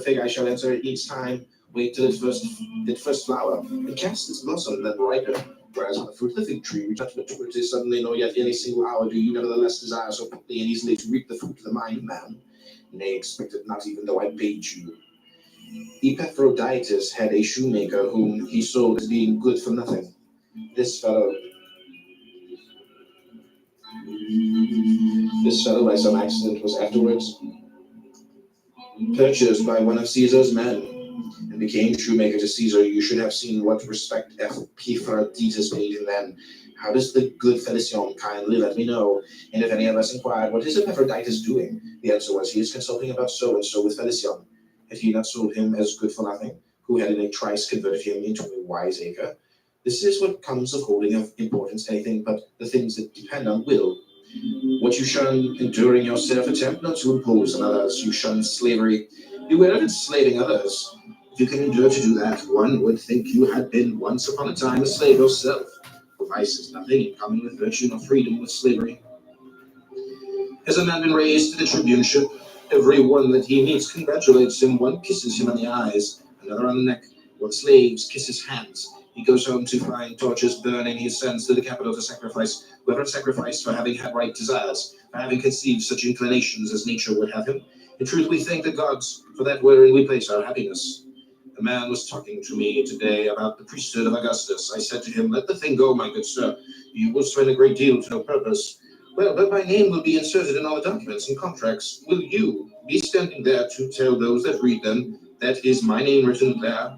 fig I shall enter each time. Wait till it first flower, and cast its blossom, then ripen. Whereas on the fruit of the fig tree, reach out to maturity suddenly, nor yet any single hour do you nevertheless desire so quickly and easily to reap the fruit of the mind of man. Nay, expect it not even though I bade you. Epictetus had a shoemaker whom he sold as being good for nothing. This fellow, this fellow, by some accident, was afterwards purchased by one of Caesar's men, and became shoemaker to Caesar. You should have seen what respect Epictetus paid him then. How does the good Felicion kindly let me know? And if any of us inquired, what is Epictetus doing? The answer was, he is consulting about so and so with Felicion. Had he not sold him as good for nothing, who had in a trice converted him into a wiseacre? This is what comes of holding of importance anything but the things that depend on will. What you shun enduring yourself, attempt not to impose on others. You shun slavery, beware of enslaving others. If you can endure to do that, one would think you had been once upon a time a slave yourself. For vice is nothing in common with virtue, nor freedom with slavery. Has a man been raised to the tribuneship? Every one that he meets congratulates him. One kisses him on the eyes, another on the neck. One slaves kiss his hands. He goes home to find torches burning. He sends to the capital to sacrifice. Whoever sacrificed for having had right desires, for having conceived such inclinations as nature would have him. In truth, we thank the gods for that wherein we place our happiness. A man was talking to me today about the priesthood of Augustus. I said to him, let the thing go, my good sir. You will spend a great deal to no purpose. Well, but my name will be inserted in all the documents and contracts. Will you be standing there to tell those that read them that is my name written there?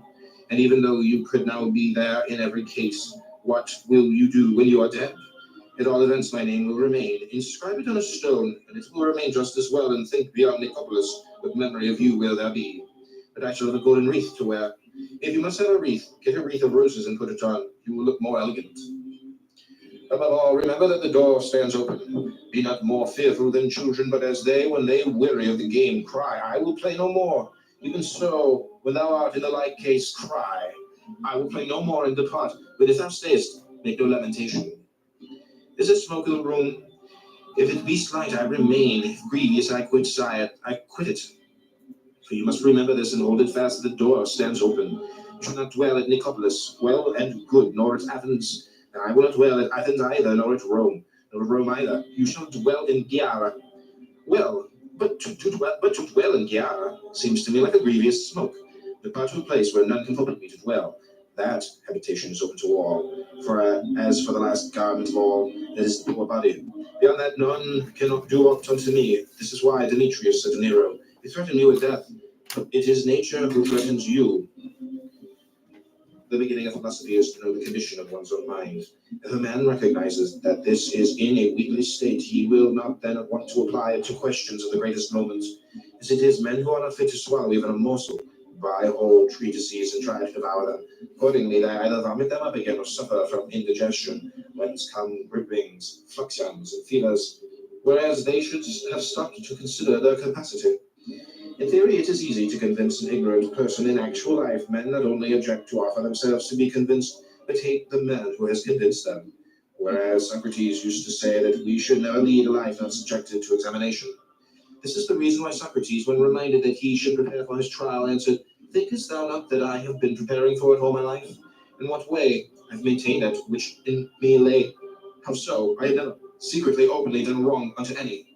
And even though you could now be there in every case, what will you do when you are dead? At all events, my name will remain. Inscribe it on a stone, and it will remain just as well, and think beyond Nicopolis, what memory of you will there be? But I shall have a golden wreath to wear. If you must have a wreath, get a wreath of roses and put it on. You will look more elegant. Above all, remember that the door stands open. Be not more fearful than children, but as they, when they weary of the game, cry, I will play no more. Even so, when thou art in the like case, cry, I will play no more and depart. But if thou stayest, make no lamentation. Is there smoke in the room? If it be slight, I remain. If grievous, I quit it. For you must remember this and hold it fast. The door stands open. You shall not dwell at Nicopolis, well and good, nor at Athens. And I will not dwell at Athens either, nor at Rome, nor at Rome either. You shall dwell in Gyara. Well, but to dwell in Gyara seems to me like a grievous smoke. Depart to a place where none can forbid me to dwell. That habitation is open to all. For as for the last garment of all, that is the poor body. Beyond that, none cannot do aught unto me. This is why Demetrius said to Nero, he threatened you with death. It is nature who threatens you. The beginning of philosophy is to know the condition of one's own mind. If a man recognizes that this is in a weakly state, he will not then want to apply it to questions of the greatest moment. As it is, men who are not fit to swallow even a morsel buy whole treatises and try to devour them. Accordingly, they either vomit them up again or suffer from indigestion, whence come gripings, fluxions, and fevers, whereas they should have stopped to consider their capacity. In theory, it is easy to convince an ignorant person. In actual life, men not only object to offer themselves to be convinced, but hate the man who has convinced them. Whereas Socrates used to say that we should never lead a life not subjected to examination. This is the reason why Socrates, when reminded that he should prepare for his trial, answered, thinkest thou not that I have been preparing for it all my life? In what way? I have maintained that which in me lay. How so? I have never secretly, openly done wrong unto any.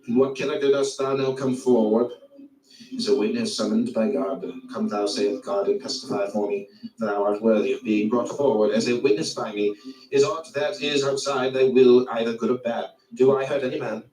In what character dost thou now come forward? Is a witness summoned by God. Come thou, saith God, and testify for me, that thou art worthy of being brought forward as a witness by me. Is aught that is outside thy will either good or bad? Do I hurt any man?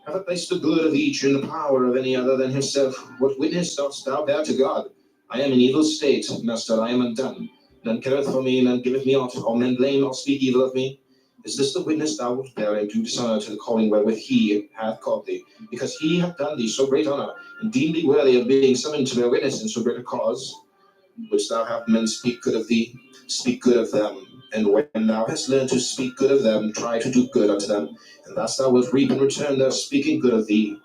Have I placed the good of each in the power of any other than himself? What witness dost thou bear to God? I am in evil state, master, I am undone. None careth for me, none giveth me aught. All men blame, all speak evil of me. Is this the witness thou wilt bear and do dishonor to the calling wherewith he hath called thee? Because he hath done thee so great honor, and deemed thee worthy of being summoned to bear witness in so great a cause? Wouldst thou have men speak good of thee? Speak good of them. And when thou hast learned to speak good of them, try to do good unto them, and thus thou wilt reap in return their speaking good of thee.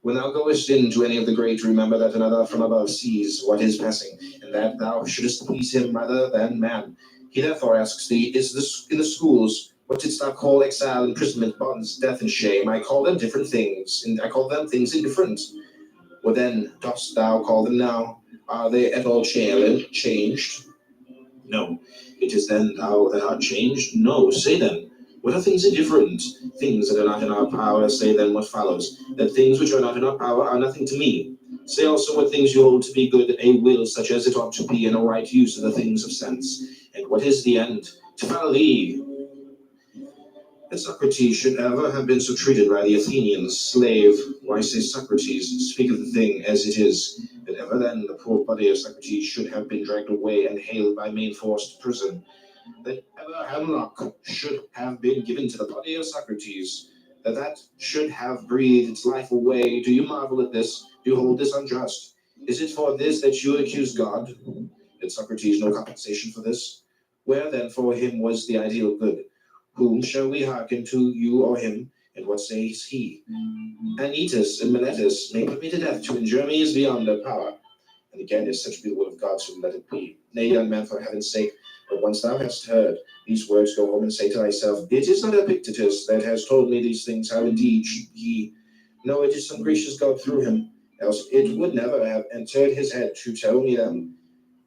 When thou goest into any of the great, remember that another from above sees what is passing, and that thou shouldest please him rather than man. He therefore asks thee, is this in the schools? What didst thou call exile, imprisonment, bonds, death, and shame? I call them different things, and I call them things indifferent. What then dost thou call them now? Are they at all changed? No. It is then thou that art changed? No. Say then, what are things indifferent? Things that are not in our power. Say then what follows, that things which are not in our power are nothing to me. Say also what things you hold to be good, a will such as it ought to be, and a right use of the things of sense. And what is the end? To follow thee. That Socrates should ever have been so treated by the Athenians, slave, why say Socrates? Speak of the thing as it is, that ever then the poor body of Socrates should have been dragged away and haled by main force to prison, that ever hemlock should have been given to the body of Socrates, that should have breathed its life away. Do you marvel at this? Do you hold this unjust? Is it for this that you accuse God? Did Socrates no compensation for this? Where then for him was the ideal good? Whom shall we hearken to, you or him? And what says he? Anytus and Miletus may put me to death. To injure me is beyond their power. And again, if such be the will of God, so let it be. Nay, young man, for heaven's sake, but once thou hast heard these words, go home and say to thyself, it is not Epictetus that has told me these things, how indeed should he? No, it is some gracious God through him, else it would never have entered his head to tell me them.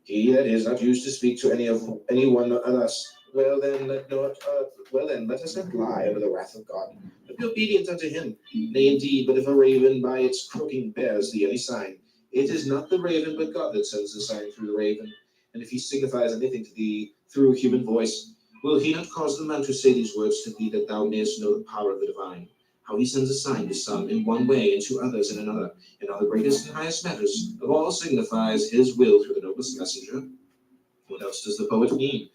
He that is not used to speak to any one of us, well then let us not lie under the wrath of God, but be obedient unto him. Nay, indeed, but if a raven by its croaking bears thee any sign, it is not the raven, but God that sends the sign through the raven. And if he signifies anything to thee through human voice, will he not cause the man to say these words to thee, that thou mayest know the power of the divine? How he sends a sign to some in one way, and to others in another, and on the greatest and highest matters of all signifies his will through the noblest messenger. What else does the poet mean?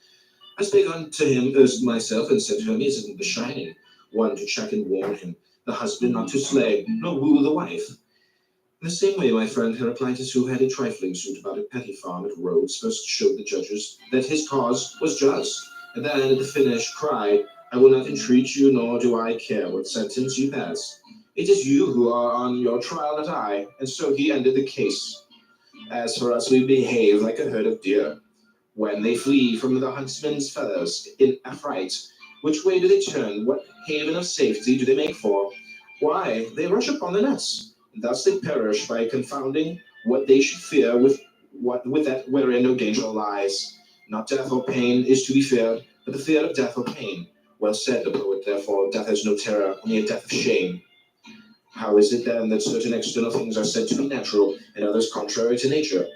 I spake unto him first myself, and said to him, is it the shining one to check and warn him, the husband not to slay, nor woo the wife? In the same way, my friend Heraclitus, who had a trifling suit about a petty farm at Rhodes, first showed the judges that his cause was just, and then at the finish cried, I will not entreat you, nor do I care what sentence you pass. It is you who are on your trial, not I. And so he ended the case. As for us, we behave like a herd of deer. When they flee from the huntsman's feathers in affright, which way do they turn? What haven of safety do they make for? Why, they rush upon the nets. Thus they perish by confounding what they should fear with that wherein no danger lies. Not death or pain is to be feared, but the fear of death or pain. Well said the poet, therefore, death has no terror, only a death of shame. How is it then that certain external things are said to be natural, and others contrary to nature?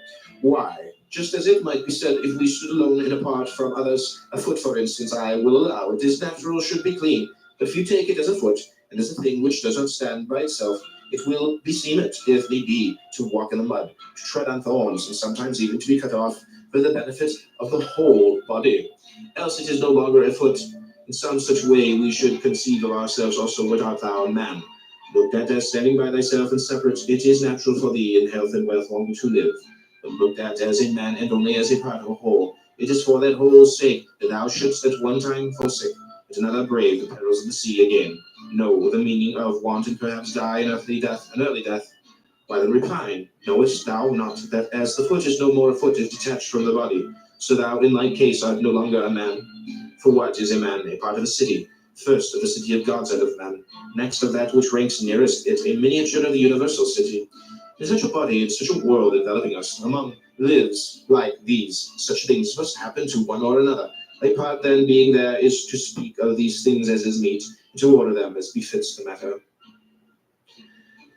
Why, just as it might be said, if we stood alone and apart from others, a foot, for instance, I will allow it is natural should be clean, but if you take it as a foot, and as a thing which does not stand by itself, it will beseem it, if need be, to walk in the mud, to tread on thorns, and sometimes even to be cut off for the benefit of the whole body. Else it is no longer a foot. In some such way we should conceive of ourselves also. What art thou, man? Looked at as standing by thyself and separate, it is natural for thee in health and wealth long to live. But looked at as a man and only as a part of a whole, it is for that whole's sake that thou shouldst at one time forsake, at another brave the perils of the sea again. Know the meaning of want, and perhaps die an early death. Why then repine? Knowest thou not that as the foot is no more a foot, is detached from the body, so thou in like case art no longer a man? For what is a man? A part of a city. First of the city of God's out of man, next of that which ranks nearest it, a miniature of the universal city. In such a body, in such a world enveloping us, among lives like these, such things must happen to one or another. Thy part then being there is to speak of these things as is meet, and to order them as befits the matter.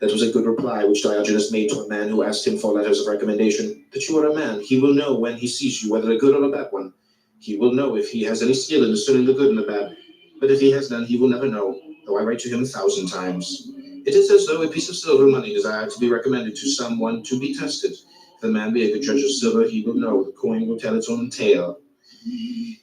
That was a good reply which Diogenes made to a man who asked him for letters of recommendation. That you are a man, he will know when he sees you whether a good or a bad one. He will know if he has any skill in discerning the good and the bad. But if he has none, he will never know, though I write to him 1,000 times. It is as though a piece of silver money desired to be recommended to someone to be tested. If the man be a good judge of silver, he will know, the coin will tell its own tale.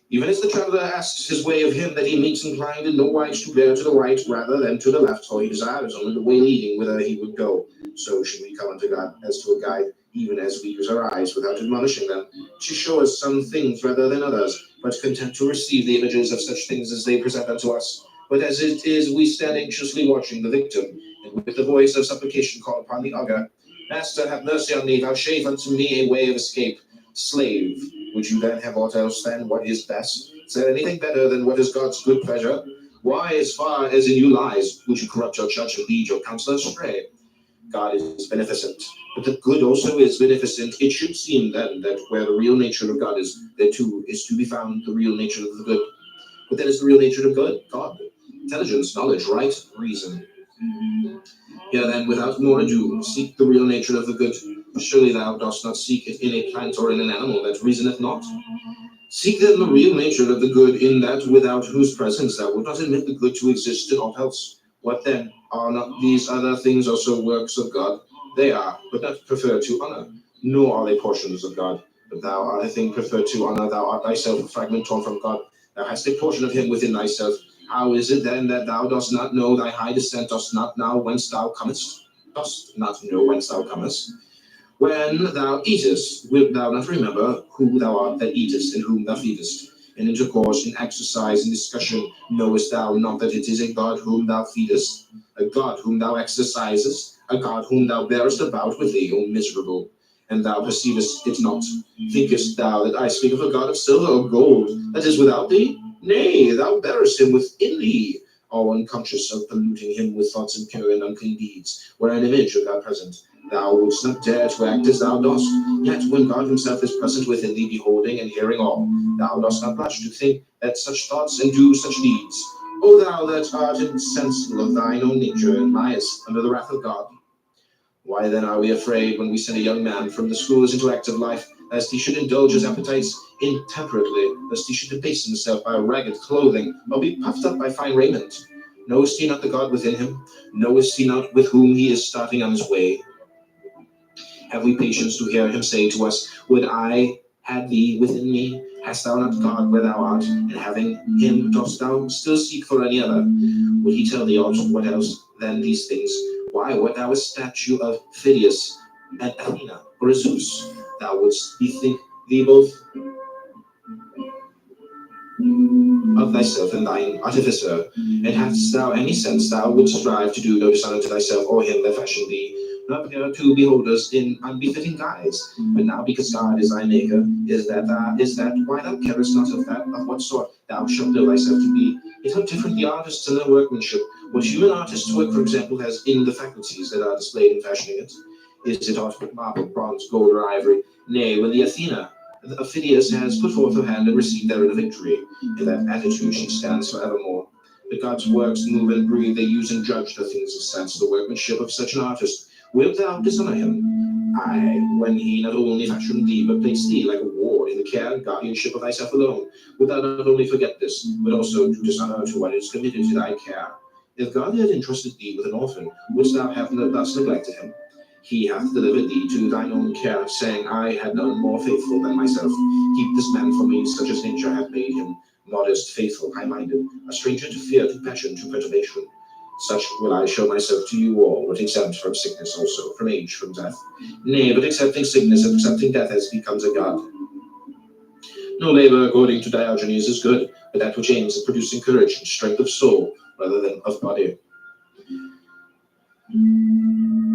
Even as the traveler asks his way of him that he meets inclined in no wise to bear to the right rather than to the left, for he desires only the way leading whither he would go, so should we come unto God as to a guide, even as we use our eyes without admonishing them, to show us some things rather than others, but content to receive the images of such things as they present unto us. But as it is, we stand anxiously watching the victim, and with the voice of supplication call upon the augur, Master, have mercy on me, vouchsafe unto me a way of escape. Slave, would you then have aught else than what is best? Is there anything better than what is God's good pleasure? Why, as far as in you lies, would you corrupt your judge and lead your counselor astray? God is beneficent, but the good also is beneficent. It should seem then that where the real nature of God is, there too is to be found the real nature of the good. But that is the real nature of God, intelligence, knowledge, right, reason. Here then, without more ado, seek the real nature of the good. Surely thou dost not seek it in a plant or in an animal that reasoneth not. Seek then the real nature of the good in that without whose presence thou wilt not admit the good to exist in aught else. What then? Are not these other things also works of God? They are, but not preferred to honor, nor are they portions of God. But thou art a thing preferred to honor, thou art thyself a fragment torn from God. Thou hast a portion of him within thyself. How is it then that thou dost not know thy high descent, dost not know whence thou comest? Dost not know whence thou comest? When thou eatest, wilt thou not remember who thou art that eatest, and whom thou feedest? In intercourse, in exercise, in discussion, knowest thou not that it is a God whom thou feedest, a God whom thou exercisest, a God whom thou bearest about with thee, O miserable? And thou perceivest it not. Thinkest thou that I speak of a God of silver or gold, that is without thee? Nay, thou bearest him within thee, all unconscious of polluting him with thoughts impure and unclean deeds, where an image of God present. Thou wouldst not dare to act as thou dost, yet when God himself is present within thee, beholding and hearing all, thou dost not blush to think that such thoughts and do such deeds. O thou that art insensible of thine own nature, and liest under the wrath of God. Why then are we afraid when we send a young man from the schools into active life, lest he should indulge his appetites intemperately, lest he should debase himself by ragged clothing, or be puffed up by fine raiment? Knowest he not the God within him? Knowest he not with whom he is starting on his way? Have we patience to hear him say to us, Would I had thee within me? Hast thou not God where thou art? And having him, dost thou still seek for any other? Would he tell thee also what else than these things? Why, wert thou a statue of Phidias and Athena, or a Zeus? Thou wouldst bethink thee both of thyself and thine artificer. And hadst thou any sense, thou wouldst strive to do no dishonor to thyself or him that fashioned thee, nor appear to beholders in unbefitting guise. But now, because God is thy maker, is that why thou carest not of that of what sort thou shalt know thyself to be? Yet how different the artists and their workmanship. What human artist's work, for example, has in the faculties that are displayed in fashioning it. Is it aught but marble, bronze, gold, or ivory? Nay, when the Athena of Phidias has put forth her hand and received therein a victory, in that attitude she stands forevermore. But God's works move and breathe, they use and judge the things of sense, the workmanship of such an artist. Wilt thou dishonor him? Aye, when he not only fashioned thee, but placed thee like a ward in the care and guardianship of thyself alone, wilt thou not only forget this, but also do dishonor to what is committed to thy care? If God had entrusted thee with an orphan, wouldst thou have thus neglected him? He hath delivered thee to thine own care, saying, I had none more faithful than myself. Keep this man for me, such as nature hath made him, modest, faithful, high-minded, a stranger to fear, to passion, to perturbation. Such will I show myself to you all, but exempt from sickness also, from age, from death. Nay, but accepting sickness and accepting death as becomes a god. No labor, according to Diogenes, is good, but that which aims at producing courage and strength of soul, rather than of body.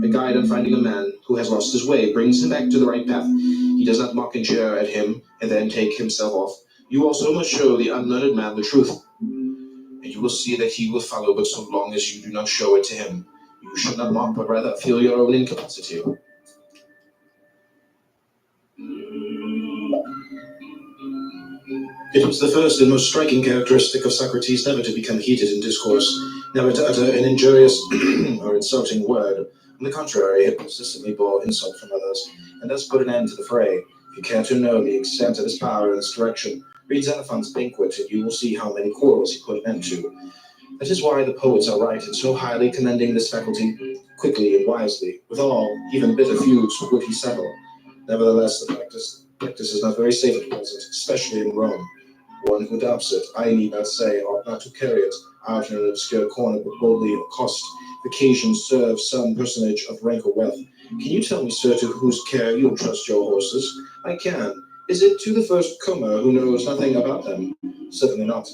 A guide on finding a man who has lost his way brings him back to the right path. He does not mock and jeer at him and then take himself off. You also must show the unlearned man the truth, and you will see that he will follow, but so long as you do not show it to him. You should not mock, but rather feel your own incapacity. It was the first and most striking characteristic of Socrates never to become heated in discourse, never to utter an injurious or insulting word. On the contrary, he persistently bore insult from others, and thus put an end to the fray. If you care to know the extent of his power in this direction, read Xenophon's Banquet, and you will see how many quarrels he put an end to. That is why the poets are right in so highly commending this faculty. Quickly and wisely, with all, even bitter feuds, would he settle. Nevertheless, the practice is not very safe at present, especially in Rome. One who adopts it, I need not say, ought not to carry it out in an obscure corner, but boldly accost the occasion serve some personage of rank or wealth. Can you tell me, sir, to whose care you trust your horses? I can. Is it to the first comer who knows nothing about them? Certainly not.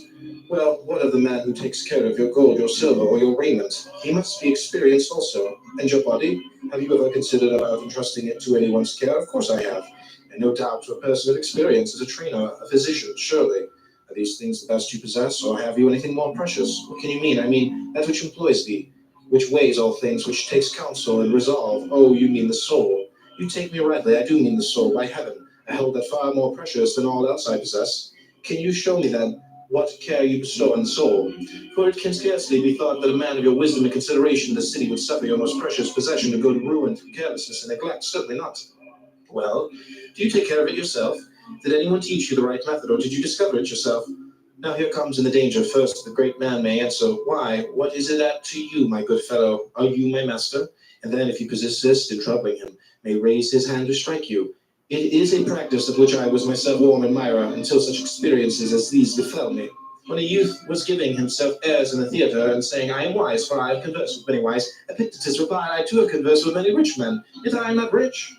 Well, what of the man who takes care of your gold, your silver, or your raiment? He must be experienced also. And your body? Have you ever considered about entrusting it to anyone's care? Of course I have. And no doubt to a person of experience as a trainer, a physician, surely. Are these things the best you possess, or have you anything more precious? What can you mean? I mean, that which employs thee. which weighs all things, which takes counsel and resolve. Oh, you mean the soul. You take me rightly, I do mean the soul, by heaven. I hold that far more precious than all else I possess. Can you show me then what care you bestow on the soul? For it can scarcely be thought that a man of your wisdom and consideration in the city would suffer your most precious possession to go to ruin through carelessness and neglect. Certainly not. Well, do you take care of it yourself? Did anyone teach you the right method, or did you discover it yourself? Now here comes in the danger. First, the great man may answer, why, what is it that to you, my good fellow? Are you my master? And then, if you persist in troubling him, may raise his hand to strike you. It is a practice of which I was myself warm admirer until such experiences as these befell me. When a youth was giving himself airs in the theatre and saying, I am wise, for I have conversed with many wise, Epictetus replied, I too have conversed with many rich men, yet I am not rich.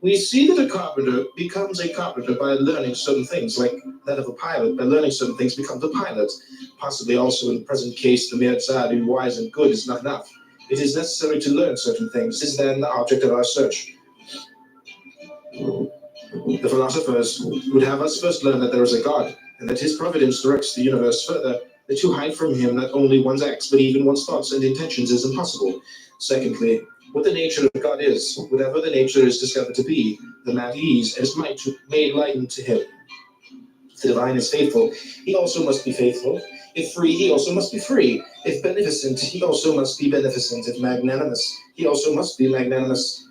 We see that a carpenter becomes a carpenter by learning certain things, like that of a pilot. By learning certain things becomes a pilot. Possibly also in the present case, the mere desire to be wise and good is not enough. It is necessary to learn certain things. This is then the object of our search. The philosophers would have us first learn that there is a God, and that his providence directs the universe. Further, that to hide from him not only one's acts, but even one's thoughts and intentions is impossible. Secondly, what the nature of God is, whatever the nature is discovered to be, the man at ease is made lightened to him. If the divine is faithful, he also must be faithful. If free, he also must be free. If beneficent, he also must be beneficent. If magnanimous, he also must be magnanimous.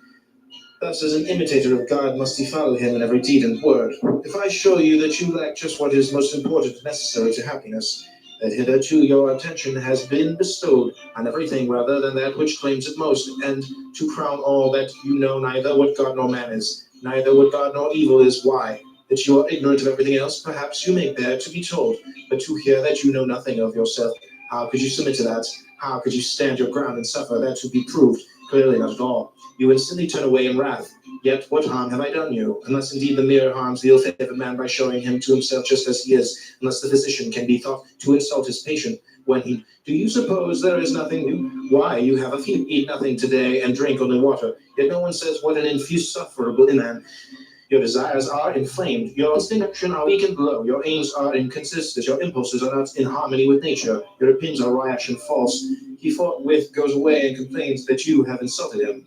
Thus, as an imitator of God, must he follow him in every deed and word. If I show you that you lack just what is most important and necessary to happiness, that hitherto your attention has been bestowed on everything rather than that which claims it most, and to crown all, that you know neither what God nor man is, neither what God nor evil is, why? That you are ignorant of everything else, perhaps you may bear to be told, but to hear that you know nothing of yourself, how could you submit to that? How could you stand your ground and suffer that to be proved? Clearly not at all. You instantly turn away in wrath. Yet what harm have I done you? Unless indeed the mirror harms the ill-favored man by showing him to himself just as he is, unless the physician can be thought to insult his patient when he... Do you suppose there is nothing new? Why, you have a few, eat nothing today and drink only water. Yet no one says what an insufferable man. Your desires are inflamed, your instincts are weak and low, your aims are inconsistent, your impulses are not in harmony with nature, your opinions are rash and false. He forthwith goes away and complains that you have insulted him.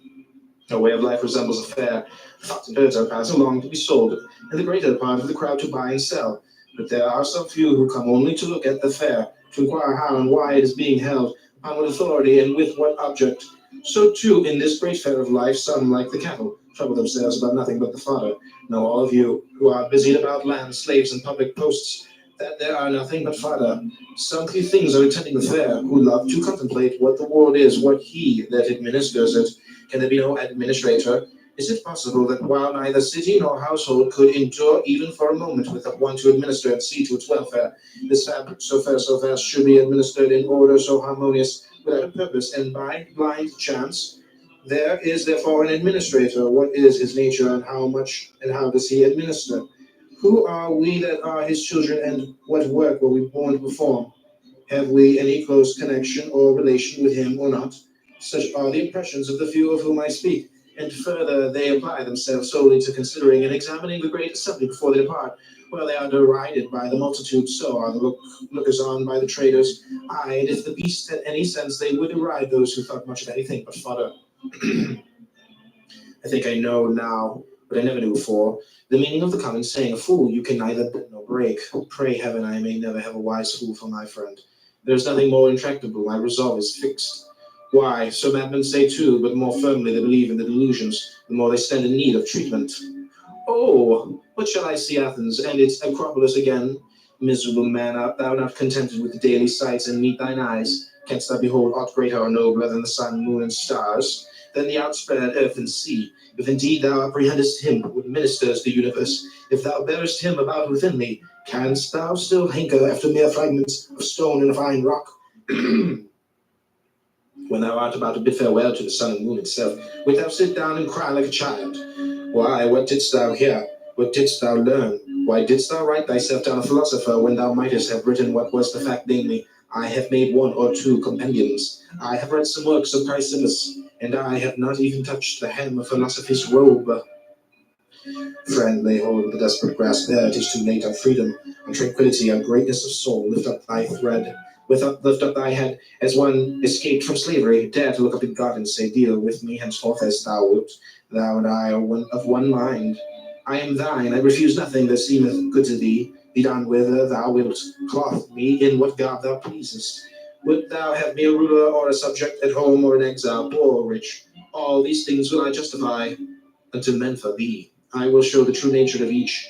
Our way of life resembles a fair. Flocks and birds are passing along to be sold, and the greater part of the crowd to buy and sell. But there are some few who come only to look at the fair, to inquire how and why it is being held, upon what authority and with what object. So too, in this great fair of life, some, like the cattle, trouble themselves about nothing but the fodder. Know all of you, who are busied about land, slaves, and public posts, that there are nothing but fodder. Some few things are attending the fair, who love to contemplate what the world is, what he that administers it. Can there be no administrator? Is it possible that while neither city nor household could endure even for a moment without one to administer and see to its welfare, this fabric so fair, so vast, should be administered in order so harmonious, without a purpose, and by blind chance? There is therefore an administrator. What is his nature, and how much and how does he administer? Who are we that are his children, and what work were we born to perform? Have we any close connection or relation with him or not? Such are the impressions of the few of whom I speak, and further they apply themselves solely to considering and examining the great assembly before they depart. While they are derided by the multitude, so are the lookers-on by the traders. Aye, and if the beast had any sense, they would deride those who thought much of anything but fodder. I think I know now, but I never knew before, the meaning of the common saying, a fool you can neither bend nor break. Pray heaven I may never have a wise fool for my friend. There is nothing more intractable, my resolve is fixed. Why, so madmen say too, but more firmly they believe in the delusions, the more they stand in need of treatment. Oh, what shall I see Athens and its Acropolis again? Miserable man, art thou not contented with the daily sights and meet thine eyes? Canst thou behold aught greater or nobler than the sun, moon, and stars, than the outspread earth and sea? If indeed thou apprehendest him who administers the universe, if thou bearest him about within thee, canst thou still hanker after mere fragments of stone and fine rock? When thou art about to bid farewell to the sun and moon itself, wilt thou sit down and cry like a child? Why, what didst thou hear? What didst thou learn? Why didst thou write thyself down a philosopher when thou mightest have written what was the fact, namely, I have made one or two compendiums. I have read some works of Chrysippus, and I have not even touched the hem of philosophy's robe. Friend, lay hold of the desperate grasp there. It is too late. On freedom, on tranquility, on greatness of soul, lift up thy thread. Lift up thy head as one escaped from slavery. Dare to look up at God and say, deal with me henceforth as thou wilt. Thou and I are of one mind. I am thine. I refuse nothing that seemeth good to thee. Be done whither thou wilt. Clothe me in what garb thou pleasest. Wilt thou have me a ruler or a subject, at home or in exile, poor or rich? All these things will I justify unto men for thee. I will show the true nature of each.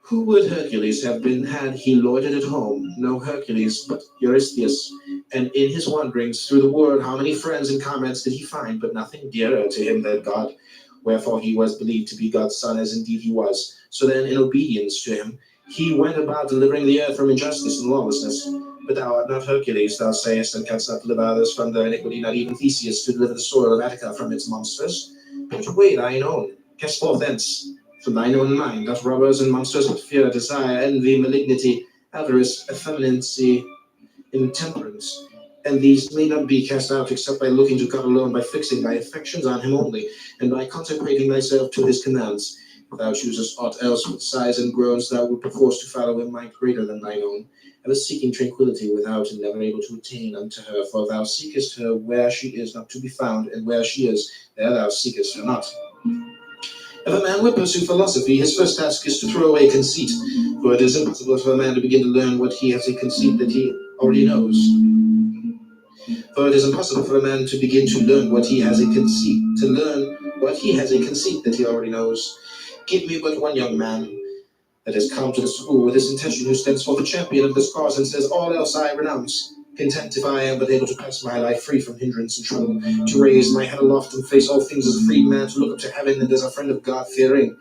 Who would Hercules have been had he loitered at home? No Hercules, but Eurystheus. And in his wanderings through the world, how many friends and comrades did he find, but nothing dearer to him than God? Wherefore he was believed to be God's son, as indeed he was. So then, in obedience to him, he went about delivering the earth from injustice and lawlessness. But thou art not Hercules, thou sayest, and canst not deliver others from their iniquity, not even Theseus to deliver the soil of Attica from its monsters. Put away thine own, cast forth thence. From thine own mind doth robbers and monsters with fear, desire, envy, malignity, avarice, effeminacy, intemperance. And these may not be cast out except by looking to God alone, by fixing thy affections on him only, and by consecrating thyself to his commands. If thou choosest aught else with sighs and groans, thou wilt perforce to follow a mind greater than thine own, ever seeking tranquility without, and never able to attain unto her. For thou seekest her where she is not to be found, and where she is, there thou seekest her not. If a man would pursue philosophy, his first task is to throw away conceit, for it is impossible for a man to begin to learn what he has a conceit that he already knows. For it is impossible for a man to begin to learn what he has a conceit, that he already knows. Give me but one young man that has come to the school with this intention, who stands for the champion of this cause, and says, all else I renounce. Content if I am but able to pass my life free from hindrance and trouble, to raise my head aloft and face all things as a free man, to look up to heaven and as a friend of God, fearing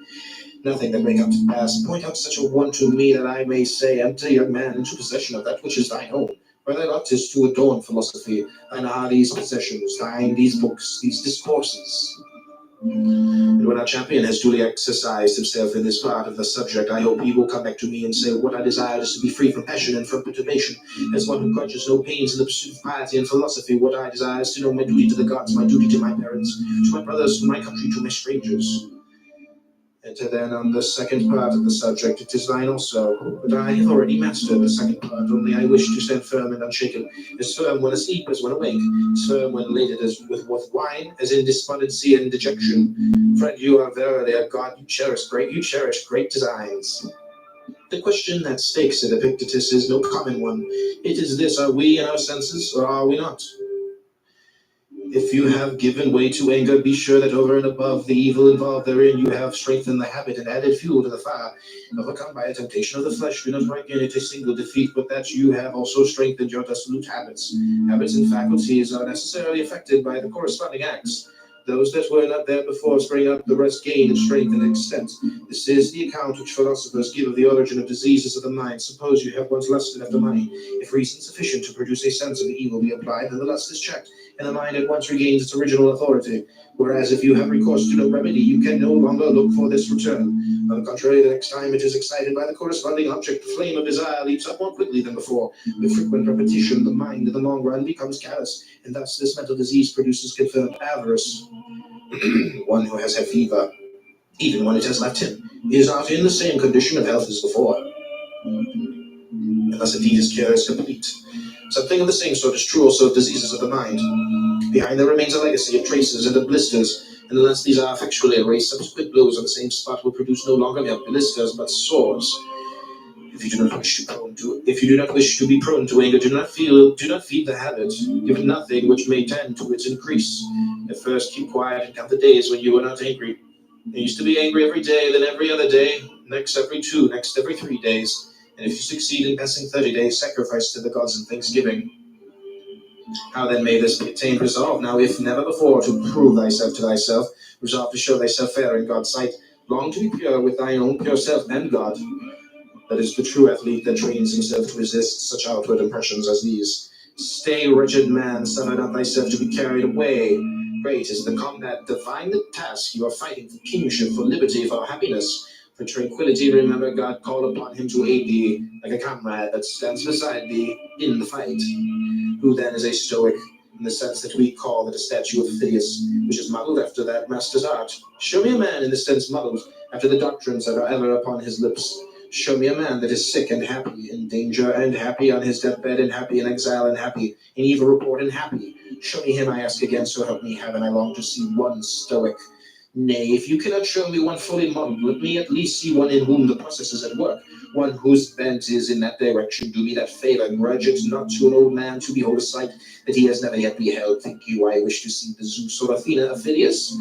nothing that may come to pass. Point out such a one to me, that I may say, enter, young man, into possession of that which is thine own. For thy lot is to adorn philosophy. Thine are these possessions, thine these books, these discourses. And when our champion has duly exercised himself in this part of the subject, I hope he will come back to me and say, what I desire is to be free from passion and from perturbation, as one who grudges no pains in the pursuit of piety and philosophy. What I desire is to know my duty to the gods, my duty to my parents, to my brothers, to my country, to my strangers. Enter then on the second part of the subject. It is thine also, but I have already mastered the second part, only I wish to stand firm and unshaken, as firm when asleep as when awake, as firm when elated as with wine, as in despondency and dejection. Friend, you are verily a god, you cherish great designs. The question that stakes at Epictetus is no common one. It is this: are we in our senses, or are we not? If you have given way to anger, be sure that over and above the evil involved therein, you have strengthened the habit and added fuel to the fire. Overcome by a temptation of the flesh, do not rank in it a single defeat, but that you have also strengthened your dissolute habits. Habits and faculties are necessarily affected by the corresponding acts. Those that were not there before spring up, the rest gain in strength and extent. This is the account which philosophers give of the origin of diseases of the mind. Suppose you have once lusted after money. If reason sufficient to produce a sense of the evil be applied, then the lust is checked, and the mind at once regains its original authority. Whereas if you have recourse to no remedy, you can no longer look for this return. On the contrary, the next time it is excited by the corresponding object, the flame of desire leaps up more quickly than before. With frequent repetition, the mind in the long run becomes callous, and thus this mental disease produces confirmed avarice. One who has had fever, even when it has left him, is not in the same condition of health as before. Unless indeed his cure is complete. Something of the same sort is true also of diseases of the mind. Behind there remains a legacy of traces and of blisters, and unless these are effectually erased, subsequent blows on the same spot will produce no longer mere blisters, but sores. If you do not wish to be prone to anger, do not feed the habit. Give it nothing which may tend to its increase. At first, keep quiet and count the days when you were not angry. You used to be angry every day, then every other day, next every 2, next every 3 days. And if you succeed in passing 30 days, sacrifice to the gods in thanksgiving. How then may this be attained? Resolve now, if never before, to prove thyself to thyself. Resolve to show thyself fair in God's sight. Long to be pure with thine own pure self and God. That is the true athlete that trains himself to resist such outward impressions as these. Stay, wretched man, suffer not thyself to be carried away. Great is the combat, divine the task. You are fighting for kingship, for liberty, for happiness, for tranquility. Remember, God called upon him to aid thee, like a comrade that stands beside thee in the fight. Who then is a Stoic, in the sense that we call it a statue of Phidias, which is modeled after that master's art? Show me a man in this sense modeled after the doctrines that are ever upon his lips. Show me a man that is sick and happy, in danger and happy, on his deathbed and happy, in exile and happy, in evil report and happy. Show me him, I ask again, so help me heaven. I long to see one stoic. Nay, if you cannot show me one fully modeled, let me at least see one in whom the process is at work, one whose bent is in that direction. Do me that favor, grudge it not to an old man to behold a sight that he has never yet beheld. Think you I wish to see the Zeus or Athena of Phidias,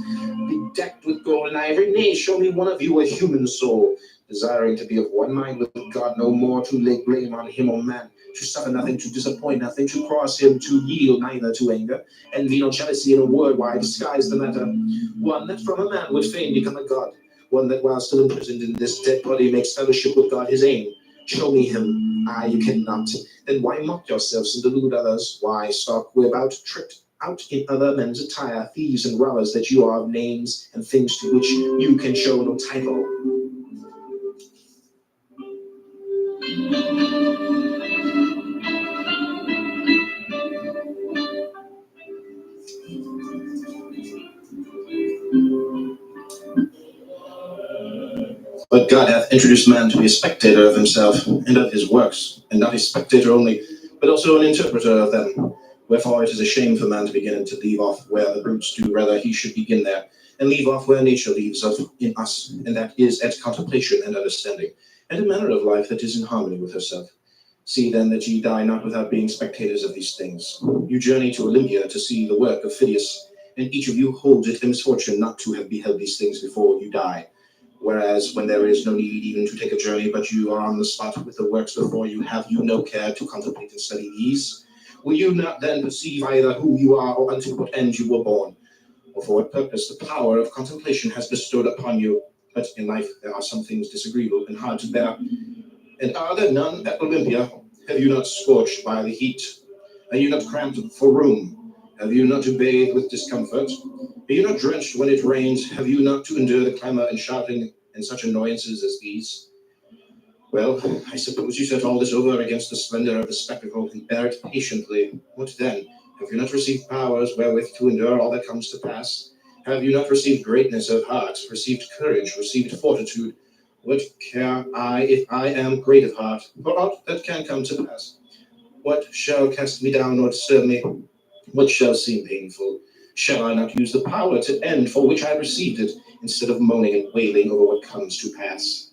bedecked with gold and ivory? Nay, show me one of you a human soul, desiring to be of one mind with God, no more to lay blame on him or man, to suffer nothing, to disappoint nothing, to cross him, to yield neither to anger, envy nor jealousy. In a word, why disguise the matter? One that from a man would fain become a god, one that while still imprisoned in this dead body makes fellowship with God his aim. Show me him. Ah, you cannot. Then why mock yourselves and delude others? Why stalk about, tricked out in other men's attire, thieves and robbers, that you are of names and things to which you can show no title? But God hath introduced man to be a spectator of himself and of his works, and not a spectator only, but also an interpreter of them. Wherefore it is a shame for man to begin and to leave off where the brutes do. Rather he should begin there, and leave off where nature leaves off in us, and that is at contemplation and understanding, and a manner of life that is in harmony with herself. See then that ye die not without being spectators of these things. You journey to Olympia to see the work of Phidias, and each of you holds it a misfortune not to have beheld these things before you die. Whereas when there is no need even to take a journey, but you are on the spot with the works before you, have you no care to contemplate and study these? Will you not then perceive either who you are or unto what end you were born, or for what purpose the power of contemplation has bestowed upon you? But in life there are some things disagreeable and hard to bear. And are there none at Olympia? Have you not scorched by the heat? Are you not cramped for room? Have you not to bathe with discomfort? Are you not drenched when it rains? Have you not to endure the clamor and shouting and such annoyances as these? Well, I suppose you set all this over against the splendor of the spectacle and bear it patiently. What then? Have you not received powers wherewith to endure all that comes to pass? Have you not received greatness of heart, received courage, received fortitude? What care I if I am great of heart, for aught that can come to pass? What shall cast me down or disturb me? What shall seem painful? Shall I not use the power to end for which I received it, instead of moaning and wailing over what comes to pass?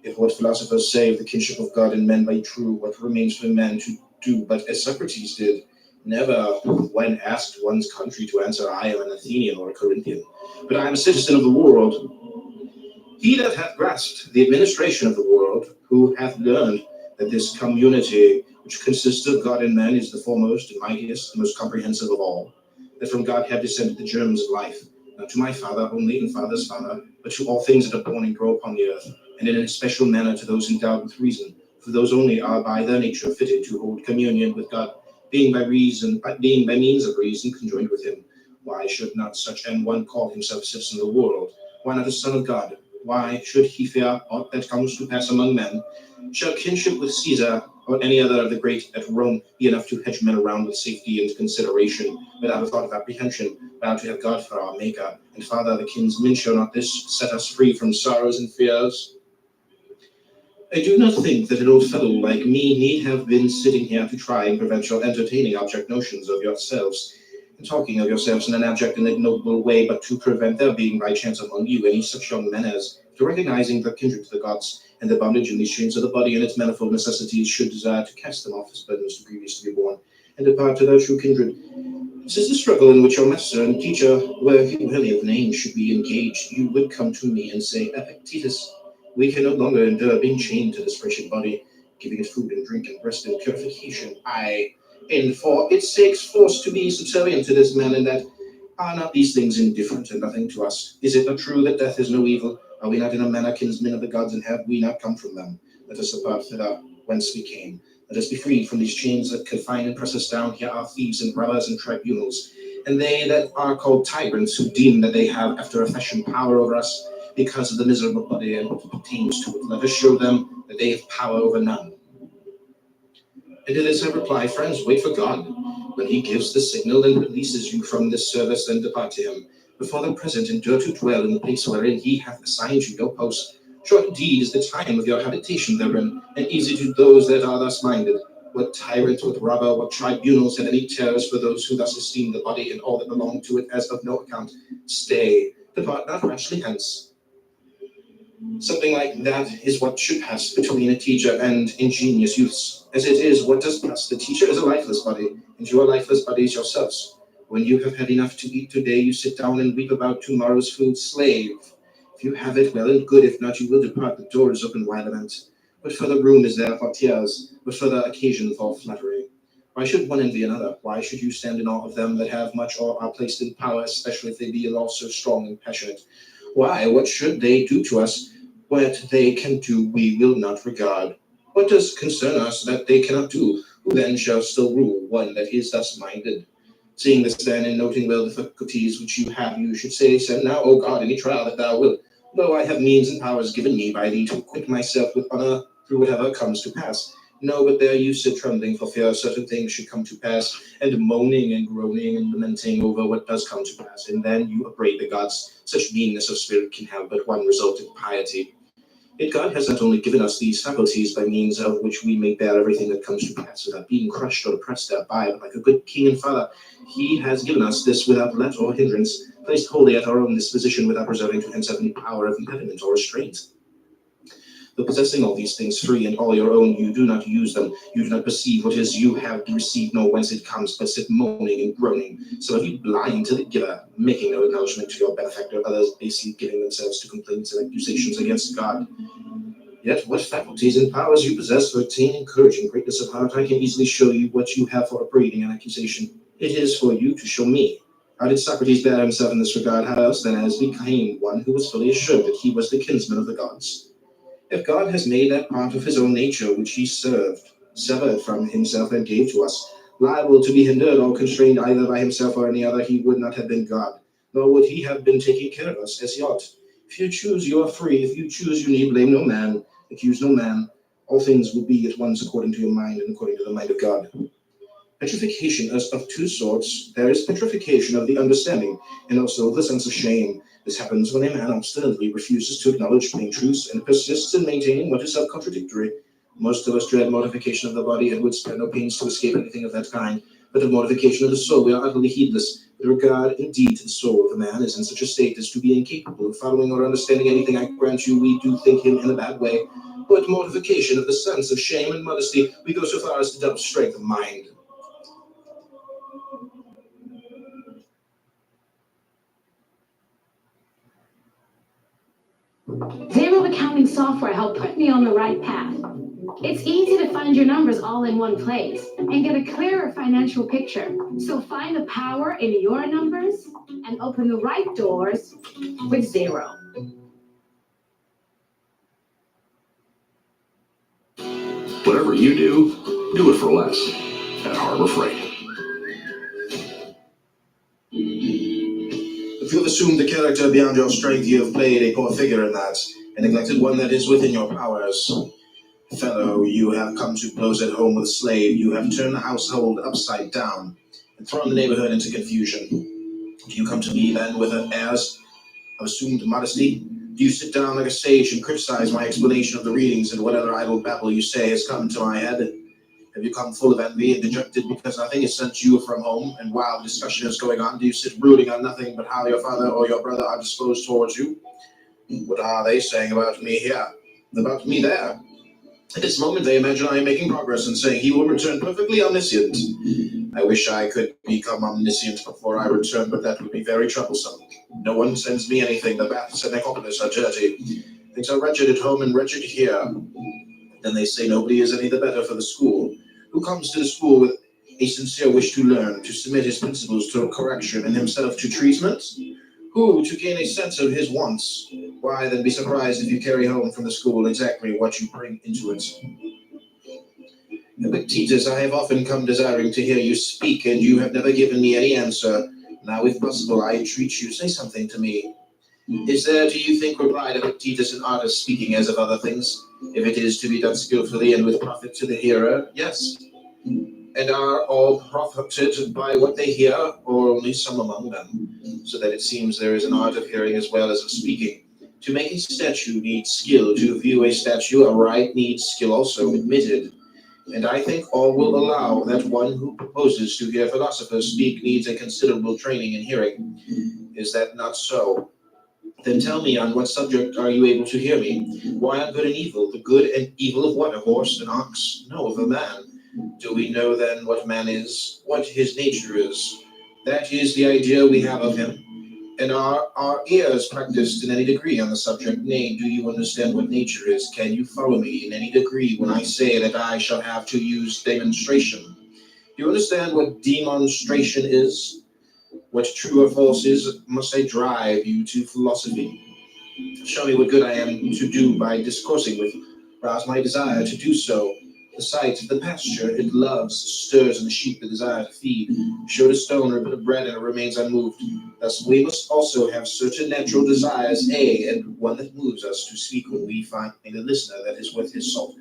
If what philosophers say of the kinship of God and men be true, what remains for man to do but as Socrates did? Never, when asked one's country, to answer, I am an Athenian or a Corinthian, but I am a citizen of the world. He that hath grasped the administration of the world, who hath learned that this community which consists of God and man is the foremost and mightiest, and most comprehensive of all, that from God have descended the germs of life, not to my father only and father's father, but to all things that are born and grow upon the earth, and in a special manner to those endowed with reason, for those only are by their nature fitted to hold communion with God, being by means of reason conjoined with him. Why should not such an one call himself citizen of the world? Why not a son of God? Why should he fear aught that comes to pass among men? Shall kinship with Caesar or any other of the great at Rome be enough to hedge men around with safety and consideration, without a thought of apprehension, bound to have God for our Maker and Father the kinsman? Shall not this set us free from sorrows and fears? I do not think that an old fellow like me need have been sitting here to try and prevent your entertaining abject notions of yourselves, and talking of yourselves in an abject and ignoble way, but to prevent there being by chance among you any such young men as, to recognizing the kindred to the gods, and the bondage in these chains of the body and its manifold necessities, should desire to cast them off as burdens too grievous to be borne, and depart to their true kindred. This is the struggle in which your master and teacher, were he worthy of name, should be engaged. You would come to me and say, Epictetus, we can no longer endure being chained to this wretched body, giving it food and drink and rest and purification. Aye, and for its sakes forced to be subservient to this man and that. Are not these things indifferent and nothing to us? Is it not true that death is no evil? Are we not in a manner kinsmen of the gods, and have we not come from them? Let us depart thither whence we came. Let us be freed from these chains that confine and press us down. Here are thieves and robbers and tribunals, and they that are called tyrants, who deem that they have after a fashion power over us, because of the miserable body and what pertains to it. Let us show them that they have power over none. And to this I reply, friends, wait for God. When he gives the signal and releases you from this service, then depart to him. But for the present endure to dwell in the place wherein he hath assigned you your post. Short indeed is the time of your habitation therein, and easy to those that are thus minded. What tyrant, what robber, what tribunals had any terrors for those who thus esteem the body and all that belong to it as of no account? Stay, depart not rashly hence. Something like that is what should pass between a teacher and ingenious youths. As it is, what does pass? The teacher is a lifeless body, and you are lifeless bodies yourselves. When you have had enough to eat today, you sit down and weep about tomorrow's food. Slave, if you have it, well and good. If not, you will depart. The door is open wide lament. What further room is there for tears? What further occasion for flattery? Why should one envy another? Why should you stand in awe of them that have much or are placed in power, especially if they be also strong and passionate? Why? What should they do to us? What they can do we will not regard. What does concern us that they cannot do? Who then shall still rule one that is thus minded? Seeing this then, and noting well the faculties which you have, you should say, send now, O God, any trial that thou wilt. Lo, I have means and powers given me by thee to acquit myself with honor through whatever comes to pass. No, but there you sit trembling for fear certain things should come to pass, and moaning and groaning and lamenting over what does come to pass. And then you upbraid the gods. Such meanness of spirit can have but one result in piety. Yet God has not only given us these faculties by means of which we may bear everything that comes to pass without being crushed or oppressed thereby, but like a good king and father, he has given us this without let or hindrance, placed wholly at our own disposition without reserving to himself any power of impediment or restraint. Though possessing all these things free and all your own, you do not use them. You do not perceive what is you have received, nor whence it comes, but sit moaning and groaning. So are you blind to the giver, making no acknowledgement to your benefactor, others basically giving themselves to complaints and accusations against God? Yet what faculties and powers you possess for attaining courage and greatness of heart, I can easily show you what you have for upbraiding and accusation. It is for you to show me. How did Socrates bear himself in this regard? How else then as became one who was fully assured that he was the kinsman of the gods? If God has made that part of his own nature which he served, severed from himself and gave to us, liable to be hindered or constrained either by himself or any other, he would not have been God, nor would he have been taking care of us as he ought. If you choose, you are free. If you choose, you need blame no man, accuse no man. All things will be at once according to your mind and according to the mind of God. Petrification is of two sorts. There is petrification of the understanding, and also of the sense of shame. This happens when a man obstinately refuses to acknowledge plain truths and persists in maintaining what is self-contradictory. Most of us dread mortification of the body and would spare no pains to escape anything of that kind. But of mortification of the soul we are utterly heedless. With regard, indeed, to the soul of a man is in such a state as to be incapable of following or understanding anything. I grant you, we do think him in a bad way. But mortification of the sense of shame and modesty, we go so far as to doubt strength of mind. Zero accounting software helped put me on the right path. It's easy to find your numbers all in one place and get a clearer financial picture. So find the power in your numbers and open the right doors with Zero. Whatever you do it for less at Harbor Freight. If you have assumed the character beyond your strength, you have played a poor figure in that, and neglected one that is within your powers. Fellow, you have come to blows at home with a slave. You have turned the household upside down and thrown the neighborhood into confusion. Do you come to me then with airs of assumed modesty? Do you sit down like a sage and criticize my explanation of the readings, and whatever idle babble you say has come to my head? Have you come full of envy and dejected because nothing is sent you from home, and while the discussion is going on, do you sit brooding on nothing but how your father or your brother are disposed towards you? What are they saying about me here? About me there? At this moment they imagine I am making progress and saying he will return perfectly omniscient. I wish I could become omniscient before I return, but that would be very troublesome. No one sends me anything. The baths at Nicopolis are dirty. Things are wretched at home and wretched here. Then they say nobody is any the better for the school. Who comes to the school with a sincere wish to learn, to submit his principles to correction and himself to treatment? Who, to gain a sense of his wants? Why, then be surprised if you carry home from the school exactly what you bring into it. Epictetus, I have often come desiring to hear you speak, and you have never given me any answer. Now, if possible, I entreat you, say something to me. Is there, do you think, replied Epictetus, an artist speaking as of other things? If it is to be done skillfully and with profit to the hearer, yes. And are all profited by what they hear, or only some among them? So that it seems there is an art of hearing as well as of speaking. To make a statue needs skill. To view a statue aright needs skill also, admitted. And I think all will allow that one who proposes to hear philosophers speak needs a considerable training in hearing. Is that not so? Then tell me, on what subject are you able to hear me? Why on good and evil? The good and evil of what? A horse, an ox? No, of a man. Do we know then what man is? What his nature is? That is the idea we have of him. And are our ears practiced in any degree on the subject? Nay, do you understand what nature is? Can you follow me in any degree when I say that I shall have to use demonstration? Do you understand what demonstration is? What true or false is? Must I drive you to philosophy? Show me what good I am to do by discoursing with you. Rouse my desire to do so. The sight of the pasture it loves stirs in the sheep the desire to feed. Show the stone a bit of bread and it remains unmoved. Thus we must also have certain natural desires, and one that moves us to speak when we find a listener that is worth his salt,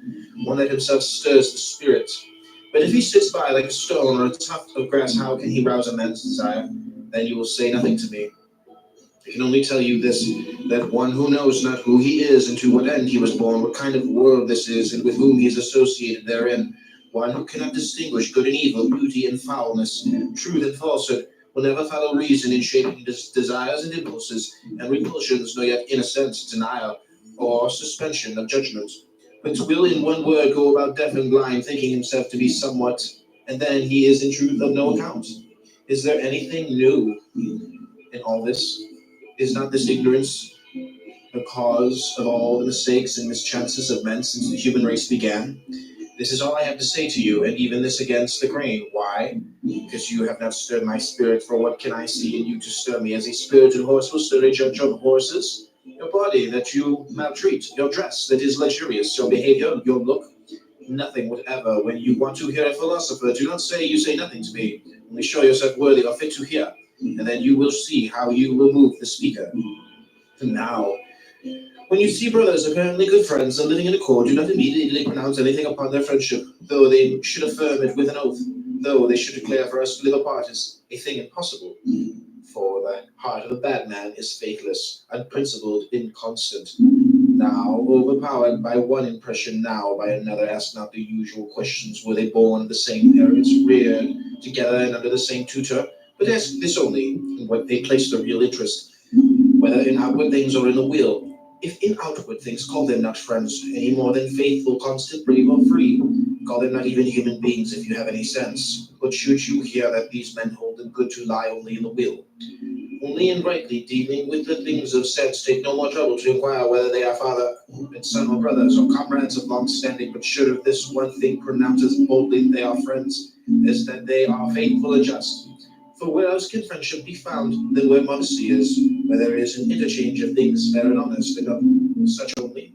one that himself stirs the spirit. But if he sits by like a stone or a tuft of grass, how can he rouse a man's desire? Then you will say nothing to me. I can only tell you this, that one who knows not who he is and to what end he was born, what kind of world this is, and with whom he is associated therein, one who cannot distinguish good and evil, beauty and foulness, truth and falsehood, will never follow reason in shaping his desires and impulses and repulsions, nor yet innocent denial or suspension of judgment, but will in one word go about deaf and blind, thinking himself to be somewhat, and then he is in truth of no account. Is there anything new in all this? Is not this ignorance the cause of all the mistakes and mischances of men since the human race began? This is all I have to say to you, and even this against the grain. Why? Because you have not stirred my spirit, for what can I see in you to stir me? As a spirited horse will stir a judge of horses? Your body that you maltreat, your dress that is luxurious, your behavior, your look, nothing whatever. When you want to hear a philosopher, do not say you say nothing to me. Only show yourself worthy or fit to hear, and then you will see how you will move the speaker. Now, when you see brothers apparently good friends and living in accord, do not immediately pronounce anything upon their friendship, though they should affirm it with an oath, though they should declare for us to live apart as a thing impossible. For the heart of a bad man is faithless, unprincipled, inconstant. Now overpowered by one impression, now by another. Ask not the usual questions. Were they born of the same parents, reared together and under the same tutor? But ask this only, in what they place their real interest, whether in outward things or in the will. If in outward things, call them not friends, any more than faithful, constant, brave, or free. Call them not even human beings if you have any sense. But should you hear that these men hold it good to lie only in the will, only in rightly dealing with the things of sense, take no more trouble to inquire whether they are father and son or brothers or comrades of long standing, but should of this one thing pronounce as boldly they are friends, is that they are faithful and just. For where else can friendship be found than where modesty is, where there is an interchange of things fair and honest, and of such only?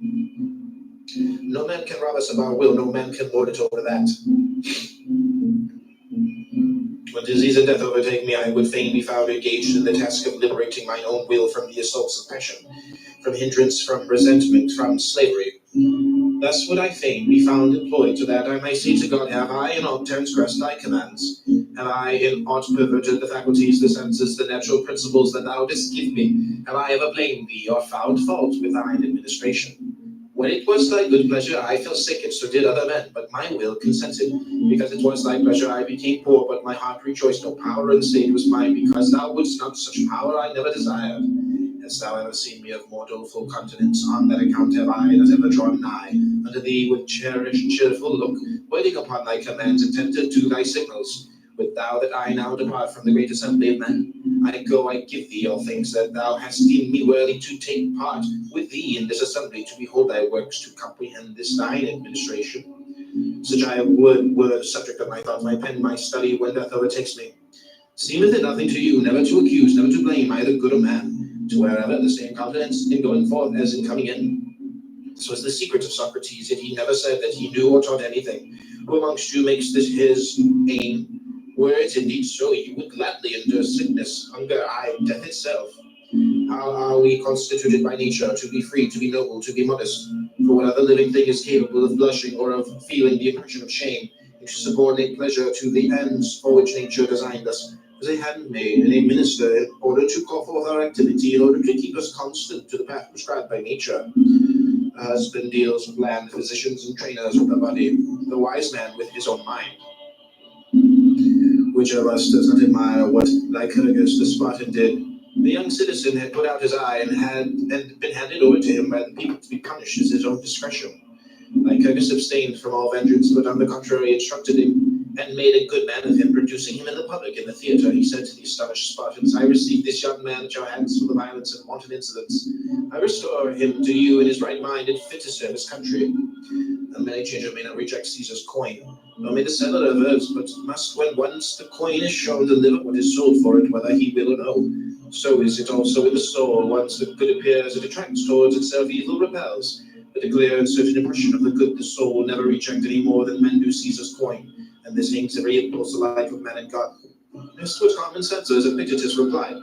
No man can rob us of our will, no man can lord it over that. When disease and death overtake me, I would fain be found engaged in the task of liberating mine own will from the assaults of passion, from hindrance, from resentment, from slavery. Thus would I fain be found employed to that I may say to God, have I in aught transgressed thy commands? Have I in aught perverted the faculties, the senses, the natural principles that thou didst give me? Have I ever blamed thee or found fault with thine administration? When it was thy good pleasure, I fell sick, and so did other men, but my will consented. Because it was thy pleasure, I became poor, but my heart rejoiced. No power in the state was mine, because thou wouldst not such power I never desired. Hast thou ever seen me of more doleful countenance? On that account have I not ever drawn nigh unto thee with cherished, cheerful look, waiting upon thy commands, attentive to thy signals. Wilt thou that I now depart from the great assembly of men? I go, I give thee all things that thou hast deemed me worthy to take part with thee in this assembly, to behold thy works, to comprehend this thine administration. Such I would were the subject of my thought, my pen, my study, when death overtakes me. Seemeth it nothing to you, never to accuse, never to blame either good or man, to wherever the same confidence in going forth as in coming in. This was the secret of Socrates, yet he never said that he knew or taught anything. Who amongst you makes this his aim? Were it indeed so, you would gladly endure sickness, hunger, aye, death itself. How are we constituted by nature to be free, to be noble, to be modest? For what other living thing is capable of blushing or of feeling the impression of shame, and to subordinate pleasure to the ends for which nature designed us? as a handmaid and a minister, in order to call forth our activity, in order to keep us constant to the path prescribed by nature. A husband deals with land, physicians and trainers with the body, the wise man with his own mind. Which of us does not admire what Lycurgus the Spartan did? The young citizen had put out his eye and been handed over to him by the people to be punished at his own discretion. Lycurgus abstained from all vengeance, but on the contrary instructed him and made a good man of him, producing him in the public in the theatre. He said to the astonished Spartans, I received this young man at your hands for the violence and wanton insolence. I restore him to you in his right mind and fit to serve his country. A money changer may not reject Caesar's coin, nor may the seller averse, but must, when once the coin is shown, deliver what is sold for it, whether he will or no. So is it also with the soul. Once the good appears, it attracts towards itself, evil repels. But a clear and certain impression of the good the soul will never reject any more than men do Caesar's coin, and this aims every impulse alike of man and God. As to its common sense, as Epictetus replied,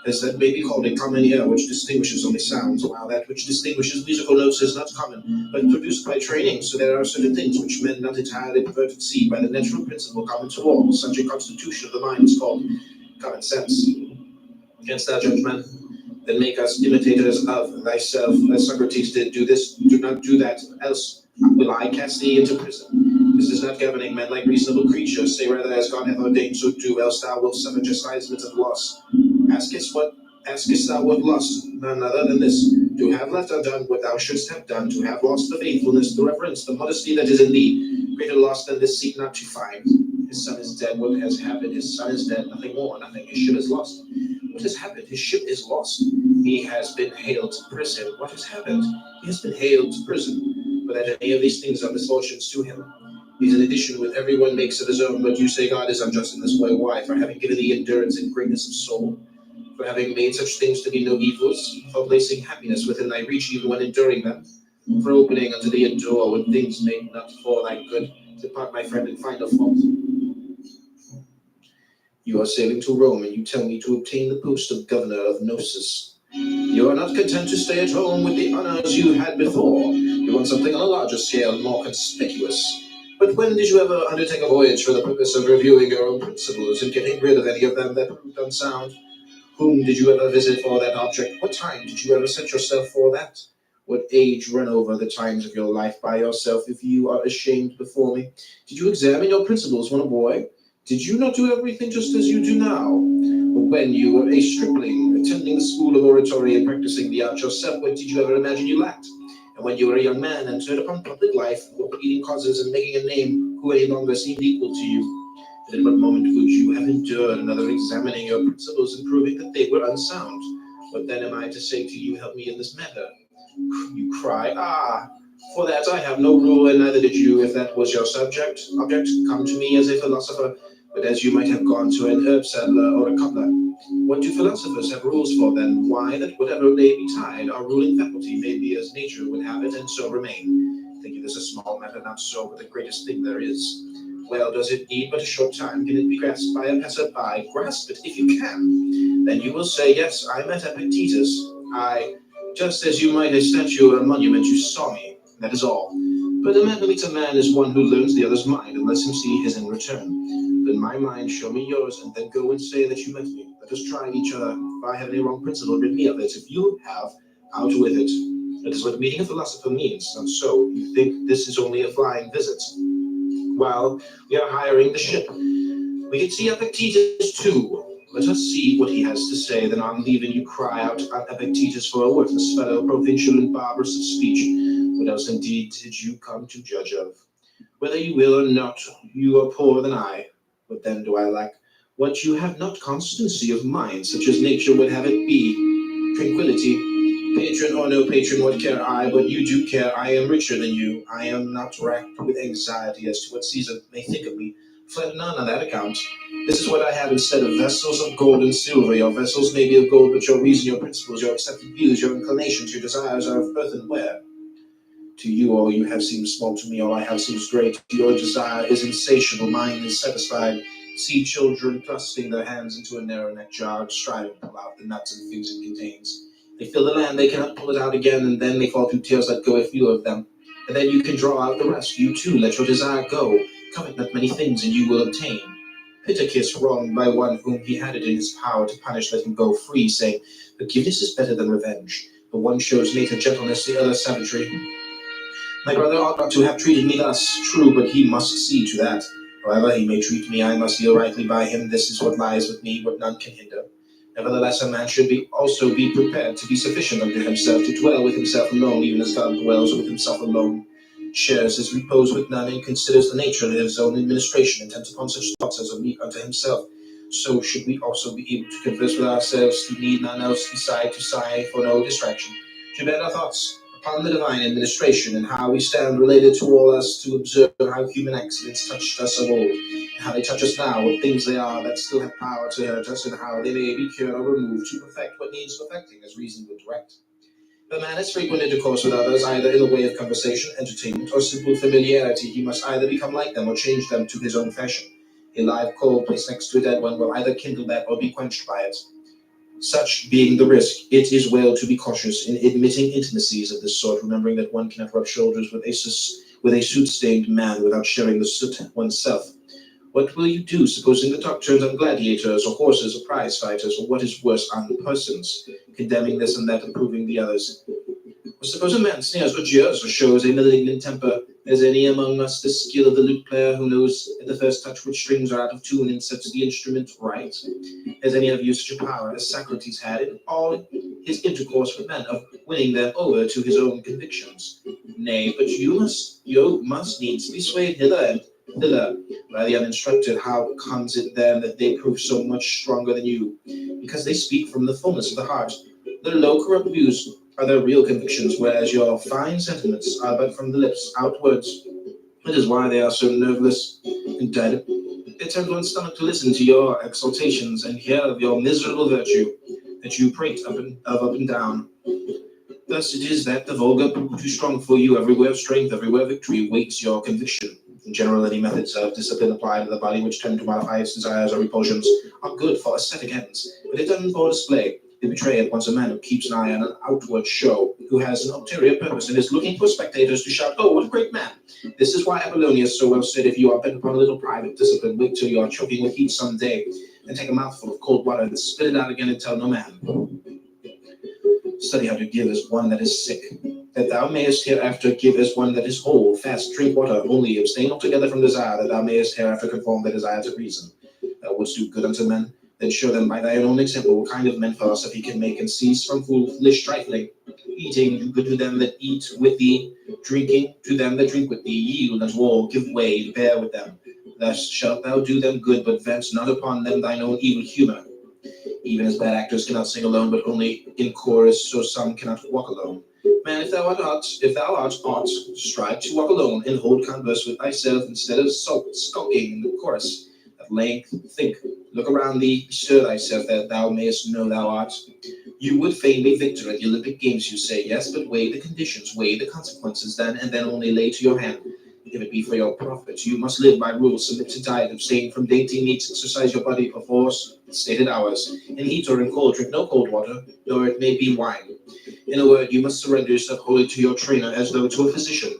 as that may be called a common ear which distinguishes only sounds, while that which distinguishes musical notes is not common, but produced by training. So there are certain things which men not entirely perverted see by the natural principle common to all. Such a constitution of the mind is called common sense. Canst thou judge men? Then make us imitators of thyself, as Socrates did. Do this, do not do that, else will I cast thee into prison. This is not governing men like reasonable creatures. Say rather, as God hath ordained, so do, else thou wilt suffer chastisement of loss. Askest thou what loss? None other than this: to have left undone what thou shouldst have done, to have lost the faithfulness, the reverence, the modesty that is in thee. Greater loss than this seek not to find. His son is dead. What has happened? His son is dead. Nothing more, nothing. His ship is lost. What has happened? His ship is lost. He has been haled to prison. What has happened? He has been haled to prison. But that any of these things are misfortunes to him. He's in addition with every one makes of his own, but you say God is unjust in this way. Why? For having given thee endurance and greatness of soul, for having made such things to be no evils, for placing happiness within thy reach even when enduring them, for opening unto thee a door when things made not for thy good. Depart, my friend, and find a fault. You are sailing to Rome, and you tell me to obtain the post of governor of Gnosus. You are not content to stay at home with the honors you had before. You want something on a larger scale, more conspicuous. But when did you ever undertake a voyage for the purpose of reviewing your own principles and getting rid of any of them that proved unsound? Whom did you ever visit for that object? What time did you ever set yourself for that? What age run over the times of your life by yourself, if you are ashamed before me? Did you examine your principles when a boy? Did you not do everything just as you do now? But when you were a stripling, attending the school of oratory and practicing the art yourself, what did you ever imagine you lacked? And when you were a young man and entered upon public life, were pleading causes and making a name, who any longer seemed equal to you? And in what moment would you have endured another examining your principles and proving that they were unsound? What then am I to say to you, help me in this matter? You cry, for that I have no rule, and neither did you, if that was your object, come to me as a philosopher, but as you might have gone to an herb saddler or a cobbler. What do philosophers have rules for then? Why, that whatever may betide, our ruling faculty may be as nature would have it, and so remain. Think it is a small matter, not so, but the greatest thing there is. Well, does it need but a short time? Can it be grasped by a passer-by? Grasp it if you can. Then you will say, yes, I met Epictetus. Just as you might a statue or a monument, you saw me. That is all. But a man who meets a man is one who learns the other's mind and lets him see his in return. Then my mind, show me yours, and then go and say that you met me. Let us try each other. If I have any wrong principle, rid me of it. If you have, out with it. That is what meeting a philosopher means. And so, you think this is only a flying visit? While we are hiring the ship, we can see Epictetus too. Let us see what he has to say, then on leaving you cry out on Epictetus for a worthless fellow, provincial and barbarous of speech. What else indeed did you come to judge of? Whether you will or not, you are poorer than I. What then do I lack? What you have not, constancy of mind, such as nature would have it be. Tranquility. Patron or no patron, what care I? But you do care. I am richer than you. I am not racked with anxiety as to what Caesar may think of me. Fled none on that account. This is what I have instead of vessels of gold and silver. Your vessels may be of gold, but your reason, your principles, your accepted views, your inclinations, your desires are of earthenware. To you, all you have seems small. To me, all I have seems great. Your desire is insatiable. Mine is satisfied. See children thrusting their hands into a narrow-necked jar, striving to pull out the nuts and things it contains. They fill the land, they cannot pull it out again, and then they fall through tears, let go a few of them. And then you can draw out the rest. You too, let your desire go. Covet not many things, and you will obtain. Epictetus, wronged by one whom he had it in his power to punish, let him go free, saying, "Forgiveness is better than revenge. The one shows native gentleness, the other savagery. My brother ought not to have treated me thus. True, but he must see to that. However he may treat me, I must deal rightly by him. This is what lies with me, what none can hinder. Nevertheless, a man should also be prepared to be sufficient unto himself, to dwell with himself alone, even as God dwells with himself alone, shares his repose with none, and considers the nature of his own administration, intent upon such thoughts as are meet unto himself. So should we also be able to converse with ourselves, to need none else beside, to sigh for no distraction, to bend our thoughts upon the divine administration, and how we stand related to all us, to observe how human accidents touched us of old, and how they touch us now, what things they are that still have power to hurt us, and how they may be cured or removed, to perfect what needs perfecting, as reason would direct. If a man has frequent intercourse with others, either in the way of conversation, entertainment, or simple familiarity, he must either become like them or change them to his own fashion. A live coal placed next to a dead one will either kindle that or be quenched by it. Such being the risk, it is well to be cautious in admitting intimacies of this sort, remembering that one cannot rub shoulders with a soot-stained man without sharing the soot oneself. What will you do, supposing the talk turns on gladiators, or horses, or prize fighters, or what is worse, on persons, condemning this and that, approving the others? Or suppose a man sneers or jeers or shows a malignant temper. Has any among us the skill of the lute player, who knows at the first touch which strings are out of tune and sets the instrument right? Has any of you such a power as Socrates had in all his intercourse with men, of winning them over to his own convictions? Nay, but you must needs be swayed hither and thither by the uninstructed. How comes it then that they prove so much stronger than you? Because they speak from the fullness of the heart. Their low corrupt views are their real convictions, whereas your fine sentiments are but from the lips outwards. That is why they are so nerveless and dead. It turns one's stomach to listen to your exaltations and hear of your miserable virtue, that you prate up and down. Thus it is that the vulgar prove too strong for you. Everywhere strength, everywhere victory waits your conviction. In general, any methods of discipline applied to the body which tend to modify its desires or repulsions are good for aesthetic ends, but if done for display, they betray at once a man who keeps an eye on an outward show, who has an ulterior purpose and is looking for spectators to shout, "Oh, what a great man!" This is why Apollonius so well said, "If you are bent upon a little private discipline, wait till you are choking with heat some day, and take a mouthful of cold water and spit it out again and tell no man. Study how to give as one that is sick, that thou mayest hereafter give as one that is whole. Fast, drink water, only abstain altogether from desire, that thou mayest hereafter conform thy desire to reason. Thou wouldst do good unto men, then show them by thine own example what kind of men philosophy can make, and cease from foolish trifling. Eating, do good to them that eat with thee, drinking to them that drink with thee, yield unto all, give way, bear with them. Thus shalt thou do them good, but vent not upon them thine own evil humor. Even as bad actors cannot sing alone, but only in chorus, so some cannot walk alone. Man, if thou art ought, strive to walk alone, and hold converse with thyself, instead of skulking in the chorus. At length think, look around thee, bestir thyself, that thou mayest know thou art. You would fain be victor at the Olympic Games, you say, yes, but weigh the conditions, weigh the consequences, then, and then only lay to your hand. If it be for your profit, you must live by rules, submit to diet, abstain from dainty meats, exercise your body of force, stated hours. In heat or in cold, drink no cold water, nor it may be wine. In a word, you must surrender yourself wholly to your trainer, as though to a physician.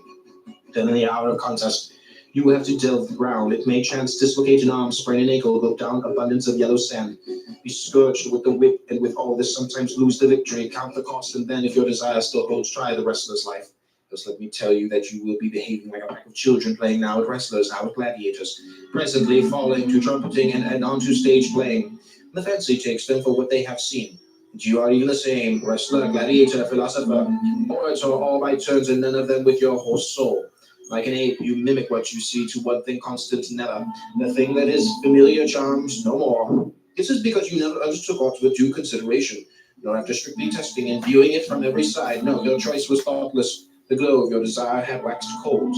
Then in the hour of contest, you will have to delve the ground. It may chance dislocate an arm, sprain an ankle, go down abundance of yellow sand, be scourged with the whip, and with all this sometimes lose the victory. Count the cost, and then, if your desire still holds, try the wrestler's life. Just let me tell you that you will be behaving like a pack of children, playing now at wrestlers, now at gladiators, presently falling to trumpeting and onto stage playing. The fancy takes them for what they have seen. But you are even the same, wrestler, gladiator, philosopher, orator, all by turns, and none of them with your whole soul. Like an ape, you mimic what you see, to one thing constant, never. The thing that is familiar charms no more. This is because you never undertook aught with due consideration, nor after strictly testing and viewing it from every side. No, your choice was thoughtless. The glow of your desire had waxed cold.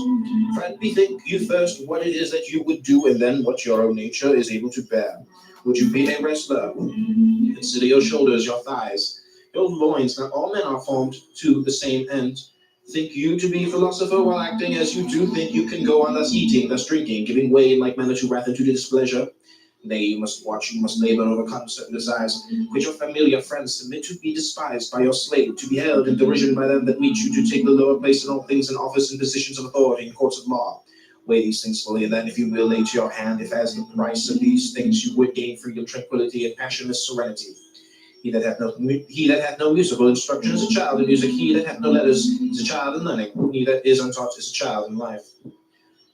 Friend, bethink you first what it is that you would do, and then what your own nature is able to bear. Would you be a wrestler? Consider your shoulders, your thighs, your loins. Not all men are formed to the same end. Think you to be a philosopher while acting as you do think you can go on thus eating, thus drinking, giving way in like manner to wrath and to displeasure? Nay, you must watch, you must labor, overcome certain desires. Quit your familiar friends, submit to be despised by your slave, to be held in derision by them that meet you, to take the lower place in all things, in office and positions of authority in courts of law. Weigh these things fully, and then, if you will, lay to your hand, if as the price of these things you would gain freedom, tranquility, and passionless serenity. He that hath no musical instruction is a child in music. He that hath no letters is a child in learning. He that is untaught is a child in life.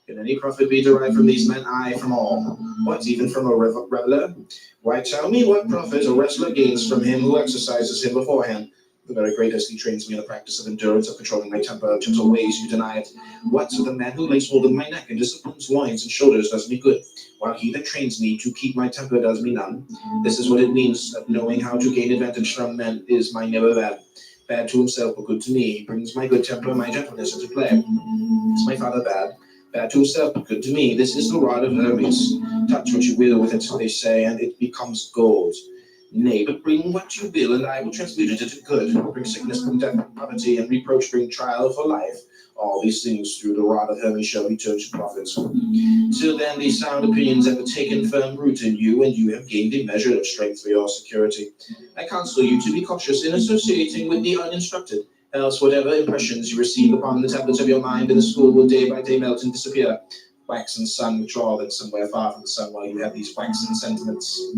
Can any profit be derived from these men? Aye, from all. What, even from a reveler? Why, tell me what profit a wrestler gains from him who exercises him beforehand. The very greatest he trains me in the practice of endurance, of controlling my temper, of gentle ways, you deny it. What, the man who lays hold of my neck and disciplines loins and shoulders does me good, while he that trains me to keep my temper does me none. This is what it means, that knowing how to gain advantage from men is my never bad. Bad to himself, but good to me. He brings my good temper, my gentleness into play. Is my father bad? Bad to himself, but good to me. This is the rod of Hermes. Touch what you will with it, they say, and it becomes gold. Nay, but bring what you will, and I will transmute it into good. Bring sickness, bring death, bring poverty, and reproach, bring trial for life. All these things through the rod of Hermes shall return to profits. Till then, these sound opinions have taken firm root in you, and you have gained a measure of strength for your security. I counsel you to be cautious in associating with the uninstructed, else whatever impressions you receive upon the tablets of your mind in the school will day by day melt and disappear. Wax and sun withdraw then somewhere far from the sun while you have these waxen sentiments.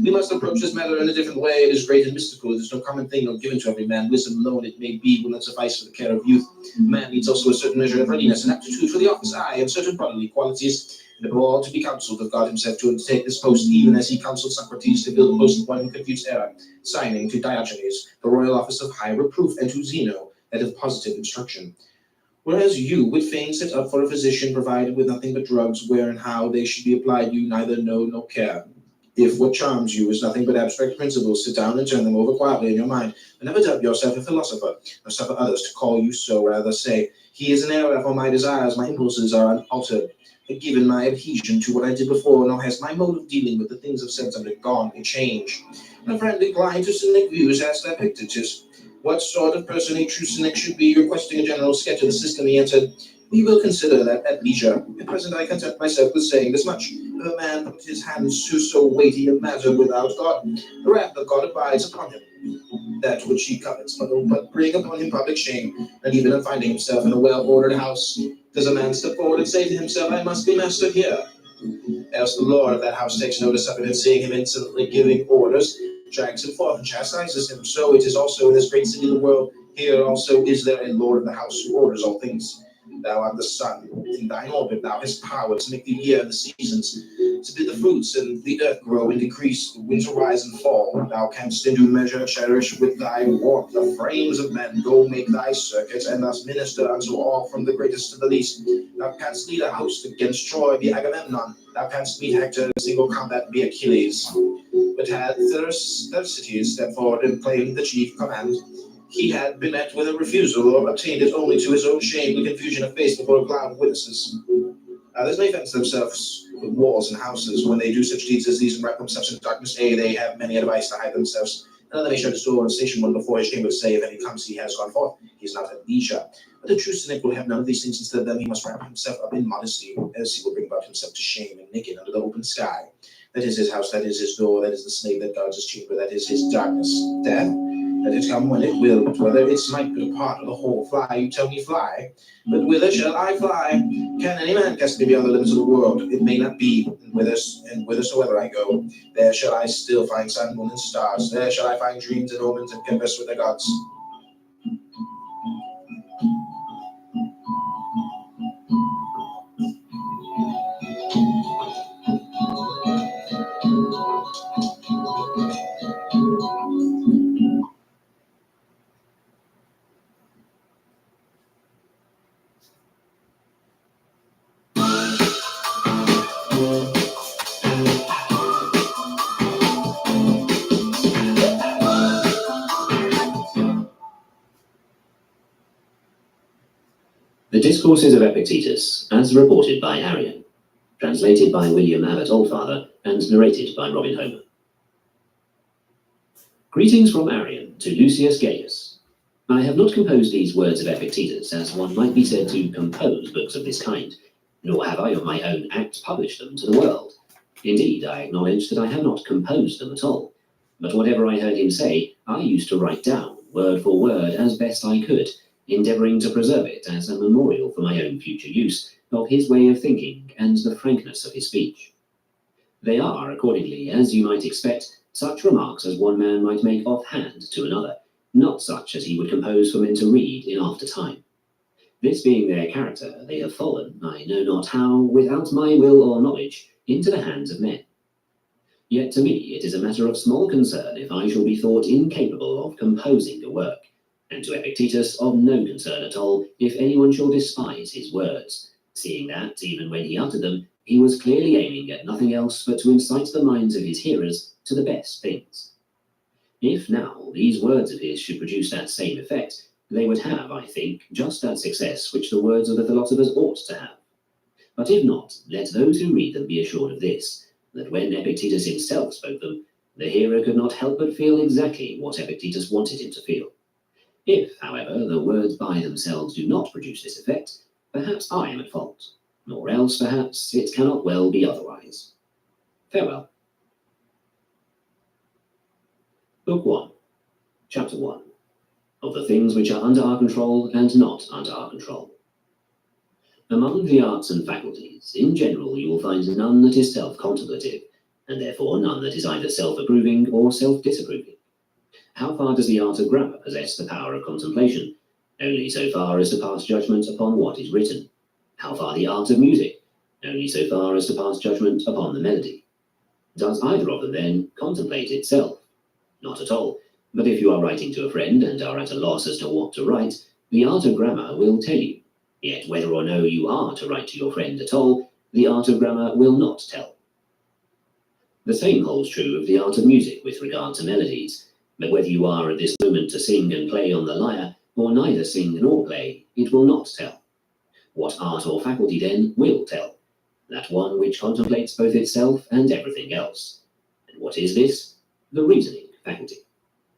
We must approach this matter in a different way. It is great and mystical. It is no common thing nor given to every man. Wisdom alone, it may be, will not suffice for the care of youth. Man needs also a certain measure of readiness and aptitude for the office, aye, and certain bodily qualities, and above all to be counselled of God himself to undertake this post, even as he counselled Socrates to build a post of one who confused error, signing to Diogenes the royal office of high reproof, and to Zeno that of positive instruction. Whereas you would fain set up for a physician provided with nothing but drugs, where and how they should be applied you neither know nor care. If what charms you is nothing but abstract principles, sit down and turn them over quietly in your mind, and never dub yourself a philosopher, nor suffer others to call you so. Rather say, he is an error, for my desires, my impulses are unaltered, given my adhesion to what I did before, nor has my mode of dealing with the things of sense undergone a change. My friend inclined to cynic views asked Epictetus, what sort of person a true cynic should be, requesting a general sketch of the system. He answered, we will consider that at leisure. At present I content myself with saying this much. If a man put his hands to so weighty a matter without God, the wrath of God abides upon him. That which he covets, but bring upon him public shame, and even on finding himself in a well-ordered house, does a man step forward and say to himself, I must be master here. Else the lord of that house takes notice of it, and seeing him insolently giving orders, drags him forth and chastises him. So it is also in this great city of the world. Here also is there a lord of the house who orders all things. Thou art the sun. In thine orbit thou hast power to make the year and the seasons, to bid the fruits and the earth grow and decrease, the winter rise and fall. Thou canst in due measure cherish with thy warp the frames of men. Go make thy circuit, and thus minister unto all, from the greatest to the least. Thou canst lead a host against Troy, be Agamemnon. Thou canst meet Hector in single combat, be Achilles. But had Thersites stepped forward and claimed the chief command, he had been met with a refusal, or obtained it only to his own shame and confusion of face before a cloud of witnesses. Others may fence themselves with walls and houses when they do such deeds as these and wrap themselves in darkness. Nay, they have many a device to hide themselves. Another may shut his door and station one before his chamber to say, if any comes, he has gone forth. He is not at leisure. But the true cynic will have none of these things. Instead of them, he must wrap himself up in modesty, as he will bring about himself to shame and naked under the open sky. That is his house, that is his door, that is the slave that guards his chamber, that is his darkness. Death, let it come when it will, but whether it might be a part of the whole, fly, you tell me fly. But whither shall I fly? Can any man cast me beyond the limits of the world? It may not be, and whithersoever I go, there shall I still find sun, moon, and stars. There shall I find dreams and omens and converse with the gods. The Discourses of Epictetus, as reported by Arrian, translated by William Abbott Oldfather, and narrated by Robin Homer. Greetings from Arrian to Lucius Gaius. I have not composed these words of Epictetus as one might be said to compose books of this kind, nor have I on my own act published them to the world. Indeed, I acknowledge that I have not composed them at all, but whatever I heard him say, I used to write down, word for word, as best I could, endeavouring to preserve it as a memorial for my own future use of his way of thinking and the frankness of his speech. They are, accordingly, as you might expect, such remarks as one man might make offhand to another, not such as he would compose for men to read in after time. This being their character, they have fallen, I know not how, without my will or knowledge, into the hands of men. Yet to me it is a matter of small concern if I shall be thought incapable of composing a work, and to Epictetus of no concern at all if anyone shall despise his words, seeing that, even when he uttered them, he was clearly aiming at nothing else but to incite the minds of his hearers to the best things. If now these words of his should produce that same effect, they would have, I think, just that success which the words of the philosophers ought to have. But if not, let those who read them be assured of this, that when Epictetus himself spoke them, the hearer could not help but feel exactly what Epictetus wanted him to feel. If, however, the words by themselves do not produce this effect, perhaps I am at fault, or else perhaps it cannot well be otherwise. Farewell. Book 1, Chapter 1, of the things which are under our control and not under our control. Among the arts and faculties, in general, you will find none that is self-contemplative, and therefore none that is either self-approving or self-disapproving. How far does the art of grammar possess the power of contemplation? Only so far as to pass judgment upon what is written. How far the art of music? Only so far as to pass judgment upon the melody. Does either of them, then, contemplate itself? Not at all. But if you are writing to a friend and are at a loss as to what to write, the art of grammar will tell you. Yet whether or no you are to write to your friend at all, the art of grammar will not tell. The same holds true of the art of music with regard to melodies. But whether you are at this moment to sing and play on the lyre, or neither sing nor play, it will not tell. What art or faculty, then, will tell? That one which contemplates both itself and everything else. And what is this? The reasoning faculty.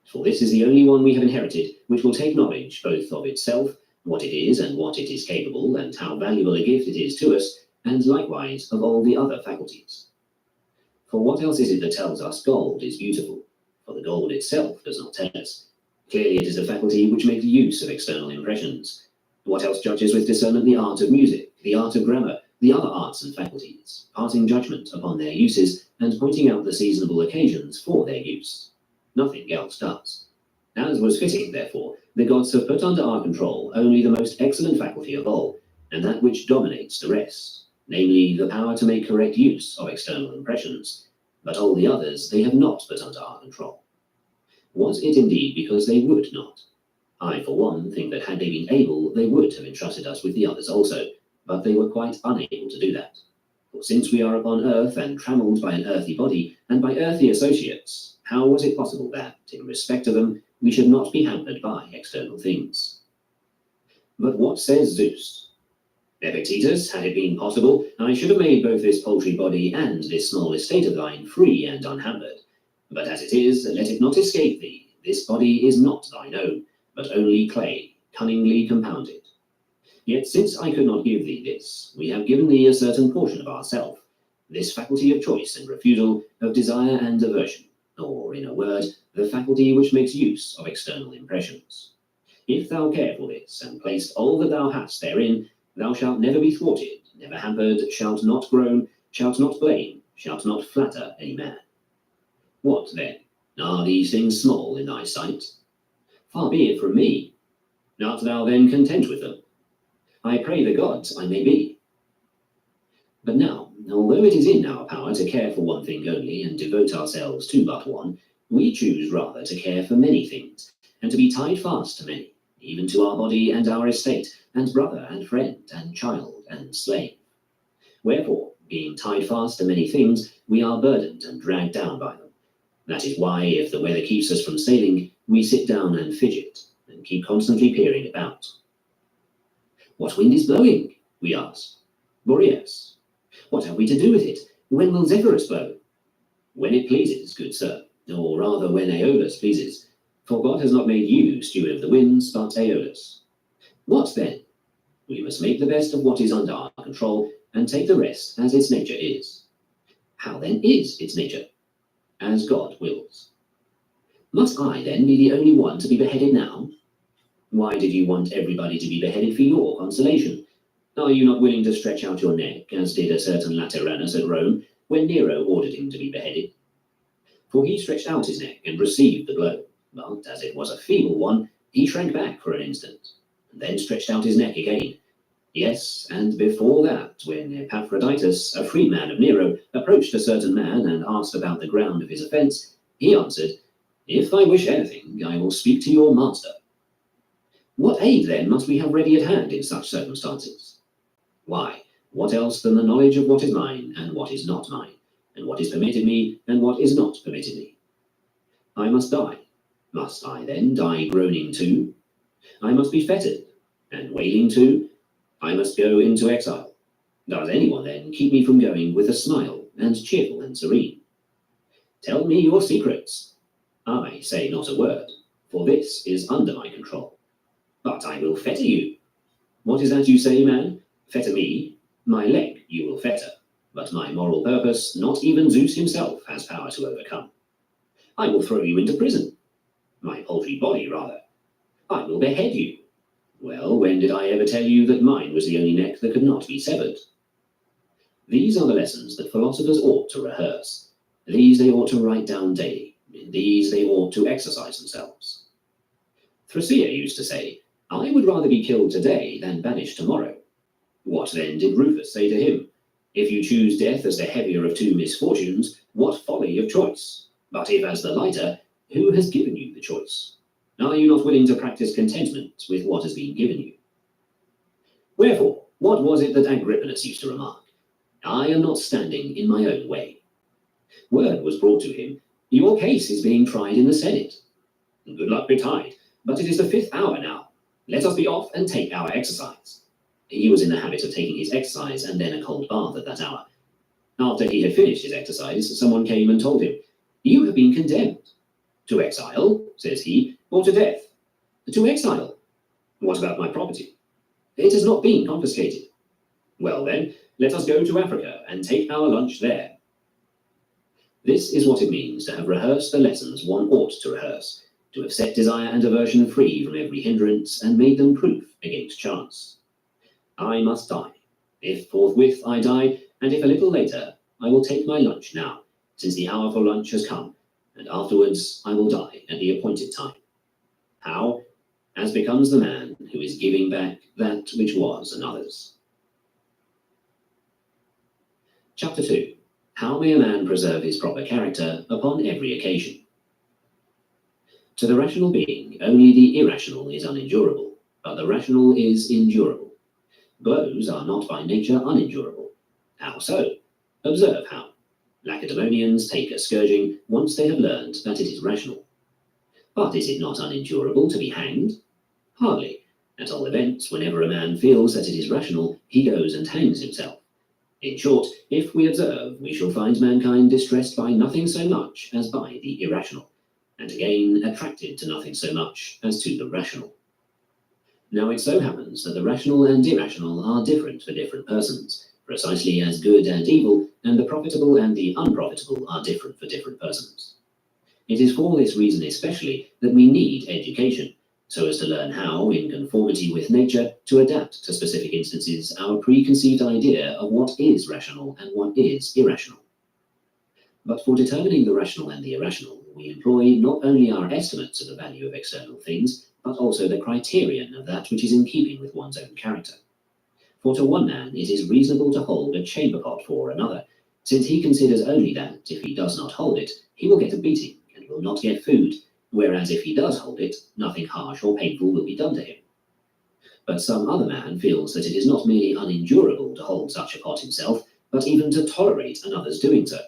For this is the only one we have inherited, which will take knowledge both of itself, what it is and what it is capable, and how valuable a gift it is to us, and likewise of all the other faculties. For what else is it that tells us gold is beautiful? For the gold itself does not tell us. Clearly it is the faculty which makes use of external impressions. What else judges with discernment the art of music, the art of grammar, the other arts and faculties, passing judgment upon their uses, and pointing out the seasonable occasions for their use? Nothing else does. As was fitting, therefore, the gods have put under our control only the most excellent faculty of all, and that which dominates the rest, namely the power to make correct use of external impressions. But all the others they have not put under our control. Was it indeed because they would not? I, for one, think that had they been able, they would have entrusted us with the others also, but they were quite unable to do that. For since we are upon earth and trammelled by an earthy body, and by earthly associates, how was it possible that, in respect to them, we should not be hampered by external things? But what says Zeus? Epictetus, had it been possible, I should have made both this paltry body and this small estate of thine free and unhampered. But as it is, let it not escape thee, this body is not thine own, but only clay, cunningly compounded. Yet since I could not give thee this, we have given thee a certain portion of ourself, this faculty of choice and refusal, of desire and aversion, or, in a word, the faculty which makes use of external impressions. If thou care for this, and placed all that thou hast therein, thou shalt never be thwarted, never hampered, shalt not groan, shalt not blame, shalt not flatter any man. What then? Are these things small in thy sight? Far be it from me. Art thou then content with them? I pray the gods I may be. But now, although it is in our power to care for one thing only, and devote ourselves to but one, we choose rather to care for many things, and to be tied fast to many, even to our body and our estate, and brother and friend, and child and slave. Wherefore, being tied fast to many things, we are burdened and dragged down by them. That is why, if the weather keeps us from sailing, we sit down and fidget, and keep constantly peering about. What wind is blowing? We ask. Boreas. What have we to do with it? When will Zephyrus blow? When it pleases, good sir, or rather when Aeolus pleases. For God has not made you steward of the winds, but Aeolus. What then? We must make the best of what is under our control, and take the rest as its nature is. How then is its nature? As God wills. Must I then be the only one to be beheaded now? Why did you want everybody to be beheaded for your consolation? Are you not willing to stretch out your neck, as did a certain Lateranus at Rome, when Nero ordered him to be beheaded? For he stretched out his neck and received the blow, but as it was a feeble one, he shrank back for an instant, and then stretched out his neck again. Yes, and before that, when Epictetus, a freedman of Nero, approached a certain man and asked about the ground of his offence, he answered, "If I wish anything, I will speak to your master." What aid, then, must we have ready at hand in such circumstances? Why, what else than the knowledge of what is mine and what is not mine, and what is permitted me and what is not permitted me? I must die. Must I then die groaning too? I must be fettered, and wailing too? I must go into exile. Does anyone then keep me from going with a smile, and cheerful and serene? Tell me your secrets. I say not a word, for this is under my control. But I will fetter you. What is that you say, man? Fetter me? My leg you will fetter, but my moral purpose not even Zeus himself has power to overcome. I will throw you into prison. My paltry body, rather. I will behead you. Well, when did I ever tell you that mine was the only neck that could not be severed? These are the lessons that philosophers ought to rehearse. These they ought to write down daily. In these they ought to exercise themselves. Thrasea used to say, "I would rather be killed today than banished tomorrow." What then did Rufus say to him? "If you choose death as the heavier of two misfortunes, what folly of choice? But if as the lighter, who has given you the choice? Are you not willing to practice contentment with what has been given you?" Wherefore, what was it that Agrippinus used to remark? "I am not standing in my own way." Word was brought to him, "Your case is being tried in the Senate." "Good luck betide, but it is the 5th hour now. Let us be off and take our exercise." He was in the habit of taking his exercise and then a cold bath at that hour. After he had finished his exercise, someone came and told him, "You have been condemned." "To exile," says he, "or to death?" "To exile." "What about my property?" "It has not been confiscated." "Well then, let us go to Africa and take our lunch there." This is what it means to have rehearsed the lessons one ought to rehearse, to have set desire and aversion free from every hindrance and made them proof against chance. I must die. If forthwith I die, and if a little later, I will take my lunch now, since the hour for lunch has come, and afterwards I will die at the appointed time. How? As becomes the man who is giving back that which was another's. Chapter 2. How may a man preserve his proper character upon every occasion? To the rational being, only the irrational is unendurable, but the rational is endurable. Blows are not by nature unendurable. How so? Observe how. Lacedaemonians take a scourging once they have learned that it is rational. But is it not unendurable to be hanged? Hardly. At all events, whenever a man feels that it is rational, he goes and hangs himself. In short, if we observe, we shall find mankind distressed by nothing so much as by the irrational, and again attracted to nothing so much as to the rational. Now it so happens that the rational and irrational are different for different persons, precisely as good and evil, and the profitable and the unprofitable are different for different persons. It is for this reason especially that we need education, so as to learn how, in conformity with nature, to adapt to specific instances our preconceived idea of what is rational and what is irrational. But for determining the rational and the irrational, we employ not only our estimates of the value of external things, but also the criterion of that which is in keeping with one's own character. For to one man it is reasonable to hold a chamber pot for another, since he considers only that, if he does not hold it, he will get a beating and will not get food, whereas if he does hold it, nothing harsh or painful will be done to him. But some other man feels that it is not merely unendurable to hold such a pot himself, but even to tolerate another's doing so.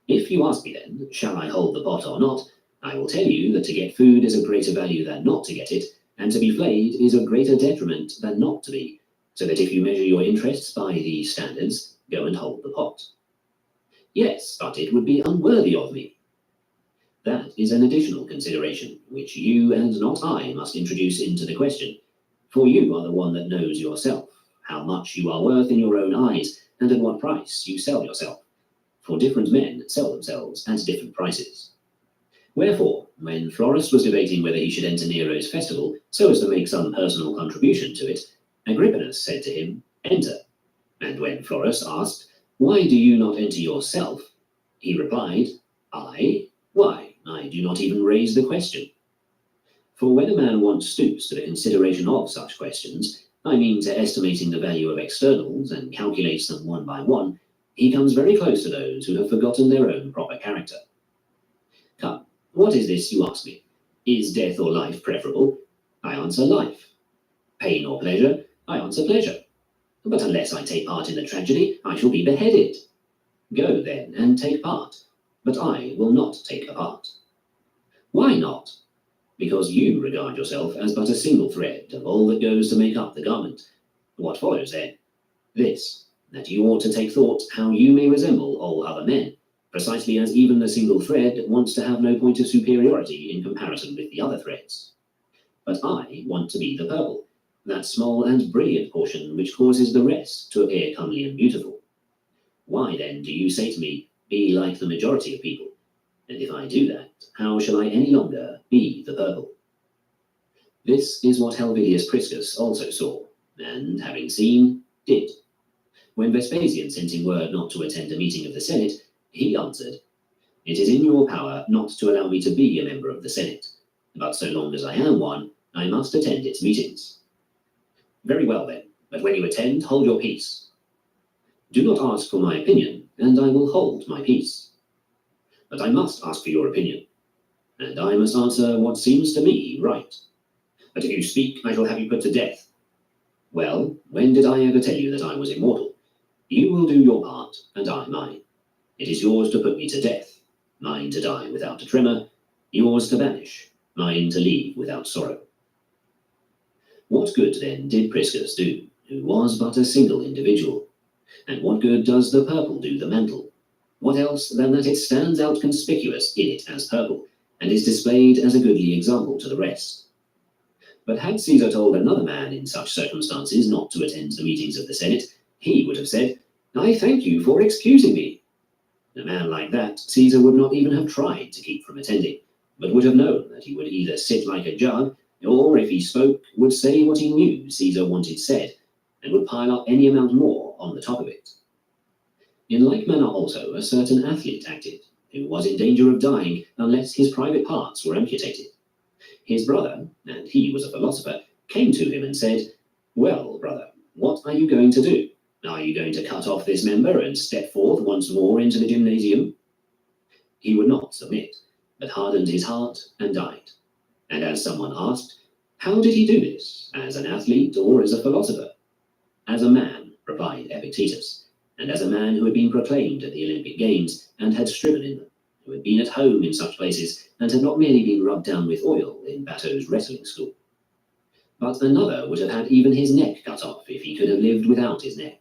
If you ask me then, shall I hold the pot or not, I will tell you that to get food is of greater value than not to get it, and to be flayed is of greater detriment than not to be, so that if you measure your interests by these standards, go and hold the pot. Yes, but it would be unworthy of me. That is an additional consideration, which you and not I must introduce into the question, for you are the one that knows yourself, how much you are worth in your own eyes, and at what price you sell yourself. For different men sell themselves at different prices. Wherefore, when Florus was debating whether he should enter Nero's festival so as to make some personal contribution to it, Agrippinus said to him, "Enter." And when Florus asked, "Why do you not enter yourself?" he replied, "I? Why, I do not even raise the question." For when a man once stoops to the consideration of such questions, I mean to estimating the value of externals and calculates them one by one, he comes very close to those who have forgotten their own proper character. Come, what is this you ask me? Is death or life preferable? I answer life. Pain or pleasure? I answer pleasure. But unless I take part in the tragedy, I shall be beheaded. Go then and take part, but I will not take a part. Why not? Because you regard yourself as but a single thread of all that goes to make up the garment. What follows then? This, that you ought to take thought how you may resemble all other men, precisely as even the single thread wants to have no point of superiority in comparison with the other threads. But I want to be the purple, that small and brilliant portion which causes the rest to appear comely and beautiful. Why then do you say to me, be like the majority of people? And if I do that, how shall I any longer be the purple? This is what Helvidius Priscus also saw, and having seen, did. When Vespasian sent him word not to attend a meeting of the Senate, he answered, "It is in your power not to allow me to be a member of the Senate, but so long as I am one, I must attend its meetings." Very well then, but when you attend, hold your peace. Do not ask for my opinion, and I will hold my peace. But I must ask for your opinion, and I must answer what seems to me right. But if you speak, I shall have you put to death. Well, when did I ever tell you that I was immortal? You will do your part, and I mine. It is yours to put me to death, mine to die without a tremor, yours to banish, mine to leave without sorrow. What good then did Priscus do, who was but a single individual? And what good does the purple do the mantle? What else than that it stands out conspicuous in it as purple, and is displayed as a goodly example to the rest? But had Caesar told another man in such circumstances not to attend the meetings of the Senate, he would have said, "I thank you for excusing me." A man like that Caesar would not even have tried to keep from attending, but would have known that he would either sit like a jug, or if he spoke, would say what he knew Caesar wanted said, and would pile up any amount more on the top of it. In like manner also a certain athlete acted, who was in danger of dying unless his private parts were amputated. His brother, and he was a philosopher, came to him and said, "Well, brother, what are you going to do? Are you going to cut off this member and step forth once more into the gymnasium?" He would not submit, but hardened his heart and died. And as someone asked, how did he do this, as an athlete or as a philosopher? As a man, replied Epictetus, and as a man who had been proclaimed at the Olympic Games and had striven in them, who had been at home in such places and had not merely been rubbed down with oil in Bato's wrestling school. But another would have had even his neck cut off if he could have lived without his neck.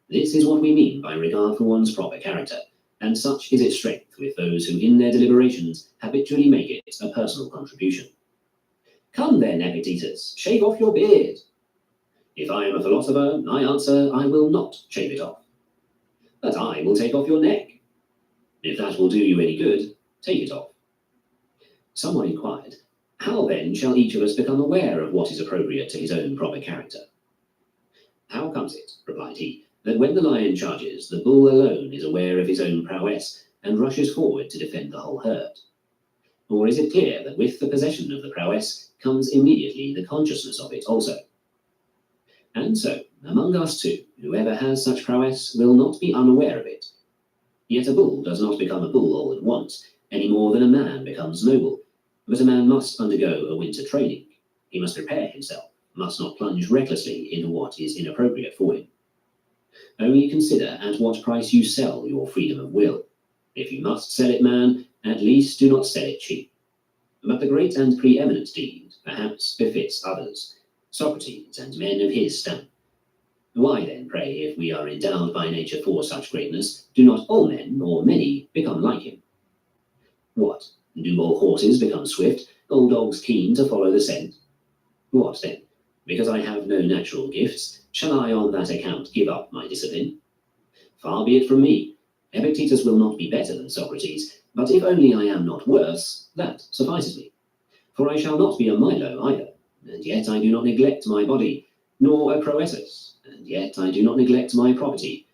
This is what we mean by regard for one's proper character, and such is its strength with those who in their deliberations habitually make it a personal contribution. Come then, Epictetus, shave off your beard. If I am a philosopher, I answer, I will not shave it off. But I will take off your neck. If that will do you any good, take it off. Someone inquired, how then shall each of us become aware of what is appropriate to his own proper character? How comes it, replied he, that when the lion charges, the bull alone is aware of his own prowess and rushes forward to defend the whole herd? Or is it clear that with the possession of the prowess comes immediately the consciousness of it also? And so, among us too, whoever has such prowess will not be unaware of it. Yet a bull does not become a bull all at once, any more than a man becomes noble. But a man must undergo a winter training. He must prepare himself, must not plunge recklessly into what is inappropriate for him. Only consider at what price you sell your freedom of will. If you must sell it, man, at least do not sell it cheap. But the great and preeminent deed perhaps befits others, Socrates and men of his stamp. Why then, pray, if we are endowed by nature for such greatness, do not all men, or many, become like him? What? Do all horses become swift, all dogs keen to follow the scent? What then? Because I have no natural gifts, shall I on that account give up my discipline? Far be it from me. Epictetus will not be better than Socrates, but if only I am not worse, That suffices me. For I shall not be a Milo either, and yet I do not neglect my body, nor a Croesus, and yet I do not neglect my property.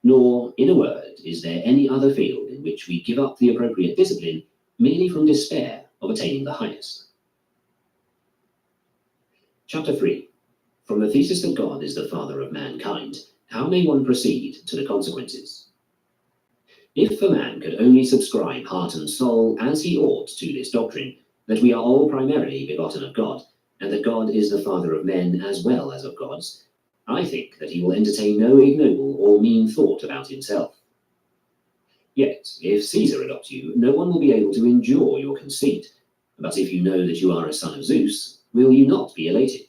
Nor, in a word, is there any other field in which we give up the appropriate discipline merely from despair of attaining the highest. Chapter 3. From the thesis that God is the father of mankind, how may one proceed to the consequences? If a man could only subscribe heart and soul as he ought to this doctrine, that we are all primarily begotten of God, and that God is the father of men as well as of gods, I think that he will entertain no ignoble or mean thought about himself. Yet, if Caesar adopt you, no one will be able to endure your conceit. But if you know that you are a son of Zeus, will you not be elated?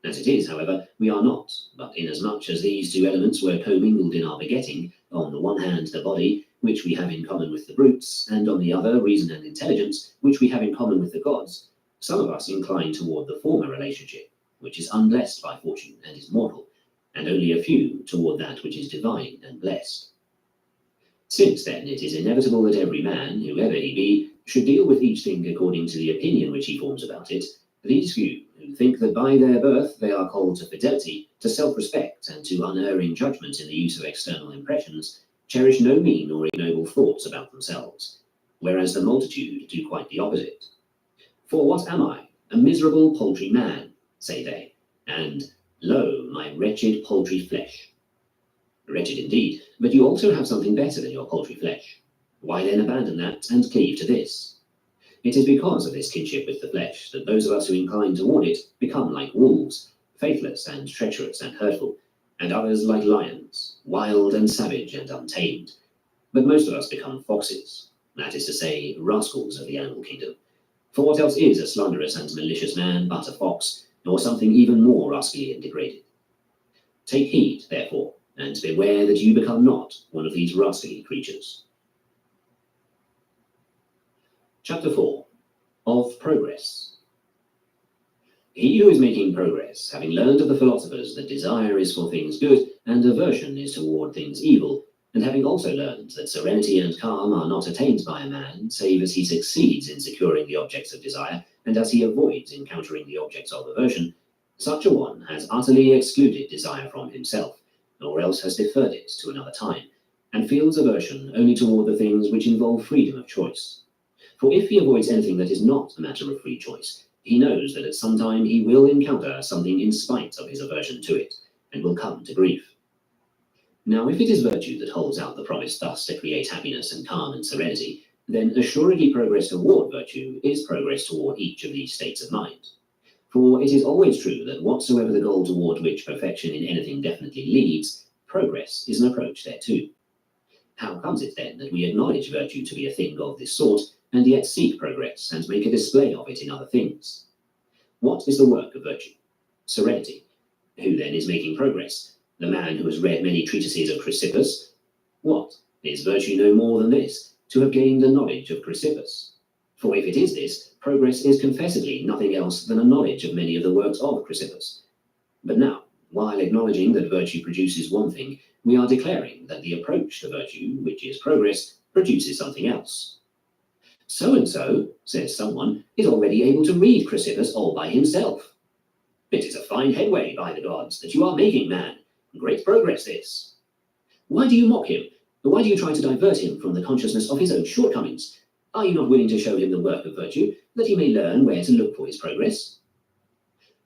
As it is, however, we are not, but inasmuch as these two elements were commingled in our begetting, on the one hand the body, which we have in common with the brutes, and on the other reason and intelligence, which we have in common with the gods, some of us incline toward the former relationship, which is unblessed by fortune and is mortal, and only a few toward that which is divine and blessed. Since then it is inevitable that every man, whoever he be, should deal with each thing according to the opinion which he forms about it, these few, who think that by their birth they are called to fidelity, to self-respect, and to unerring judgment in the use of external impressions, cherish no mean or ignoble thoughts about themselves, whereas the multitude do quite the opposite. For what am I? A miserable paltry man, say they, and lo, my wretched paltry flesh. Wretched indeed, but you also have something better than your paltry flesh. Why then abandon that and cleave to this? It is because of this kinship with the flesh that those of us who incline toward it become like wolves, faithless and treacherous and hurtful, and others like lions, wild and savage and untamed. But most of us become foxes, that is to say, rascals of the animal kingdom. For what else is a slanderous and malicious man but a fox, or something even more rascally and degraded? Take heed, therefore, and beware that you become not one of these rascally creatures. Chapter 4. Of Progress. He who is making progress, having learned of the philosophers that desire is for things good, and aversion is toward things evil, and having also learned that serenity and calm are not attained by a man, save as he succeeds in securing the objects of desire, and as he avoids encountering the objects of aversion, such a one has utterly excluded desire from himself, or else has deferred it to another time, and feels aversion only toward the things which involve freedom of choice. For if he avoids anything that is not a matter of free choice, he knows that at some time he will encounter something in spite of his aversion to it, and will come to grief. Now, if it is virtue that holds out the promise thus to create happiness and calm and serenity, then assuredly progress toward virtue is progress toward each of these states of mind. For it is always true that whatsoever the goal toward which perfection in anything definitely leads, progress is an approach thereto. How comes it then that we acknowledge virtue to be a thing of this sort, and yet seek progress and make a display of it in other things? What is the work of virtue? Serenity. Who then is making progress? The man who has read many treatises of Chrysippus? What? Is virtue no more than this, to have gained a knowledge of Chrysippus? For if it is this, progress is confessedly nothing else than a knowledge of many of the works of Chrysippus. But now, while acknowledging that virtue produces one thing, we are declaring that the approach to virtue, which is progress, produces something else. So-and-so, says someone, is already able to read Chrysippus all by himself. It is a fine headway, by the gods, that you are making, man. Great progress, this. Why do you mock him? Why do you try to divert him from the consciousness of his own shortcomings? Are you not willing to show him the work of virtue, that he may learn where to look for his progress?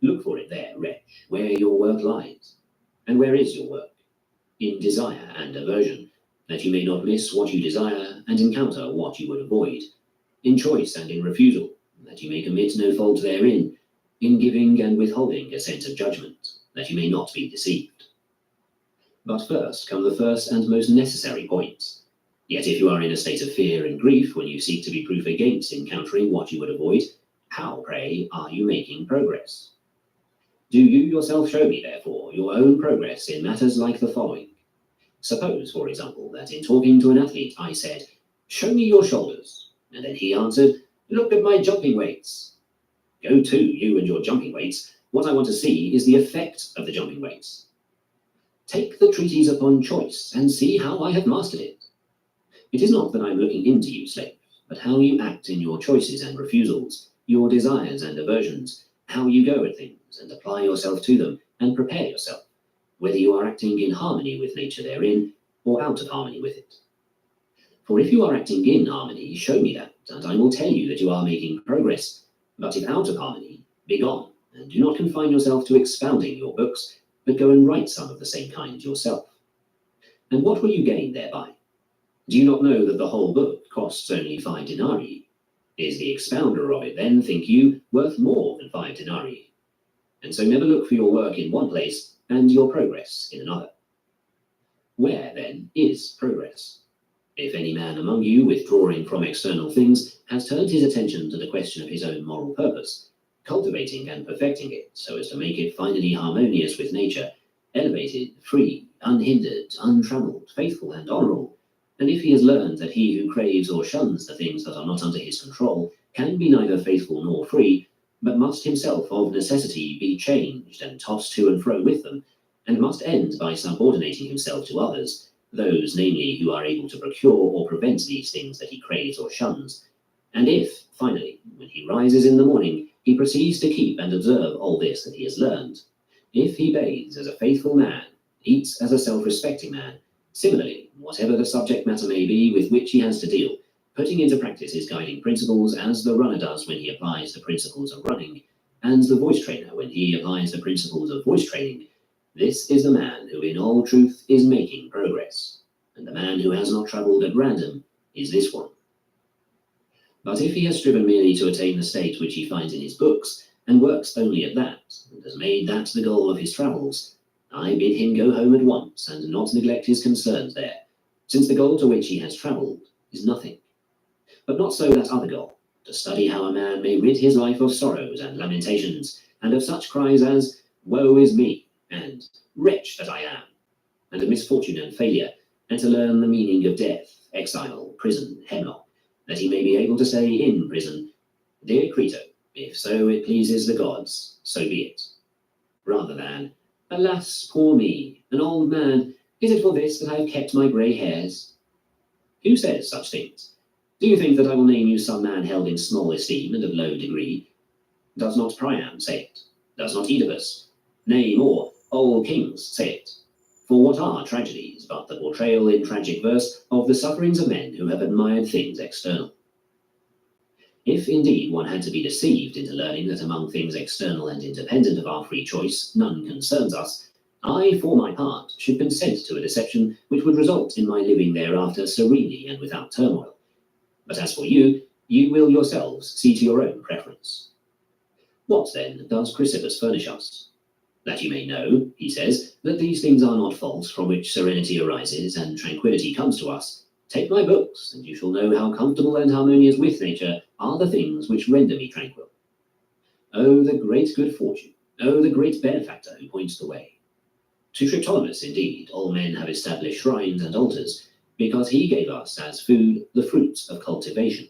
Look for it there, wretch, where your work lies. And where is your work? In desire and aversion, that you may not miss what you desire and encounter what you would avoid. In choice and in refusal, that you may commit no fault therein. In giving and withholding a sense of judgment, that you may not be deceived. But first come the first and most necessary points. Yet if you are in a state of fear and grief when you seek to be proof against encountering what you would avoid, how, pray, are you making progress? Do you yourself show me, therefore, your own progress in matters like the following. Suppose, for example, that in talking to an athlete I said, "Show me your shoulders," and then he answered, "Look at my jumping weights." Go to, you and your jumping weights. What I want to see is the effect of the jumping weights. Take the treatise upon choice and see how I have mastered it. It is not that I am looking into you, slave, but how you act in your choices and refusals, your desires and aversions, how you go at things and apply yourself to them and prepare yourself, whether you are acting in harmony with nature therein or out of harmony with it. For if you are acting in harmony, show me that, and I will tell you that you are making progress. But if out of harmony, begone, and do not confine yourself to expounding your books, but go and write some of the same kind yourself. And what will you gain thereby? Do you not know that the whole book costs only 5 denarii? Is the expounder of it then, think you, worth more than 5 denarii? And so never look for your work in one place and your progress in another. Where, then, is progress? If any man among you, withdrawing from external things, has turned his attention to the question of his own moral purpose, cultivating and perfecting it so as to make it finally harmonious with nature, elevated, free, unhindered, untrammeled, faithful, and honorable, and if he has learned that he who craves or shuns the things that are not under his control can be neither faithful nor free, but must himself of necessity be changed and tossed to and fro with them, and must end by subordinating himself to others, those, namely, who are able to procure or prevent these things that he craves or shuns. And if, finally, when he rises in the morning, he proceeds to keep and observe all this that he has learned, if he bathes as a faithful man, eats as a self-respecting man, similarly, whatever the subject matter may be with which he has to deal, putting into practice his guiding principles as the runner does when he applies the principles of running, and the voice trainer when he applies the principles of voice training, this is the man who in all truth is making progress, and the man who has not travelled at random is this one. But if he has striven merely to attain the state which he finds in his books, and works only at that, and has made that the goal of his travels, I bid him go home at once and not neglect his concerns there, since the goal to which he has travelled is nothing. But not so that other goal, to study how a man may rid his life of sorrows and lamentations, and of such cries as, woe is me, and wretch that I am, and of misfortune and failure, and to learn the meaning of death, exile, prison, hemlock, that he may be able to say in prison, Dear Crito, if so it pleases the gods, so be it. Rather than, alas, poor me, an old man, is it for this that I have kept my grey hairs? Who says such things? Do you think that I will name you some man held in small esteem and of low degree? Does not Priam say it? Does not Oedipus? Nay, more, all kings say it. For what are tragedies but the portrayal in tragic verse of the sufferings of men who have admired things external? If indeed one had to be deceived into learning that among things external and independent of our free choice none concerns us, I, for my part, should consent to a deception which would result in my living thereafter serenely and without turmoil. But as for you, you will yourselves see to your own preference. What, then, does Chrysippus furnish us? That you may know, he says, that these things are not false from which serenity arises and tranquillity comes to us. Take my books, and you shall know how comfortable and harmonious with nature are the things which render me tranquil. Oh, the great good fortune! Oh, the great benefactor who points the way! To Triptolemus, indeed, all men have established shrines and altars, because he gave us as food the fruits of cultivation.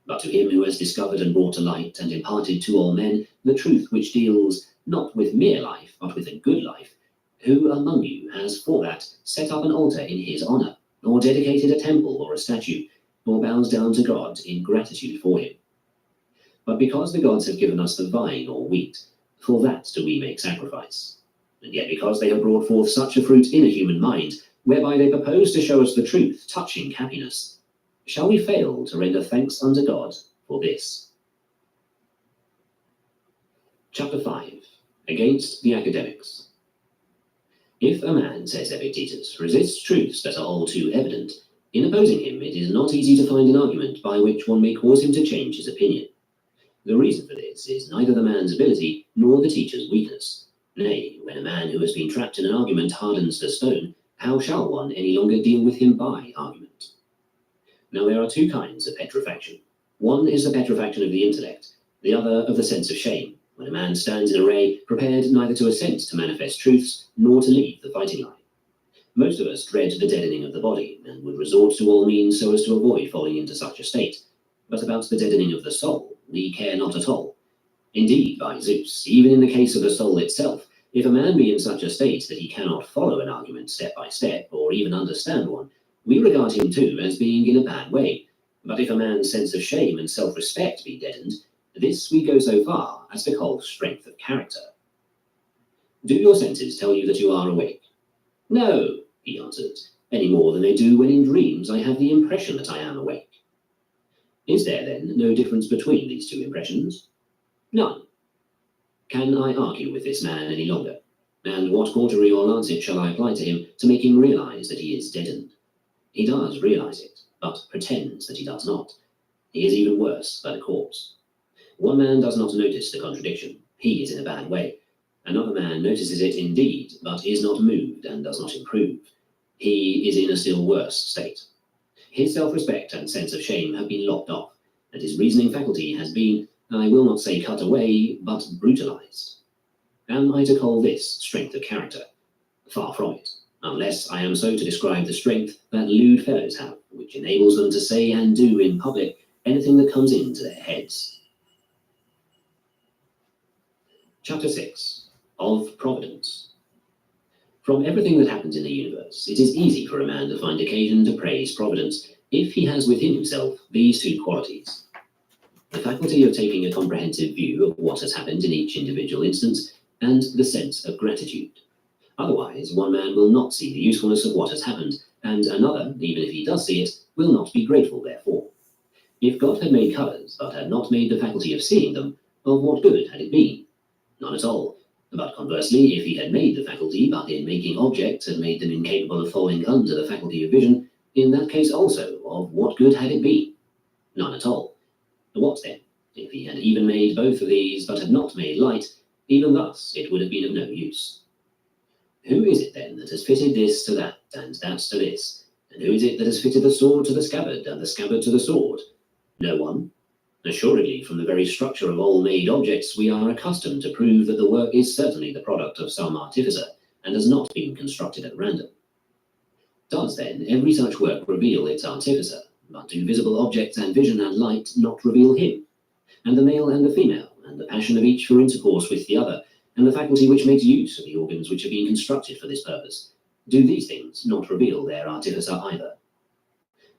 But to him who has discovered and brought to light and imparted to all men the truth which deals not with mere life, but with a good life, who among you has for that set up an altar in his honour, or dedicated a temple or a statue, or bows down to God in gratitude for him? But because the gods have given us the vine or wheat, for that do we make sacrifice. And yet because they have brought forth such a fruit in a human mind, whereby they propose to show us the truth touching happiness, shall we fail to render thanks unto God for this? Chapter 5. Against the Academics. If a man, says Epictetus, resists truths that are all too evident, in opposing him it is not easy to find an argument by which one may cause him to change his opinion. The reason for this is neither the man's ability nor the teacher's weakness. Nay, when a man who has been trapped in an argument hardens to stone, how shall one any longer deal with him by argument? Now there are two kinds of petrifaction. One is the petrifaction of the intellect, the other of the sense of shame, when a man stands in array, prepared neither to assent to manifest truths, nor to leave the fighting line. Most of us dread the deadening of the body, and would resort to all means so as to avoid falling into such a state. But about the deadening of the soul, we care not at all. Indeed, by Zeus, even in the case of the soul itself, if a man be in such a state that he cannot follow an argument step by step, or even understand one, we regard him too as being in a bad way, But if a man's sense of shame and self-respect be deadened, this we go so far as to call strength of character. Do your senses tell you that you are awake? No, he answered, any more than they do when in dreams I have the impression that I am awake. Is there, then, no difference between these two impressions? None. Can I argue with this man any longer? And what cautery or lancet shall I apply to him to make him realize that he is deadened? He does realize it, but pretends that he does not. He is even worse than a corpse. One man does not notice the contradiction. He is in a bad way. Another man notices it indeed, but is not moved and does not improve. He is in a still worse state. His self-respect and sense of shame have been lopped off, and his reasoning faculty has been, I will not say cut away, but brutalized. Am I to call this strength of character? Far from it, unless I am so to describe the strength that lewd fellows have, which enables them to say and do in public anything that comes into their heads. Chapter 6. Of Providence. From everything that happens in the universe, it is easy for a man to find occasion to praise Providence if he has within himself these two qualities: the faculty of taking a comprehensive view of what has happened in each individual instance, and the sense of gratitude. Otherwise, one man will not see the usefulness of what has happened, and another, even if he does see it, will not be grateful therefor. If God had made colours, but had not made the faculty of seeing them, of what good had it been? None at all. But conversely, if he had made the faculty, but in making objects had made them incapable of falling under the faculty of vision, in that case also, of what good had it been? None at all. What then? If he had even made both of these, but had not made light, even thus it would have been of no use. Who is it then that has fitted this to that, and that to this? And who is it that has fitted the sword to the scabbard, and the scabbard to the sword? No one. Assuredly, from the very structure of all made objects, we are accustomed to prove that the work is certainly the product of some artificer, and has not been constructed at random. Does, then, every such work reveal its artificer, but do visible objects and vision and light not reveal him? And the male and the female, and the passion of each for intercourse with the other, and the faculty which makes use of the organs which have been constructed for this purpose, do these things not reveal their artificer either?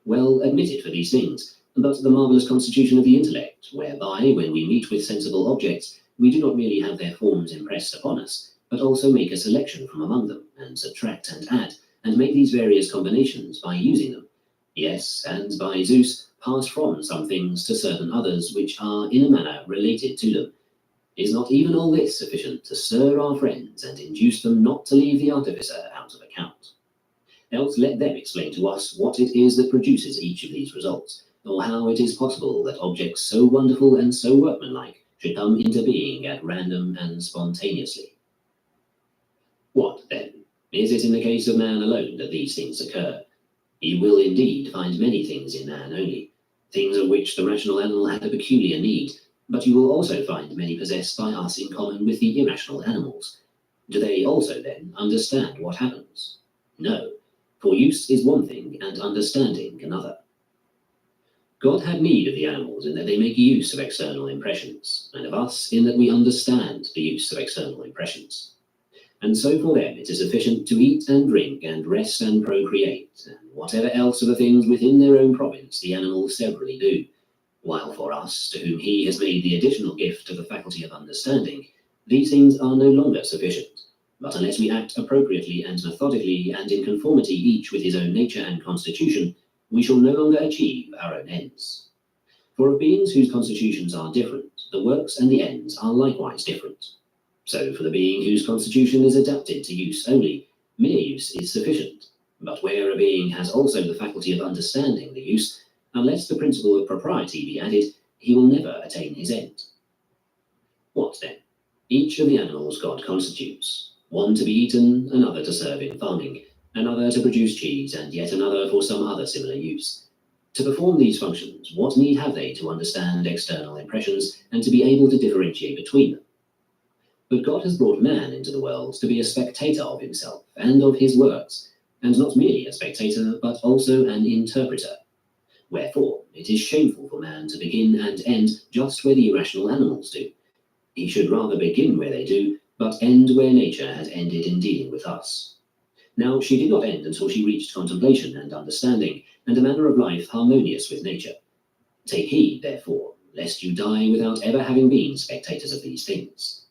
Well admitted for these things, but the marvellous constitution of the intellect, whereby, when we meet with sensible objects, we do not merely have their forms impressed upon us, but also make a selection from among them, and subtract and add, and make these various combinations by using them. Yes, and by Zeus, pass from some things to certain others which are in a manner related to them. Is not even all this sufficient to stir our friends and induce them not to leave the artificer out of account? Else let them explain to us what it is that produces each of these results, or how it is possible that objects so wonderful and so workmanlike should come into being at random and spontaneously. What, then? Is it in the case of man alone that these things occur? You will indeed find many things in man only, things of which the rational animal had a peculiar need, but you will also find many possessed by us in common with the irrational animals. Do they also, then, understand what happens? No, for use is one thing, and understanding another. God had need of the animals in that they make use of external impressions, and of us in that we understand the use of external impressions. And so for them it is sufficient to eat and drink and rest and procreate, and whatever else of the things within their own province the animals severally do, while for us, to whom he has made the additional gift of the faculty of understanding, these things are no longer sufficient, but unless we act appropriately and methodically and in conformity each with his own nature and constitution, we shall no longer achieve our own ends. For of beings whose constitutions are different, the works and the ends are likewise different. So for the being whose constitution is adapted to use only, mere use is sufficient. But where a being has also the faculty of understanding the use, unless the principle of propriety be added, he will never attain his end. What then? Each of the animals God constitutes, one to be eaten, another to serve in farming, another to produce cheese, and yet another for some other similar use. To perform these functions, what need have they to understand external impressions and to be able to differentiate between them? But God has brought man into the world to be a spectator of himself and of his works, and not merely a spectator, but also an interpreter. Wherefore, it is shameful for man to begin and end just where the irrational animals do. He should rather begin where they do, but end where nature has ended in dealing with us. Now, she did not end until she reached contemplation and understanding, and a manner of life harmonious with nature, Take heed, therefore, lest you die without ever having been spectators of these things.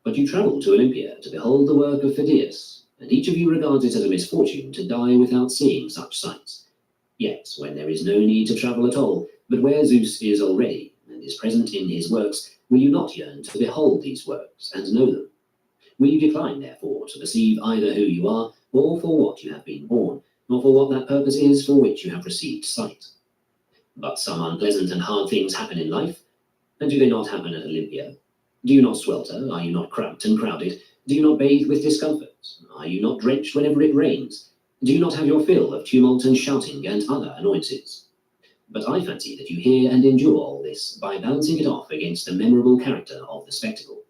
But you travel to Olympia to behold the work of Phidias, and each of you regards it as a misfortune to die without seeing such sights. Yet, when there is no need to travel at all, but where Zeus is already, and is present in his works, will you not yearn to behold these works, and know them? Will you decline, therefore, to perceive either who you are, or for what you have been born, or for what that purpose is for which you have received sight? But some unpleasant and hard things happen in life, and do they not happen at Olympia? Do you not swelter? Are you not cramped and crowded? Do you not bathe with discomfort? Are you not drenched whenever it rains? Do you not have your fill of tumult and shouting and other annoyances? But I fancy that you hear and endure all this by balancing it off against the memorable character of the spectacle.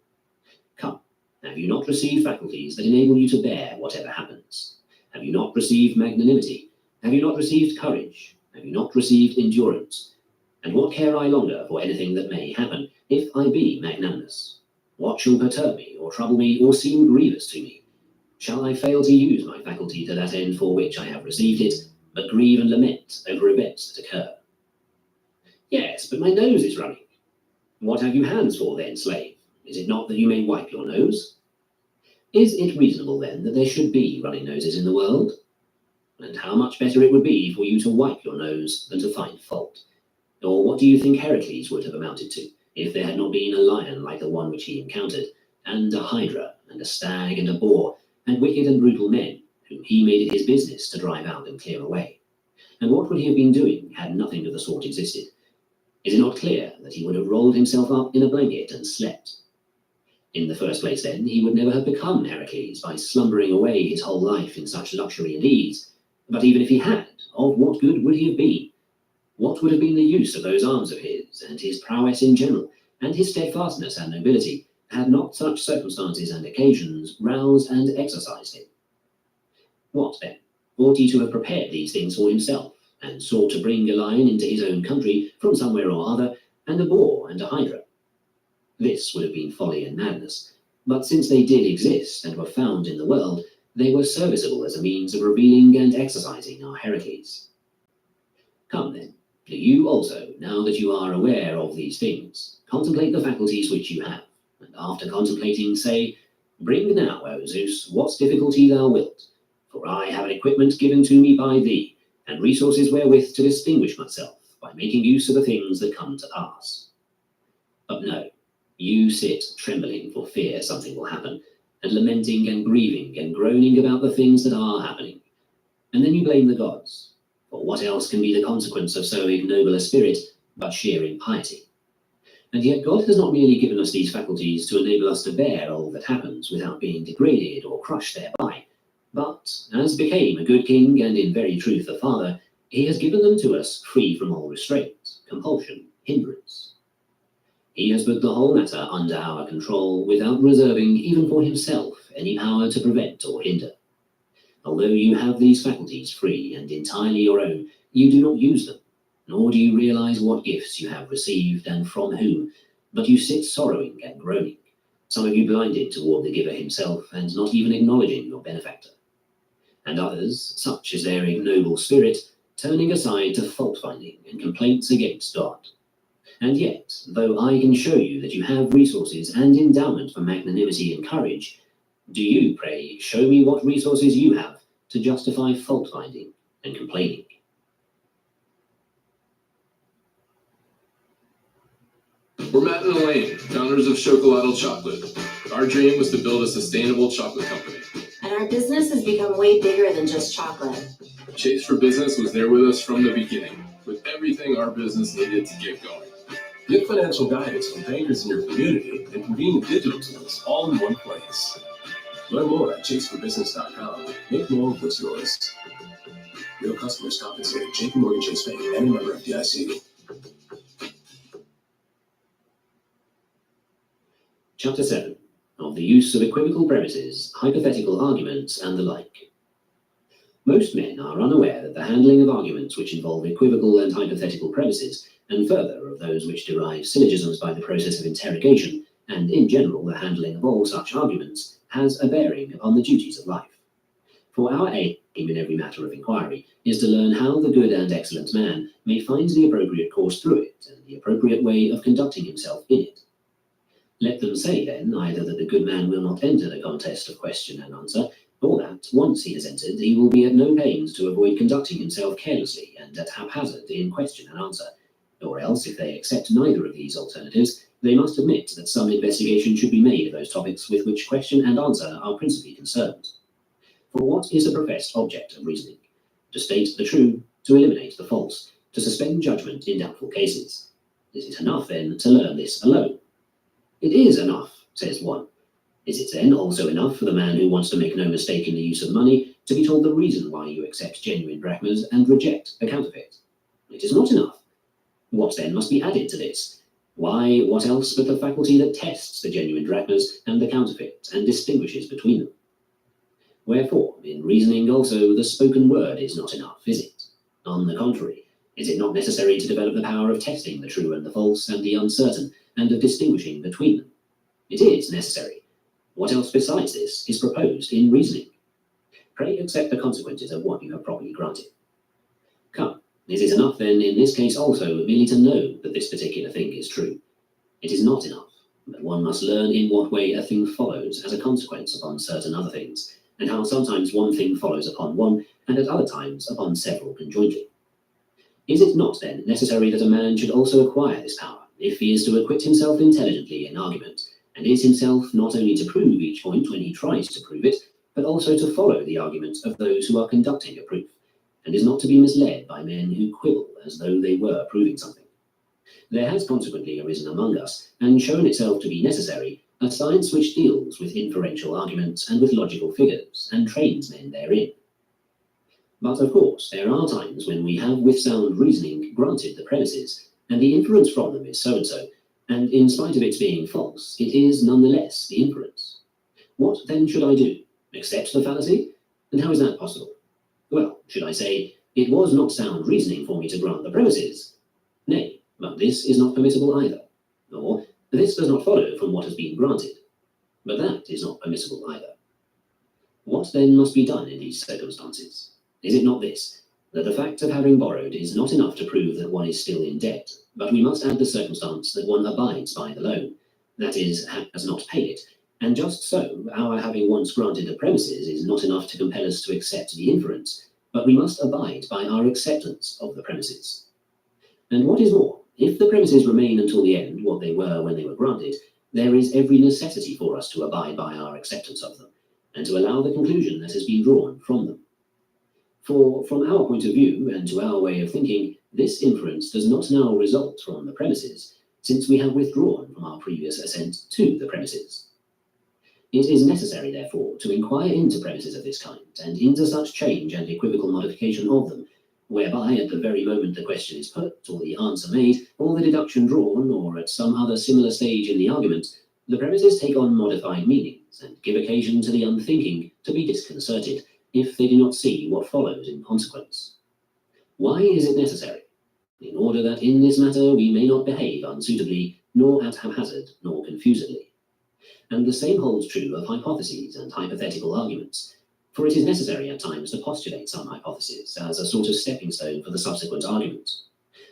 Come, have you not received faculties that enable you to bear whatever happens? Have you not received magnanimity? Have you not received courage? Have you not received endurance? And what care I longer for anything that may happen, if I be magnanimous? What shall perturb me, or trouble me, or seem grievous to me? Shall I fail to use my faculty to that end for which I have received it, but grieve and lament over events that occur? Yes, but my nose is running. What have you hands for then, slave? Is it not that you may wipe your nose? Is it reasonable then that there should be running noses in the world? And how much better it would be for you to wipe your nose than to find fault? Or what do you think Heracles would have amounted to, if there had not been a lion like the one which he encountered, and a hydra, and a stag, and a boar, and wicked and brutal men, whom he made it his business to drive out and clear away? And what would he have been doing had nothing of the sort existed? Is it not clear that he would have rolled himself up in a blanket and slept? In the first place, then, he would never have become Heracles by slumbering away his whole life in such luxury and ease. But even if he had, of what good would he have been? What would have been the use of those arms of his, and his prowess in general, and his steadfastness and nobility, had not such circumstances and occasions roused and exercised him? What, then, ought he to have prepared these things for himself, and sought to bring a lion into his own country from somewhere or other, and a boar and a hydra? This would have been folly and madness, but since they did exist and were found in the world, they were serviceable as a means of revealing and exercising our Heracles. Come then, do you also, now that you are aware of these things, contemplate the faculties which you have, and after contemplating say, Bring now, O Zeus, what difficulty thou wilt, for I have an equipment given to me by thee, and resources wherewith to distinguish myself by making use of the things that come to pass. But no, you sit trembling for fear something will happen, and lamenting and grieving and groaning about the things that are happening. And then you blame the gods, for what else can be the consequence of so ignoble a spirit but sheer impiety? And yet God has not merely given us these faculties to enable us to bear all that happens without being degraded or crushed thereby, but, as became a good king and in very truth a father, he has given them to us free from all restraint, compulsion, hindrance. He has put the whole matter under our control without reserving even for himself any power to prevent or hinder. Although you have these faculties free and entirely your own, you do not use them, nor do you realize what gifts you have received and from whom, but you sit sorrowing and groaning, some of you blinded toward the giver himself and not even acknowledging your benefactor, and others, such is their ignoble spirit, turning aside to fault-finding and complaints against God. And yet, though I can show you that you have resources and endowment for magnanimity and courage, do you, pray, show me what resources you have to justify fault-finding and complaining? We're Matt and Elaine, founders of Chocolatl Chocolate. Our dream was to build a sustainable chocolate company. And our business has become way bigger than just chocolate. Chase for Business was there with us from the beginning, with everything our business needed to get going. Get financial guidance from bankers in your community and convenient digital tools all in one place. Learn more at chaseforbusiness.com. Make more of what's yours. Real customers compensated. JP Morgan Chase Bank and a member FDIC. Chapter 7, of the use of equivocal premises, hypothetical arguments, and the like. Most men are unaware that the handling of arguments which involve equivocal and hypothetical premises, and further of those which derive syllogisms by the process of interrogation, and in general the handling of all such arguments, has a bearing upon the duties of life. For our aim in every matter of inquiry is to learn how the good and excellent man may find the appropriate course through it, and the appropriate way of conducting himself in it. Let them say, then, either that the good man will not enter the contest of question and answer, or that, once he has entered, he will be at no pains to avoid conducting himself carelessly and at haphazard in question and answer, or else, if they accept neither of these alternatives, they must admit that some investigation should be made of those topics with which question and answer are principally concerned. For what is the professed object of reasoning? To state the true, to eliminate the false, to suspend judgment in doubtful cases. Is it enough, then, to learn this alone? It is enough, says one. Is it then also enough for the man who wants to make no mistake in the use of money to be told the reason why you accept genuine drachmas and reject the counterfeit? It is not enough. What then must be added to this? Why, what else but the faculty that tests the genuine drachmas and the counterfeit and distinguishes between them? Wherefore, in reasoning also, the spoken word is not enough, is it? On the contrary, is it not necessary to develop the power of testing the true and the false and the uncertain, and of distinguishing between them? It is necessary. What else besides this is proposed in reasoning? Pray accept the consequences of what you have properly granted. Come, is it enough then in this case also merely to know that this particular thing is true? It is not enough, but one must learn in what way a thing follows as a consequence upon certain other things, and how sometimes one thing follows upon one, and at other times upon several conjointly. Is it not then necessary that a man should also acquire this power, if he is to acquit himself intelligently in argument, and is himself not only to prove each point when he tries to prove it, but also to follow the arguments of those who are conducting a proof, and is not to be misled by men who quibble as though they were proving something? There has consequently arisen among us, and shown itself to be necessary, a science which deals with inferential arguments and with logical figures, and trains men therein. But of course, there are times when we have with sound reasoning granted the premises, and the inference from them is so-and-so, and in spite of its being false, it is nonetheless the inference. What then should I do? Accept the fallacy? And how is that possible? Well, should I say, it was not sound reasoning for me to grant the premises? Nay, but this is not permissible either. Or, this does not follow from what has been granted. But that is not permissible either. What then must be done in these circumstances? Is it not this, that the fact of having borrowed is not enough to prove that one is still in debt, but we must add the circumstance that one abides by the loan, that is, has not paid it, and just so, our having once granted the premises is not enough to compel us to accept the inference, but we must abide by our acceptance of the premises. And what is more, if the premises remain until the end what they were when they were granted, there is every necessity for us to abide by our acceptance of them, and to allow the conclusion that has been drawn from them. For, from our point of view, and to our way of thinking, this inference does not now result from the premises, since we have withdrawn from our previous assent to the premises. It is necessary, therefore, to inquire into premises of this kind, and into such change and equivocal modification of them, whereby at the very moment the question is put, or the answer made, or the deduction drawn, or at some other similar stage in the argument, the premises take on modified meanings, and give occasion to the unthinking to be disconcerted, if they do not see what follows in consequence. Why is it necessary? In order that in this matter we may not behave unsuitably, nor at haphazard, nor confusedly. And the same holds true of hypotheses and hypothetical arguments, for it is necessary at times to postulate some hypothesis as a sort of stepping stone for the subsequent argument.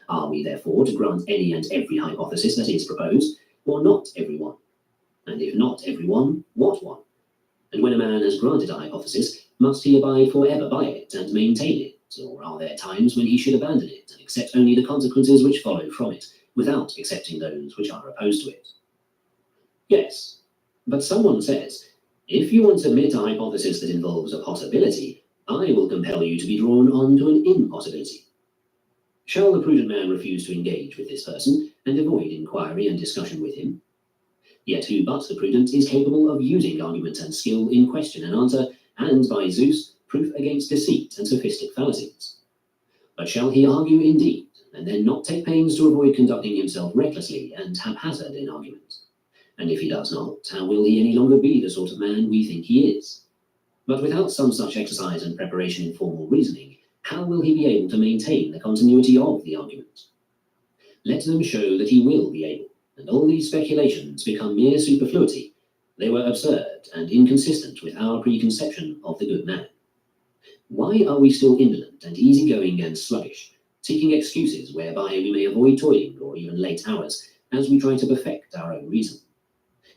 Are we therefore to grant any and every hypothesis that is proposed, or not every one? And if not every one, what one? And when a man has granted a hypothesis, must he abide forever by it and maintain it, or are there times when he should abandon it and accept only the consequences which follow from it, without accepting those which are opposed to it? Yes, but someone says, if you want to admit a hypothesis that involves a possibility, I will compel you to be drawn on to an impossibility. Shall the prudent man refuse to engage with this person, and avoid inquiry and discussion with him? Yet who but the prudent is capable of using argument and skill in question and answer, and, by Zeus, proof against deceit and sophistic fallacies? But shall he argue indeed, and then not take pains to avoid conducting himself recklessly and haphazard in argument? And if he does not, how will he any longer be the sort of man we think he is? But without some such exercise and preparation in formal reasoning, how will he be able to maintain the continuity of the argument? Let them show that he will be able, and all these speculations become mere superfluity. They were absurd and inconsistent with our preconception of the good man. Why are we still indolent and easygoing and sluggish, seeking excuses whereby we may avoid toiling or even late hours as we try to perfect our own reason?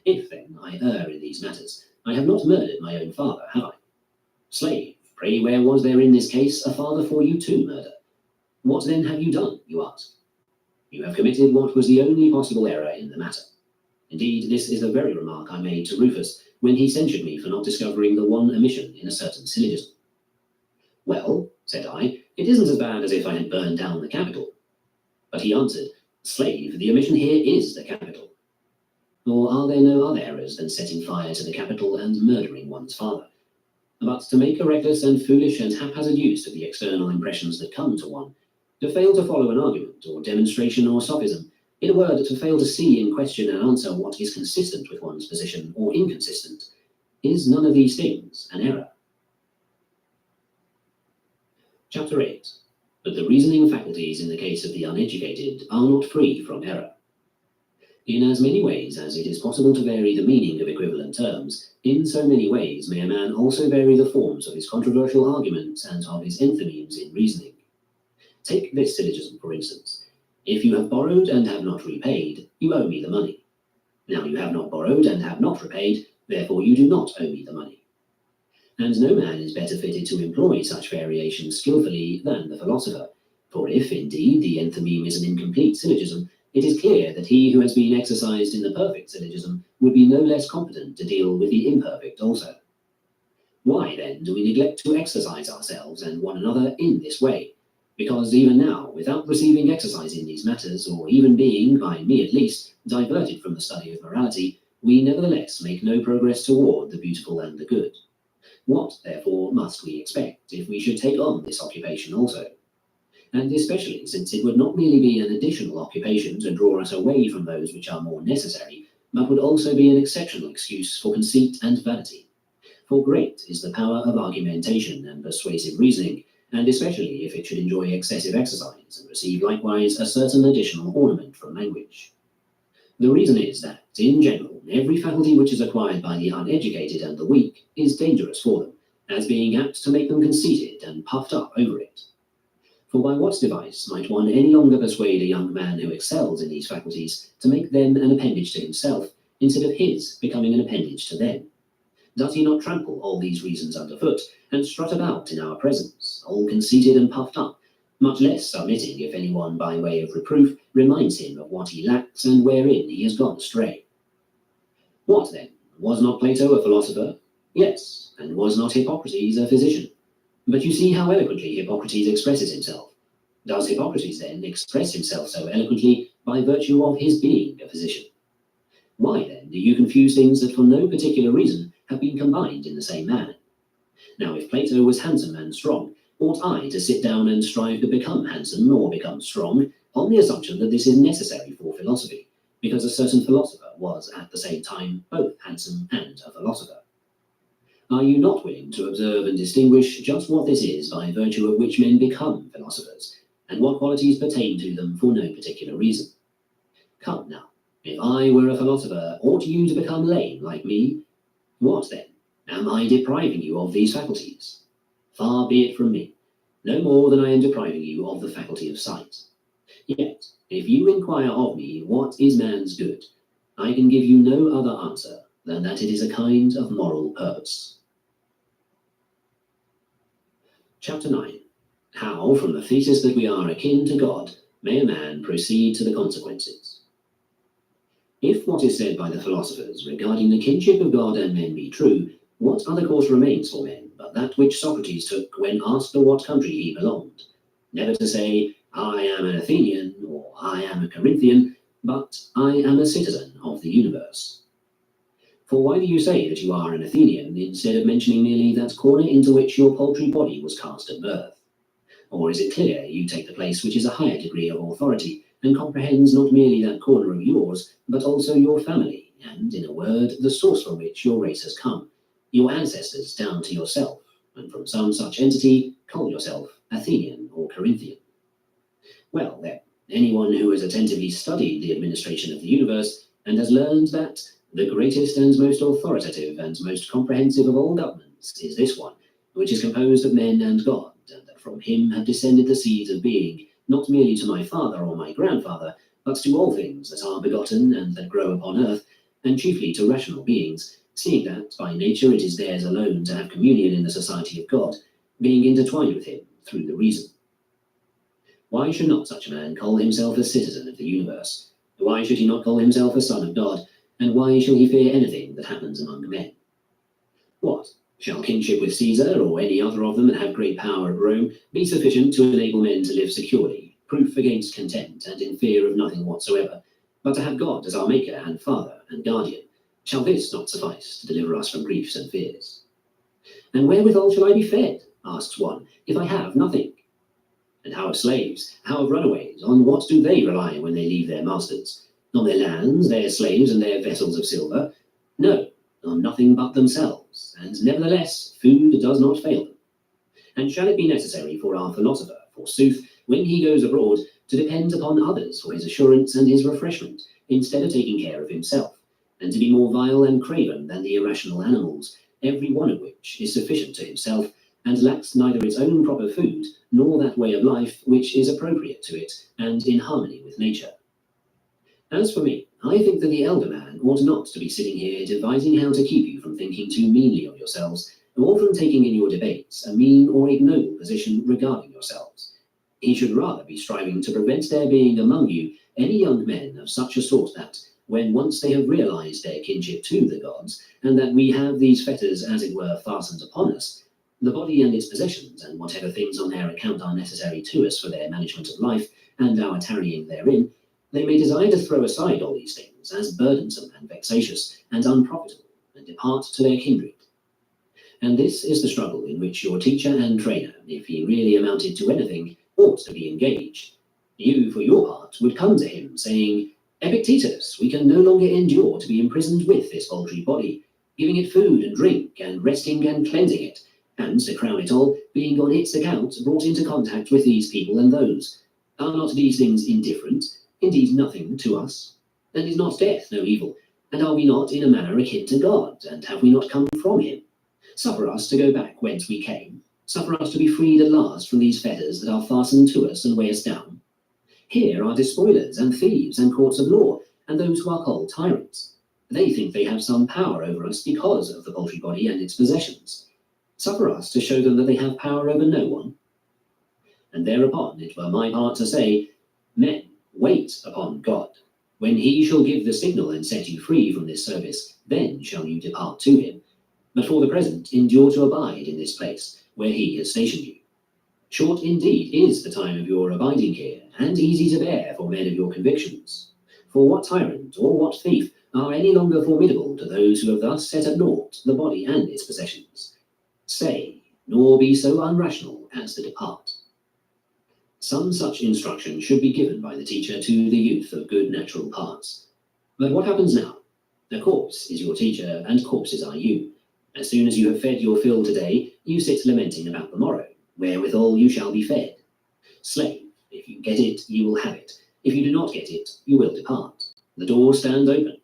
If, then, I err in these matters, I have not murdered my own father, have I? Slave, pray where was there in this case a father for you to murder? What then have you done, you ask? You have committed what was the only possible error in the matter. Indeed, this is the very remark I made to Rufus when he censured me for not discovering the one omission in a certain syllogism. Well, said I, it isn't as bad as if I had burned down the Capitol. But he answered, Slave, the omission here is the Capitol. Nor are there no other errors than setting fire to the Capitol and murdering one's father. But to make a reckless and foolish and haphazard use of the external impressions that come to one, to fail to follow an argument or demonstration or sophism, in a word, to fail to see in question and answer what is consistent with one's position or inconsistent, is none of these things an error? Chapter 8. But the reasoning faculties in the case of the uneducated are not free from error. In as many ways as it is possible to vary the meaning of equivalent terms, in so many ways may a man also vary the forms of his controversial arguments and of his enthymemes in reasoning. Take this syllogism, for instance. If you have borrowed and have not repaid, you owe me the money. Now you have not borrowed and have not repaid, therefore you do not owe me the money. And no man is better fitted to employ such variations skillfully than the philosopher, for if, indeed, the enthymeme is an incomplete syllogism, it is clear that he who has been exercised in the perfect syllogism would be no less competent to deal with the imperfect also. Why, then, do we neglect to exercise ourselves and one another in this way? Because even now, without receiving exercise in these matters, or even being, by me at least, diverted from the study of morality, we nevertheless make no progress toward the beautiful and the good. What, therefore, must we expect if we should take on this occupation also? And especially since it would not merely be an additional occupation to draw us away from those which are more necessary, but would also be an exceptional excuse for conceit and vanity. For great is the power of argumentation and persuasive reasoning, and especially if it should enjoy excessive exercise and receive likewise a certain additional ornament from language. The reason is that, in general, every faculty which is acquired by the uneducated and the weak is dangerous for them, as being apt to make them conceited and puffed up over it. For by what device might one any longer persuade a young man who excels in these faculties to make them an appendage to himself, instead of his becoming an appendage to them? Does he not trample all these reasons underfoot, and strut about in our presence, all conceited and puffed up, much less submitting if any one by way of reproof reminds him of what he lacks and wherein he has gone astray? What then? Was not Plato a philosopher? Yes, and was not Hippocrates a physician? But you see how eloquently Hippocrates expresses himself. Does Hippocrates then express himself so eloquently by virtue of his being a physician? Why then do you confuse things that for no particular reason have been combined in the same man? Now if Plato was handsome and strong, ought I to sit down and strive to become handsome or become strong on the assumption that this is necessary for philosophy, because a certain philosopher was at the same time both handsome and a philosopher? Are you not willing to observe and distinguish just what this is by virtue of which men become philosophers, and what qualities pertain to them for no particular reason? Come now, if I were a philosopher, ought you to become lame like me? What then? Am I depriving you of these faculties? Far be it from me, no more than I am depriving you of the faculty of sight. Yet, if you inquire of me what is man's good, I can give you no other answer than that it is a kind of moral purpose. Chapter 9. How, from the thesis that we are akin to God, may a man proceed to the consequences? If what is said by the philosophers regarding the kinship of God and men be true, what other course remains for men but that which Socrates took when asked to what country he belonged? Never to say, I am an Athenian, or I am a Corinthian, but I am a citizen of the universe. For why do you say that you are an Athenian, instead of mentioning merely that corner into which your paltry body was cast at birth? Or is it clear you take the place which is a higher degree of authority, and comprehends not merely that corner of yours, but also your family, and, in a word, the source from which your race has come, your ancestors down to yourself, and from some such entity call yourself Athenian or Corinthian? Well, then, anyone who has attentively studied the administration of the universe, and has learned that the greatest and most authoritative and most comprehensive of all governments is this one, which is composed of men and God, and that from him have descended the seeds of being, not merely to my father or my grandfather, but to all things that are begotten and that grow upon earth, and chiefly to rational beings, seeing that by nature it is theirs alone to have communion in the society of God, being intertwined with him through the reason. Why should not such a man call himself a citizen of the universe? Why should he not call himself a son of God? And why shall he fear anything that happens among men? What? Shall kinship with Caesar, or any other of them that have great power at Rome, be sufficient to enable men to live securely, proof against contempt, and in fear of nothing whatsoever, but to have God as our Maker and Father and Guardian? Shall this not suffice to deliver us from griefs and fears? And wherewithal shall I be fed, asks one, if I have nothing? And how of slaves? How of runaways? On what do they rely when they leave their masters? On their lands, their slaves, and their vessels of silver? No, on nothing but themselves, and nevertheless food does not fail them. And shall it be necessary for our philosopher, forsooth, when he goes abroad, to depend upon others for his assurance and his refreshment, instead of taking care of himself, and to be more vile and craven than the irrational animals, every one of which is sufficient to himself, and lacks neither its own proper food, nor that way of life which is appropriate to it, and in harmony with nature? As for me, I think that the elder man ought not to be sitting here devising how to keep you from thinking too meanly of yourselves, or from taking in your debates a mean or ignoble position regarding yourselves. He should rather be striving to prevent there being among you any young men of such a sort that, when once they have realized their kinship to the gods, and that we have these fetters as it were fastened upon us, the body and its possessions, and whatever things on their account are necessary to us for their management of life, and our tarrying therein, they may desire to throw aside all these things as burdensome and vexatious and unprofitable, and depart to their kindred. And this is the struggle in which your teacher and trainer, if he really amounted to anything, ought to be engaged. You, for your part, would come to him, saying, Epictetus, we can no longer endure to be imprisoned with this paltry body, giving it food and drink, and resting and cleansing it, and, to crown it all, being on its account brought into contact with these people and those. Are not these things indifferent, indeed nothing to us? And is not death no evil? And are we not in a manner akin to God, and have we not come from him? Suffer us to go back whence we came. Suffer us to be freed at last from these fetters that are fastened to us and weigh us down. Here are despoilers and thieves and courts of law, and those who are called tyrants. They think they have some power over us because of the paltry body and its possessions. Suffer us to show them that they have power over no one. And thereupon it were my part to say, Men, wait upon God. When he shall give the signal and set you free from this service, then shall you depart to him. But for the present endure to abide in this place, where he has stationed you. Short indeed is the time of your abiding here, and easy to bear for men of your convictions. For what tyrant or what thief are any longer formidable to those who have thus set at naught the body and its possessions? Say, nor be so unrational as to depart. Some such instruction should be given by the teacher to the youth of good natural parts. But what happens now? The corpse is your teacher, and corpses are you. As soon as you have fed your fill today, you sit lamenting about the morrow, wherewithal you shall be fed. Slave, if you get it, you will have it. If you do not get it, you will depart. The door stands open.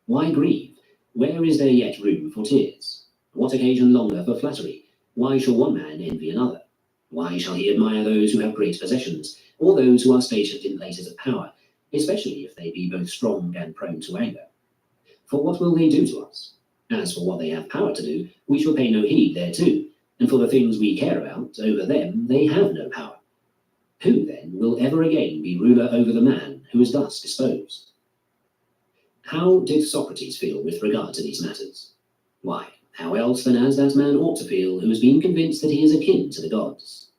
Why grieve? Where is there yet room for tears? What occasion longer for flattery? Why shall one man envy another? Why shall he admire those who have great possessions, or those who are stationed in places of power, especially if they be both strong and prone to anger? For what will they do to us? As for what they have power to do, we shall pay no heed thereto, and for the things we care about, over them they have no power. Who, then, will ever again be ruler over the man who is thus disposed? How did Socrates feel with regard to these matters? Why, how else than as that man ought to feel who has been convinced that he is akin to the gods?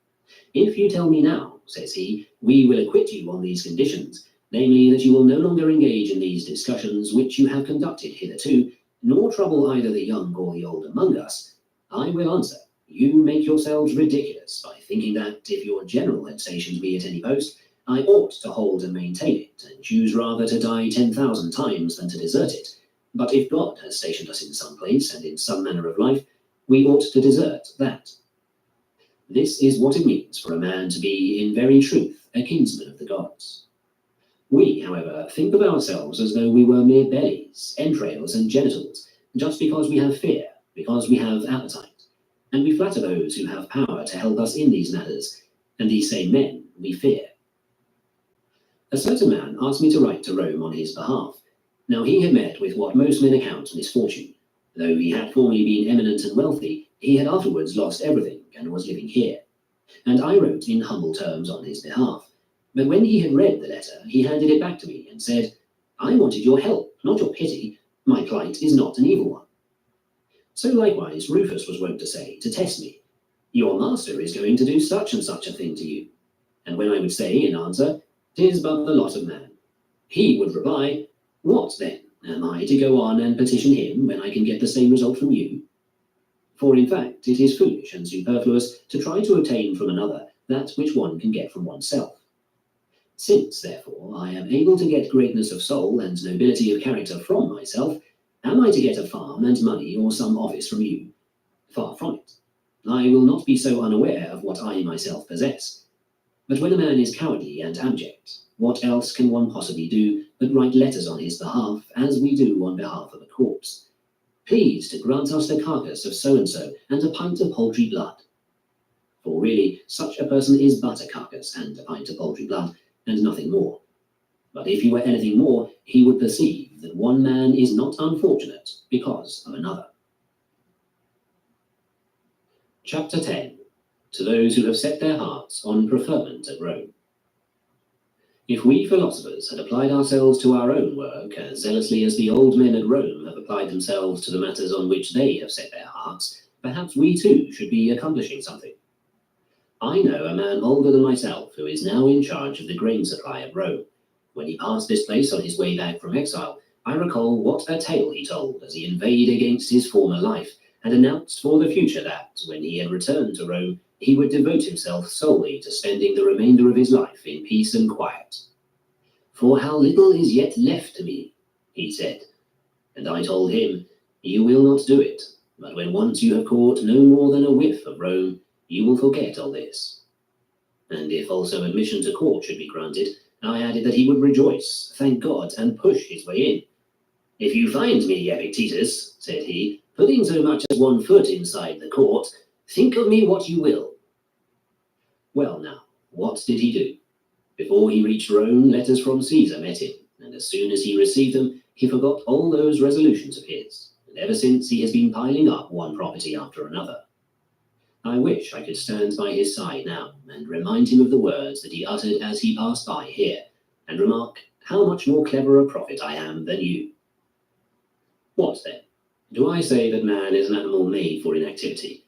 If you tell me now, says he, we will acquit you on these conditions, namely that you will no longer engage in these discussions which you have conducted hitherto, nor trouble either the young or the old among us, I will answer, you make yourselves ridiculous by thinking that, if your general had stationed me at any post, I ought to hold and maintain it, and choose rather to die 10,000 times than to desert it. But if God has stationed us in some place and in some manner of life, we ought to desert that. This is what it means for a man to be, in very truth, a kinsman of the gods. We, however, think of ourselves as though we were mere bellies, entrails, and genitals, just because we have fear, because we have appetite. and we flatter those who have power to help us in these matters, and these same men we fear. A certain man asked me to write to Rome on his behalf. Now he had met with what most men account misfortune. Though he had formerly been eminent and wealthy, he had afterwards lost everything and was living here. And I wrote in humble terms on his behalf. But when he had read the letter, he handed it back to me and said, "I wanted your help, not your pity. My plight is not an evil one." So likewise Rufus was wont to say, to test me, "Your master is going to do such and such a thing to you." And when I would say in answer, "'Tis but the lot of man," he would reply, "What then? Am I to go on and petition him when I can get the same result from you?" For in fact it is foolish and superfluous to try to obtain from another that which one can get from oneself. Since, therefore, I am able to get greatness of soul and nobility of character from myself, am I to get a farm and money or some office from you? Far from it. I will not be so unaware of what I myself possess. But when a man is cowardly and abject, what else can one possibly do but write letters on his behalf, as we do on behalf of a corpse? Please to grant us the carcass of so-and-so and a pint of poultry blood. For really, such a person is but a carcass and a pint of poultry blood, and nothing more. But if he were anything more, he would perceive that one man is not unfortunate because of another. Chapter 10. To those who have set their hearts on preferment at Rome. If we philosophers had applied ourselves to our own work as zealously as the old men at Rome have applied themselves to the matters on which they have set their hearts, perhaps we too should be accomplishing something. I know a man older than myself who is now in charge of the grain supply at Rome. When he passed this place on his way back from exile, I recall what a tale he told as he inveighed against his former life and announced for the future that, when he had returned to Rome, he would devote himself solely to spending the remainder of his life in peace and quiet. "For how little is yet left to me," he said. And I told him, "You will not do it, but when once you have caught no more than a whiff of Rome, you will forget all this." And if also admission to court should be granted, I added that he would rejoice, thank God, and push his way in. "If you find me, Epictetus," said he, "putting so much as one foot inside the court, think of me what you will." Well now, what did he do? Before he reached Rome, letters from Caesar met him, and as soon as he received them, he forgot all those resolutions of his, and ever since he has been piling up one property after another. I wish I could stand by his side now, and remind him of the words that he uttered as he passed by here, and remark how much more clever a prophet I am than you. What then? Do I say that man is an animal made for inactivity?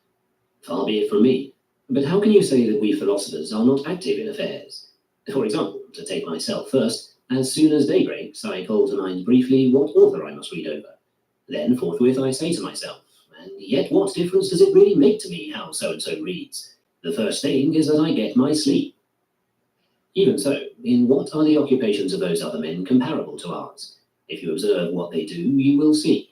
Far be it from me. But how can you say that we philosophers are not active in affairs? For example, to take myself first, as soon as day breaks, I call to mind briefly what author I must read over. Then forthwith I say to myself, and yet what difference does it really make to me how so-and-so reads? The first thing is that I get my sleep. Even so, in what are the occupations of those other men comparable to ours? If you observe what they do, you will see.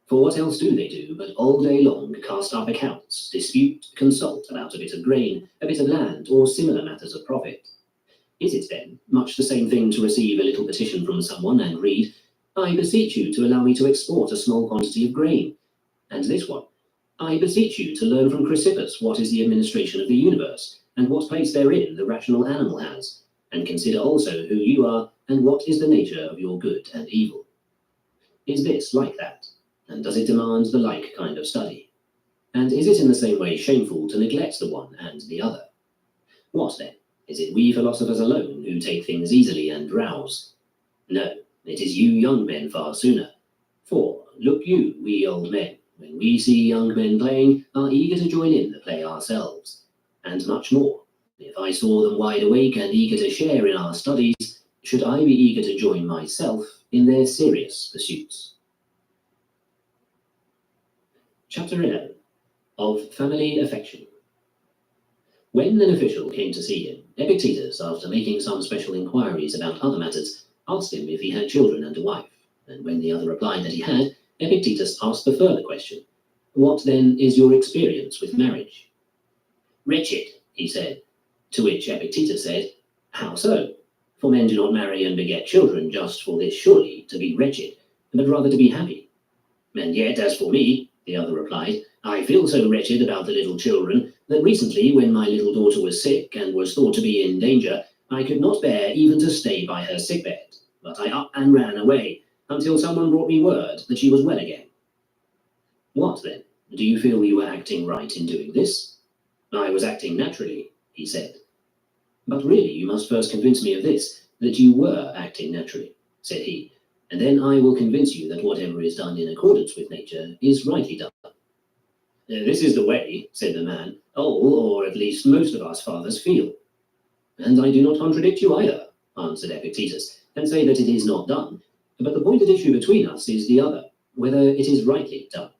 For what else do they do but all day long cast up accounts, dispute, consult about a bit of grain, a bit of land, or similar matters of profit? Is it then much the same thing to receive a little petition from someone and read, "I beseech you to allow me to export a small quantity of grain," and this one, "I beseech you to learn from Chrysippus what is the administration of the universe, and what place therein the rational animal has, and consider also who you are, and what is the nature of your good and evil"? Is this like that? And does it demand the like kind of study? And is it in the same way shameful to neglect the one and the other? What then? Is it we philosophers alone who take things easily and drowse? No, it is you young men far sooner. For, look you, we old men, when we see young men playing, are eager to join in the play ourselves. And much more, if I saw them wide awake and eager to share in our studies, should I be eager to join myself in their serious pursuits. Chapter 11. Of Family Affection. When an official came to see him, Epictetus, after making some special inquiries about other matters, asked him if he had children and a wife, and when the other replied that he had, Epictetus asked the further question, "What then is your experience with marriage?" "Wretched," he said, to which Epictetus said, "How so? For men do not marry and beget children just for this surely, to be wretched, but rather to be happy." "And yet, as for me," the other replied, I feel so wretched about the little children that recently, when my little daughter was sick and was thought to be in danger, I could not bear even to stay by her sickbed, but I up and ran away until someone brought me word that she was well again. What then? Do you feel you were acting right in doing this? I was acting naturally, he said. But really, you must first convince me of this, that you were acting naturally, said he, and then I will convince you that whatever is done in accordance with nature is rightly done. This is the way, said the man, all, or at least most of us fathers feel. And I do not contradict you either, answered Epictetus, and say that it is not done. But the point at issue between us is the other, whether it is rightly done.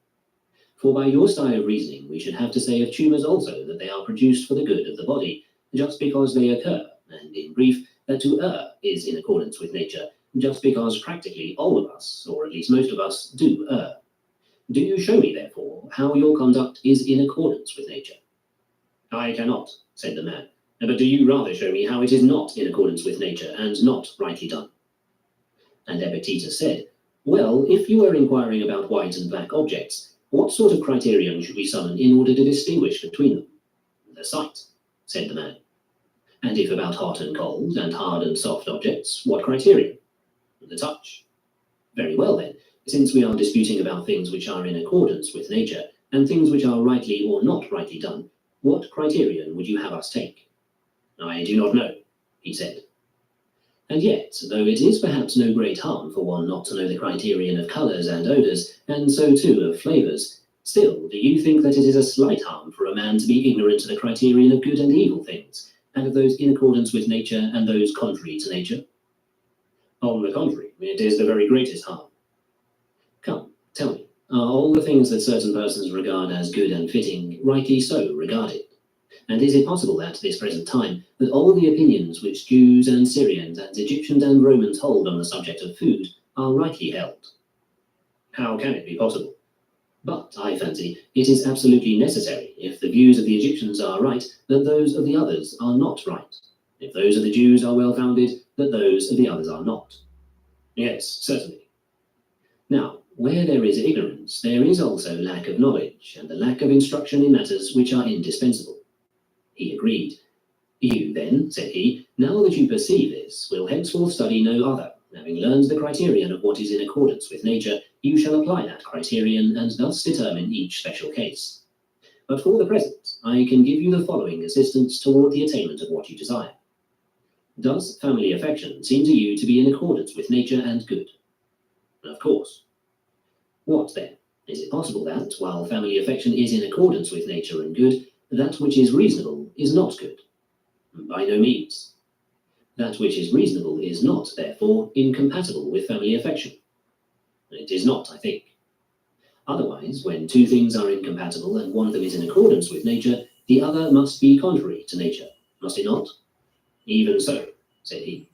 For by your style of reasoning, we should have to say of tumours also that they are produced for the good of the body, just because they occur, and in brief, that to err is in accordance with nature, just because practically all of us, or at least most of us, do err. Do you show me, therefore, how your conduct is in accordance with nature? I cannot, said the man, but do you rather show me how it is not in accordance with nature and not rightly done? And Epictetus said, well, if you are inquiring about white and black objects, what sort of criterion should we summon in order to distinguish between them? The sight, said the man. And if about hot and cold, and hard and soft objects, what criterion? The touch. Very well then, since we are disputing about things which are in accordance with nature, and things which are rightly or not rightly done, what criterion would you have us take? I do not know, he said. And yet, though it is perhaps no great harm for one not to know the criterion of colours and odours, and so too of flavours, still, do you think that it is a slight harm for a man to be ignorant of the criterion of good and evil things, and of those in accordance with nature and those contrary to nature? On the contrary, it is the very greatest harm. Come, tell me, are all the things that certain persons regard as good and fitting rightly so regarded? And is it possible at this present time that all the opinions which Jews and Syrians and Egyptians and Romans hold on the subject of food are rightly held? How can it be possible? But I fancy it is absolutely necessary, if the views of the Egyptians are right, that those of the others are not right. If those of the Jews are well founded, that those of the others are not. Yes, certainly. Now, where there is ignorance, there is also lack of knowledge, and the lack of instruction in matters which are indispensable. He agreed. You then, said he, now that you perceive this, will henceforth study no other. Having learned the criterion of what is in accordance with nature, you shall apply that criterion and thus determine each special case. But for the present, I can give you the following assistance toward the attainment of what you desire. Does family affection seem to you to be in accordance with nature and good? Of course. What then? Is it possible that, while family affection is in accordance with nature and good, that which is reasonable is not good? By no means. That which is reasonable is not, therefore, incompatible with family affection. It is not, I think. Otherwise, when two things are incompatible and one of them is in accordance with nature, the other must be contrary to nature, must it not? Even so, said he.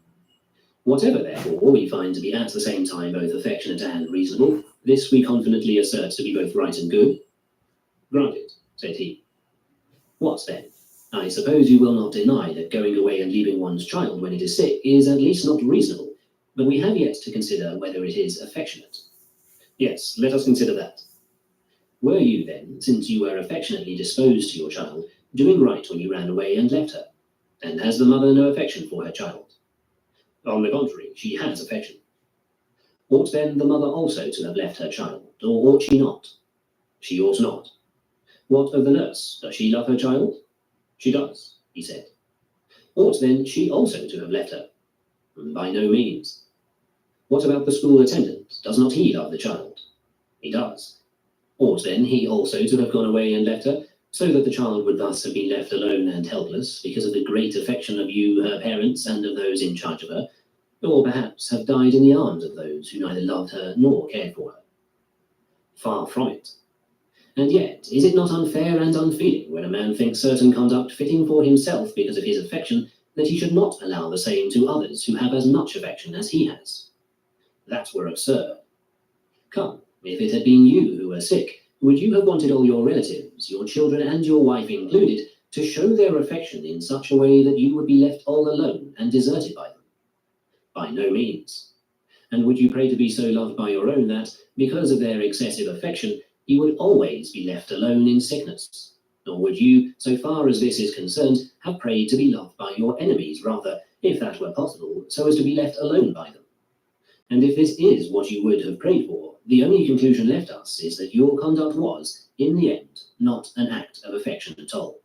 Whatever, therefore, we find to be at the same time both affectionate and reasonable, this we confidently assert to be both right and good. Granted, said he. What then? I suppose you will not deny that going away and leaving one's child when it is sick is at least not reasonable, but we have yet to consider whether it is affectionate. Yes, let us consider that. Were you then, since you were affectionately disposed to your child, doing right when you ran away and left her? And has the mother no affection for her child? On the contrary, she has affection. Ought then the mother also to have left her child, or ought she not? She ought not. What of the nurse? Does she love her child? She does, he said. Ought then she also to have left her? By no means. What about the school attendant? Does not he love the child? He does. Ought then he also to have gone away and left her, so that the child would thus have been left alone and helpless because of the great affection of you, her parents, and of those in charge of her, or perhaps have died in the arms of those who neither loved her nor cared for her? Far from it. And yet, is it not unfair and unfeeling when a man thinks certain conduct fitting for himself because of his affection, that he should not allow the same to others who have as much affection as he has? That were absurd. Come, if it had been you who were sick, would you have wanted all your relatives, your children and your wife included, to show their affection in such a way that you would be left all alone and deserted by them? By no means. And would you pray to be so loved by your own that, because of their excessive affection, you would always be left alone in sickness. Nor would you, so far as this is concerned, have prayed to be loved by your enemies, rather, if that were possible, so as to be left alone by them. And if this is what you would have prayed for, the only conclusion left us is that your conduct was, in the end, not an act of affection at all.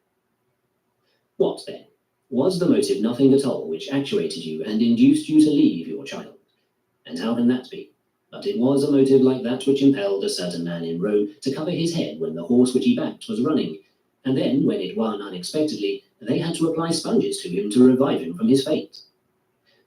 What, then, was the motive nothing at all which actuated you and induced you to leave your child? And how can that be? But it was a motive like that which impelled a certain man in Rome to cover his head when the horse which he backed was running, and then, when it won unexpectedly, they had to apply sponges to him to revive him from his fate.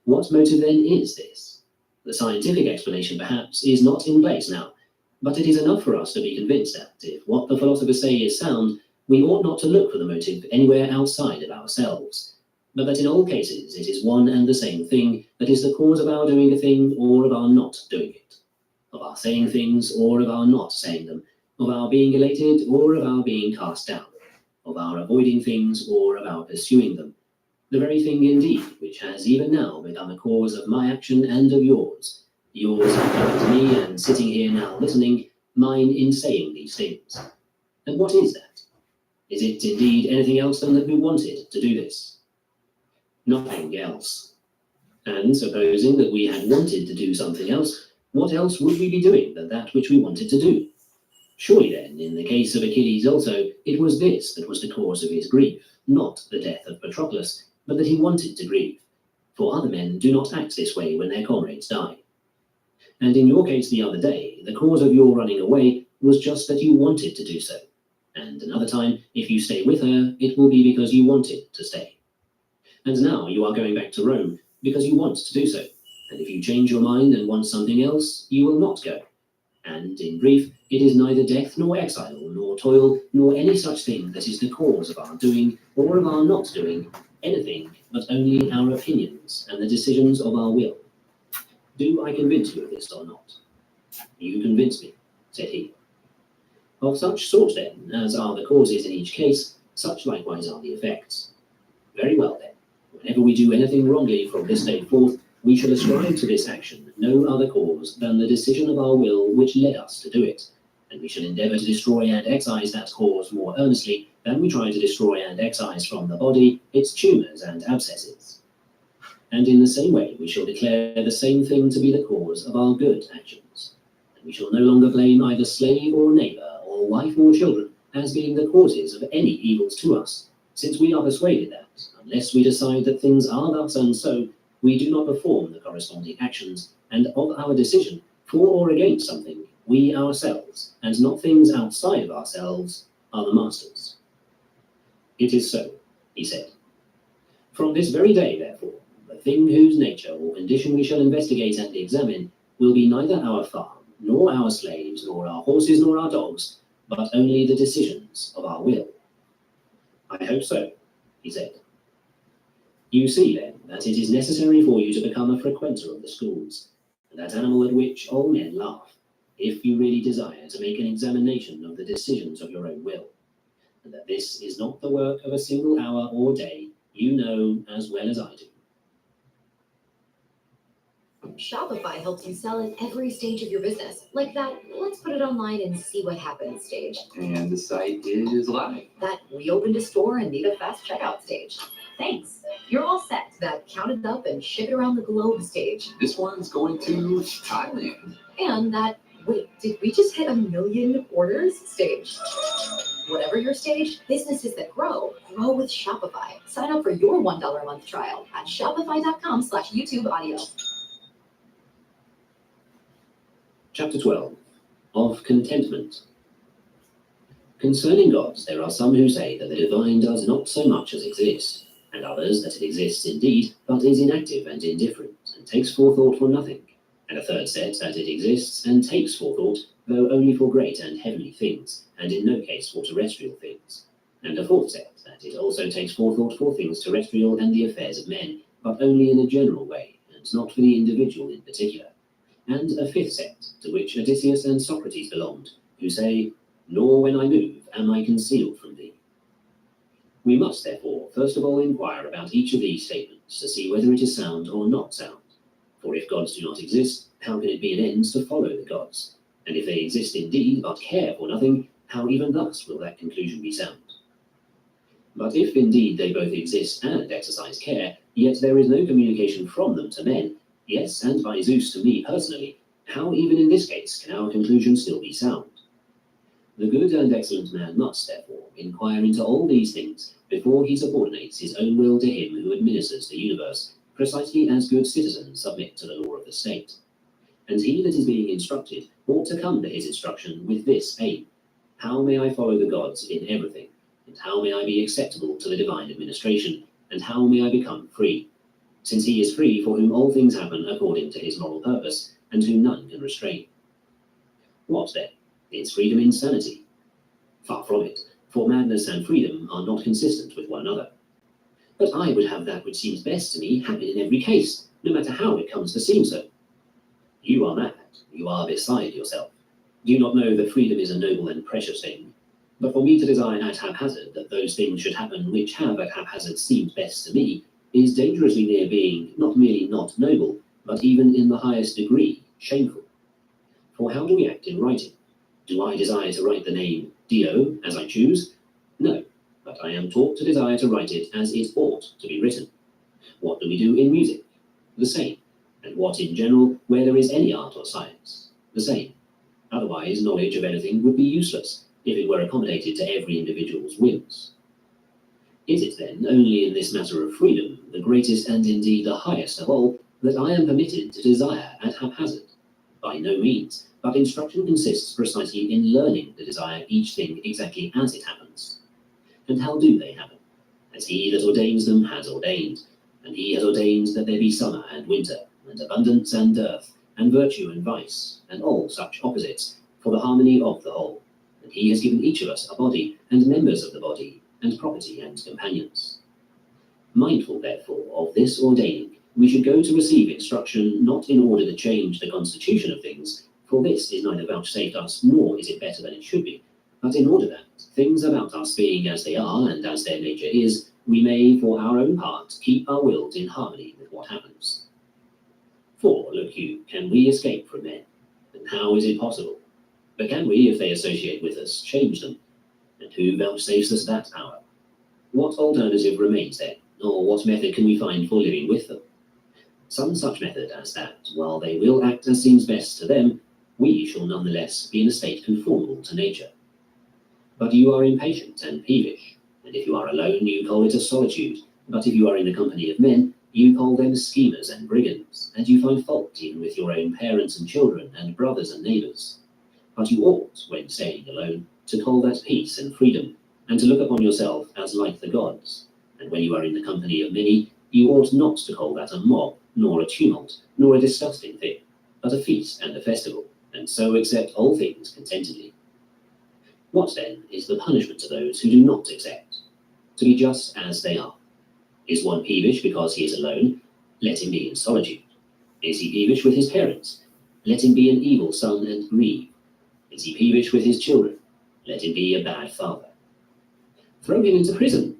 What motive then is this? The scientific explanation, perhaps, is not in place now, but it is enough for us to be convinced that, if what the philosophers say is sound, we ought not to look for the motive anywhere outside of ourselves, but that in all cases it is one and the same thing that is the cause of our doing a thing or of our not doing it, of our saying things or of our not saying them, of our being elated or of our being cast down, of our avoiding things or of our pursuing them, the very thing indeed which has even now become a cause of my action and of yours coming to me and sitting here now listening, mine in saying these things. And what is that? Is it indeed anything else than that we wanted to do this? Nothing else. And supposing that we had wanted to do something else, what else would we be doing than that which we wanted to do? Surely then, in the case of Achilles also, it was this that was the cause of his grief, not the death of Patroclus, but that he wanted to grieve. For other men do not act this way when their comrades die. And in your case the other day, the cause of your running away was just that you wanted to do so. And another time, if you stay with her, it will be because you wanted to stay. And now you are going back to Rome because you want to do so. And if you change your mind and want something else, you will not go. And in brief, it is neither death nor exile, nor toil, nor any such thing that is the cause of our doing or of our not doing anything, but only our opinions and the decisions of our will. Do I convince you of this or not? You convince me, said he. Of such sort, then, as are the causes in each case, such likewise are the effects. Very well, then, whenever we do anything wrongly from this day forth, we shall ascribe to this action no other cause than the decision of our will which led us to do it, and we shall endeavour to destroy and excise that cause more earnestly than we try to destroy and excise from the body its tumours and abscesses. And in the same way we shall declare the same thing to be the cause of our good actions, and we shall no longer blame either slave or neighbour, or wife or children, as being the causes of any evils to us, since we are persuaded that, unless we decide that things are thus and so, we do not perform the corresponding actions, and of our decision, for or against something, we ourselves, and not things outside of ourselves, are the masters. It is so, he said. From this very day, therefore, the thing whose nature or condition we shall investigate and examine will be neither our farm, nor our slaves, nor our horses, nor our dogs, but only the decisions of our will. I hope so, he said. You see, then, that it is necessary for you to become a frequenter of the schools, and that animal at which all men laugh, if you really desire to make an examination of the decisions of your own will, and that this is not the work of a single hour or day, you know as well as I do. Shopify helps you sell at every stage of your business, like that let's put it online and see what happens stage. And the site is live. That we opened a store and need a fast checkout stage. Thanks, you're all set. That count it up and ship it around the globe stage. This one's going to Thailand. And that, wait, did we just hit 1 million orders stage? Whatever your stage, businesses that grow with Shopify. Sign up for your $1 a month trial at shopify.com/YouTube audio. Chapter 12. Of Contentment. Concerning gods, there are some who say that the divine does not so much as exist, and others that it exists indeed, but is inactive and indifferent, and takes forethought for nothing, and a third set that it exists and takes forethought, though only for great and heavenly things, and in no case for terrestrial things, and a fourth set that it also takes forethought for things terrestrial and the affairs of men, but only in a general way, and not for the individual in particular, and a fifth set, to which Odysseus and Socrates belonged, who say, "Nor when I move am I concealed from thee." We must, therefore, first of all inquire about each of these statements to see whether it is sound or not sound. For if gods do not exist, how can it be an end to follow the gods? And if they exist indeed, but care for nothing, how even thus will that conclusion be sound? But if indeed they both exist and exercise care, yet there is no communication from them to men, yes, and by Zeus to me personally, how even in this case can our conclusion still be sound? The good and excellent man must, therefore, inquire into all these things before he subordinates his own will to him who administers the universe, precisely as good citizens submit to the law of the state. And he that is being instructed ought to come to his instruction with this aim: how may I follow the gods in everything? And how may I be acceptable to the divine administration? And how may I become free? Since he is free for whom all things happen according to his moral purpose, and whom none can restrain. What then? Is freedom insanity? Far from it, for madness and freedom are not consistent with one another. But I would have that which seems best to me happen in every case, no matter how it comes to seem so. You are mad, you are beside yourself. Do you not know that freedom is a noble and precious thing? But for me to desire at haphazard that those things should happen which have at haphazard seemed best to me, is dangerously near being not merely not noble, but even in the highest degree shameful. For how do we act in writing? Do I desire to write the name Dio as I choose? No, but I am taught to desire to write it as it ought to be written. What do we do in music? The same. And what in general, where there is any art or science? The same. Otherwise, knowledge of anything would be useless, if it were accommodated to every individual's whims. Is it then only in this matter of freedom, the greatest and indeed the highest of all, that I am permitted to desire at haphazard? By no means, but instruction consists precisely in learning to desire each thing exactly as it happens. And how do they happen? As he that ordains them has ordained, and he has ordained that there be summer and winter, and abundance and dearth, and virtue and vice, and all such opposites, for the harmony of the whole. And he has given each of us a body, and members of the body, and property and companions. Mindful, therefore, of this ordaining, we should go to receive instruction not in order to change the constitution of things, for this is neither vouchsafed us, nor is it better than it should be, but in order that, things about us being as they are and as their nature is, we may, for our own part, keep our wills in harmony with what happens. For, look you, can we escape from men? And how is it possible? But can we, if they associate with us, change them? And who vouchsafes us that power? What alternative remains then, or what method can we find for living with them? Some such method as that, while they will act as seems best to them, we shall nonetheless be in a state conformable to nature. But you are impatient and peevish, and if you are alone you call it a solitude, but if you are in the company of men, you call them schemers and brigands, and you find fault even with your own parents and children and brothers and neighbours. But you ought, when staying alone, to call that peace and freedom, and to look upon yourself as like the gods. And when you are in the company of many, you ought not to call that a mob, nor a tumult, nor a disgusting thing, but a feast and a festival, and so accept all things contentedly. What then is the punishment to those who do not accept? To be just as they are. Is one peevish because he is alone? Let him be in solitude. Is he peevish with his parents? Let him be an evil son and grieve. Is he peevish with his children? Let him be a bad father. Throw him into prison.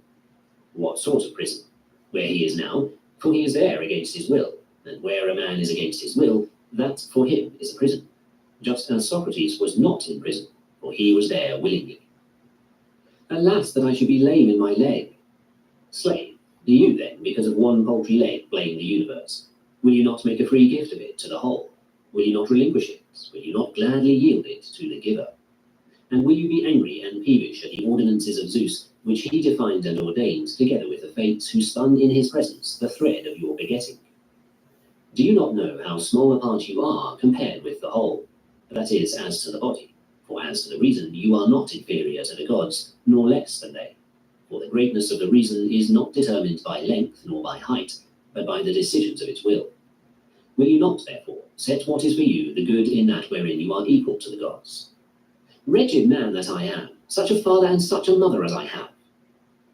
What sort of prison? Where he is now, for he is there against his will, and where a man is against his will, that for him is a prison, just as Socrates was not in prison, for he was there willingly. Alas, that I should be lame in my leg. Slave, do you then, because of one paltry leg, blame the universe? Will you not make a free gift of it to the whole? Will you not relinquish it? Will you not gladly yield it to the giver? And will you be angry and peevish at the ordinances of Zeus, which he defined and ordained, together with the fates who spun in his presence the thread of your begetting? Do you not know how small a part you are compared with the whole? That is, as to the body. For as to the reason, you are not inferior to the gods, nor less than they. For the greatness of the reason is not determined by length nor by height, but by the decisions of its will. Will you not, therefore, set what is for you the good in that wherein you are equal to the gods? Wretched man that I am, such a father and such a mother as I have.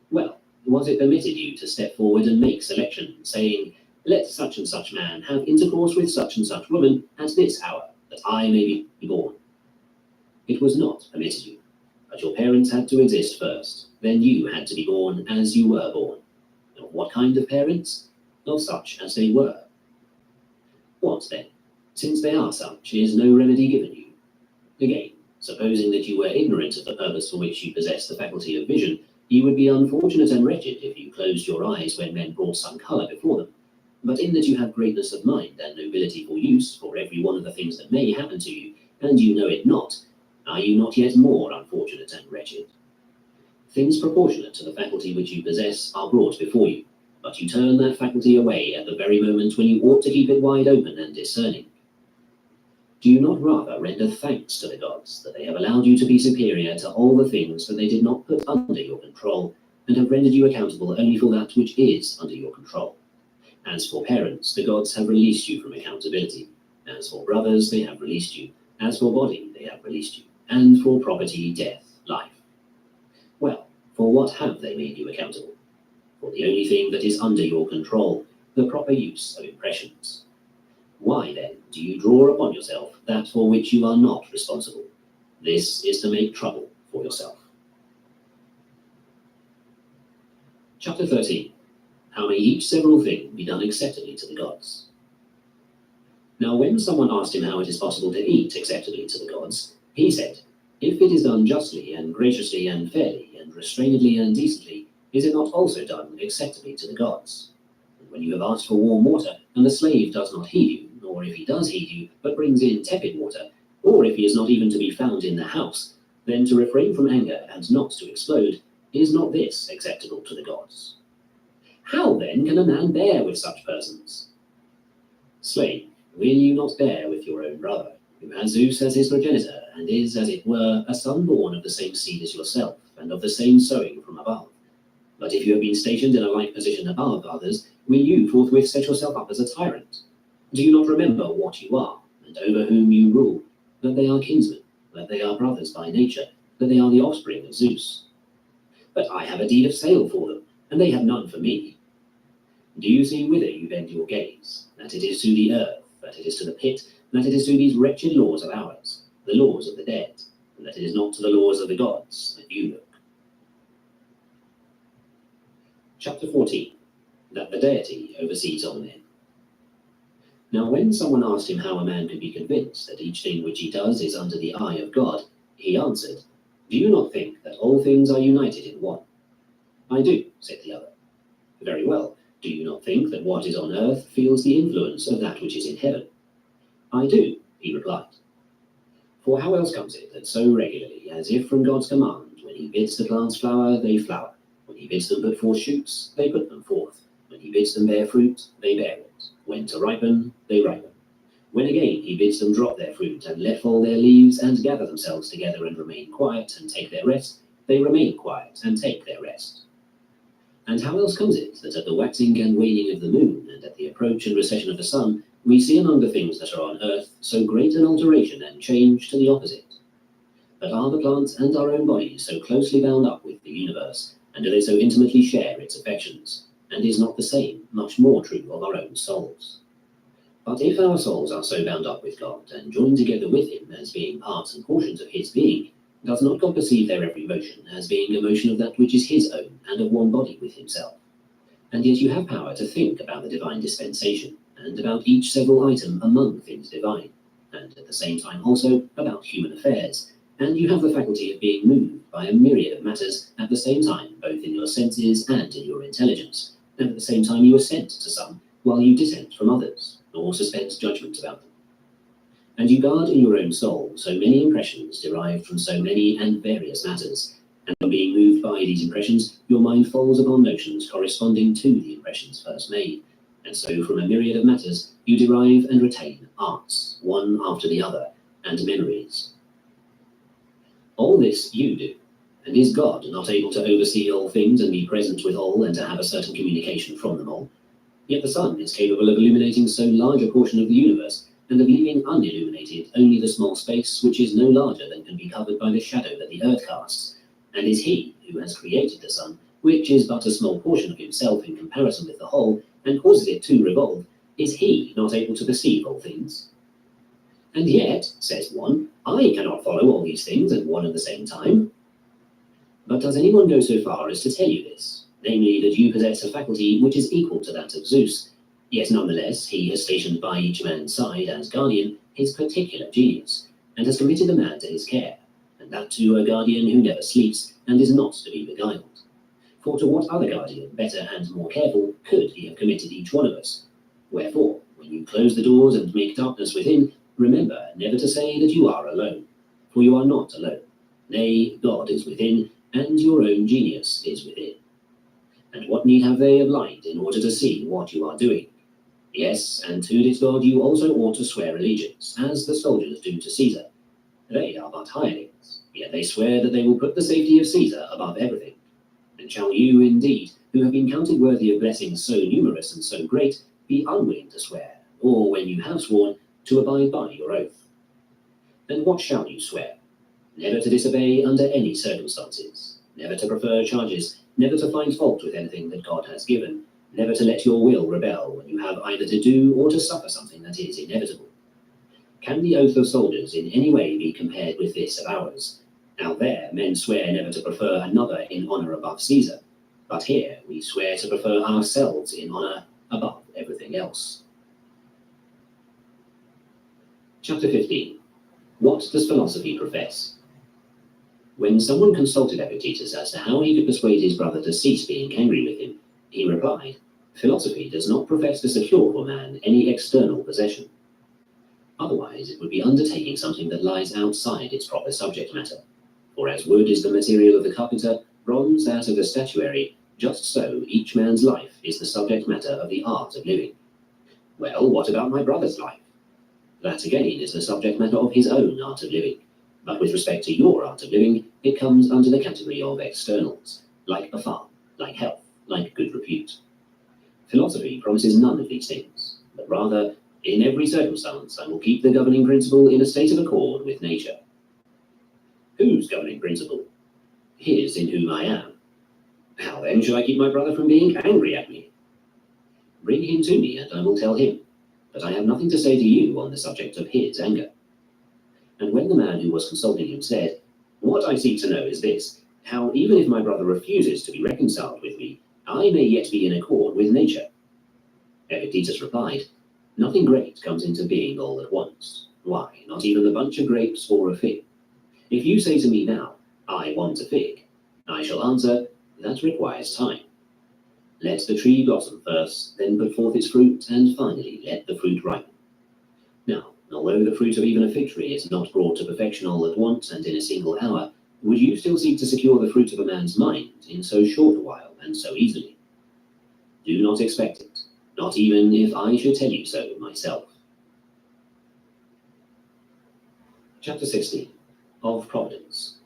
Well, was it permitted you to step forward and make selection, saying, let such and such man have intercourse with such and such woman at this hour, that I may be born? It was not permitted you, but your parents had to exist first, then you had to be born as you were born. Of what kind of parents? Of such as they were. What then? Since they are such, is no remedy given you? Again, supposing that you were ignorant of the purpose for which you possess the faculty of vision, you would be unfortunate and wretched if you closed your eyes when men brought some colour before them. But in that you have greatness of mind and nobility for use for every one of the things that may happen to you, and you know it not, are you not yet more unfortunate and wretched? Things proportionate to the faculty which you possess are brought before you, but you turn that faculty away at the very moment when you ought to keep it wide open and discerning. Do you not rather render thanks to the gods that they have allowed you to be superior to all the things that they did not put under your control, and have rendered you accountable only for that which is under your control? As for parents, the gods have released you from accountability. As for brothers, they have released you. As for body, they have released you. And for property, death, life. Well, for what have they made you accountable? For the only thing that is under your control, the proper use of impressions. Why, then, do you draw upon yourself that for which you are not responsible? This is to make trouble for yourself. Chapter 13. How may each several thing be done acceptably to the gods? Now when someone asked him how it is possible to eat acceptably to the gods, he said, if it is done justly and graciously and fairly and restrainedly and decently, is it not also done acceptably to the gods? And when you have asked for warm water, and the slave does not heed you, nor if he does heed you, but brings in tepid water, or if he is not even to be found in the house, then to refrain from anger and not to explode, is not this acceptable to the gods? How then can a man bear with such persons? Slave, will you not bear with your own brother, who has Zeus as his progenitor, and is, as it were, a son born of the same seed as yourself, and of the same sowing from above? But if you have been stationed in a like position above others, will you forthwith set yourself up as a tyrant? Do you not remember what you are, and over whom you rule, that they are kinsmen, that they are brothers by nature, that they are the offspring of Zeus? But I have a deed of sale for them, and they have none for me. Do you see whither you bend your gaze? That it is to the earth, that it is to the pit, that it is to these wretched laws of ours, the laws of the dead, and that it is not to the laws of the gods that you look. Chapter 14. That the deity oversees all men. Now when someone asked him how a man could be convinced that each thing which he does is under the eye of God, he answered, do you not think that all things are united in one? I do, said the other. Very well. Do you not think that what is on earth feels the influence of that which is in heaven? I do, he replied. For how else comes it that so regularly, as if from God's command, when he bids the plants flower, they flower. When he bids them put forth shoots, they put them forth. When he bids them bear fruit, they bear it. When to ripen, they ripen. When again he bids them drop their fruit and let fall their leaves and gather themselves together and remain quiet and take their rest, they remain quiet and take their rest. And how else comes it that at the waxing and waning of the moon, and at the approach and recession of the sun, we see among the things that are on earth so great an alteration and change to the opposite? But are the plants and our own bodies so closely bound up with the universe, and do they so intimately share its affections? And is not the same much more true of our own souls? But if our souls are so bound up with God, and joined together with him as being parts and portions of his being, does not God perceive their every motion as being a motion of that which is his own, and of one body with himself? And yet you have power to think about the divine dispensation, and about each several item among things divine, and at the same time also about human affairs, and you have the faculty of being moved by a myriad of matters at the same time, both in your senses and in your intelligence, and at the same time you assent to some, while you dissent from others, nor suspend judgment about them. And you guard in your own soul so many impressions derived from so many and various matters, and on being moved by these impressions, your mind falls upon notions corresponding to the impressions first made, and so from a myriad of matters you derive and retain arts, one after the other, and memories. All this you do, and is God not able to oversee all things and be present with all and to have a certain communication from them all? Yet the sun is capable of illuminating so large a portion of the universe, and of leaving unilluminated only the small space which is no larger than can be covered by the shadow that the earth casts. And is he who has created the sun, which is but a small portion of himself in comparison with the whole, and causes it to revolve, is he not able to perceive all things? And yet, says one, I cannot follow all these things at one and the same time. But does anyone go so far as to tell you this, namely that you possess a faculty which is equal to that of Zeus? Yet nonetheless he has stationed by each man's side as guardian his particular genius, and has committed the man to his care, and that to a guardian who never sleeps and is not to be beguiled. For to what other guardian, better and more careful, could he have committed each one of us? Wherefore, when you close the doors and make darkness within, remember never to say that you are alone, for you are not alone. Nay, God is within, and your own genius is within. And what need have they of light in order to see what you are doing? Yes, and to this God you also ought to swear allegiance, as the soldiers do to Caesar. They are but hirelings, yet they swear that they will put the safety of Caesar above everything. And shall you, indeed, who have been counted worthy of blessings so numerous and so great, be unwilling to swear, or when you have sworn, to abide by your oath? And what shall you swear? Never to disobey under any circumstances, never to prefer charges, never to find fault with anything that God has given, never to let your will rebel when you have either to do or to suffer something that is inevitable. Can the oath of soldiers in any way be compared with this of ours? Now there men swear never to prefer another in honour above Caesar, but here we swear to prefer ourselves in honour above everything else. Chapter 15. What does philosophy profess? When someone consulted Epictetus as to how he could persuade his brother to cease being angry with him, he replied, "Philosophy does not profess to secure for man any external possession. Otherwise it would be undertaking something that lies outside its proper subject matter. For as wood is the material of the carpenter, bronze that of the statuary, just so each man's life is the subject matter of the art of living. Well, what about my brother's life? That again is the subject matter of his own art of living. But with respect to your art of living, it comes under the category of externals, like a farm, like health, like good repute. Philosophy promises none of these things, but rather, in every circumstance, I will keep the governing principle in a state of accord with nature." Whose governing principle? His in whom I am. How then shall I keep my brother from being angry at me? Bring him to me, and I will tell him, but I have nothing to say to you on the subject of his anger. And when the man who was consulting him said, "What I seek to know is this, how even if my brother refuses to be reconciled with me, I may yet be in accord with nature?" Epictetus replied, "Nothing great comes into being all at once. Why, not even the bunch of grapes or a fig. If you say to me now, 'I want a fig,' I shall answer, 'That requires time.' Let the tree blossom first, then put forth its fruit, and finally let the fruit ripen. Now, although the fruit of even a fig tree is not brought to perfection all at once and in a single hour, would you still seek to secure the fruit of a man's mind in so short a while and so easily? Do not expect it, not even if I should tell you so myself." Chapter 16. Of Providence.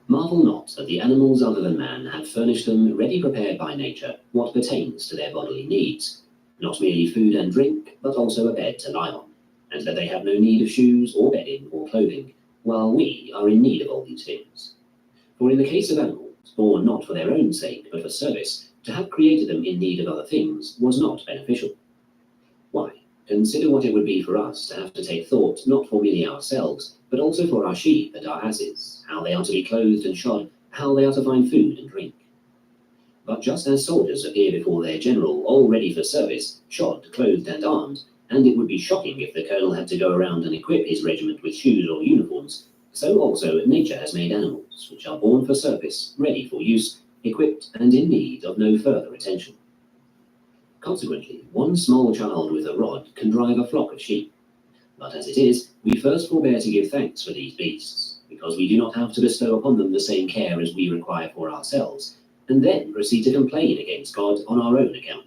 Marvel not that the animals other than man have furnished them, ready prepared by nature, what pertains to their bodily needs, not merely food and drink, but also a bed to lie on, and that they have no need of shoes or bedding or clothing, while we are in need of all these things. For in the case of animals, born not for their own sake, but for service, to have created them in need of other things was not beneficial. Why, consider what it would be for us to have to take thought not for merely ourselves, but also for our sheep and our asses, how they are to be clothed and shod, how they are to find food and drink. But just as soldiers appear before their general all ready for service, shod, clothed, and armed, and it would be shocking if the colonel had to go around and equip his regiment with shoes or uniforms, so also nature has made animals, which are born for service, ready for use, equipped, and in need of no further attention. Consequently, one small child with a rod can drive a flock of sheep. But as it is, we first forbear to give thanks for these beasts, because we do not have to bestow upon them the same care as we require for ourselves, and then proceed to complain against God on our own account.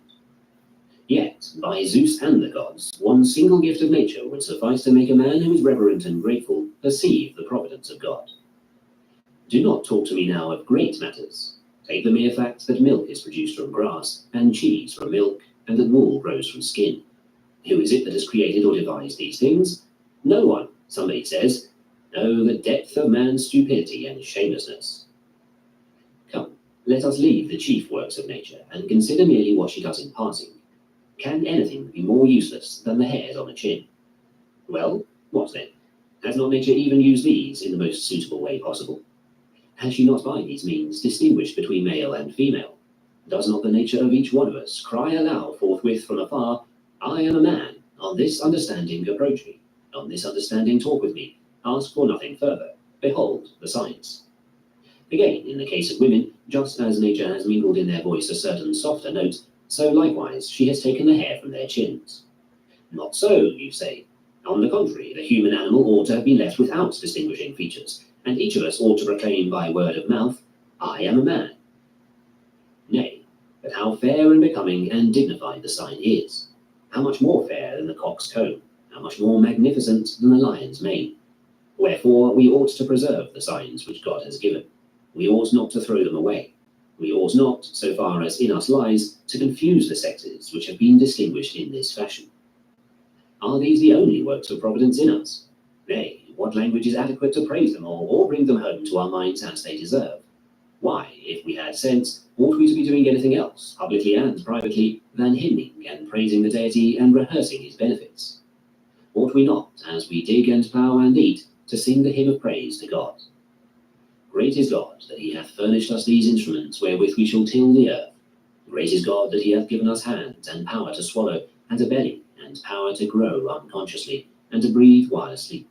Yet, by Zeus and the gods, one single gift of nature would suffice to make a man who is reverent and grateful perceive the providence of God. Do not talk to me now of great matters. Take the mere fact that milk is produced from grass, and cheese from milk, and that wool grows from skin. Who is it that has created or devised these things? No one, somebody says. Oh, the depth of man's stupidity and shamelessness. Come, let us leave the chief works of nature, and consider merely what she does in passing. Can anything be more useless than the hairs on a chin? Well, what then? Has not nature even used these in the most suitable way possible? Has she not by these means distinguished between male and female? Does not the nature of each one of us cry aloud forthwith from afar, "I am a man, on this understanding approach me"? On this understanding talk with me, ask for nothing further. Behold the signs. Again, in the case of women, just as nature has mingled in their voice a certain softer note, so likewise she has taken the hair from their chins. Not so, you say. On the contrary, the human animal ought to have been left without distinguishing features, and each of us ought to proclaim by word of mouth, I am a man. Nay, but how fair and becoming and dignified the sign is! How much more fair than the cock's comb, how much more magnificent than the lion's mane! Wherefore we ought to preserve the signs which God has given. We ought not to throw them away. We ought not, so far as in us lies, to confuse the sexes which have been distinguished in this fashion. Are these the only works of providence in us? Nay, what language is adequate to praise them all, or bring them home to our minds as they deserve? Why, if we had sense, ought we to be doing anything else, publicly and privately, than hymning and praising the deity and rehearsing his benefits? Ought we not, as we dig and plough and eat, to sing the hymn of praise to God? Great is God, that he hath furnished us these instruments wherewith we shall till the earth. Great is God, that he hath given us hands, and power to swallow, and a belly, and power to grow unconsciously, and to breathe while asleep.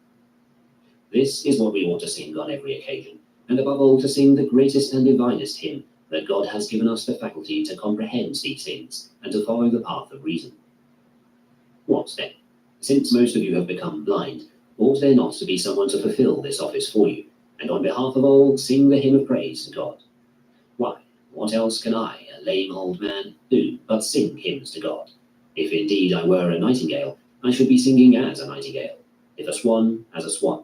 This is what we ought to sing on every occasion, and above all to sing the greatest and divinest hymn, that God has given us the faculty to comprehend these things, and to follow the path of reason. What then? Since most of you have become blind, ought there not to be someone to fulfill this office for you, and on behalf of all sing the hymn of praise to God? Why, what else can I, a lame old man, do but sing hymns to God? If indeed I were a nightingale, I should be singing as a nightingale, if a swan, as a swan.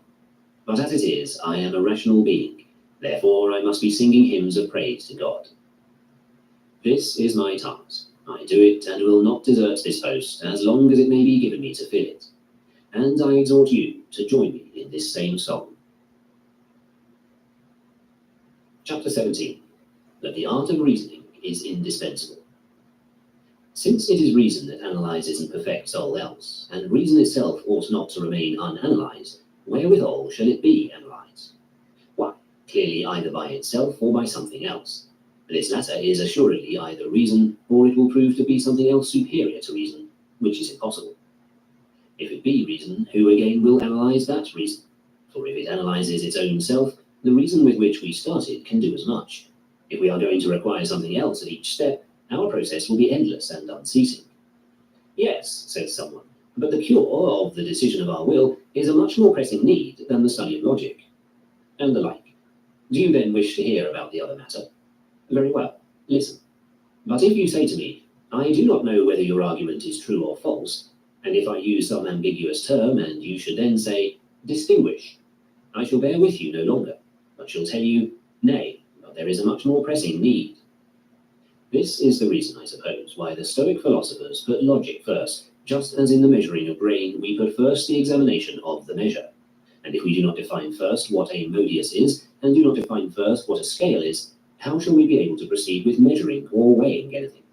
But as it is, I am a rational being, therefore I must be singing hymns of praise to God. This is my task. I do it and will not desert this post as long as it may be given me to fill it. And I exhort you to join me in this same song. Chapter 17. That the art of reasoning is indispensable. Since it is reason that analyzes and perfects all else, and reason itself ought not to remain unanalyzed, wherewithal shall it be analyzed? Why, clearly either by itself or by something else. This latter is assuredly either reason, or it will prove to be something else superior to reason, which is impossible. If it be reason, who again will analyze that reason? For if it analyzes its own self, the reason with which we started can do as much. If we are going to require something else at each step, our process will be endless and unceasing. Yes, says someone, but the cure of the decision of our will is a much more pressing need than the study of logic, and the like. Do you then wish to hear about the other matter? Very well, listen. But if you say to me, I do not know whether your argument is true or false, and if I use some ambiguous term, and you should then say, distinguish, I shall bear with you no longer, but shall tell you, nay, but there is a much more pressing need. This is the reason, I suppose, why the Stoic philosophers put logic first, just as in the measuring of grain we put first the examination of the measure. And if we do not define first what a modius is, and do not define first what a scale is, how shall we be able to proceed with measuring or weighing anything?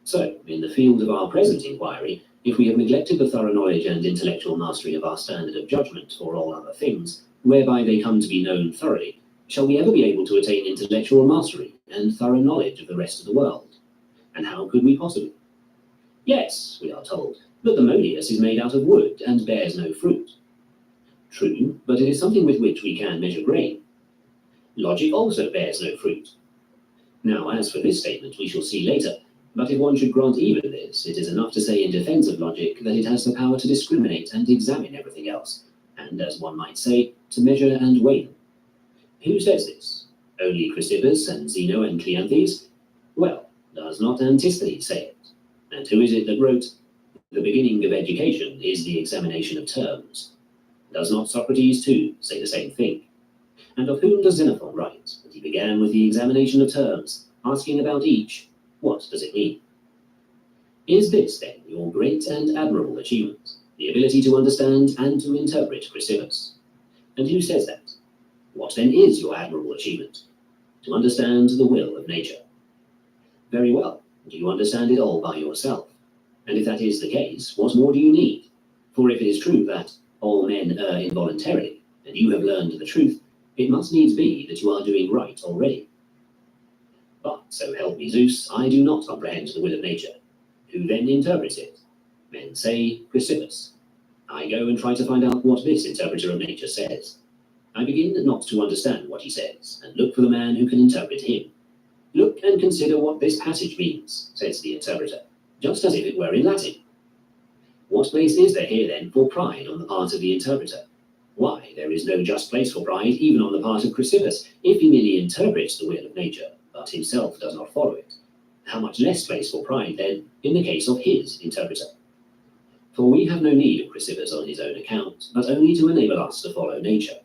So, in the field of our present inquiry, if we have neglected the thorough knowledge and intellectual mastery of our standard of judgment for all other things, whereby they come to be known thoroughly, shall we ever be able to attain intellectual mastery and thorough knowledge of the rest of the world? And how could we possibly? Yes, we are told, but the modius is made out of wood and bears no fruit. True, but it is something with which we can measure grain. Logic also bears no fruit. Now, as for this statement, we shall see later, but if one should grant even this, it is enough to say in defense of logic that it has the power to discriminate and examine everything else, and, as one might say, to measure and weigh them. Who says this? Only Chrysippus and Zeno and Cleanthes? Well, does not Antisthenes say it? And who is it that wrote, the beginning of education is the examination of terms? Does not Socrates, too, say the same thing? And of whom does Xenophon write that he began with the examination of terms, asking about each, what does it mean? Is this, then, your great and admirable achievement, the ability to understand and to interpret Chrysippus? And who says that? What then is your admirable achievement? To understand the will of nature. Very well, do you understand it all by yourself? And if that is the case, what more do you need? For if it is true that all men err involuntarily, and you have learned the truth, it must needs be that you are doing right already. But, so help me Zeus, I do not comprehend the will of nature. Who then interprets it? Men say Chrysippus. I go and try to find out what this interpreter of nature says. I begin not to understand what he says, and look for the man who can interpret him. Look and consider what this passage means, says the interpreter, just as if it were in Latin. What place is there here then for pride on the part of the interpreter? Why, there is no just place for pride even on the part of Chrysippus, if he merely interprets the will of nature, but himself does not follow it. How much less place for pride, then, in the case of his interpreter? For we have no need of Chrysippus on his own account, but only to enable us to follow nature.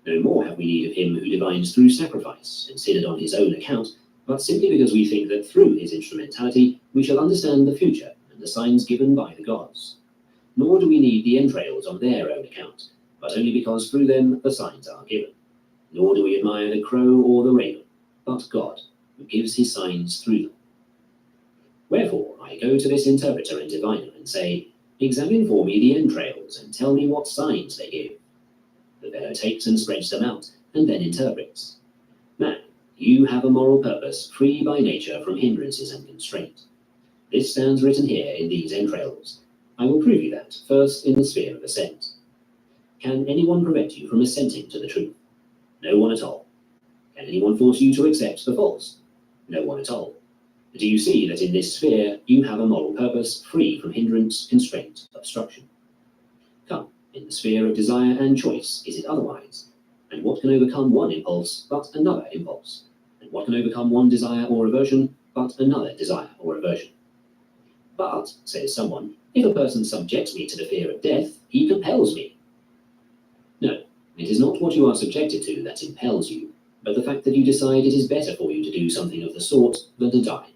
No more have we need of him who divines through sacrifice, considered on his own account, but simply because we think that through his instrumentality we shall understand the future and the signs given by the gods. Nor do we need the entrails on their own account, but only because through them the signs are given. Nor do we admire the crow or the raven, but God, who gives his signs through them. Wherefore I go to this interpreter and diviner and say, examine for me the entrails, and tell me what signs they give. The fellow takes and spreads them out, and then interprets. Man, you have a moral purpose, free by nature from hindrances and constraint. This stands written here in these entrails. I will prove you that, first in the sphere of assent. Can anyone prevent you from assenting to the truth? No one at all. Can anyone force you to accept the false? No one at all. Do you see that in this sphere you have a moral purpose, free from hindrance, constraint, obstruction? Come, in the sphere of desire and choice, is it otherwise? And what can overcome one impulse but another impulse? And what can overcome one desire or aversion but another desire or aversion? But, says someone, if a person subjects me to the fear of death, he compels me. No, it is not what you are subjected to that impels you, but the fact that you decide it is better for you to do something of the sort than to die.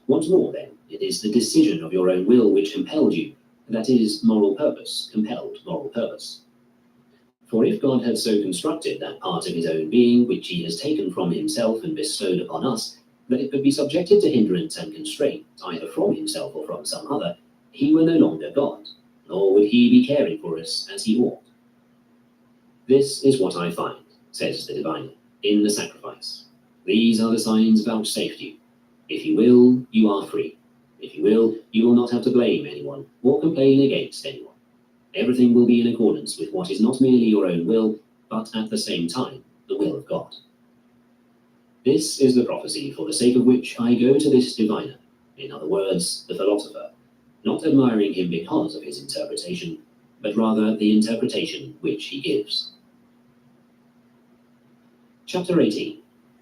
Once more, then, it is the decision of your own will which compelled you, that is, moral purpose, compelled moral purpose. For if God had so constructed that part of his own being which he has taken from himself and bestowed upon us, that it could be subjected to hindrance and constraint, either from himself or from some other, he were no longer God, nor would he be caring for us as he ought. This is what I find, says the diviner, in the sacrifice. These are the signs vouchsafed you. If you will, you are free. If you will not have to blame anyone or complain against anyone. Everything will be in accordance with what is not merely your own will, but at the same time, the will of God. This is the prophecy for the sake of which I go to this diviner, in other words, the philosopher, not admiring him because of his interpretation, but rather the interpretation which he gives. Chapter 18.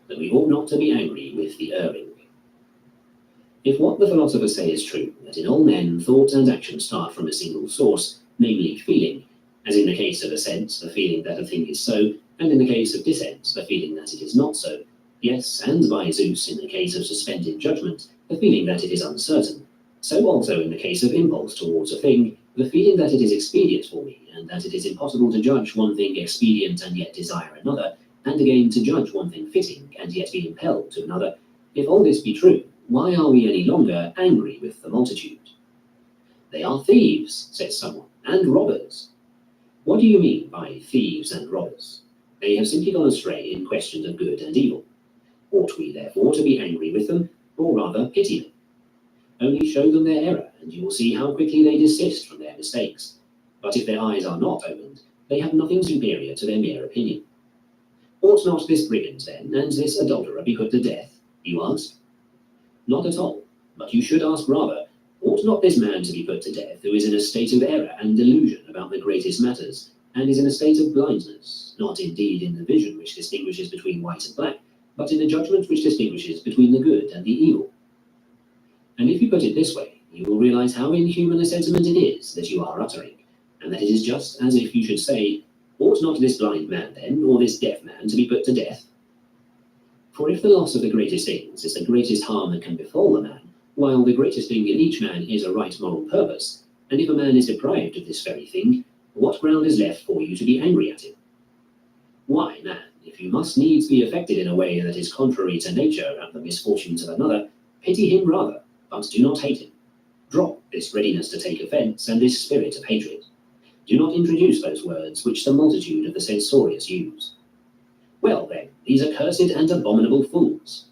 That we ought not to be angry with the erring. If what the philosophers say is true, that in all men thought and action start from a single source, namely feeling, as in the case of assent, the feeling that a thing is so, and in the case of dissent, the feeling that it is not so, yes, and by Zeus, in the case of suspended judgment, the feeling that it is uncertain, so also in the case of impulse towards a thing, the feeling that it is expedient for me, and that it is impossible to judge one thing expedient and yet desire another, and again to judge one thing fitting and yet be impelled to another, if all this be true, why are we any longer angry with the multitude? They are thieves, says someone, and robbers. What do you mean by thieves and robbers? They have simply gone astray in questions of good and evil. Ought we therefore to be angry with them, or rather pity them? Only show them their error, and you will see how quickly they desist from their mistakes. But if their eyes are not opened, they have nothing superior to their mere opinion. Ought not this brigand, then, and this adulterer be put to death, you ask? Not at all, but you should ask rather, ought not this man to be put to death who is in a state of error and delusion about the greatest matters, and is in a state of blindness, not indeed in the vision which distinguishes between white and black, but in the judgment which distinguishes between the good and the evil? And if you put it this way, you will realize how inhuman a sentiment it is that you are uttering, and that it is just as if you should say, ought not this blind man then, or this deaf man, to be put to death? For if the loss of the greatest things is the greatest harm that can befall a man, while the greatest thing in each man is a right moral purpose, and if a man is deprived of this very thing, what ground is left for you to be angry at him? Why, man, if you must needs be affected in a way that is contrary to nature at the misfortunes of another, pity him rather, but do not hate him. Drop this readiness to take offence and this spirit of hatred. Do not introduce those words which the multitude of the censorious use. Well, then, these accursed and abominable fools.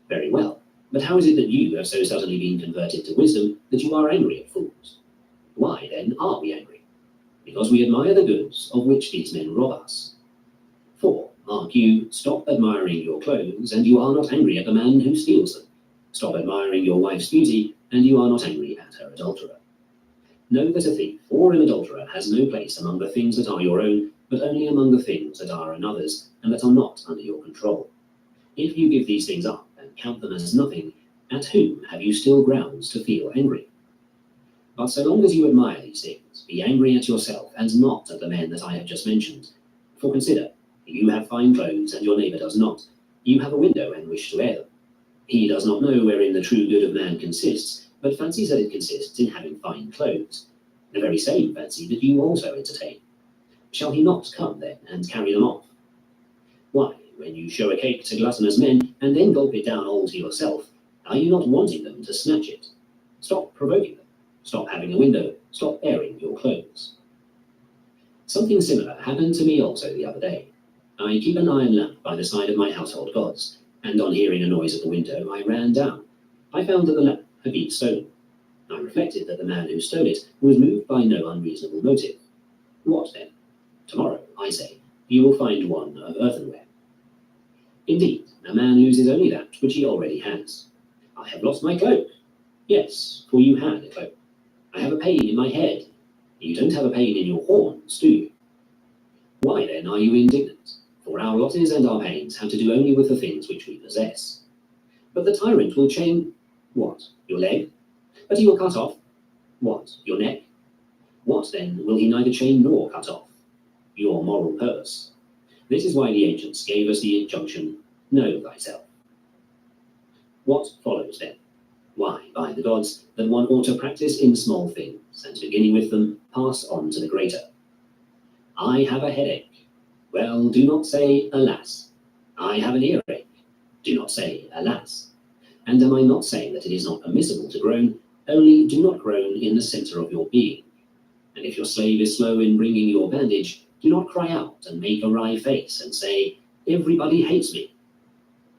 Very well, but how is it that you have so suddenly been converted to wisdom that you are angry at fools? Why, then, are we angry? because we admire the goods of which these men rob us. For, mark you, stop admiring your clothes, and you are not angry at the man who steals them. Stop admiring your wife's beauty, and you are not angry at her adulterer. Know that a thief or an adulterer has no place among the things that are your own, but only among the things that are another's, and that are not under your control. If you give these things up and count them as nothing, at whom have you still grounds to feel angry? But so long as you admire these things, be angry at yourself, and not at the men that I have just mentioned. For consider, you have fine clothes, and your neighbor does not. You have a window, and wish to air them. He does not know wherein the true good of man consists, but fancies that it consists in having fine clothes. The very same fancy that you also entertain. Shall he not come then, and carry them off? Why, when you show a cake to gluttonous men, and then gulp it down all to yourself, are you not wanting them to snatch it? Stop provoking them. Stop having a window. Stop airing your clothes. Something similar happened to me also the other day. I keep an iron lamp by the side of my household gods, and on hearing a noise at the window, I ran down. I found that the lamp had been stolen. I reflected that the man who stole it was moved by no unreasonable motive. What then? Tomorrow, I say, you will find one of earthenware. Indeed, a man loses only that which he already has. I have lost my cloak. Yes, for you had a cloak. I have a pain in my head. You don't have a pain in your horns, do you? Why then are you indignant? For our losses and our pains have to do only with the things which we possess. But the tyrant will chain what? Your leg? But he will cut off what? Your neck? What then will he neither chain nor cut off? Your moral purse. This is why the ancients gave us the injunction, know thyself. What follows then? Why, by the gods, that one ought to practice in small things, and beginning with them, pass on to the greater. I have a headache. Well, do not say, alas. I have an earache. Do not say, alas. And am I not saying that it is not permissible to groan? Only do not groan in the center of your being. And if your slave is slow in bringing your bandage, do not cry out and make a wry face and say, everybody hates me.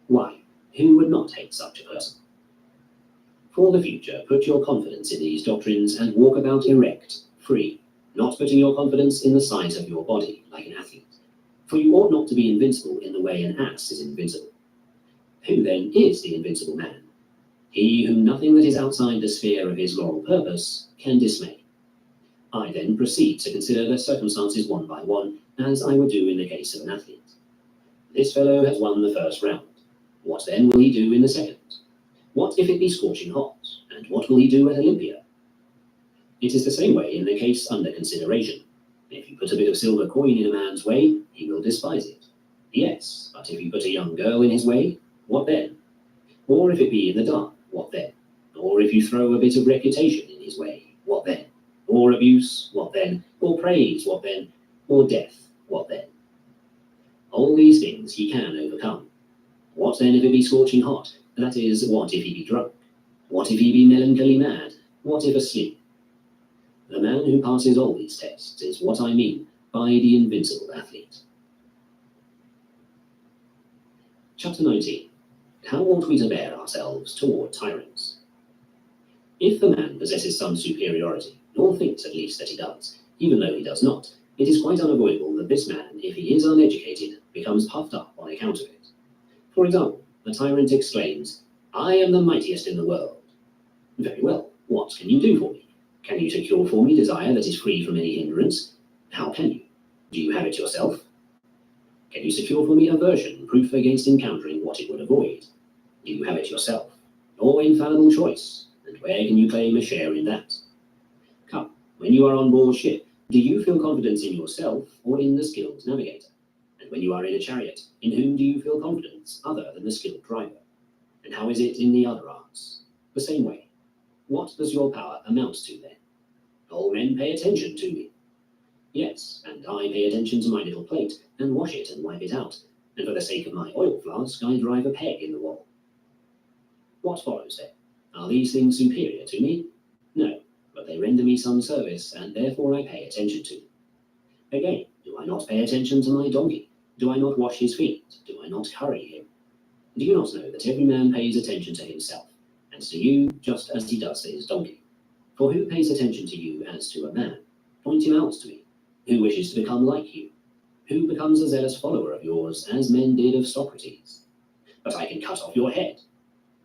Why, who would not hate such a person? For the future, put your confidence in these doctrines and walk about erect, free, not putting your confidence in the size of your body, like an athlete. For you ought not to be invincible in the way an ass is invincible. Who then is the invincible man? He whom nothing that is outside the sphere of his moral purpose can dismay. I then proceed to consider the circumstances one by one, as I would do in the case of an athlete. This fellow has won the first round. What then will he do in the second? What if it be scorching hot? And what will he do at Olympia? It is the same way in the case under consideration. If you put a bit of silver coin in a man's way, he will despise it. Yes, but if you put a young girl in his way, what then? Or if it be in the dark, what then? Or if you throw a bit of reputation in his way, what then? Or abuse, what then? Or praise, what then? Or death, what then? All these things he can overcome. What then if it be scorching hot? That is, what if he be drunk? What if he be melancholy mad? What if asleep? The man who passes all these tests is what I mean by the invincible athlete. Chapter 19. How ought we to bear ourselves toward tyrants? If the man possesses some superiority, or thinks at least that he does, even though he does not, it is quite unavoidable that this man, if he is uneducated, becomes puffed up on account of it. For example, the tyrant exclaims, I am the mightiest in the world. Very well, what can you do for me? Can you secure for me desire that is free from any hindrance? How can you? Do you have it yourself? Can you secure for me aversion, proof against encountering what it would avoid? Do you have it yourself? Or infallible choice? And where can you claim a share in that? Come, when you are on board ship, do you feel confidence in yourself or in the skilled navigator? And when you are in a chariot, in whom do you feel confidence other than the skilled driver? And how is it in the other arts? The same way. What does your power amount to then? All men pay attention to me. Yes, and I pay attention to my little plate, and wash it and wipe it out, and for the sake of my oil flask I drive a peg in the wall. What follows then? Are these things superior to me? No, but they render me some service, and therefore I pay attention to them. Again, do I not pay attention to my donkey? Do I not wash his feet? Do I not curry him? Do you not know that every man pays attention to himself, and to you just as he does to his donkey? For who pays attention to you as to a man? Point him out to me. Who wishes to become like you? Who becomes a zealous follower of yours, as men did of Socrates? But I can cut off your head.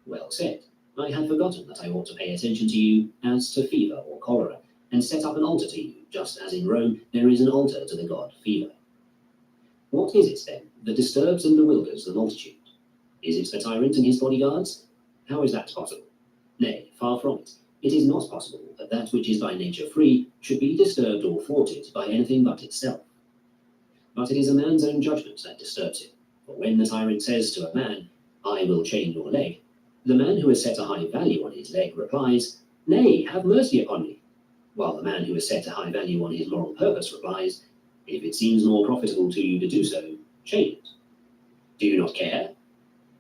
Well said. I had forgotten that I ought to pay attention to you as to fever or cholera, and set up an altar to you, just as in Rome there is an altar to the god Fever. What is it, then, that disturbs and bewilders the multitude? Is it the tyrant and his bodyguards? How is that possible? Nay, far from it. It is not possible that that which is by nature free should be disturbed or thwarted by anything but itself. But it is a man's own judgment that disturbs him. For when the tyrant says to a man, I will chain your leg, the man who has set a high value on his leg replies, Nay, have mercy upon me. While the man who has set a high value on his moral purpose replies, If it seems more profitable to you to do so, chain it. Do you not care?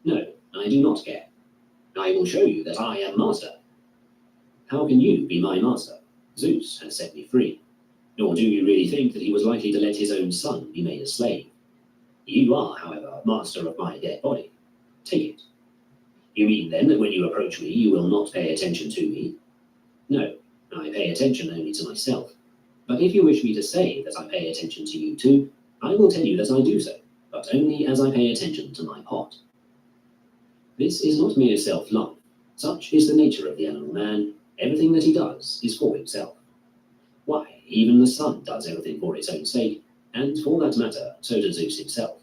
No, I do not care. I will show you that I am master. How can you be my master? Zeus has set me free. Nor do you really think that he was likely to let his own son be made a slave. You are, however, master of my dead body. Take it. You mean then that when you approach me, you will not pay attention to me? No, I pay attention only to myself. But if you wish me to say that I pay attention to you too, I will tell you that I do so, but only as I pay attention to my pot. This is not mere self-love. Such is the nature of the animal man. Everything that he does is for himself. Why, even the sun does everything for its own sake, and for that matter, so does Zeus himself.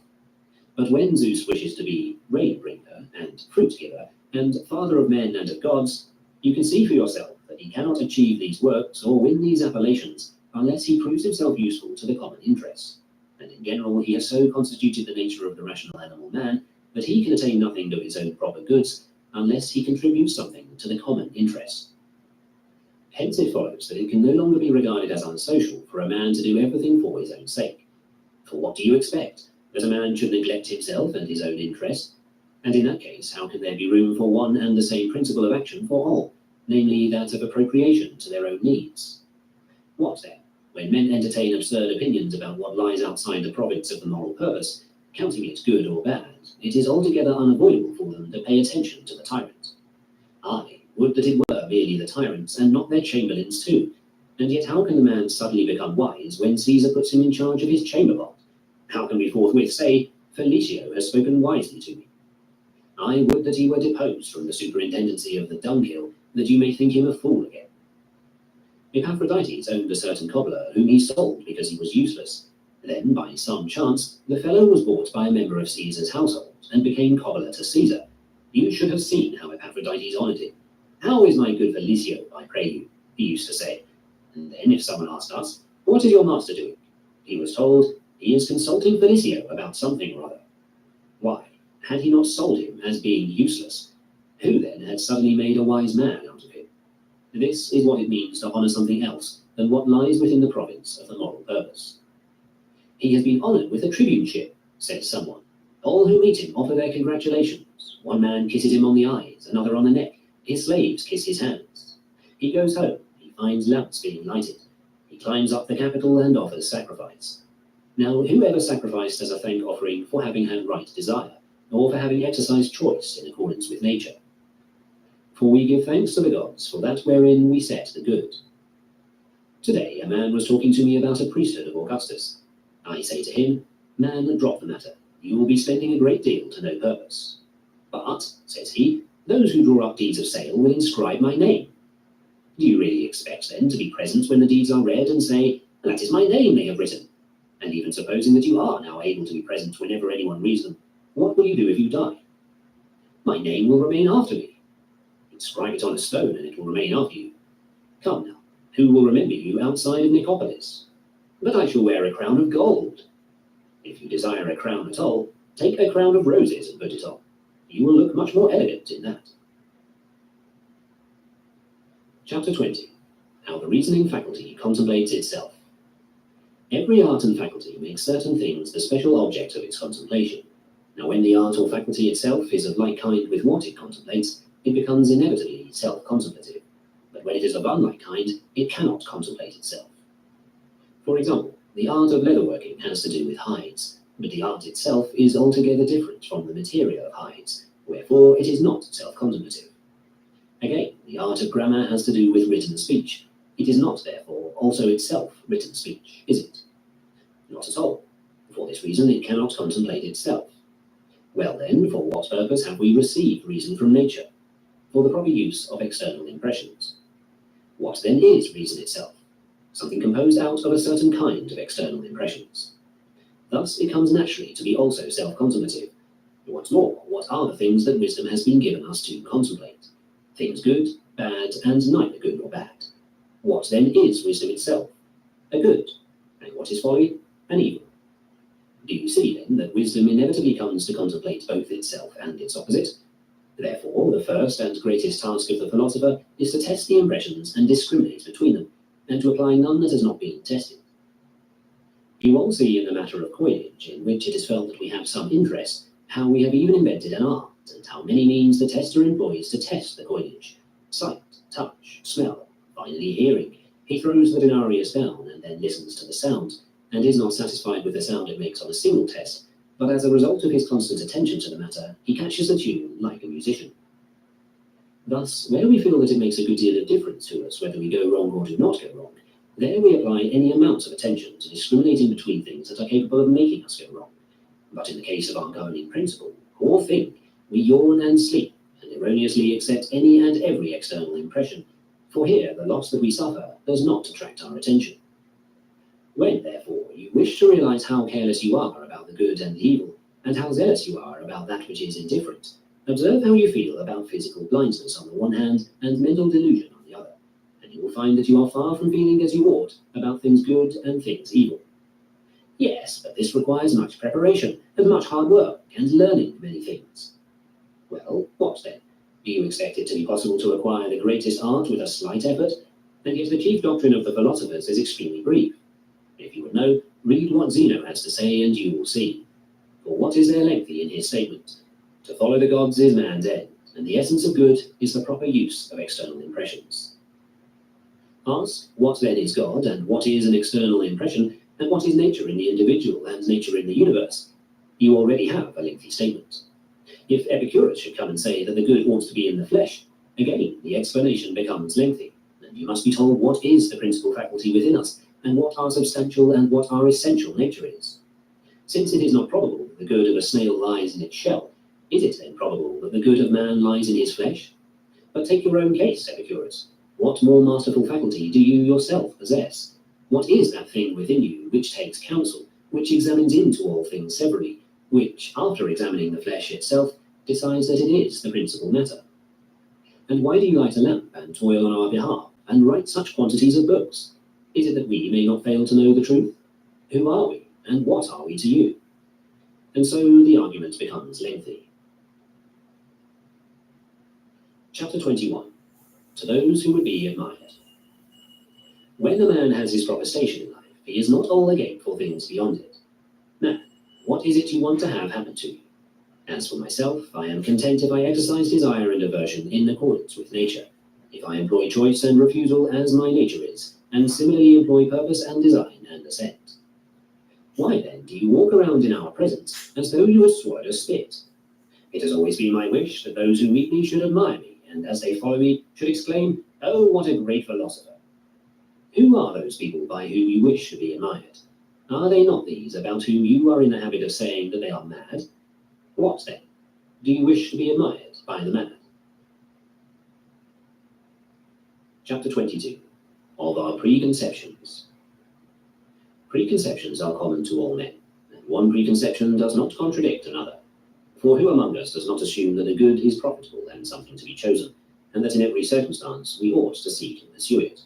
But when Zeus wishes to be rain-bringer and fruit-giver, and father of men and of gods, you can see for yourself that he cannot achieve these works or win these appellations unless he proves himself useful to the common interest. And in general, he has so constituted the nature of the rational animal man that he can attain nothing of his own proper goods unless he contributes something to the common interest. Hence it follows that it can no longer be regarded as unsocial for a man to do everything for his own sake. For what do you expect? That a man should neglect himself and his own interest? And in that case, how can there be room for one and the same principle of action for all, namely that of appropriation to their own needs? What then, when men entertain absurd opinions about what lies outside the province of the moral purpose, counting it good or bad, it is altogether unavoidable for them to pay attention to the tyrant. I would that it were merely the tyrants and not their chamberlains too. And yet how can the man suddenly become wise when Caesar puts him in charge of his chamber pot? How can we forthwith say, Felicio has spoken wisely to me? I would that he were deposed from the superintendency of the dunghill, that you may think him a fool again. Epictetus owned a certain cobbler whom he sold because he was useless. Then, by some chance, the fellow was bought by a member of Caesar's household and became cobbler to Caesar. You should have seen how Epictetus honoured him. How is my good Felicio, I pray you? He used to say. And then if someone asked us, what is your master doing? He was told, he is consulting Felicio about something or other. Why, had he not sold him as being useless? Who then had suddenly made a wise man out of him? This is what it means to honour something else than what lies within the province of the moral purpose. He has been honoured with a tribuneship, says someone. All who meet him offer their congratulations. One man kisses him on the eyes, another on the neck. His slaves kiss his hands. He goes home. He finds lamps being lighted. He climbs up the Capitol and offers sacrifice. Now, who ever sacrificed as a thank offering for having had right desire, or for having exercised choice in accordance with nature? For we give thanks to the gods for that wherein we set the good. Today, a man was talking to me about a priesthood of Augustus. I say to him, man, drop the matter. You will be spending a great deal to no purpose. But, says he, those who draw up deeds of sale will inscribe my name. Do you really expect, then, to be present when the deeds are read and say, that is my name they have written? And even supposing that you are now able to be present whenever anyone reads them, what will you do if you die? My name will remain after me. Inscribe it on a stone and it will remain after you. Come now, who will remember you outside of Nicopolis? But I shall wear a crown of gold. If you desire a crown at all, take a crown of roses and put it on. You will look much more elegant in that. Chapter 20. How the reasoning faculty contemplates itself. Every art and faculty makes certain things the special object of its contemplation. Now when the art or faculty itself is of like kind with what it contemplates, it becomes inevitably self-contemplative. But when it is of unlike kind, it cannot contemplate itself. For example, the art of leatherworking has to do with hides, but the art itself is altogether different from the material of hides, wherefore it is not self-contemplative. Again, the art of grammar has to do with written speech. It is not, therefore, also itself written speech, is it? Not at all. For this reason, it cannot contemplate itself. Well then, for what purpose have we received reason from nature? For the proper use of external impressions. What then is reason itself? Something composed out of a certain kind of external impressions. Thus it comes naturally to be also self-contemplative. What's more, what are the things that wisdom has been given us to contemplate? Things good, bad, and neither good nor bad. What then is wisdom itself? A good. And what is folly? An evil. Do you see then that wisdom inevitably comes to contemplate both itself and its opposite? Therefore, the first and greatest task of the philosopher is to test the impressions and discriminate between them, and to apply none that has not been tested. You all see in the matter of coinage, in which it is felt that we have some interest, how we have even invented an art, and how many means the tester employs to test the coinage. Sight, touch, smell, finally hearing. He throws the denarius down and then listens to the sound, and is not satisfied with the sound it makes on a single test, but as a result of his constant attention to the matter, he catches the tune like a musician. Thus, where we feel that it makes a good deal of difference to us whether we go wrong or do not go wrong, there we apply any amount of attention to discriminating between things that are capable of making us go wrong. But in the case of our governing principle, or thing, we yawn and sleep, and erroneously accept any and every external impression, for here the loss that we suffer does not attract our attention. When, therefore, you wish to realize how careless you are about the good and the evil, and how zealous you are about that which is indifferent, observe how you feel about physical blindness on the one hand and mental delusion on the other, and you will find that you are far from feeling as you ought about things good and things evil. Yes, but this requires much preparation and much hard work and learning many things. Well, what then? Do you expect it to be possible to acquire the greatest art with a slight effort? And yet the chief doctrine of the philosophers is extremely brief. If you would know, read what Zeno has to say, and you will see. For what is there lengthy in his statement? To follow the gods is man's end, and the essence of good is the proper use of external impressions. Ask, what then is God, and what is an external impression, and what is nature in the individual and nature in the universe? You already have a lengthy statement. If Epictetus should come and say that the good ought to be in the flesh, again the explanation becomes lengthy, and you must be told what is the principal faculty within us, and what our substantial and what our essential nature is. Since it is not probable that the good of a snail lies in its shell, is it then probable that the good of man lies in his flesh? But take your own case, Epicurus. What more masterful faculty do you yourself possess? What is that thing within you which takes counsel, which examines into all things severally, which, after examining the flesh itself, decides that it is the principal matter? And why do you light a lamp and toil on our behalf, and write such quantities of books? Is it that we may not fail to know the truth? Who are we, and what are we to you? And so the argument becomes lengthy. Chapter 21. To those who would be admired. When a man has his proper station in life, he is not all agape for things beyond it. Now, what is it you want to have happen to you? As for myself, I am content if I exercise desire and aversion in accordance with nature, if I employ choice and refusal as my nature is, and similarly employ purpose and design and assent. Why then do you walk around in our presence as though you had swallowed a spit? It has always been my wish that those who meet me should admire me, and as they follow me should exclaim, "Oh, what a great philosopher!" Who are those people by whom you wish to be admired? Are they not these about whom you are in the habit of saying that they are mad? What then? Do you wish to be admired by the mad? Chapter 22. Of our preconceptions. Preconceptions are common to all men, and one preconception does not contradict another. For who among us does not assume that the good is profitable and something to be chosen, and that in every circumstance we ought to seek and pursue it?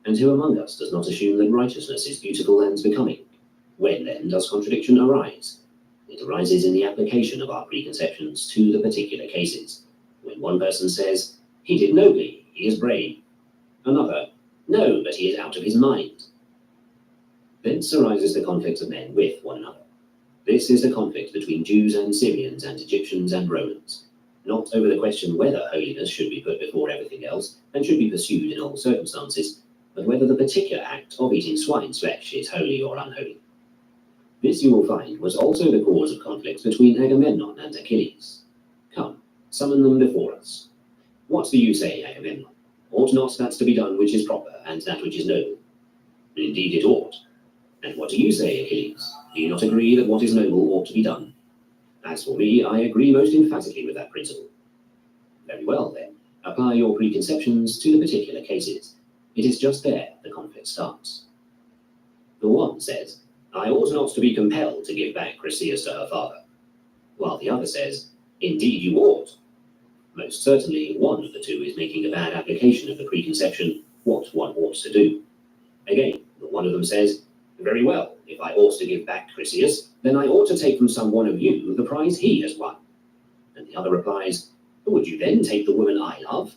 And who among us does not assume that righteousness is beautiful and becoming? When then does contradiction arise? It arises in the application of our preconceptions to the particular cases. When one person says, "He did nobly, he is brave," another, "No, but he is out of his mind." Thence arises the conflict of men with one another. This is the conflict between Jews and Syrians and Egyptians and Romans, not over the question whether holiness should be put before everything else and should be pursued in all circumstances, but whether the particular act of eating swine's flesh is holy or unholy. This, you will find, was also the cause of conflict between Agamemnon and Achilles. Come, summon them before us. What do you say, Agamemnon? Ought not that to be done which is proper, and that which is noble? Indeed it ought. And what do you say, Achilles? Do you not agree that what is noble ought to be done? As for me, I agree most emphatically with that principle. Very well, then. Apply your preconceptions to the particular cases. It is just there the conflict starts. The one says, I ought not to be compelled to give back Chryseis to her father, while the other says, indeed you ought. Most certainly, one of the two is making a bad application of the preconception, what one ought to do. Again, one of them says, very well, if I ought to give back Chryseis, then I ought to take from some one of you the prize he has won. And the other replies, would you then take the woman I love?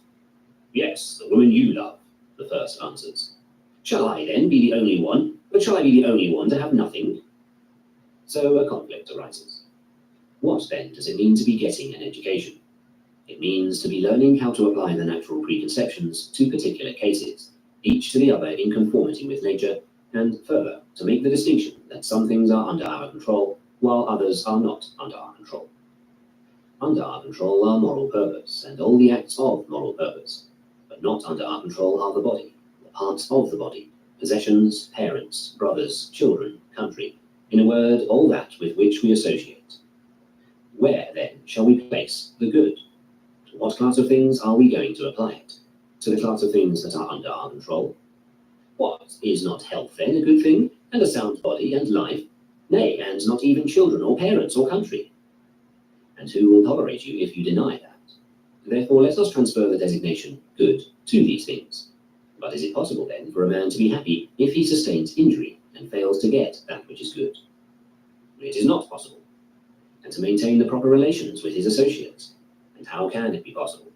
Yes, the woman you love, the first answers. Shall I then be the only one, but shall I be the only one to have nothing? So a conflict arises. What then does it mean to be getting an education? It means to be learning how to apply the natural preconceptions to particular cases, each to the other in conformity with nature, and further, to make the distinction that some things are under our control, while others are not under our control. Under our control are moral purpose, and all the acts of moral purpose, but not under our control are the body, the parts of the body, possessions, parents, brothers, children, country, in a word, all that with which we associate. Where, then, shall we place the good? To what class of things are we going to apply it? To the class of things that are under our control? What, is not health then a good thing, and a sound body and life? Nay, and not even children or parents or country? And who will tolerate you if you deny that? Therefore let us transfer the designation good to these things. But is it possible then for a man to be happy if he sustains injury and fails to get that which is good? It is not possible. And to maintain the proper relations with his associates? And how can it be possible?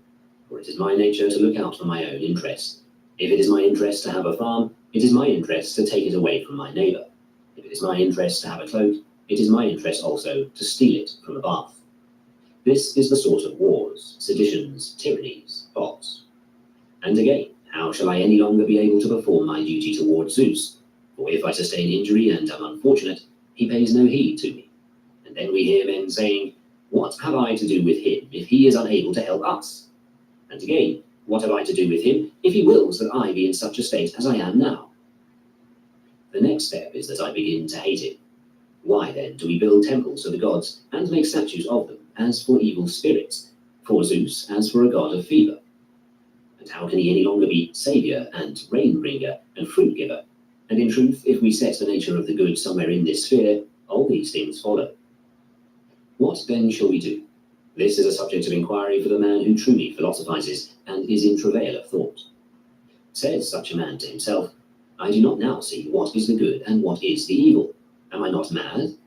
For it is my nature to look out for my own interest. If it is my interest to have a farm, it is my interest to take it away from my neighbour. If it is my interest to have a cloak, it is my interest also to steal it from a bath. This is the sort of wars, seditions, tyrannies, plots. And again, how shall I any longer be able to perform my duty towards Zeus? For if I sustain injury and am unfortunate, he pays no heed to me. And then we hear men saying, what have I to do with him if he is unable to help us? And again, what have I to do with him if he wills that I be in such a state as I am now? The next step is that I begin to hate him. Why then do we build temples to the gods and make statues of them, as for evil spirits, for Zeus as for a god of fever? And how can he any longer be saviour and rain-bringer and fruit-giver? And in truth, if we set the nature of the good somewhere in this sphere, all these things follow. What then shall we do? This is a subject of inquiry for the man who truly philosophizes and is in travail of thought. Says such a man to himself, I do not now see what is the good and what is the evil. Am I not mad?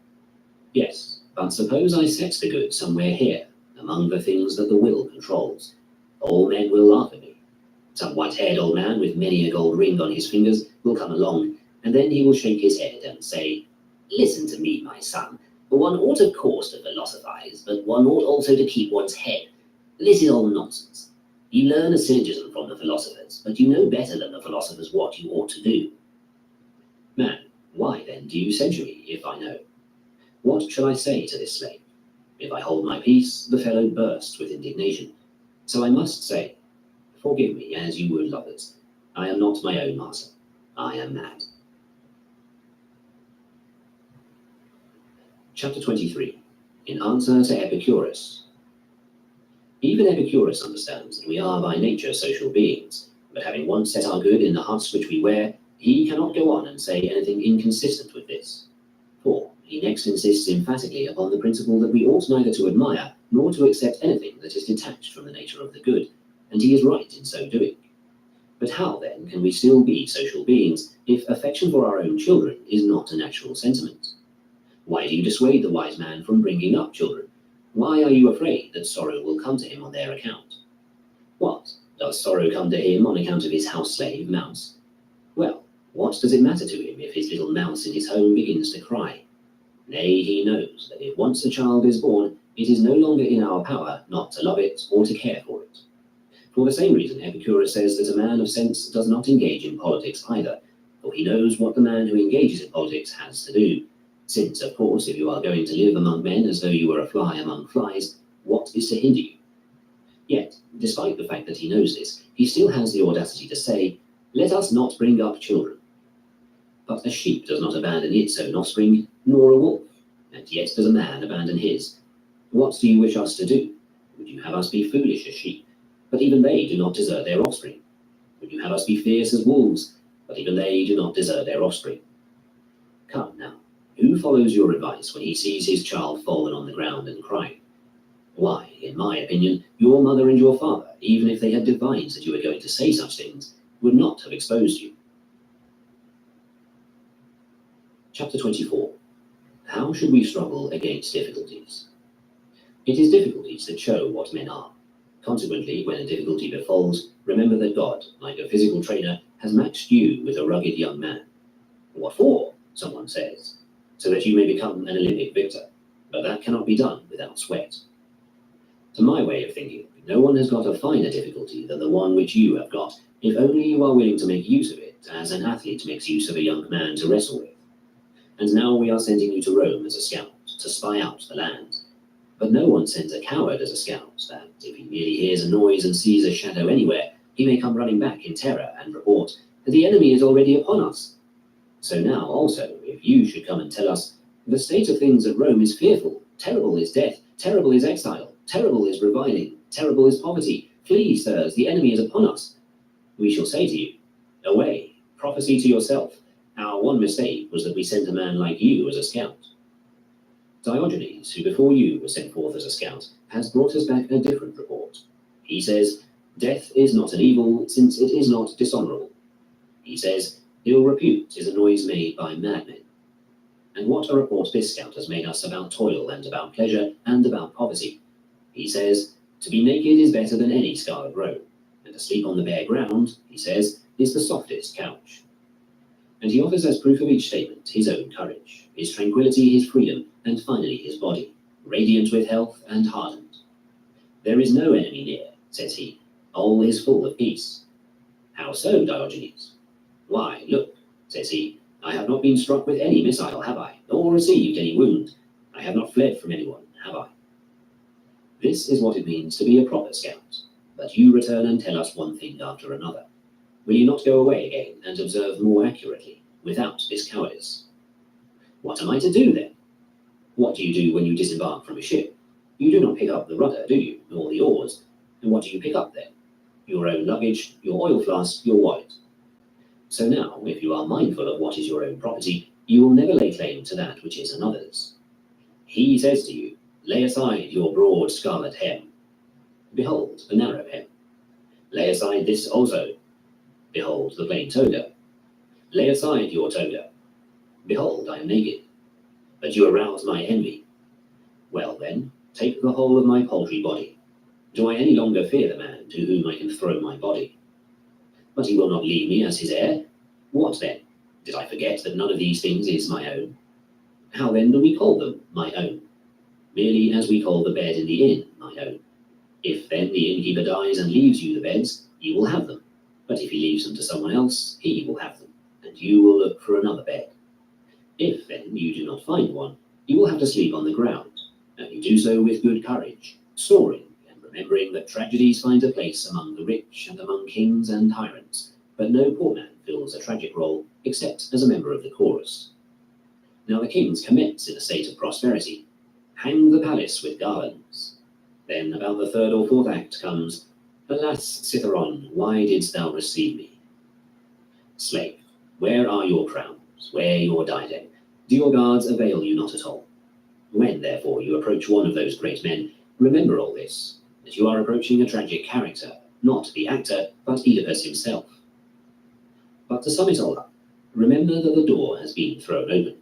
Yes, but suppose I set the good somewhere here, among the things that the will controls. All men will laugh at me. Some white-haired old man with many a gold ring on his fingers will come along, and then he will shake his head and say, listen to me, my son. One ought of course to philosophize, but one ought also to keep one's head. This is all nonsense. You learn a syllogism from the philosophers, but you know better than the philosophers what you ought to do. Man, why then do you censure me, if I know? What shall I say to this slave? If I hold my peace, the fellow bursts with indignation. So I must say, forgive me as you would lovers. I am not my own master. I am mad. Chapter 23. In answer to Epicurus. Even Epicurus understands that we are by nature social beings, but having once set our good in the huts which we wear, he cannot go on and say anything inconsistent with this. For he next insists emphatically upon the principle that we ought neither to admire nor to accept anything that is detached from the nature of the good, and he is right in so doing. But how then can we still be social beings if affection for our own children is not a natural sentiment? Why do you dissuade the wise man from bringing up children? Why are you afraid that sorrow will come to him on their account? What, does sorrow come to him on account of his house slave, Mouse? Well, what does it matter to him if his little mouse in his home begins to cry? Nay, he knows that if once a child is born, it is no longer in our power not to love it or to care for it. For the same reason, Epicurus says that a man of sense does not engage in politics either, for he knows what the man who engages in politics has to do. Since, of course, if you are going to live among men as though you were a fly among flies, what is to hinder you? Yet, despite the fact that he knows this, he still has the audacity to say, let us not bring up children. But a sheep does not abandon its own offspring, nor a wolf, and yet does a man abandon his. What do you wish us to do? Would you have us be foolish as sheep? But even they do not desert their offspring. Would you have us be fierce as wolves? But even they do not desert their offspring. Come now, who follows your advice when he sees his child fallen on the ground and crying? Why, in my opinion, your mother and your father, even if they had divined that you were going to say such things, would not have exposed you. Chapter 24. How should we struggle against difficulties? It is difficulties that show what men are. Consequently, when a difficulty befalls, remember that God, like a physical trainer, has matched you with a rugged young man. What for? Someone says. So that you may become an Olympic victor. But that cannot be done without sweat. To my way of thinking, no one has got a finer difficulty than the one which you have got, if only you are willing to make use of it, as an athlete makes use of a young man to wrestle with. And now we are sending you to Rome as a scout, to spy out the land. But no one sends a coward as a scout, that if he merely hears a noise and sees a shadow anywhere, he may come running back in terror and report that the enemy is already upon us. So now also, if you should come and tell us, the state of things at Rome is fearful, terrible is death, terrible is exile, terrible is reviling, terrible is poverty, flee, sirs, the enemy is upon us, we shall say to you, away, prophecy to yourself. Our one mistake was that we sent a man like you as a scout. Diogenes, who before you was sent forth as a scout, has brought us back a different report. He says, death is not an evil, since it is not dishonorable. He says, ill repute is a noise made by madmen. And what a report this scout has made us about toil and about pleasure and about poverty. He says, to be naked is better than any scarlet robe, and to sleep on the bare ground, he says, is the softest couch. And he offers as proof of each statement his own courage, his tranquility, his freedom, and finally his body, radiant with health and hardened. There is no enemy near, says he, all is full of peace. How so, Diogenes? Why, look, says he, I have not been struck with any missile, have I, nor received any wound. I have not fled from anyone, have I? This is what it means to be a proper scout, but you return and tell us one thing after another. Will you not go away again and observe more accurately, without this cowardice? What am I to do then? What do you do when you disembark from a ship? You do not pick up the rudder, do you, nor the oars? And what do you pick up then? Your own luggage, your oil flask, your wallet. So now, if you are mindful of what is your own property, you will never lay claim to that which is another's. He says to you, lay aside your broad scarlet hem. Behold the narrow hem. Lay aside this also. Behold the plain toga. Lay aside your toga. Behold, I am naked. But you arouse my envy. Well then, take the whole of my paltry body. Do I any longer fear the man to whom I can throw my body? But he will not leave me as his heir. What then? Did I forget that none of these things is my own? How then do we call them my own? Merely as we call the bed in the inn my own. If then the innkeeper dies and leaves you the beds, you will have them. But if he leaves them to someone else, he will have them, and you will look for another bed. If then you do not find one, you will have to sleep on the ground, and you do so with good courage, soaring and remembering that tragedies find a place among the rich and among kings and tyrants, but no poor man fills a tragic role except as a member of the chorus. Now the kings commence in a state of prosperity. Hang the palace with garlands. Then about the third or fourth act comes, alas, Citharon, why didst thou receive me? Slave, where are your crowns? Where your diadem? Do your guards avail you not at all? When, therefore, you approach one of those great men, remember all this, that you are approaching a tragic character, not the actor, but Oedipus himself. But to sum it all up, remember that the door has been thrown open.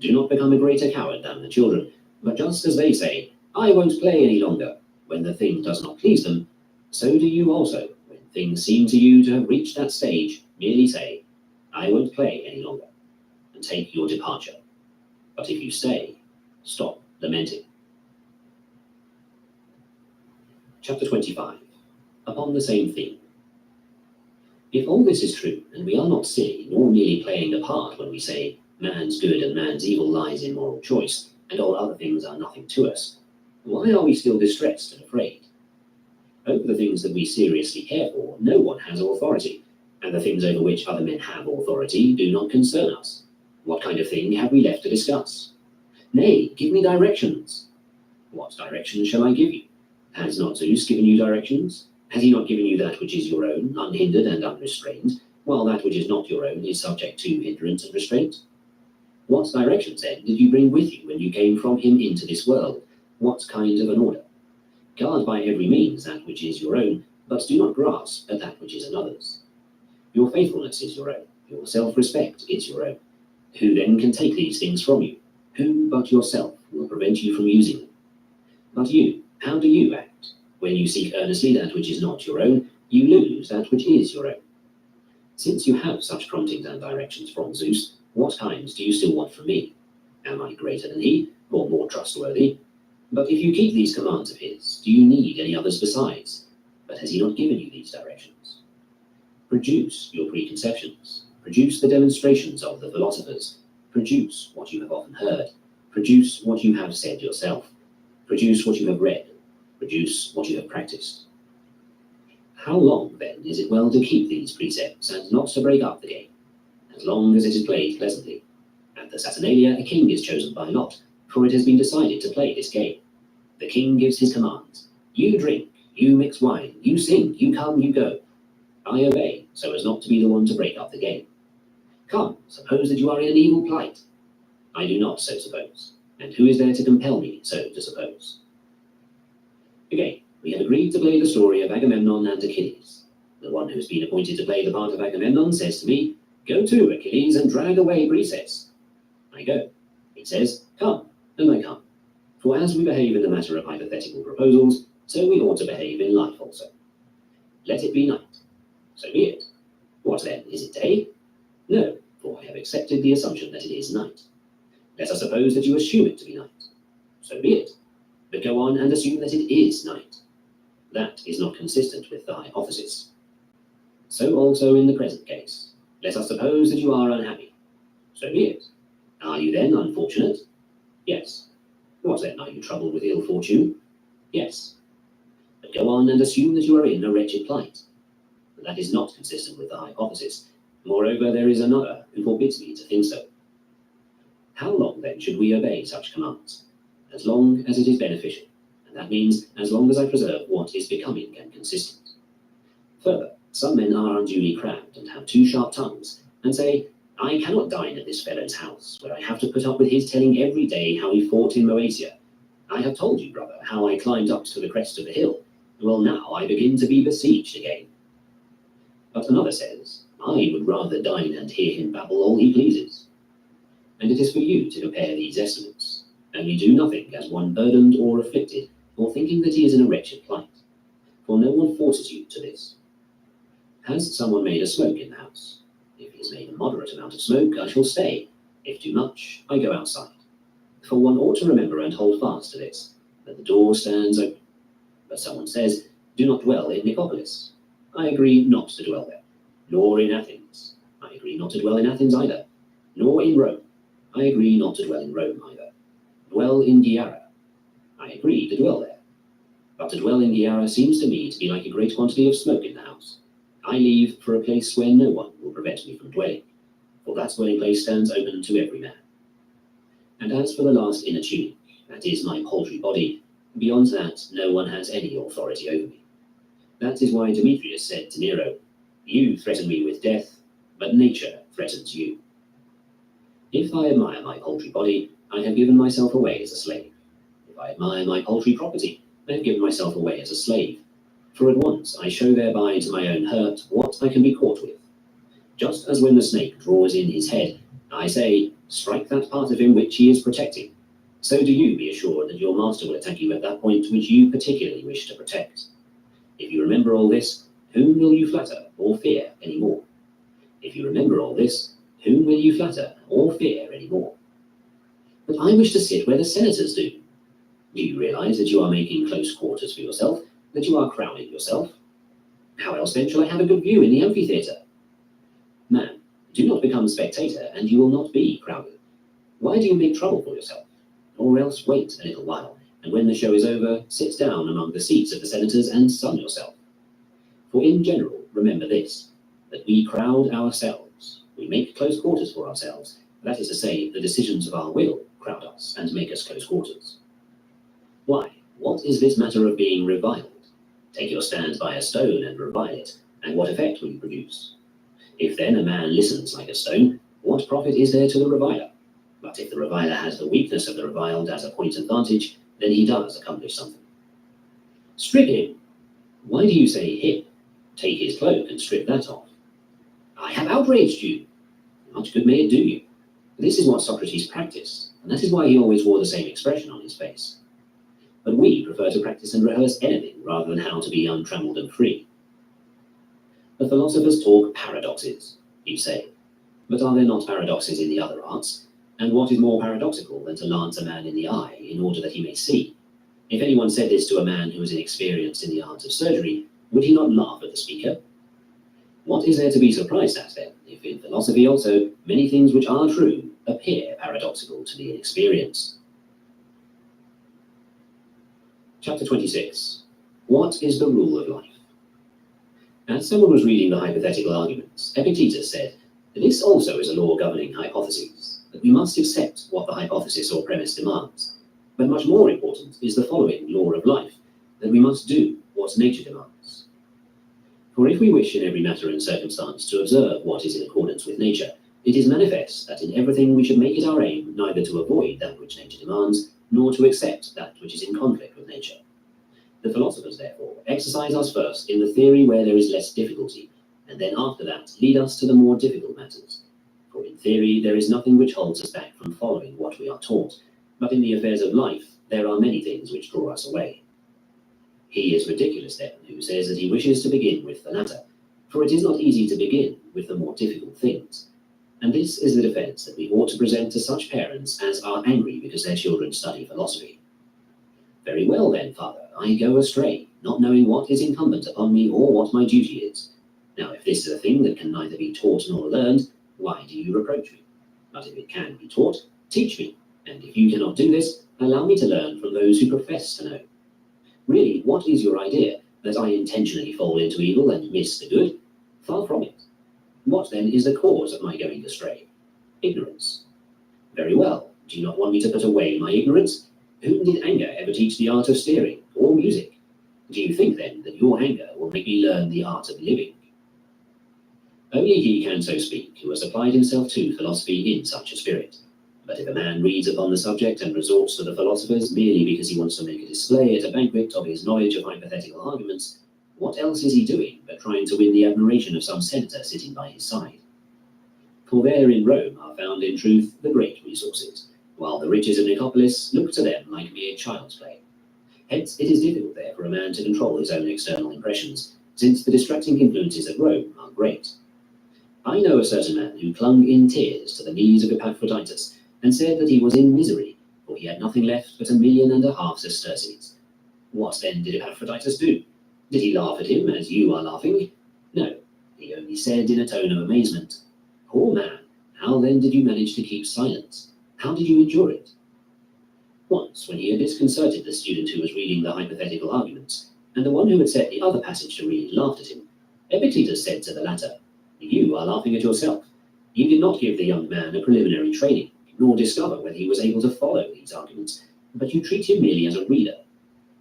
Do not become a greater coward than the children, but just as they say, I won't play any longer, when the thing does not please them, so do you also, when things seem to you to have reached that stage, merely say, I won't play any longer, and take your departure. But if you stay, stop lamenting. Chapter 25. Upon the same theme. If all this is true, and we are not silly, nor merely playing a part when we say, man's good and man's evil lies in moral choice, and all other things are nothing to us, why are we still distressed and afraid? Over the things that we seriously care for, no one has authority, and the things over which other men have authority do not concern us. What kind of thing have we left to discuss? Nay, give me directions. What directions shall I give you? Has not Zeus given you directions? Has he not given you that which is your own, unhindered and unrestrained, while that which is not your own is subject to hindrance and restraint? What directions, then, did you bring with you when you came from him into this world? What kind of an order? Guard by every means that which is your own, but do not grasp at that which is another's. Your faithfulness is your own, your self-respect is your own. Who then can take these things from you? Who but yourself will prevent you from using them? But you, how do you act? When you seek earnestly that which is not your own, you lose that which is your own. Since you have such promptings and directions from Zeus, what kinds do you still want from me? Am I greater than he, or more trustworthy? But if you keep these commands of his, do you need any others besides? But has he not given you these directions? Produce your preconceptions. Produce the demonstrations of the philosophers. Produce what you have often heard. Produce what you have said yourself. Produce what you have read. Produce what you have practiced. How long, then, is it well to keep these precepts and not to break up the game? As long as it is played pleasantly. At the Saturnalia, a king is chosen by lot, for it has been decided to play this game. The king gives his commands. You drink, you mix wine, you sing, you come, you go. I obey, so as not to be the one to break up the game. Come, suppose that you are in an evil plight. I do not so suppose, and who is there to compel me so to suppose? Again, we have agreed to play the story of Agamemnon and Achilles. The one who has been appointed to play the part of Agamemnon says to me, "Go to, Achilles, and drag away Briseis." I go. It says, "Come," and I come. For as we behave in the matter of hypothetical proposals, so we ought to behave in life also. Let it be night. So be it. What then, is it day? No, for I have accepted the assumption that it is night. Let us suppose that you assume it to be night. So be it. But go on and assume that it is night. That is not consistent with the hypothesis. So also in the present case. Let us suppose that you are unhappy. So be it. Are you then unfortunate? Yes. What then, are you troubled with ill fortune? Yes. But go on and assume that you are in a wretched plight. That is not consistent with the hypothesis. Moreover, there is another who forbids me to think so. How long then should we obey such commands? As long as it is beneficial, and that means as long as I preserve what is becoming and consistent. Further, some men are unduly crabbed and have too sharp tongues, and say, I cannot dine at this fellow's house, where I have to put up with his telling every day how he fought in Moesia. I have told you, brother, how I climbed up to the crest of the hill. Well, now I begin to be besieged again. But another says, I would rather dine and hear him babble all he pleases. And it is for you to compare these estimates, and you do nothing as one burdened or afflicted, or thinking that he is in a wretched plight, for no one forces you to this. Has someone made a smoke in the house? If he has made a moderate amount of smoke, I shall stay. If too much, I go outside. For one ought to remember and hold fast to this, that the door stands open. But someone says, do not dwell in Nicopolis. I agree not to dwell there. Nor in Athens. I agree not to dwell in Athens either. Nor in Rome. I agree not to dwell in Rome either. Dwell in Gyara. I agree to dwell there. But to dwell in Gyara seems to me to be like a great quantity of smoke in the house. I leave for a place where no one will prevent me from dwelling, for that dwelling place stands open to every man. And as for the last inner tunic, that is my paltry body, beyond that no one has any authority over me. That is why Demetrius said to Nero, you threaten me with death, but nature threatens you. If I admire my paltry body, I have given myself away as a slave. If I admire my paltry property, I have given myself away as a slave. For at once I show thereby to my own hurt what I can be caught with. Just as when the snake draws in his head, I say, strike that part of him which he is protecting. So do you be assured that your master will attack you at that point which you particularly wish to protect. If you remember all this, whom will you flatter or fear any more? If you remember all this, whom will you flatter or fear any more? But I wish to sit where the senators do. Do you realize that you are making close quarters for yourself, that you are crowding yourself? How else then shall I have a good view in the amphitheatre? Man, do not become spectator, and you will not be crowded. Why do you make trouble for yourself? Or else wait a little while, and when the show is over, sit down among the seats of the senators and sun yourself. For in general, remember this, that that we crowd ourselves. We make close quarters for ourselves. That is to say, the decisions of our will crowd us and make us close quarters. Why? What is this matter of being reviled? Take your stand by a stone and revile it, and what effect will you produce? If then a man listens like a stone, what profit is there to the reviler? But if the reviler has the weakness of the reviled as a point of vantage, then he does accomplish something. Strip him. Why do you say him? Take his cloak and strip that off. I have outraged you. Much good may it do you. This is what Socrates practiced, and that is why he always wore the same expression on his face. But we prefer to practice and rehearse anything rather than how to be untrammeled and free. The philosophers talk paradoxes, you say. But are there not paradoxes in the other arts? And what is more paradoxical than to lance a man in the eye in order that he may see? If anyone said this to a man who was inexperienced in the art of surgery, would he not laugh at the speaker? What is there to be surprised at, then, if in philosophy also many things which are true appear paradoxical to the inexperienced? Chapter 26. What is the rule of life? As someone was reading the hypothetical arguments, Epictetus said, this also is a law governing hypotheses, that we must accept what the hypothesis or premise demands. But much more important is the following law of life, that we must do what nature demands. For if we wish in every matter and circumstance to observe what is in accordance with nature, it is manifest that in everything we should make it our aim neither to avoid that which nature demands, nor to accept that which is in conflict with nature. The philosophers, therefore, exercise us first in the theory where there is less difficulty, and then after that lead us to the more difficult matters. For in theory there is nothing which holds us back from following what we are taught, but in the affairs of life there are many things which draw us away. He is ridiculous, then, who says that he wishes to begin with the latter, for it is not easy to begin with the more difficult things. And this is the defense that we ought to present to such parents as are angry because their children study philosophy. Very well, then, father, I go astray, not knowing what is incumbent upon me or what my duty is. Now, if this is a thing that can neither be taught nor learned, why do you reproach me? But if it can be taught, teach me, and if you cannot do this, allow me to learn from those who profess to know. Really, what is your idea? That I intentionally fall into evil and miss the good? Far from it. What then is the cause of my going astray? Ignorance. Very well. Do you not want me to put away my ignorance? Whom did anger ever teach the art of steering, or music? Do you think then that your anger will make me learn the art of living? Only he can so speak who has applied himself to philosophy in such a spirit. But if a man reads upon the subject and resorts to the philosophers merely because he wants to make a display at a banquet of his knowledge of hypothetical arguments, what else is he doing but trying to win the admiration of some senator sitting by his side? For there in Rome are found in truth the great resources, while the riches of Nicopolis look to them like mere child's play. Hence it is difficult there for a man to control his own external impressions, since the distracting influences of Rome are great. I know a certain man who clung in tears to the knees of Epictetus, and said that he was in misery, for he had nothing left but 1.5 million sesterces. What then did Epictetus do? Did he laugh at him as you are laughing? No, he only said in a tone of amazement, Poor man, how then did you manage to keep silence? How did you endure it? Once, when he had disconcerted the student who was reading the hypothetical arguments, and the one who had set the other passage to read laughed at him, Epictetus said to the latter, You are laughing at yourself. You did not give the young man a preliminary training, nor discover whether he was able to follow these arguments, but you treat him merely as a reader.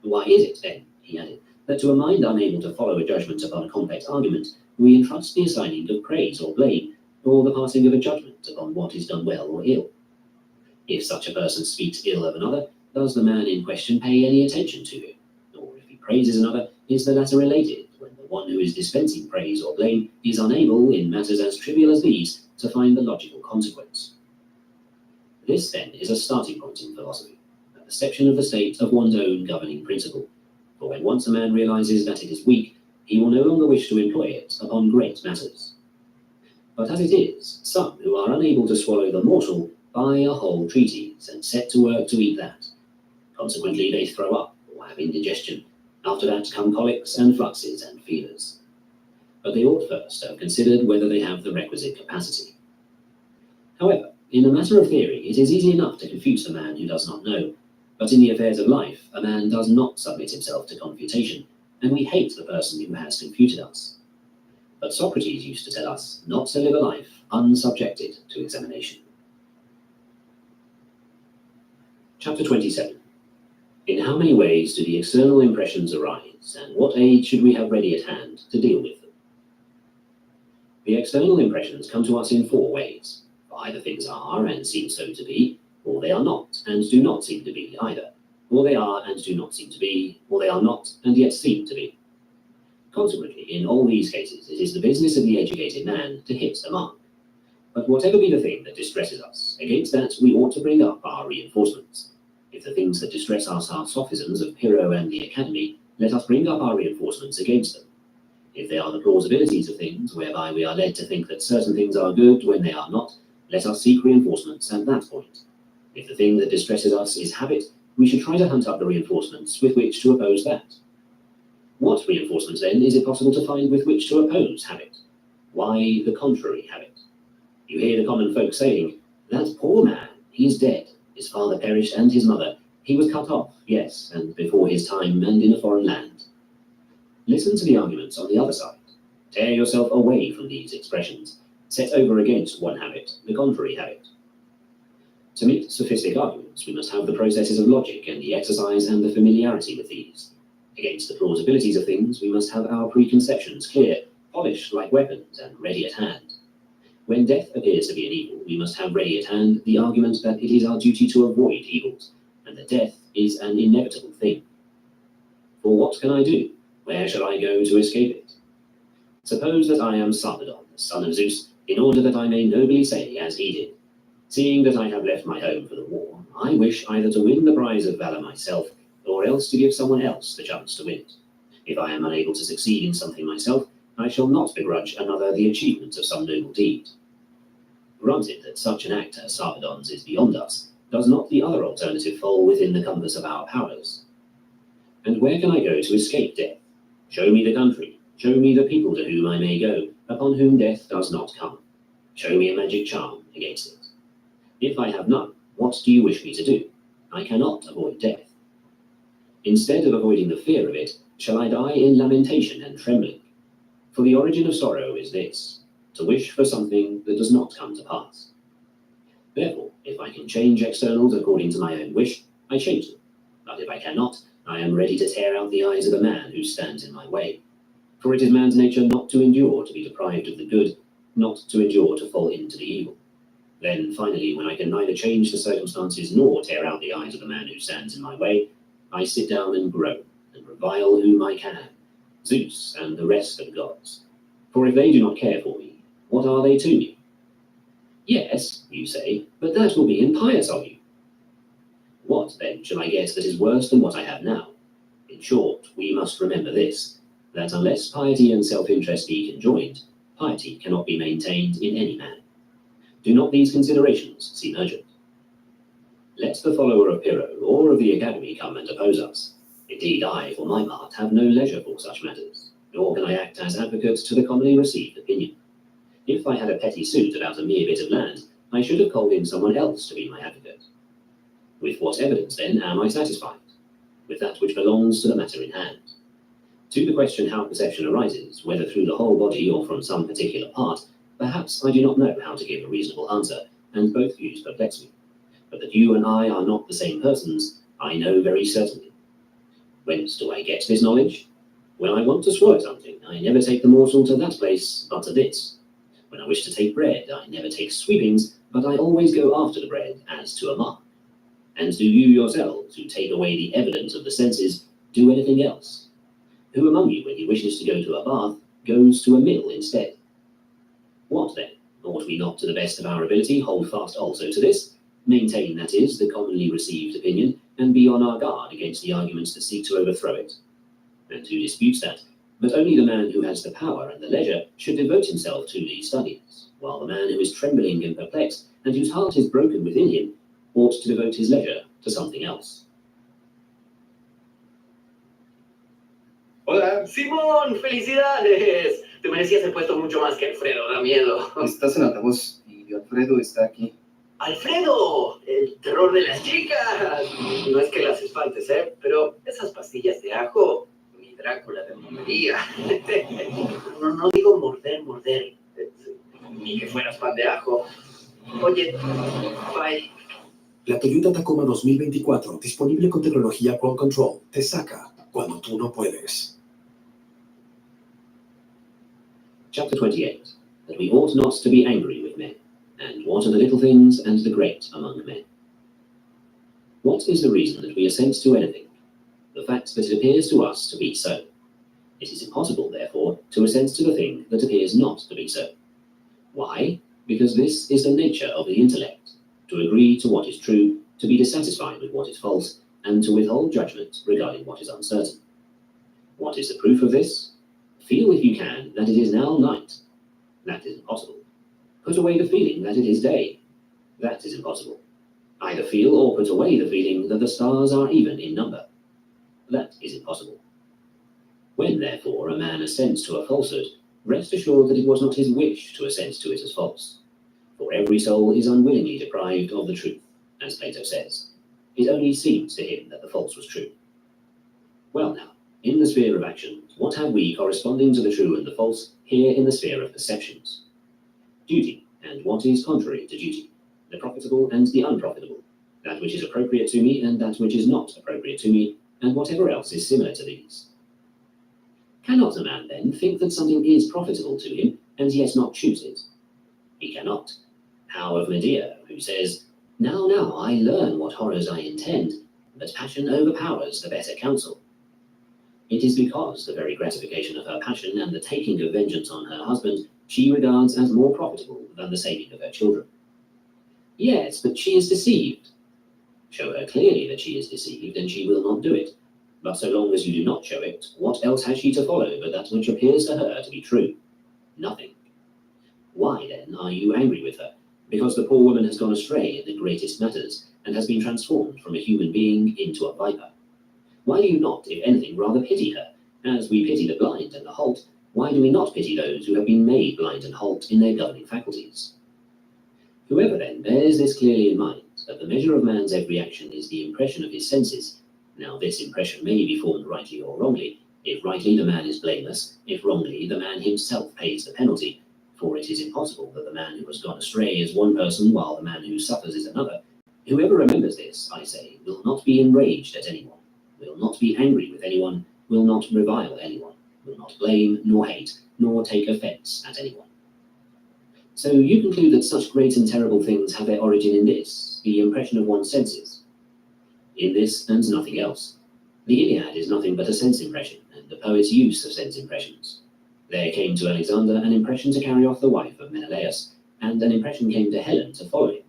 Why is it, then, he added, that to a mind unable to follow a judgment upon a complex argument, we entrust the assigning of praise or blame, or the passing of a judgment upon what is done well or ill? If such a person speaks ill of another, does the man in question pay any attention to him? Or if he praises another, is the latter related, when the one who is dispensing praise or blame is unable, in matters as trivial as these, to find the logical consequence? This, then, is a starting point in philosophy, a perception of the state of one's own governing principle. For when once a man realizes that it is weak, he will no longer wish to employ it upon great matters. But as it is, some who are unable to swallow the morsel buy a whole treatise and set to work to eat that. Consequently, they throw up or have indigestion. After that come colics and fluxes and fevers. But they ought first to have considered whether they have the requisite capacity. However, in a matter of theory, it is easy enough to confute the man who does not know, but in the affairs of life, a man does not submit himself to confutation, and we hate the person who has confuted us. But Socrates used to tell us not to live a life unsubjected to examination. Chapter 27. In how many ways do the external impressions arise, and what aid should we have ready at hand to deal with them? The external impressions come to us in 4 ways. Either things are and seem so to be, or they are not and do not seem to be either, or they are and do not seem to be, or they are not and yet seem to be. Consequently, in all these cases, it is the business of the educated man to hit the mark. But whatever be the thing that distresses us, against that we ought to bring up our reinforcements. If the things that distress us are sophisms of Pyrrho and the Academy, let us bring up our reinforcements against them. If they are the plausibilities of things, whereby we are led to think that certain things are good when they are not, let us seek reinforcements at that point. If the thing that distresses us is habit, we should try to hunt up the reinforcements with which to oppose that. What reinforcements, then, is it possible to find with which to oppose habit? Why, the contrary habit. You hear the common folk saying, "That poor man, he is dead. His father perished and his mother. He was cut off, yes, and before his time and in a foreign land." Listen to the arguments on the other side. Tear yourself away from these expressions. Set over against one habit, the contrary habit. To meet sophistic arguments, we must have the processes of logic and the exercise and the familiarity with these. Against the plausibilities of things, we must have our preconceptions clear, polished like weapons, and ready at hand. When death appears to be an evil, we must have ready at hand the argument that it is our duty to avoid evils, and that death is an inevitable thing. For what can I do? Where shall I go to escape it? Suppose that I am Sarpedon, the son of Zeus, in order that I may nobly say as he did, "Seeing that I have left my home for the war, I wish either to win the prize of valor myself, or else to give someone else the chance to win it. If I am unable to succeed in something myself, I shall not begrudge another the achievement of some noble deed." Granted that such an act as Sarpedon's is beyond us, does not the other alternative fall within the compass of our powers? And where can I go to escape death? Show me the country, show me the people to whom I may go, upon whom death does not come. Show me a magic charm against it. If I have none, what do you wish me to do? I cannot avoid death. Instead of avoiding the fear of it, shall I die in lamentation and trembling? For the origin of sorrow is this, to wish for something that does not come to pass. Therefore, if I can change externals according to my own wish, I change them. But if I cannot, I am ready to tear out the eyes of the man who stands in my way. For it is man's nature not to endure to be deprived of the good, not to endure to fall into the evil. Then, finally, when I can neither change the circumstances nor tear out the eyes of the man who stands in my way, I sit down and groan, and revile whom I can, Zeus and the rest of the gods. For if they do not care for me, what are they to me? Yes, you say, but that will be impious of you. What, then, shall I get that is worse than what I have now? In short, we must remember this, that unless piety and self-interest be conjoined, piety cannot be maintained in any man. Do not these considerations seem urgent? Let the follower of Pyrrho or of the Academy come and oppose us. Indeed, I, for my part, have no leisure for such matters, nor can I act as advocate to the commonly received opinion. If I had a petty suit about a mere bit of land, I should have called in someone else to be my advocate. With what evidence, then, am I satisfied? With that which belongs to the matter in hand. To the question how perception arises, whether through the whole body or from some particular part, perhaps I do not know how to give a reasonable answer, and both views perplex me. But that you and I are not the same persons, I know very certainly. Whence do I get this knowledge? When I want to swallow something, I never take the morsel to that place, but to this. When I wish to take bread, I never take sweepings, but I always go after the bread as to a mark. And do you yourselves, who take away the evidence of the senses, do anything else? Who among you, when he wishes to go to a bath, goes to a mill instead? What then? Ought we not, to the best of our ability, hold fast also to this? Maintain, that is, the commonly received opinion, and be on our guard against the arguments that seek to overthrow it. And who disputes that? But only the man who has the power and the leisure should devote himself to these studies, while the man who is trembling and perplexed, and whose heart is broken within him, ought to devote his leisure to something else. Hola, Simón, felicidades. Te merecías el puesto mucho más que Alfredo, da miedo. Estás en altavoz y Alfredo está aquí. ¡Alfredo! El terror de las chicas. No es que las espantes, pero esas pastillas de ajo, mi Drácula te mordería. No digo morder. Ni que fueras pan de ajo. Oye, bye. La Toyota Tacoma 2024, disponible con tecnología Quad Control, te saca cuando tú no puedes. Chapter 28. That we ought not to be angry with men, and what are the little things and the great among men. What is the reason that we assent to anything? The fact that it appears to us to be so. It is impossible, therefore, to assent to the thing that appears not to be so. Why? Because this is the nature of the intellect, to agree to what is true, to be dissatisfied with what is false, and to withhold judgment regarding what is uncertain. What is the proof of this? Feel, if you can, that it is now night. That is impossible. Put away the feeling that it is day. That is impossible. Either feel or put away the feeling that the stars are even in number. That is impossible. When, therefore, a man assents to a falsehood, rest assured that it was not his wish to assent to it as false. For every soul is unwillingly deprived of the truth, as Plato says. It only seems to him that the false was true. Well now, in the sphere of actions, what have we corresponding to the true and the false here in the sphere of perceptions? Duty, and what is contrary to duty, the profitable and the unprofitable, that which is appropriate to me and that which is not appropriate to me, and whatever else is similar to these. Cannot a man, then, think that something is profitable to him, and yet not choose it? He cannot. How of Medea, who says, Now, I learn what horrors I intend, but passion overpowers the better counsel. It is because the very gratification of her passion and the taking of vengeance on her husband she regards as more profitable than the saving of her children. Yes, but she is deceived. Show her clearly that she is deceived, and she will not do it. But so long as you do not show it, what else has she to follow but that which appears to her to be true? Nothing. Why, then, are you angry with her? Because the poor woman has gone astray in the greatest matters, and has been transformed from a human being into a viper. Why do you not, if anything, rather pity her? As we pity the blind and the halt, why do we not pity those who have been made blind and halt in their governing faculties? Whoever, then, bears this clearly in mind, that the measure of man's every action is the impression of his senses. Now this impression may be formed rightly or wrongly. If rightly, the man is blameless. If wrongly, the man himself pays the penalty. For it is impossible that the man who has gone astray is one person, while the man who suffers is another. Whoever remembers this, I say, will not be enraged at anyone, will not be angry with anyone, will not revile anyone, will not blame, nor hate, nor take offense at anyone. So you conclude that such great and terrible things have their origin in this, the impression of one's senses. In this and nothing else. The Iliad is nothing but a sense impression, and the poet's use of sense impressions. There came to Alexander an impression to carry off the wife of Menelaus, and an impression came to Helen to follow him.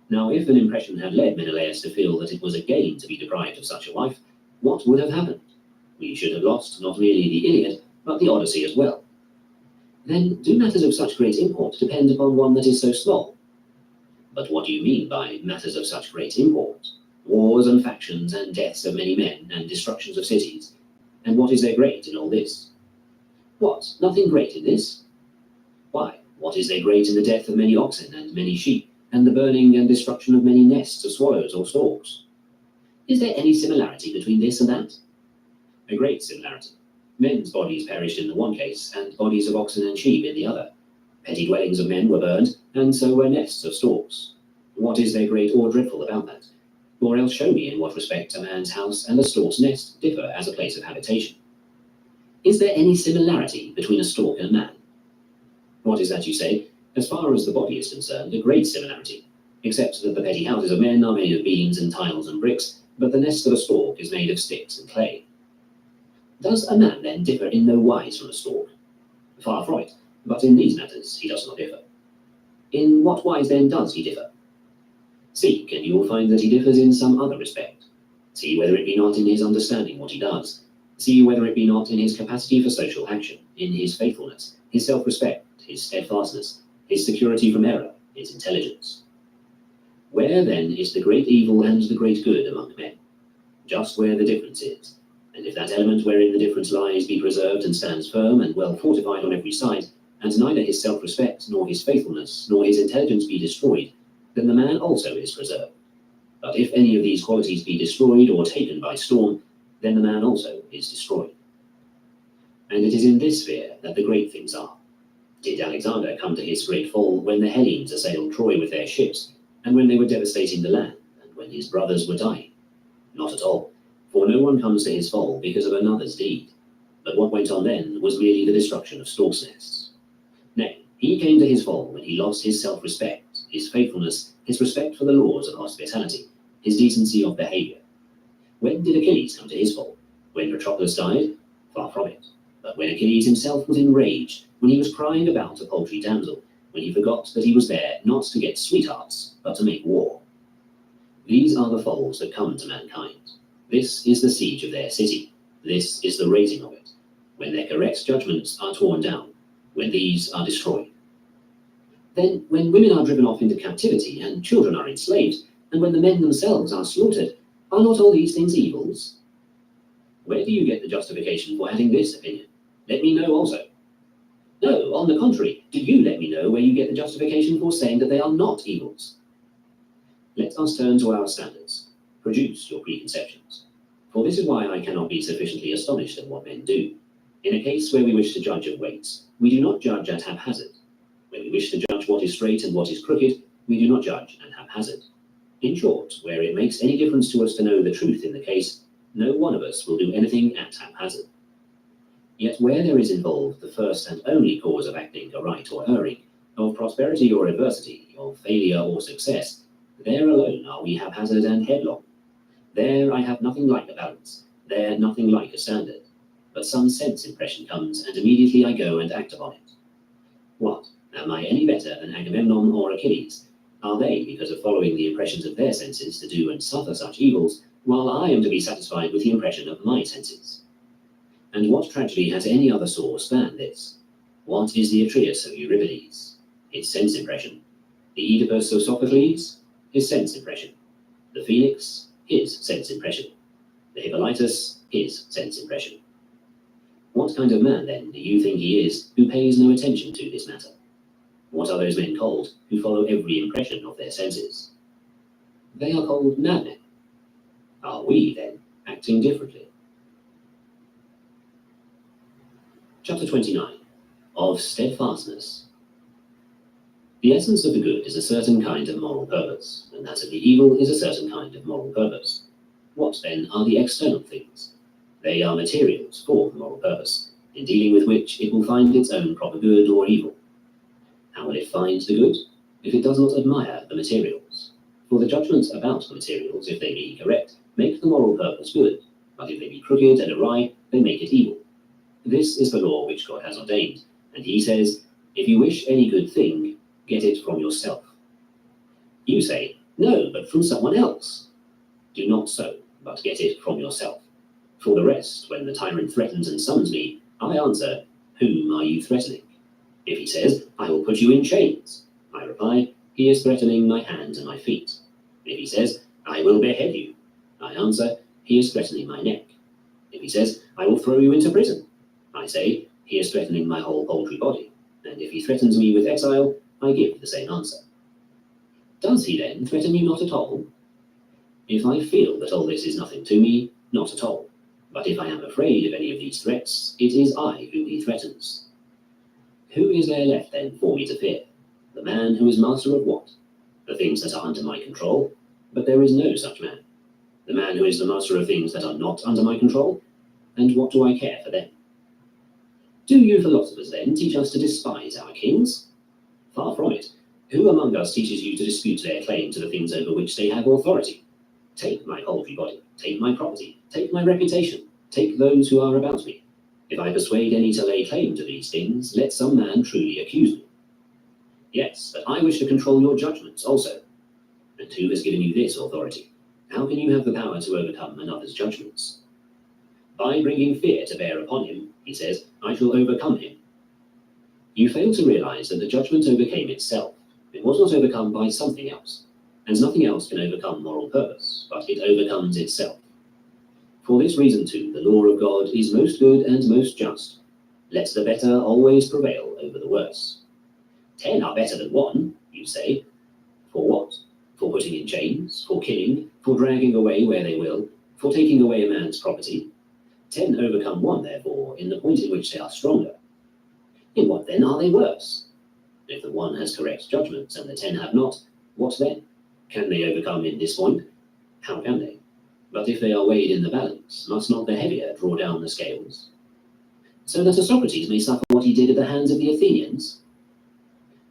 Now if an impression had led Menelaus to feel that it was a gain to be deprived of such a wife, what would have happened? We should have lost not merely the Iliad, but the Odyssey as well. Then do matters of such great import depend upon one that is so small? But what do you mean by matters of such great import? Wars and factions and deaths of many men and destructions of cities. And what is there great in all this? What, nothing great in this? Why, what is there great in the death of many oxen and many sheep, and the burning and destruction of many nests of swallows or storks? Is there any similarity between this and that? A great similarity. Men's bodies perished in the one case, and bodies of oxen and sheep in the other. Petty dwellings of men were burned, and so were nests of storks. What is there great or dreadful about that? Or else show me in what respect a man's house and a stork's nest differ as a place of habitation. Is there any similarity between a stork and a man? What is that you say? As far as the body is concerned, a great similarity, except that the petty houses of men are made of beams and tiles and bricks, but the nest of a stork is made of sticks and clay. Does a man then differ in no wise from a stork? Far from it, but in these matters he does not differ. In what wise then does he differ? Seek, and you will find that he differs in some other respect. See whether it be not in his understanding what he does. See whether it be not in his capacity for social action, in his faithfulness, his self-respect, his steadfastness, his security from error, his intelligence. Where then is the great evil and the great good among men? Just where the difference is. And if that element wherein the difference lies be preserved and stands firm and well fortified on every side, and neither his self-respect, nor his faithfulness, nor his intelligence be destroyed, then the man also is preserved. But if any of these qualities be destroyed or taken by storm, then the man also is destroyed. and it is in this sphere that the great things are. Did Alexander come to his great fall when the Hellenes assailed Troy with their ships, and when they were devastating the land, and when his brothers were dying? Not at all, for no one comes to his fall because of another's deed. But what went on then was merely the destruction of storks' nests. Nay, he came to his fall when he lost his self-respect, his faithfulness, his respect for the laws of hospitality, his decency of behavior. When did Achilles come to his fall? When Patroclus died? Far from it. But when Achilles himself was enraged, when he was crying about a paltry damsel, when he forgot that he was there not to get sweethearts, but to make war. These are the falls that come to mankind. This is the siege of their city. This is the raising of it. When their correct judgments are torn down, when these are destroyed. Then, when women are driven off into captivity, and children are enslaved, and when the men themselves are slaughtered, are not all these things evils? Where do you get the justification for having this opinion? Let me know also. No, on the contrary, do you let me know where you get the justification for saying that they are not evils? Let us turn to our standards. Produce your preconceptions. For this is why I cannot be sufficiently astonished at what men do. In a case where we wish to judge of weights, we do not judge at haphazard. When we wish to judge what is straight and what is crooked, we do not judge at haphazard. In short, where it makes any difference to us to know the truth in the case, no one of us will do anything at haphazard. Yet where there is involved the first and only cause of acting aright or erring, of prosperity or adversity, of failure or success, there alone are we haphazard and headlong. There I have nothing like a balance, there nothing like a standard, but some sense impression comes, and immediately I go and act upon it. What, am I any better than Agamemnon or Achilles? Are they, because of following the impressions of their senses, to do and suffer such evils, while I am to be satisfied with the impression of my senses? And what tragedy has any other source than this? What is the Atreus of Euripides? His sense impression. The Oedipus of Sophocles? His sense impression. The Phoenix? His sense impression. The Hippolytus? His sense impression. What kind of man, then, do you think he is who pays no attention to this matter? What are those men called who follow every impression of their senses? They are called madmen. Are we, then, acting differently? Chapter 29. Of Steadfastness. The essence of the good is a certain kind of moral purpose, and that of the evil is a certain kind of moral purpose. What, then, are the external things? They are materials for the moral purpose, in dealing with which it will find its own proper good or evil. How will it find the good? If it does not admire the materials. For the judgments about the materials, if they be correct, make the moral purpose good, but if they be crooked and awry, they make it evil. This is the law which God has ordained, and he says, if you wish any good thing, get it from yourself. You say, no, but from someone else. Do not so, but get it from yourself. For the rest, when the tyrant threatens and summons me, I answer, whom are you threatening? If he says, I will put you in chains, I reply, he is threatening my hands and my feet. If he says, I will behead you, I answer, he is threatening my neck. If he says, I will throw you into prison, I say, he is threatening my whole paltry body. And if he threatens me with exile, I give the same answer. Does he then threaten you not at all? If I feel that all this is nothing to me, not at all. But if I am afraid of any of these threats, it is I whom he threatens. Who is there left then for me to fear? The man who is master of what? The things that are under my control? But there is no such man. The man who is the master of things that are not under my control? And what do I care for them? Do you philosophers then teach us to despise our kings? Far from it. Who among us teaches you to dispute their claim to the things over which they have authority? Take my paltry body, take my property, take my reputation, take those who are about me. If I persuade any to lay claim to these things, let some man truly accuse me. Yes, but I wish to control your judgments also. And who has given you this authority? How can you have the power to overcome another's judgments? By bringing fear to bear upon him, he says, I shall overcome him. You fail to realize that the judgment overcame itself. It was not overcome by something else. And nothing else can overcome moral purpose, but it overcomes itself. For this reason, too, the law of God is most good and most just. Let the better always prevail over the worse. 10 are better than 1, you say. For what? For putting in chains, for killing, for dragging away where they will, for taking away a man's property. 10 overcome 1, therefore, in the point in which they are stronger. In what then are they worse? If the 1 has correct judgments and the 10 have not, what then? Can they overcome in this point? How can they? But if they are weighed in the balance, must not the heavier draw down the scales? So that a Socrates may suffer what he did at the hands of the Athenians?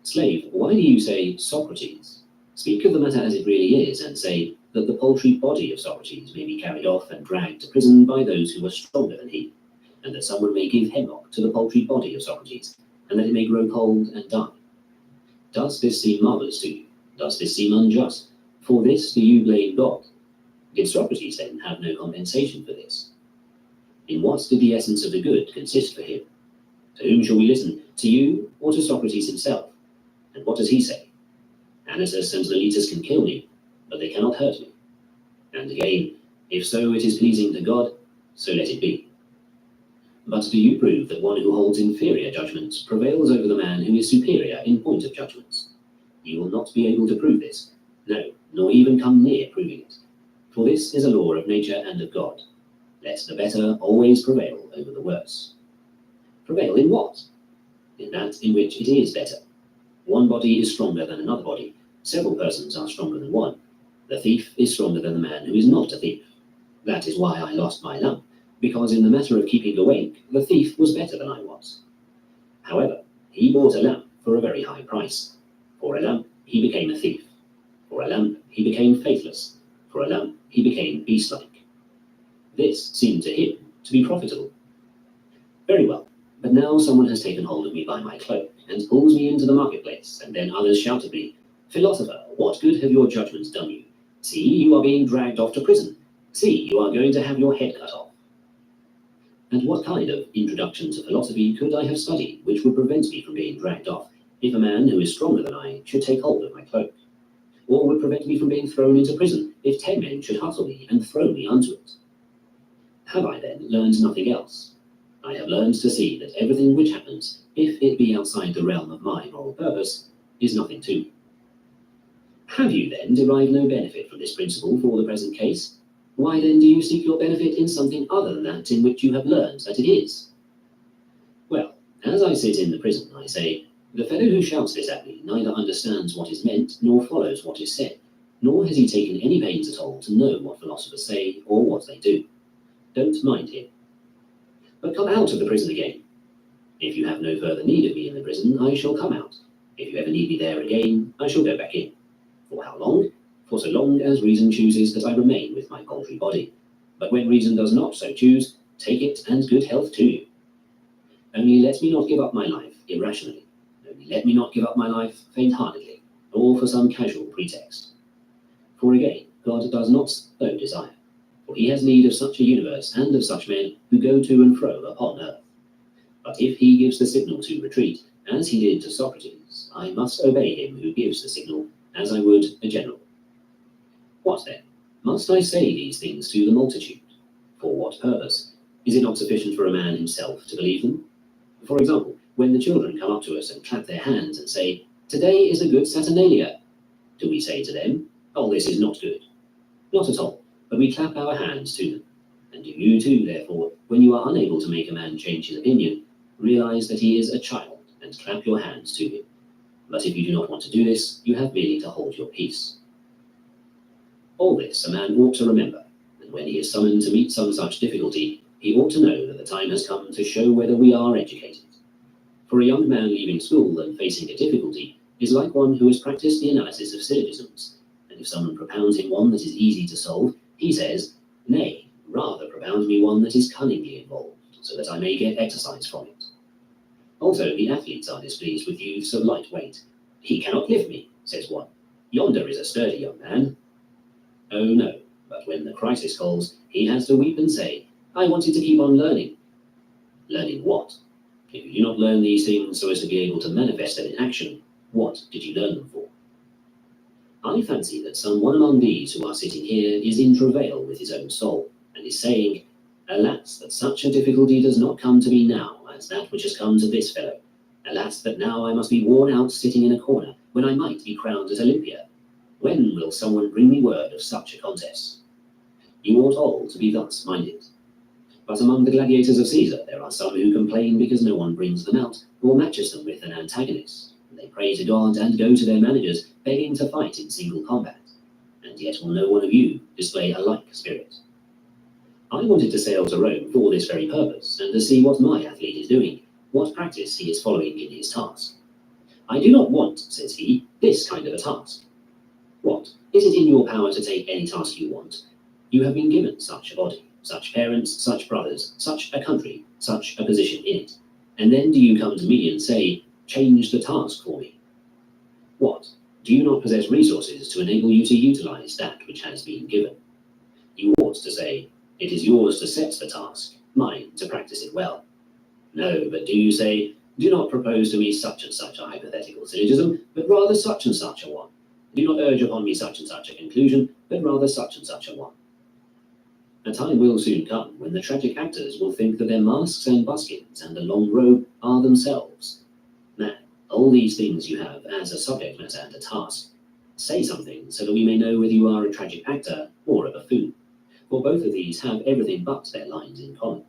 Slave, why do you say Socrates? Speak of the matter as it really is, and say that the paltry body of Socrates may be carried off and dragged to prison by those who are stronger than he, and that someone may give hemlock to the paltry body of Socrates, and that it may grow cold and die. Does this seem marvelous to you? Does this seem unjust? For this do you blame God? Did Socrates then have no compensation for this? In what did the essence of the good consist for him? To whom shall we listen? To you or to Socrates himself? And what does he say? Anitus and Meletus can kill me, but they cannot hurt me. And again, if so it is pleasing to God, so let it be. But do you prove that one who holds inferior judgments prevails over the man who is superior in point of judgments? You will not be able to prove this, no, nor even come near proving it. For this is a law of nature and of God. Let the better always prevail over the worse. Prevail in what? In that in which it is better. One body is stronger than another body. Several persons are stronger than one. The thief is stronger than the man who is not a thief. That is why I lost my lamp, because in the matter of keeping awake, the thief was better than I was. However, he bought a lamp for a very high price. For a lamp, he became a thief. For a lamp, he became faithless. For a lamp, he became beast-like. This seemed to him to be profitable. Very well, but now someone has taken hold of me by my cloak, and pulls me into the marketplace, and then others shout at me, "Philosopher, what good have your judgments done you? See, you are being dragged off to prison. See, you are going to have your head cut off." And what kind of introduction to philosophy could I have studied which would prevent me from being dragged off if a man who is stronger than I should take hold of my cloak? Or would prevent me from being thrown into prison if 10 men should hustle me and throw me unto it? Have I then learned nothing else? I have learned to see that everything which happens, if it be outside the realm of my moral purpose, is nothing to me. Have you then derived no benefit from this principle for the present case? Why then do you seek your benefit in something other than that in which you have learned that it is? Well, as I sit in the prison, I say, the fellow who shouts this at me neither understands what is meant nor follows what is said, nor has he taken any pains at all to know what philosophers say or what they do. Don't mind him. But come out of the prison again. If you have no further need of me in the prison, I shall come out. If you ever need me there again, I shall go back in. For how long? For so long as reason chooses that I remain with my paltry body. But when reason does not so choose, take it and good health to you. Only let me not give up my life irrationally. Only let me not give up my life faint-heartedly, or for some casual pretext. For again, God does not so desire. For he has need of such a universe and of such men who go to and fro upon earth. But if he gives the signal to retreat, as he did to Socrates, I must obey him who gives the signal, as I would a general. What then? Must I say these things to the multitude? For what purpose? Is it not sufficient for a man himself to believe them? For example, when the children come up to us and clap their hands and say, "Today is a good Saturnalia," do we say to them, "Oh, this is not good"? Not at all, but we clap our hands to them. And do you too, therefore, when you are unable to make a man change his opinion, realize that he is a child and clap your hands to him. But if you do not want to do this, you have merely to hold your peace. All this a man ought to remember, and when he is summoned to meet some such difficulty, he ought to know that the time has come to show whether we are educated. For a young man leaving school and facing a difficulty is like one who has practiced the analysis of syllogisms, and if someone propounds him one that is easy to solve, he says, "Nay, rather propound me one that is cunningly involved, so that I may get exercise from it." Also, the athletes are displeased with youths of light weight. "He cannot lift me," says one. "Yonder is a sturdy young man." Oh no, but when the crisis calls, he has to weep and say, "I wanted to keep on learning." Learning what? If you do not learn these things so as to be able to manifest them in action, what did you learn them for? I fancy that some one among these who are sitting here is in travail with his own soul, and is saying, "Alas, that such a difficulty does not come to me now as that which has come to this fellow. Alas, that now I must be worn out sitting in a corner, when I might be crowned at Olympia. When will someone bring me word of such a contest?" You ought all to be thus minded. But among the gladiators of Caesar, there are some who complain because no one brings them out or matches them with an antagonist. They pray to God and go to their managers, begging to fight in single combat. And yet will no one of you display a like spirit. I wanted to sail to Rome for this very purpose, and to see what my athlete is doing, what practice he is following in his task. I do not want, says he, this kind of a task. What? Is it in your power to take any task you want? You have been given such a body, such parents, such brothers, such a country, such a position in it. And then do you come to me and say, change the task for me? What? Do you not possess resources to enable you to utilize that which has been given? You ought to say, it is yours to set the task, mine to practice it well. No, but do you say, do not propose to me such and such a hypothetical syllogism, but rather such and such a one. Do not urge upon me such and such a conclusion, but rather such and such a one. A time will soon come when the tragic actors will think that their masks and buskins and the long robe are themselves. Man, all these things you have as a subject matter and a task. Say something so that we may know whether you are a tragic actor or a buffoon, for both of these have everything but their lines in common.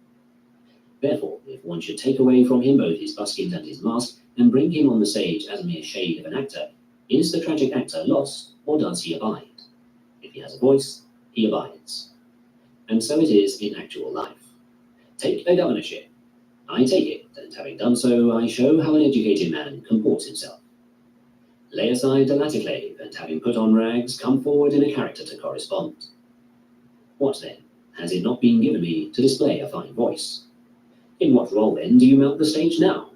Therefore, if one should take away from him both his buskins and his mask, and bring him on the stage as a mere shade of an actor, is the tragic actor lost, or does he abide? If he has a voice, he abides. And so it is in actual life. Take a governorship. I take it, and having done so, I show how an educated man comports himself. Lay aside the laticlave, and having put on rags, come forward in a character to correspond. What then? Has it not been given me to display a fine voice? In what role then do you mount the stage now?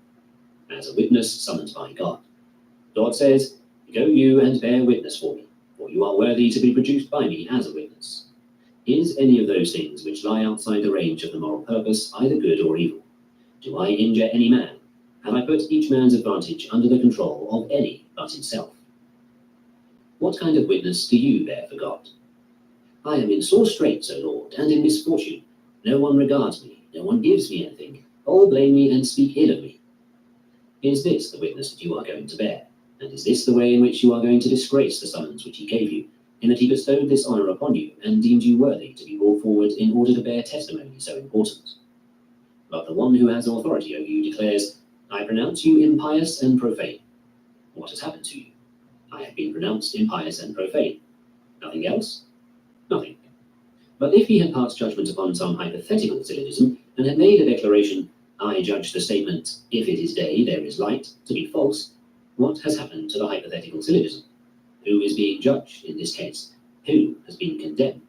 As a witness summoned by God. God says, go you and bear witness for me, for you are worthy to be produced by me as a witness. Is any of those things which lie outside the range of the moral purpose either good or evil? Do I injure any man? Have I put each man's advantage under the control of any but himself? What kind of witness do you bear for God? I am in sore straits, O Lord, and in misfortune. No one regards me, no one gives me anything. All blame me and speak ill of me. Is this the witness that you are going to bear? And is this the way in which you are going to disgrace the summons which he gave you, in that he bestowed this honour upon you, and deemed you worthy to be brought forward in order to bear testimony so important? But the one who has authority over you declares, I pronounce you impious and profane. What has happened to you? I have been pronounced impious and profane. Nothing else? Nothing. But if he had passed judgment upon some hypothetical syllogism, and had made a declaration, I judge the statement, if it is day, there is light, to be false, what has happened to the hypothetical syllogism? Who is being judged in this case? Who has been condemned?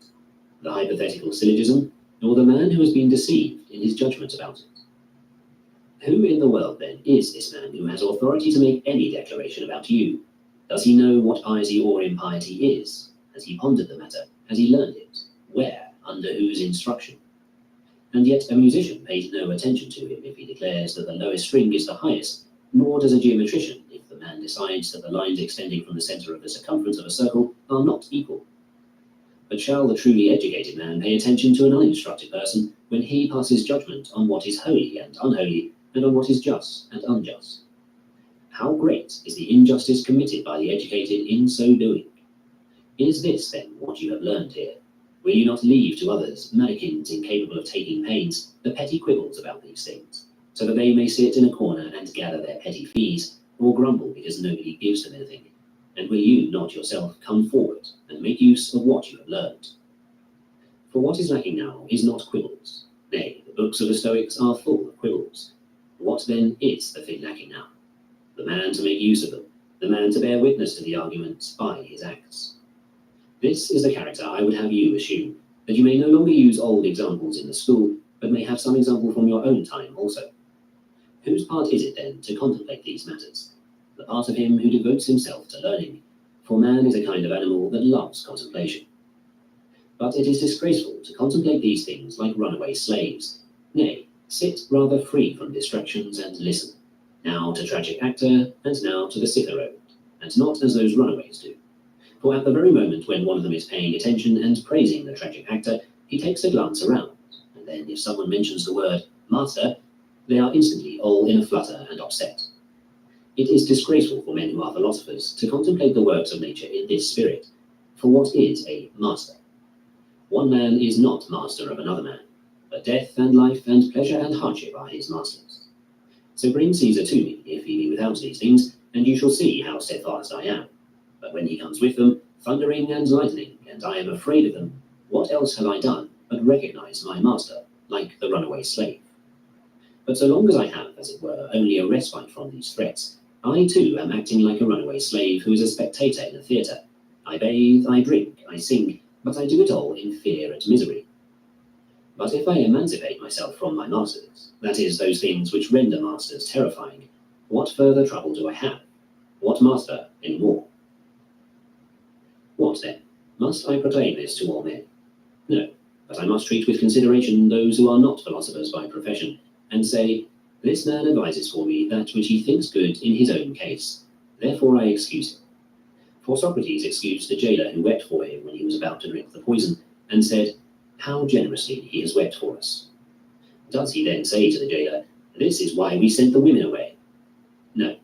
The hypothetical syllogism, or the man who has been deceived in his judgment about it? Who in the world, then, is this man who has authority to make any declaration about you? Does he know what piety or impiety is? Has he pondered the matter? Has he learned it? Where? Under whose instruction? And yet a musician pays no attention to him if he declares that the lowest string is the highest, nor does a geometrician if the man decides that the lines extending from the centre of the circumference of a circle are not equal. But shall the truly educated man pay attention to an uninstructed person when he passes judgment on what is holy and unholy, and on what is just and unjust? How great is the injustice committed by the educated in so doing? Is this, then, what you have learned here? Will you not leave to others, mannikins incapable of taking pains, the petty quibbles about these things, so that they may sit in a corner and gather their petty fees, or grumble because nobody gives them anything? And will you not yourself come forward and make use of what you have learned? For what is lacking now is not quibbles. Nay, the books of the Stoics are full of quibbles. What then is the thing lacking now? The man to make use of them, the man to bear witness to the arguments by his acts. This is the character I would have you assume, that you may no longer use old examples in the school, but may have some example from your own time also. Whose part is it then to contemplate these matters? The part of him who devotes himself to learning, for man is a kind of animal that loves contemplation. But it is disgraceful to contemplate these things like runaway slaves. Nay, sit rather free from distractions and listen, now to tragic actor, and now to the cithara, and not as those runaways do. For at the very moment when one of them is paying attention and praising the tragic actor, he takes a glance around, and then if someone mentions the word master, they are instantly all in a flutter and upset. It is disgraceful for men who are philosophers to contemplate the works of nature in this spirit, for what is a master? One man is not master of another man, but death and life and pleasure and hardship are his masters. So bring Caesar to me, if he be without these things, and you shall see how steadfast I am. But when he comes with them, thundering and lightning, and I am afraid of them, what else have I done but recognize my master, like the runaway slave? But so long as I have, as it were, only a respite from these threats, I too am acting like a runaway slave who is a spectator in a theatre. I bathe, I drink, I sing, but I do it all in fear and misery. But if I emancipate myself from my masters, that is, those things which render masters terrifying, what further trouble do I have? What master any more? What then? Must I proclaim this to all men? No, but I must treat with consideration those who are not philosophers by profession, and say, this man advises for me that which he thinks good in his own case. Therefore I excuse him. For Socrates excused the jailer who wept for him when he was about to drink the poison, and said, how generously he has wept for us. Does he then say to the jailer, this is why we sent the women away? No,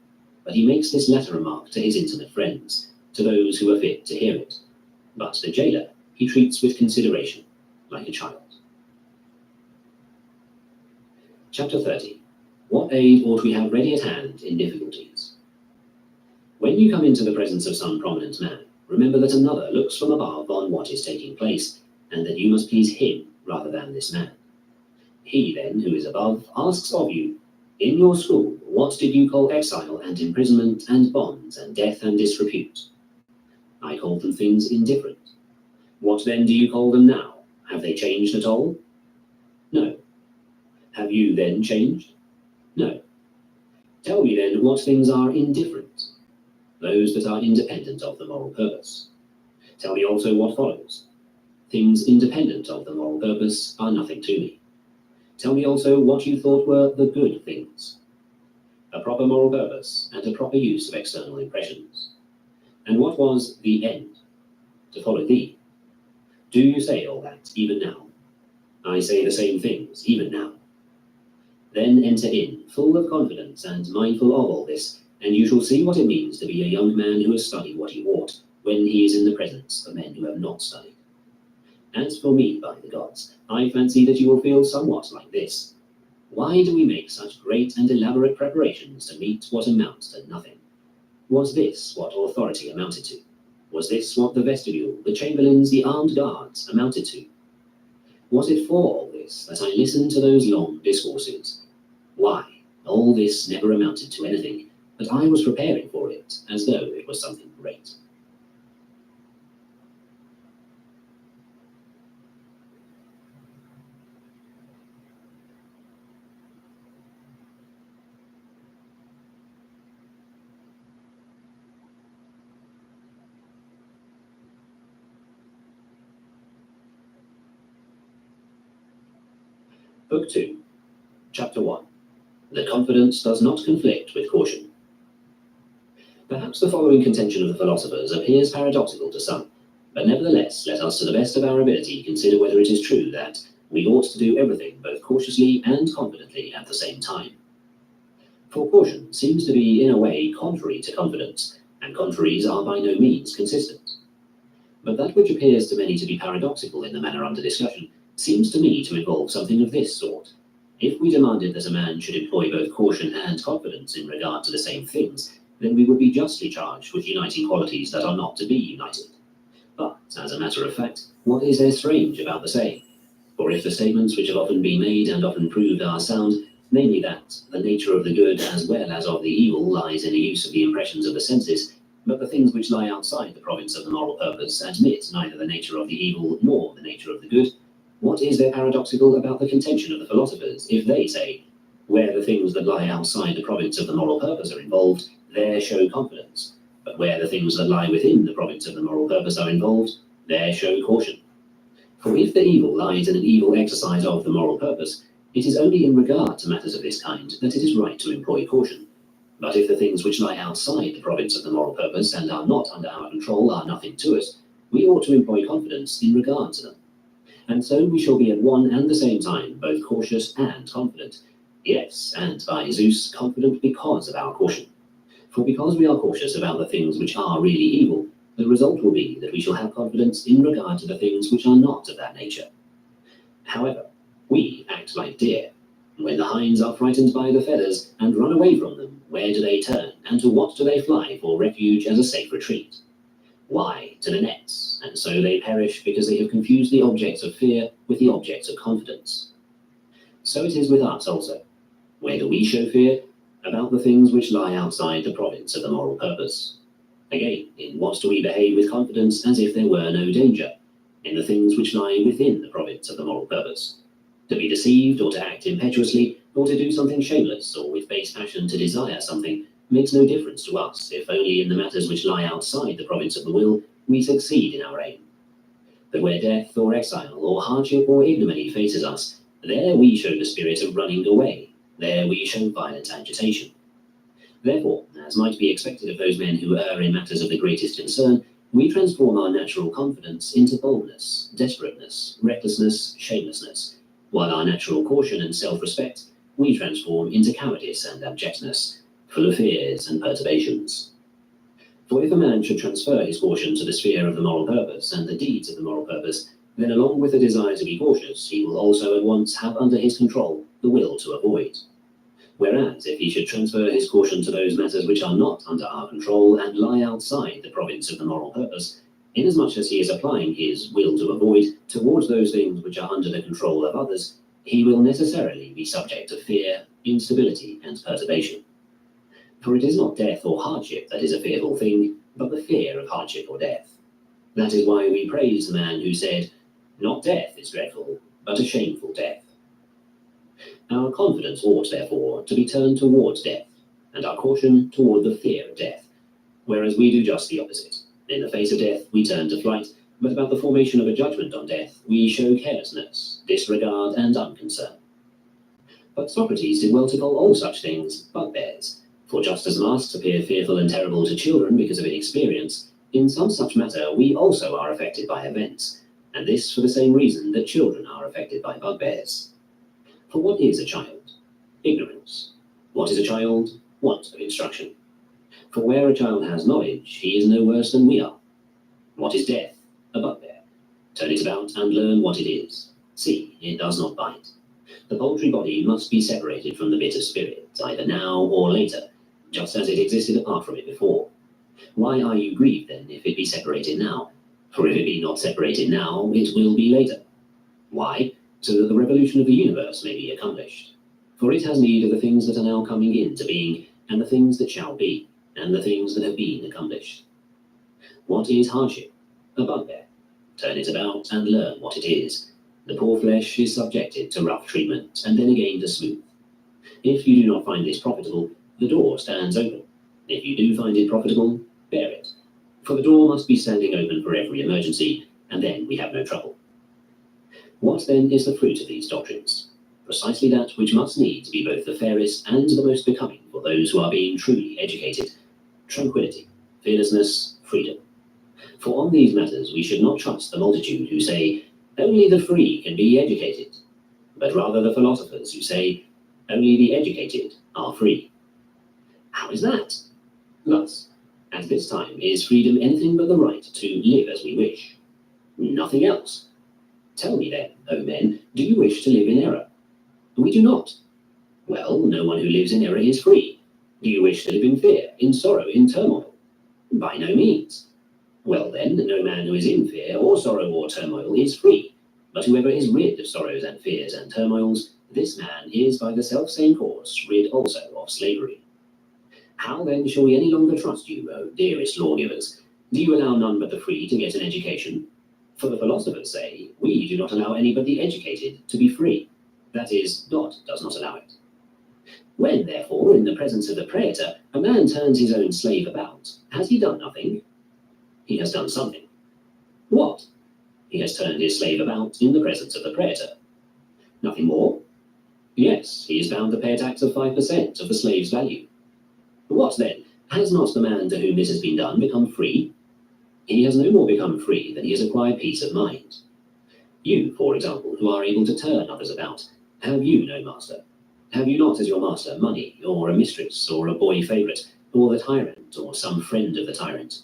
but he makes this latter remark to his intimate friends, to those who are fit to hear it. But the jailer he treats with consideration, like a child. Chapter 30. What aid ought we have ready at hand in difficulties? When you come into the presence of some prominent man, remember that another looks from above on what is taking place, and that you must please him rather than this man. He then, who is above, asks of you, in your school, what did you call exile and imprisonment and bonds and death and disrepute? I called them things indifferent. What then do you call them now? Have they changed at all? No. Have you then changed? No. Tell me then what things are indifferent, those that are independent of the moral purpose. Tell me also what follows. Things independent of the moral purpose are nothing to me. Tell me also what you thought were the good things. A proper moral purpose and a proper use of external impressions. And what was the end? To follow thee. Do you say all that even now? I say the same things even now. Then enter in, full of confidence and mindful of all this, and you shall see what it means to be a young man who has studied what he ought, when he is in the presence of men who have not studied. As for me, by the gods, I fancy that you will feel somewhat like this. Why do we make such great and elaborate preparations to meet what amounts to nothing? Was this what authority amounted to? Was this what the vestibule, the chamberlains, the armed guards amounted to? Was it for all this that I listened to those long discourses? Why, all this never amounted to anything, but I was preparing for it as though it was something great. Book 2, Chapter 1. That confidence does not conflict with caution. Perhaps the following contention of the philosophers appears paradoxical to some, but nevertheless let us to the best of our ability consider whether it is true that we ought to do everything both cautiously and confidently at the same time. For caution seems to be in a way contrary to confidence, and contraries are by no means consistent. But that which appears to many to be paradoxical in the matter under discussion seems to me to involve something of this sort. If we demanded that a man should employ both caution and confidence in regard to the same things, then we would be justly charged with uniting qualities that are not to be united. But, as a matter of fact, what is there strange about the saying? For if the statements which have often been made and often proved are sound, namely that the nature of the good as well as of the evil lies in the use of the impressions of the senses, but the things which lie outside the province of the moral purpose admit neither the nature of the evil nor the nature of the good, what is there paradoxical about the contention of the philosophers if they say, where the things that lie outside the province of the moral purpose are involved, there show confidence, but where the things that lie within the province of the moral purpose are involved, there show caution? For if the evil lies in an evil exercise of the moral purpose, it is only in regard to matters of this kind that it is right to employ caution. But if the things which lie outside the province of the moral purpose and are not under our control are nothing to us, we ought to employ confidence in regard to them. And so we shall be at one and the same time both cautious and confident. Yes, and by Zeus, confident because of our caution. For because we are cautious about the things which are really evil, the result will be that we shall have confidence in regard to the things which are not of that nature. However, We act like deer. When the hinds are frightened by the feathers and run away from them, where do they turn, and to what do they fly for refuge as a safe retreat? Why, to the nets, and so they perish because they have confused the objects of fear with the objects of confidence. So it is with us also. Where do we show fear? About the things which lie outside the province of the moral purpose. Again, in what do we behave with confidence as if there were no danger? In the things which lie within the province of the moral purpose. To be deceived, or to act impetuously, or to do something shameless, or with base passion to desire something, makes no difference to us, if only in the matters which lie outside the province of the will we succeed in our aim. But where death, or exile, or hardship, or ignominy faces us, there we show the spirit of running away, there we show violent agitation. Therefore, as might be expected of those men who err in matters of the greatest concern, we transform our natural confidence into boldness, desperateness, recklessness, shamelessness, while our natural caution and self-respect we transform into cowardice and abjectness, full of fears and perturbations. For if a man should transfer his caution to the sphere of the moral purpose and the deeds of the moral purpose, then along with the desire to be cautious, he will also at once have under his control the will to avoid. Whereas, if he should transfer his caution to those matters which are not under our control and lie outside the province of the moral purpose, inasmuch as he is applying his will to avoid towards those things which are under the control of others, he will necessarily be subject to fear, instability, and perturbation. For it is not death or hardship that is a fearful thing, but the fear of hardship or death. That is why we praise the man who said, "Not death is dreadful, but a shameful death." Our confidence ought, therefore, to be turned towards death, and our caution toward the fear of death, whereas we do just the opposite. In the face of death, we turn to flight, but about the formation of a judgment on death, we show carelessness, disregard, and unconcern. But Socrates did well to call all such things bugbears, for just as masks appear fearful and terrible to children because of inexperience, in some such matter we also are affected by events, and this for the same reason that children are affected by bugbears. For what is a child? Ignorance. What is a child? Want of instruction. For where a child has knowledge, he is no worse than we are. What is death? A bugbear. Turn it about and learn what it is. See, it does not bite. The paltry body must be separated from the bit of spirit, either now or later, just as it existed apart from it before. Why are you grieved, then, if it be separated now? For if it be not separated now, it will be later. Why? So that the revolution of the universe may be accomplished. For it has need of the things that are now coming into being, and the things that shall be, and the things that have been accomplished. What is hardship? A bugbear. Turn it about and learn what it is. The poor flesh is subjected to rough treatment, and then again to smooth. If you do not find this profitable, the door stands open. If you do find it profitable, bear it. For the door must be standing open for every emergency, and then we have no trouble. What then is the fruit of these doctrines? Precisely that which must needs be both the fairest and the most becoming for those who are being truly educated: tranquility, fearlessness, freedom. For on these matters we should not trust the multitude who say, "Only the free can be educated," but rather the philosophers who say, "Only the educated are free." How is that? Thus, at this time is freedom anything but the right to live as we wish? Nothing else. Tell me then, O men, do you wish to live in error? We do not. Well, no one who lives in error is free. Do you wish to live in fear, in sorrow, in turmoil? By no means. Well then, no man who is in fear or sorrow or turmoil is free, but whoever is rid of sorrows and fears and turmoils, this man is by the self-same cause rid also of slavery. How then shall we any longer trust you, O dearest lawgivers? Do you allow none but the free to get an education? For the philosophers say, we do not allow any but the educated to be free. That is, God does not allow it. When, therefore, in the presence of the praetor, a man turns his own slave about, has he done nothing? He has done something. What? He has turned his slave about in the presence of the praetor. Nothing more? Yes, he is bound to pay a tax of 5% of the slave's value. What then? Has not the man to whom this has been done become free? He has no more become free than he has acquired peace of mind. You, for example, who are able to turn others about, have you no master? Have you not as your master money, or a mistress, or a boy favourite, or the tyrant, or some friend of the tyrant?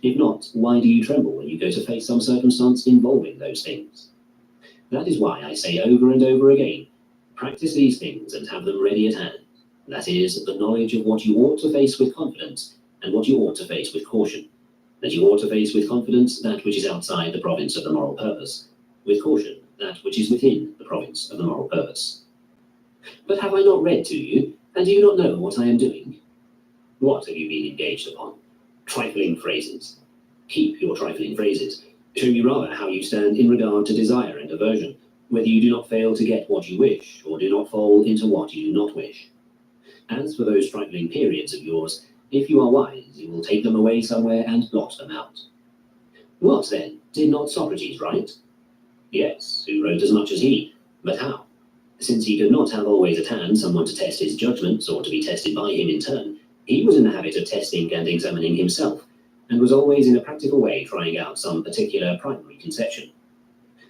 If not, why do you tremble when you go to face some circumstance involving those things? That is why I say over and over again, practice these things and have them ready at hand. That is, the knowledge of what you ought to face with confidence and what you ought to face with caution. That you ought to face with confidence that which is outside the province of the moral purpose, with caution that which is within the province of the moral purpose. But have I not read to you, and do you not know what I am doing? What have you been engaged upon? Trifling phrases. Keep your trifling phrases. Show me rather how you stand in regard to desire and aversion, whether you do not fail to get what you wish, or do not fall into what you do not wish. As for those trifling periods of yours, if you are wise, you will take them away somewhere and blot them out. What then? Did not Socrates write? Yes, who wrote as much as he, but how? Since he could not have always at hand someone to test his judgments or to be tested by him in turn, he was in the habit of testing and examining himself, and was always in a practical way trying out some particular primary conception.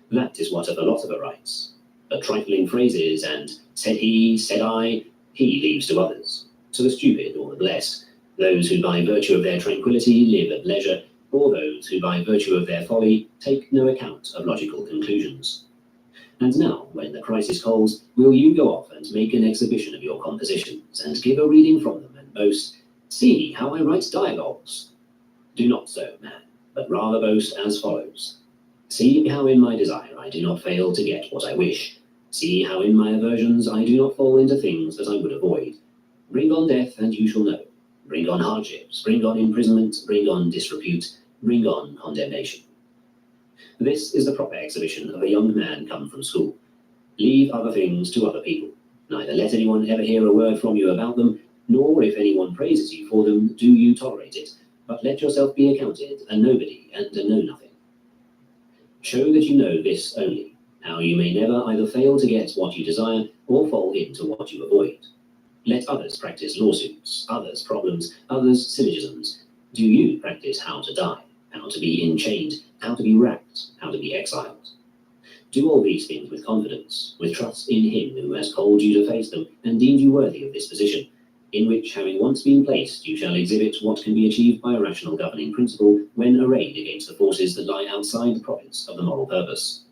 That is what a philosopher writes. But trifling phrases and said he, said I, he leaves to others, to the stupid or the blessed, those who by virtue of their tranquility live at leisure, or those who by virtue of their folly take no account of logical conclusions. And now, when the crisis calls, will you go off and make an exhibition of your compositions, and give a reading from them, and boast, see how I write dialogues? Do not so, man, but rather boast as follows. See how in my desire I do not fail to get what I wish. See how in my aversions I do not fall into things that I would avoid. Bring on death, and you shall know. Bring on hardships, bring on imprisonment, bring on disrepute, bring on condemnation. This is the proper exhibition of a young man come from school. Leave other things to other people. Neither let anyone ever hear a word from you about them, nor if anyone praises you for them, do you tolerate it, but let yourself be accounted a nobody and a know-nothing. Show that you know this only, how you may never either fail to get what you desire or fall into what you avoid. Let others practice lawsuits, others problems, others syllogisms. Do you practice how to die, how to be enchained, how to be racked, how to be exiled? Do all these things with confidence, with trust in him who has called you to face them and deemed you worthy of this position, in which, having once been placed, you shall exhibit what can be achieved by a rational governing principle when arrayed against the forces that lie outside the province of the moral purpose.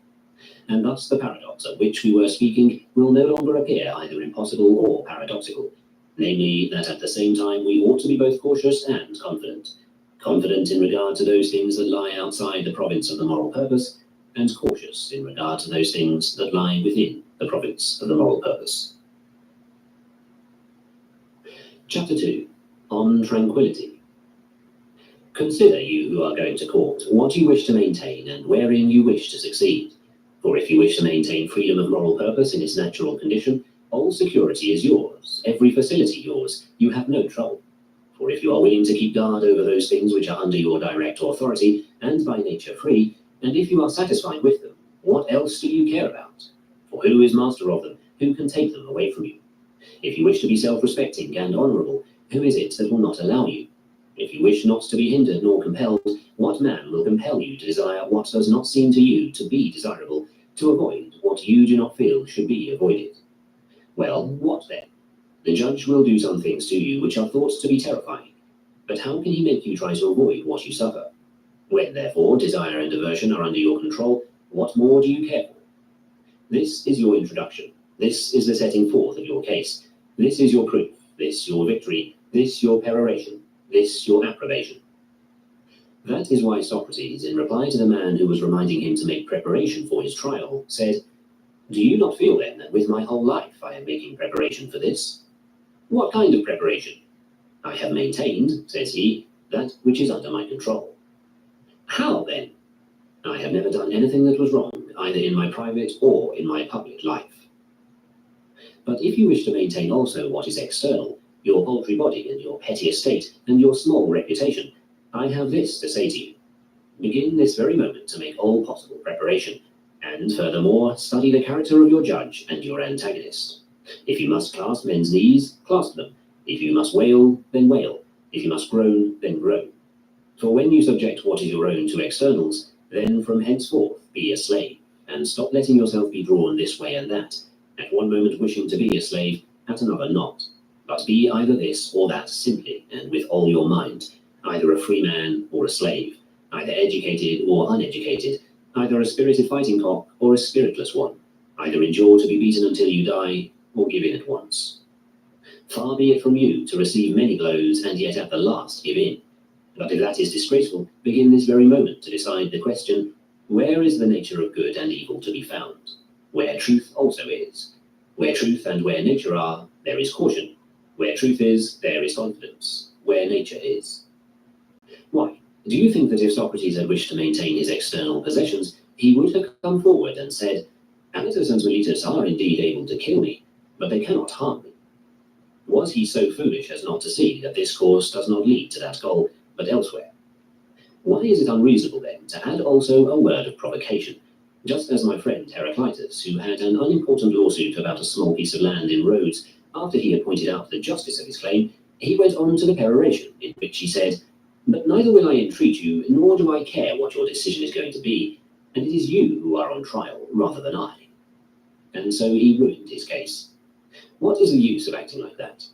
And thus the paradox of which we were speaking will no longer appear either impossible or paradoxical, namely, that at the same time we ought to be both cautious and confident. Confident in regard to those things that lie outside the province of the moral purpose, and cautious in regard to those things that lie within the province of the moral purpose. Chapter 2. On Tranquility. Consider, you who are going to court, what you wish to maintain and wherein you wish to succeed. For if you wish to maintain freedom of moral purpose in its natural condition, all security is yours, every facility yours, you have no trouble. For if you are willing to keep guard over those things which are under your direct authority, and by nature free, and if you are satisfied with them, what else do you care about? For who is master of them? Who can take them away from you? If you wish to be self-respecting and honourable, who is it that will not allow you? If you wish not to be hindered nor compelled, what man will compel you to desire what does not seem to you to be desirable, to avoid what you do not feel should be avoided? Well, what then? The judge will do some things to you which are thought to be terrifying, but how can he make you try to avoid what you suffer? When, therefore, desire and aversion are under your control, what more do you care for? This is your introduction. This is the setting forth of your case. This is your proof. This your victory. This your peroration. This your approbation. That is why Socrates, in reply to the man who was reminding him to make preparation for his trial, said, Do you not feel then that with my whole life I am making preparation for this? What kind of preparation? I have maintained, says he, that which is under my control. How then? I have never done anything that was wrong, either in my private or in my public life. But if you wish to maintain also what is external, your paltry body and your petty estate and your small reputation, I have this to say to you. Begin this very moment to make all possible preparation, and furthermore, study the character of your judge and your antagonist. If you must clasp men's knees, clasp them. If you must wail, then wail. If you must groan, then groan. For when you subject what is your own to externals, then from henceforth be a slave, and stop letting yourself be drawn this way and that, at one moment wishing to be a slave, at another not. But be either this or that simply, and with all your mind, either a free man or a slave, either educated or uneducated, either a spirited fighting cock or a spiritless one. Either endure to be beaten until you die, or give in at once. Far be it from you to receive many blows and yet at the last give in. But if that is disgraceful, begin this very moment to decide the question, where is the nature of good and evil to be found? Where truth also is. Where truth and where nature are, there is caution. Where truth is, there is confidence. Where nature is. Why? Do you think that if Socrates had wished to maintain his external possessions, he would have come forward and said, Anytus and Miletus are indeed able to kill me, but they cannot harm me? Was he so foolish as not to see that this course does not lead to that goal, but elsewhere? Why is it unreasonable, then, to add also a word of provocation, just as my friend Heraclitus, who had an unimportant lawsuit about a small piece of land in Rhodes, after he had pointed out the justice of his claim, he went on to the peroration, in which he said, But neither will I entreat you, nor do I care what your decision is going to be, and it is you who are on trial, rather than I. And so he ruined his case. What is the use of acting like that?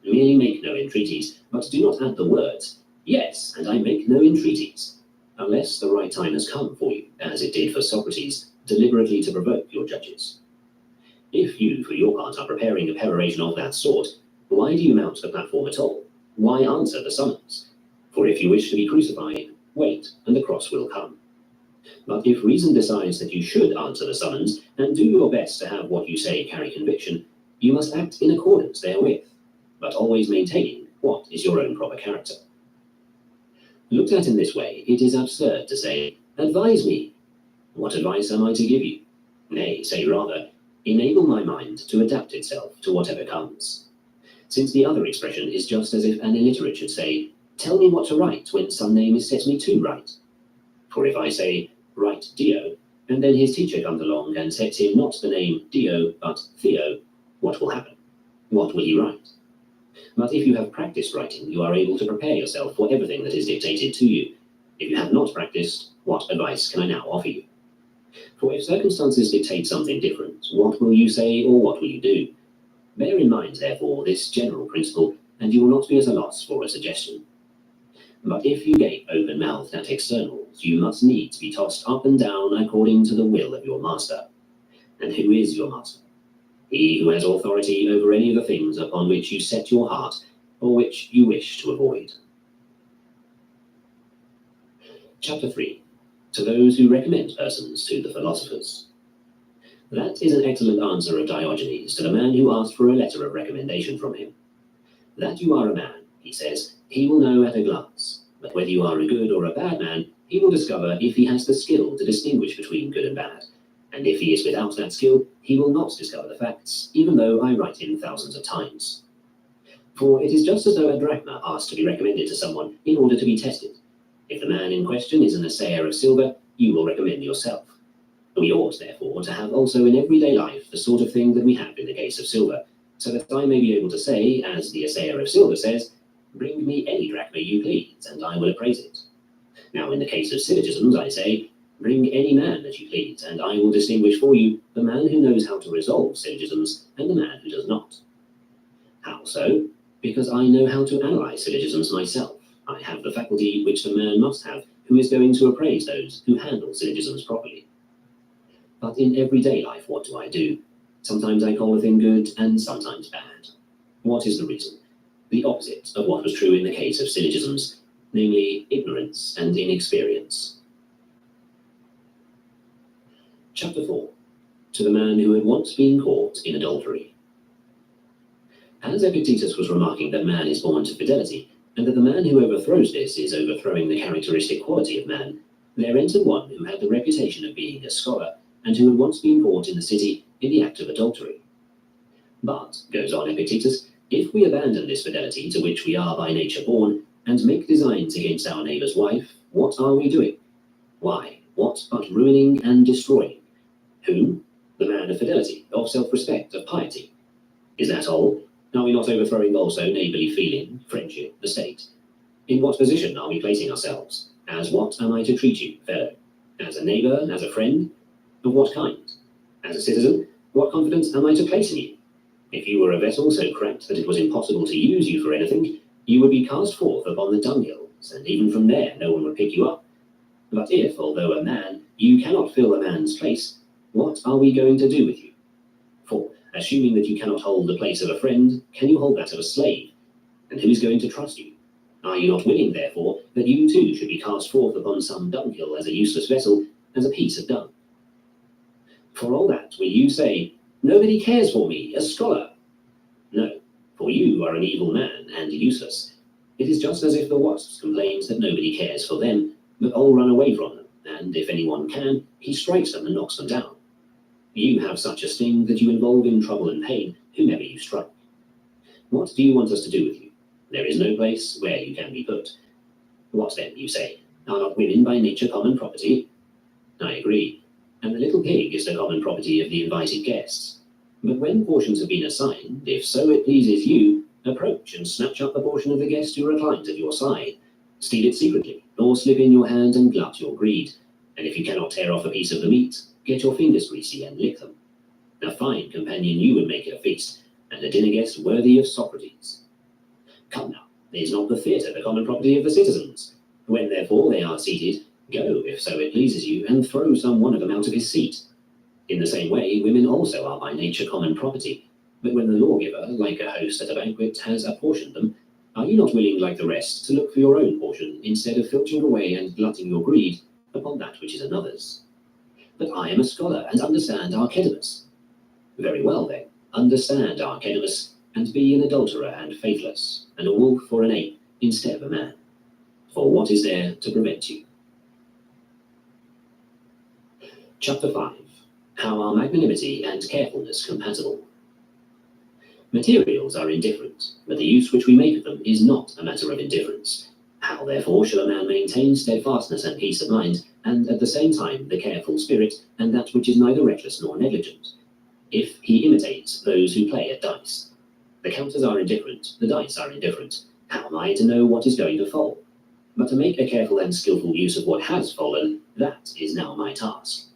Merely make no entreaties, but do not add the words, Yes, and I make no entreaties, unless the right time has come for you, as it did for Socrates, deliberately to provoke your judges. If you, for your part, are preparing a peroration of that sort, why do you mount the platform at all? Why answer the summons? For if you wish to be crucified, wait, and the cross will come. But if reason decides that you should answer the summons, and do your best to have what you say carry conviction, you must act in accordance therewith, but always maintaining what is your own proper character. Looked at in this way, it is absurd to say, Advise me. What advice am I to give you? Nay, say rather, enable my mind to adapt itself to whatever comes. Since the other expression is just as if an illiterate should say, Tell me what to write when some name is set me to write. For if I say, Write Dio, and then his teacher comes along and sets him not the name Dio, but Theo, what will happen? What will he write? But if you have practiced writing, you are able to prepare yourself for everything that is dictated to you. If you have not practiced, what advice can I now offer you? For if circumstances dictate something different, what will you say or what will you do? Bear in mind, therefore, this general principle, and you will not be at a loss for a suggestion. But if you gape open-mouthed at externals, you must needs be tossed up and down according to the will of your master. And who is your master? He who has authority over any of the things upon which you set your heart, or which you wish to avoid. Chapter 3. To those who recommend persons to the philosophers. That is an excellent answer of Diogenes to the man who asked for a letter of recommendation from him. That you are a man, he says, he will know at a glance, but whether you are a good or a bad man, he will discover if he has the skill to distinguish between good and bad. And if he is without that skill, he will not discover the facts, even though I write him thousands of times. For it is just as though a drachma asked to be recommended to someone in order to be tested. If the man in question is an assayer of silver, you will recommend yourself. We ought, therefore, to have also in everyday life the sort of thing that we have in the case of silver, so that I may be able to say, as the assayer of silver says, Bring me any drachma you please, and I will appraise it. Now, in the case of syllogisms, I say, Bring any man that you please, and I will distinguish for you the man who knows how to resolve syllogisms and the man who does not. How so? Because I know how to analyze syllogisms myself. I have the faculty which the man must have who is going to appraise those who handle syllogisms properly. But in everyday life, what do? Sometimes I call a thing good and sometimes bad. What is the reason? The opposite of what was true in the case of syllogisms, namely ignorance and inexperience. Chapter 4. To the man who had once been caught in adultery. As Epictetus was remarking that man is born to fidelity, and that the man who overthrows this is overthrowing the characteristic quality of man, there entered one who had the reputation of being a scholar, and who had once been caught in the city in the act of adultery. But, goes on Epictetus, if we abandon this fidelity to which we are by nature born, and make designs against our neighbour's wife, what are we doing? Why, what but ruining and destroying? Whom? The man of fidelity, of self-respect, of piety. Is that all? Are we not overthrowing also neighbourly feeling, friendship, the state? In what position are we placing ourselves? As what am I to treat you, fellow? As a neighbour, as a friend? Of what kind? As a citizen, what confidence am I to place in you? If you were a vessel so cracked that it was impossible to use you for anything, you would be cast forth upon the dunghills, and even from there no one would pick you up. But if, although a man, you cannot fill a man's place, what are we going to do with you? For, assuming that you cannot hold the place of a friend, can you hold that of a slave? And who is going to trust you? Are you not willing, therefore, that you too should be cast forth upon some dunghill as a useless vessel, as a piece of dung? For all that, will you say, nobody cares for me, a scholar? No, for you are an evil man and useless. It is just as if the wasps complained that nobody cares for them, but all run away from them, and if anyone can, he strikes them and knocks them down. You have such a sting that you involve in trouble and pain whomever you strike. What do you want us to do with you? There is no place where you can be put. What then, you say? Are not women by nature common property? I agree, and the little pig is the common property of the invited guests. But when portions have been assigned, if so it pleases you, approach and snatch up the portion of the guest who reclines at your side. Steal it secretly, or slip in your hand and glut your greed. And if you cannot tear off a piece of the meat, get your fingers greasy and lick them. A fine companion you would make at a feast, and a dinner guest worthy of Socrates. Come now, is not the theatre the common property of the citizens? When therefore they are seated, go, if so it pleases you, and throw some one of them out of his seat. In the same way, women also are by nature common property, but when the lawgiver, like a host at a banquet, has apportioned them, are you not willing, like the rest, to look for your own portion, instead of filching away and glutting your greed upon that which is another's? But I am a scholar, and understand Epictetus. Very well, then, understand Epictetus, and be an adulterer and faithless, and a wolf or an ape instead of a man. For what is there to prevent you? Chapter 5. How are magnanimity and carefulness compatible? Materials are indifferent, but the use which we make of them is not a matter of indifference. How, therefore, shall a man maintain steadfastness and peace of mind, and at the same time the careful spirit, and that which is neither reckless nor negligent, if he imitates those who play at dice? The counters are indifferent, the dice are indifferent. How am I to know what is going to fall? But to make a careful and skillful use of what has fallen, that is now my task.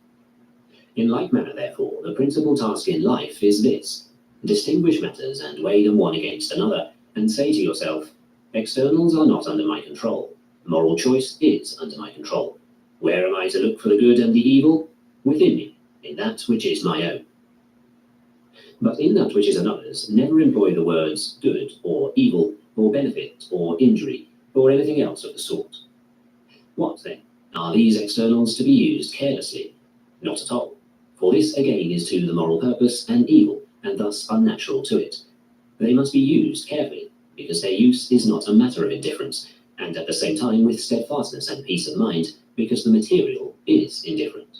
In like manner, therefore, the principal task in life is this: distinguish matters and weigh them one against another, and say to yourself, externals are not under my control. Moral choice is under my control. Where am I to look for the good and the evil? Within me, in that which is my own. But in that which is another's, never employ the words good or evil, or benefit or injury, or anything else of the sort. What, then, are these externals to be used carelessly? Not at all. For this again is to the moral purpose and evil, and thus unnatural to it. They must be used carefully, because their use is not a matter of indifference, and at the same time with steadfastness and peace of mind, because the material is indifferent.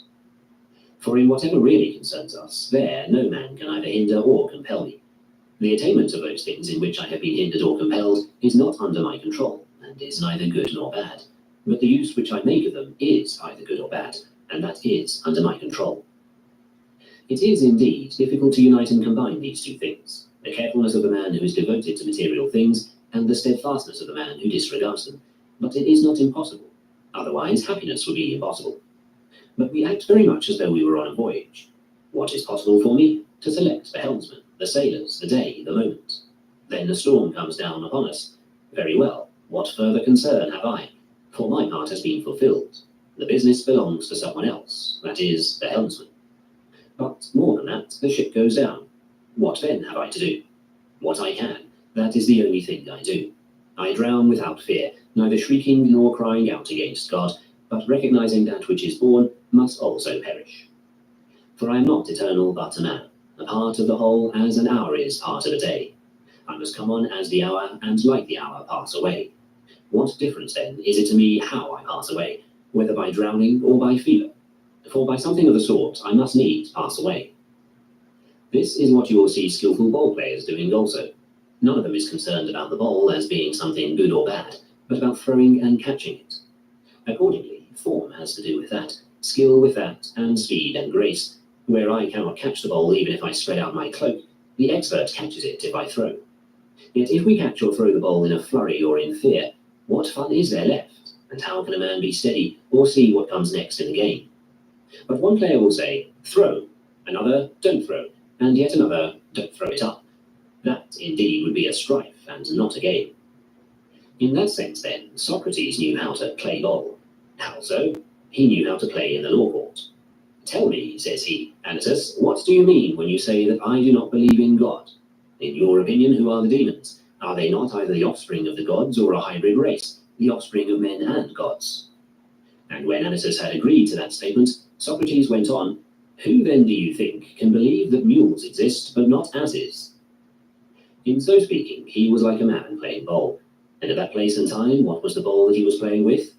For in whatever really concerns us, there no man can either hinder or compel me. The attainment of those things in which I have been hindered or compelled is not under my control, and is neither good nor bad, but the use which I make of them is either good or bad, and that is under my control. It is indeed difficult to unite and combine these two things, the carefulness of the man who is devoted to material things, and the steadfastness of the man who disregards them, but it is not impossible. Otherwise, happiness would be impossible. But we act very much as though we were on a voyage. What is possible for me? To select the helmsman, the sailors, the day, the moment. Then a storm comes down upon us. Very well, what further concern have I? For my part has been fulfilled. The business belongs to someone else, that is, the helmsman. But more than that, the ship goes down. What then have I to do? What I can, that is the only thing I do. I drown without fear, neither shrieking nor crying out against God, but recognizing that which is born must also perish. For I am not eternal, but a man, a part of the whole, as an hour is part of a day. I must come on as the hour, and like the hour pass away. What difference, then, is it to me how I pass away, whether by drowning or by fever? For by something of the sort I must needs pass away. This is what you will see skillful ball players doing also. None of them is concerned about the ball as being something good or bad, but about throwing and catching it. Accordingly, form has to do with that, skill with that, and speed and grace. Where I cannot catch the ball even if I spread out my cloak, the expert catches it if I throw. Yet if we catch or throw the ball in a flurry or in fear, what fun is there left, and how can a man be steady or see what comes next in the game? But one player will say, throw, another, don't throw, and yet another, don't throw it up. That, indeed, would be a strife, and not a game. In that sense, then, Socrates knew how to play ball. How so? He knew how to play in the law court. Tell me, says he, Anytus, what do you mean when you say that I do not believe in God? In your opinion, who are the demons? Are they not either the offspring of the gods or a hybrid race, the offspring of men and gods? And when Anytus had agreed to that statement, Socrates went on, who then do you think can believe that mules exist but not asses? In so speaking, he was like a man playing bowl. And at that place and time, what was the bowl that he was playing with?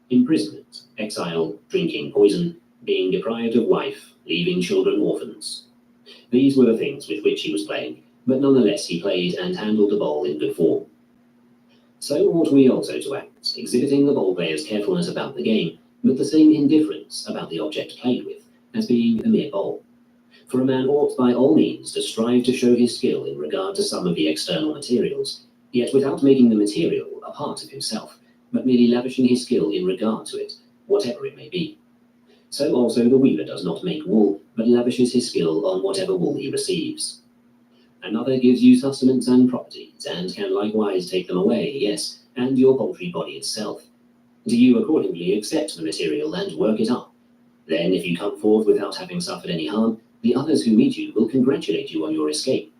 Imprisonment, exile, drinking poison, being deprived of wife, leaving children orphans. These were the things with which he was playing, but nonetheless he played and handled the bowl in good form. So ought we also to act, exhibiting the bowl player's carefulness about the game, but the same indifference about the object played with, as being a mere bowl. For a man ought by all means to strive to show his skill in regard to some of the external materials, yet without making the material a part of himself, but merely lavishing his skill in regard to it, whatever it may be. So also the weaver does not make wool, but lavishes his skill on whatever wool he receives. Another gives you sustenance and properties, and can likewise take them away, yes, and your paltry body itself. Do you accordingly accept the material and work it up? Then, if you come forth without having suffered any harm, the others who meet you will congratulate you on your escape.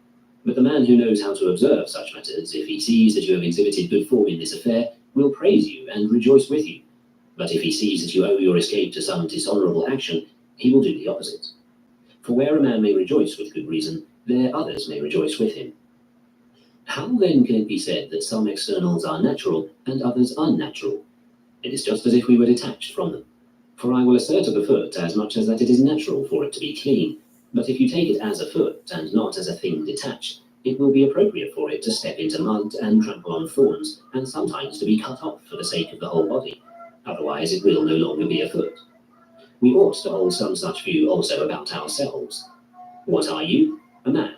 But the man who knows how to observe such matters, if he sees that you have exhibited good form in this affair, will praise you and rejoice with you. But if he sees that you owe your escape to some dishonourable action, he will do the opposite. For where a man may rejoice with good reason, there others may rejoice with him. How then can it be said that some externals are natural and others unnatural? It is just as if we were detached from them. For I will assert of the foot as much as that it is natural for it to be clean, but if you take it as a foot and not as a thing detached, it will be appropriate for it to step into mud and trample on thorns, and sometimes to be cut off for the sake of the whole body. Otherwise it will no longer be a foot. We ought to hold some such view also about ourselves. What are you? A man.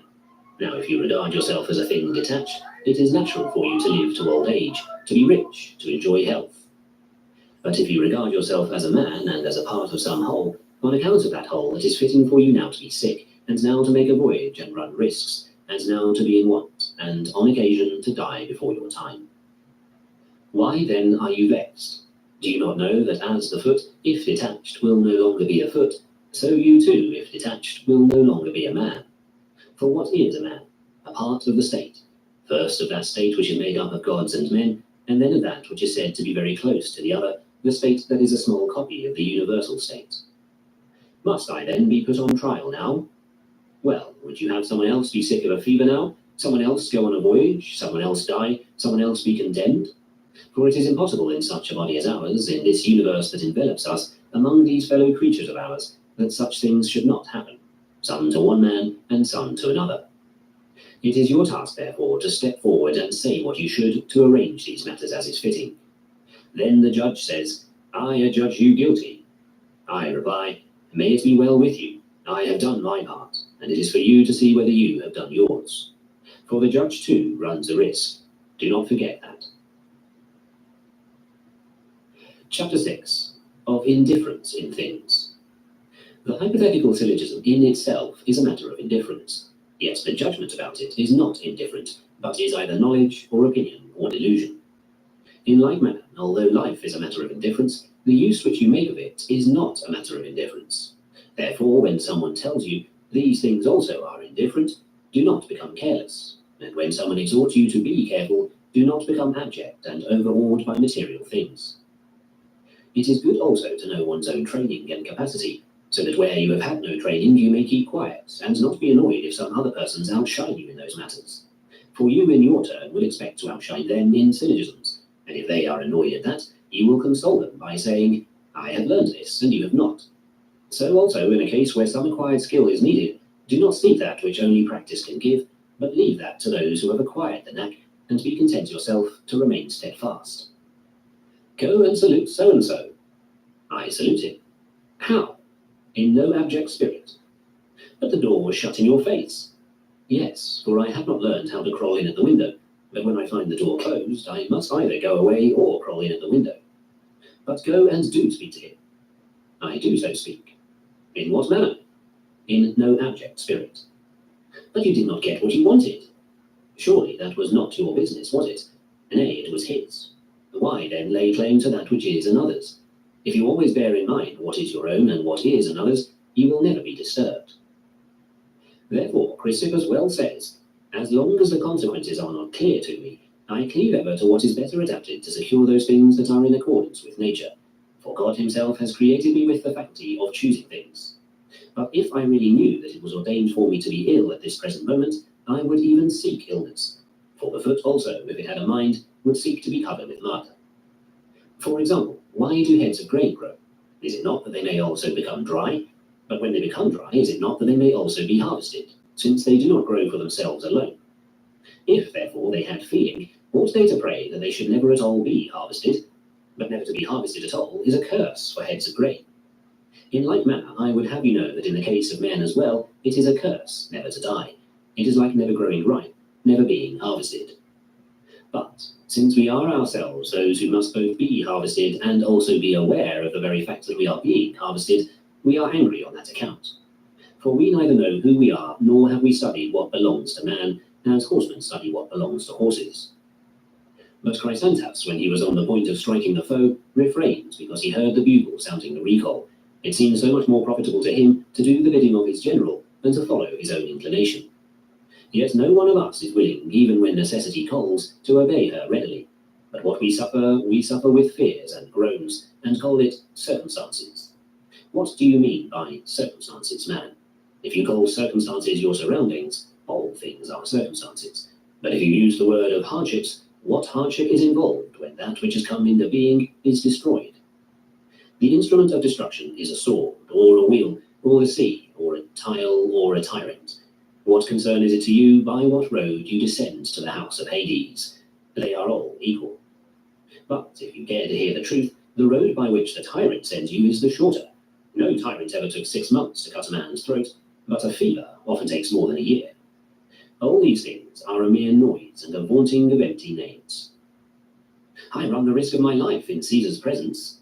Now if you regard yourself as a thing detached, it is natural for you to live to old age, to be rich, to enjoy health. But if you regard yourself as a man and as a part of some whole, on account of that whole it is fitting for you now to be sick, and now to make a voyage and run risks, and now to be in want, and on occasion to die before your time. Why then are you vexed? Do you not know that as the foot, if detached, will no longer be a foot, so you too, if detached, will no longer be a man? For what is a man? A part of the state, first of that state which is made up of gods and men, and then of that which is said to be very close to the other, the state that is a small copy of the universal state. Must I then be put on trial now? Well, would you have someone else be sick of a fever now? Someone else go on a voyage? Someone else die? Someone else be condemned? For it is impossible in such a body as ours, in this universe that envelops us, among these fellow creatures of ours, that such things should not happen, some to one man and some to another. It is your task, therefore, to step forward and say what you should to arrange these matters as is fitting. Then the judge says, I adjudge you guilty. I reply, may it be well with you. I have done my part, and it is for you to see whether you have done yours. For the judge, too, runs a risk. Do not forget that. Chapter 6. Of Indifference in Things. The hypothetical syllogism in itself is a matter of indifference, yet the judgment about it is not indifferent, but is either knowledge or opinion or delusion. In like manner, although life is a matter of indifference, the use which you make of it is not a matter of indifference. Therefore, when someone tells you, these things also are indifferent, do not become careless, and when someone exhorts you to be careful, do not become abject and overawed by material things. It is good also to know one's own training and capacity, so that where you have had no training you may keep quiet, and not be annoyed if some other persons outshine you in those matters. For you in your turn will expect to outshine them in syllogisms, and if they are annoyed at that, you will console them by saying, I have learned this, and you have not. So also in a case where some acquired skill is needed, do not seek that which only practice can give, but leave that to those who have acquired the knack, and be content yourself to remain steadfast. Go and salute so-and-so. I salute him. How? In no abject spirit. But the door was shut in your face. Yes, for I have not learned how to crawl in at the window, but when I find the door closed, I must either go away or crawl in at the window. But go and do speak to him. I do so speak. In what manner? In no abject spirit. But you did not get what you wanted. Surely that was not your business, was it? Nay, it was his. Why then lay claim to that which is another's? If you always bear in mind what is your own and what is another's, you will never be disturbed. Therefore, Chrysippus well says, as long as the consequences are not clear to me, I cleave ever to what is better adapted to secure those things that are in accordance with nature. For God himself has created me with the faculty of choosing things. But if I really knew that it was ordained for me to be ill at this present moment, I would even seek illness. For the foot also, if it had a mind, would seek to be covered with mud. For example, why do heads of grain grow? Is it not that they may also become dry? But when they become dry, is it not that they may also be harvested, since they do not grow for themselves alone? If, therefore, they had feeling, ought they to pray that they should never at all be harvested? But never to be harvested at all is a curse for heads of grain. In like manner, I would have you know that in the case of men as well, it is a curse never to die. It is like never growing ripe, never being harvested. But, since we are ourselves those who must both be harvested and also be aware of the very fact that we are being harvested, we are angry on that account. For we neither know who we are, nor have we studied what belongs to man, as horsemen study what belongs to horses. But Chrysantas, when he was on the point of striking the foe, refrained because he heard the bugle sounding the recall. It seemed so much more profitable to him to do the bidding of his general than to follow his own inclination. Yet no one of us is willing, even when necessity calls, to obey her readily. But what we suffer with fears and groans, and call it circumstances. What do you mean by circumstances, man? If you call circumstances your surroundings, all things are circumstances. But if you use the word of hardships, what hardship is involved when that which has come into being is destroyed? The instrument of destruction is a sword, or a wheel, or the sea, or a tile, or a tyrant. What concern is it to you by what road you descend to the house of Hades? They are all equal. But if you care to hear the truth, the road by which the tyrant sends you is the shorter. No tyrant ever took 6 months to cut a man's throat, but a fever often takes more than a year. All these things are a mere noise and a vaunting of empty names. I run the risk of my life in Caesar's presence.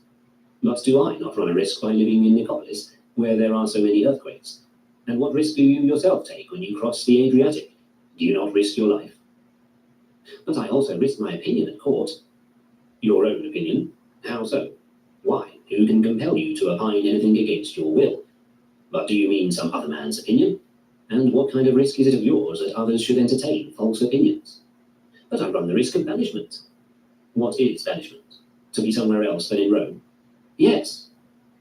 But do I not run a risk by living in Nicopolis, where there are so many earthquakes? And what risk do you yourself take when you cross the Adriatic? Do you not risk your life? But I also risk my opinion at court. Your own opinion? How so? Why, who can compel you to opine anything against your will? But do you mean some other man's opinion? And what kind of risk is it of yours that others should entertain false opinions? But I run the risk of banishment. What is banishment? To be somewhere else than in Rome? Yes.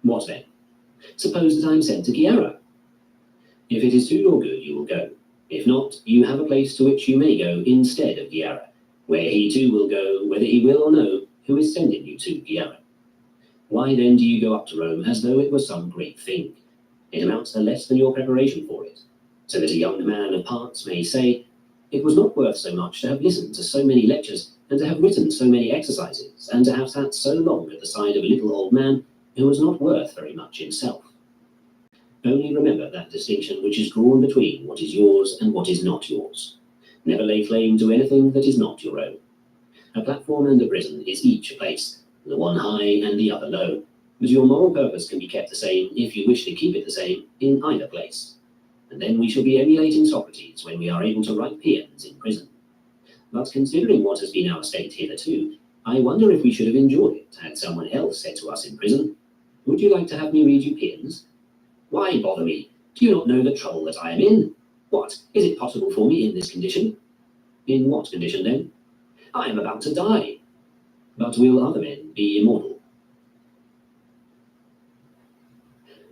What then? Suppose that I am sent to Gyara. If it is to your good, you will go. If not, you have a place to which you may go instead of Gyara, where he too will go, whether he will or no, who is sending you to Gyara. Why then do you go up to Rome as though it was some great thing? It amounts to less than your preparation for it, so that a young man of parts may say, it was not worth so much to have listened to so many lectures, and to have written so many exercises, and to have sat so long at the side of a little old man who was not worth very much himself. Only remember that distinction which is drawn between what is yours and what is not yours. Never lay claim to anything that is not your own. A platform and a prison is each a place, the one high and the other low, but your moral purpose can be kept the same, if you wish to keep it the same, in either place. And then we shall be emulating Socrates when we are able to write paeans in prison. But considering what has been our state hitherto, I wonder if we should have endured it had someone else said to us in prison, would you like to have me read you paeans? Why bother me? Do you not know the trouble that I am in? What, is it possible for me in this condition? In what condition then? I am about to die. But will other men be immortal?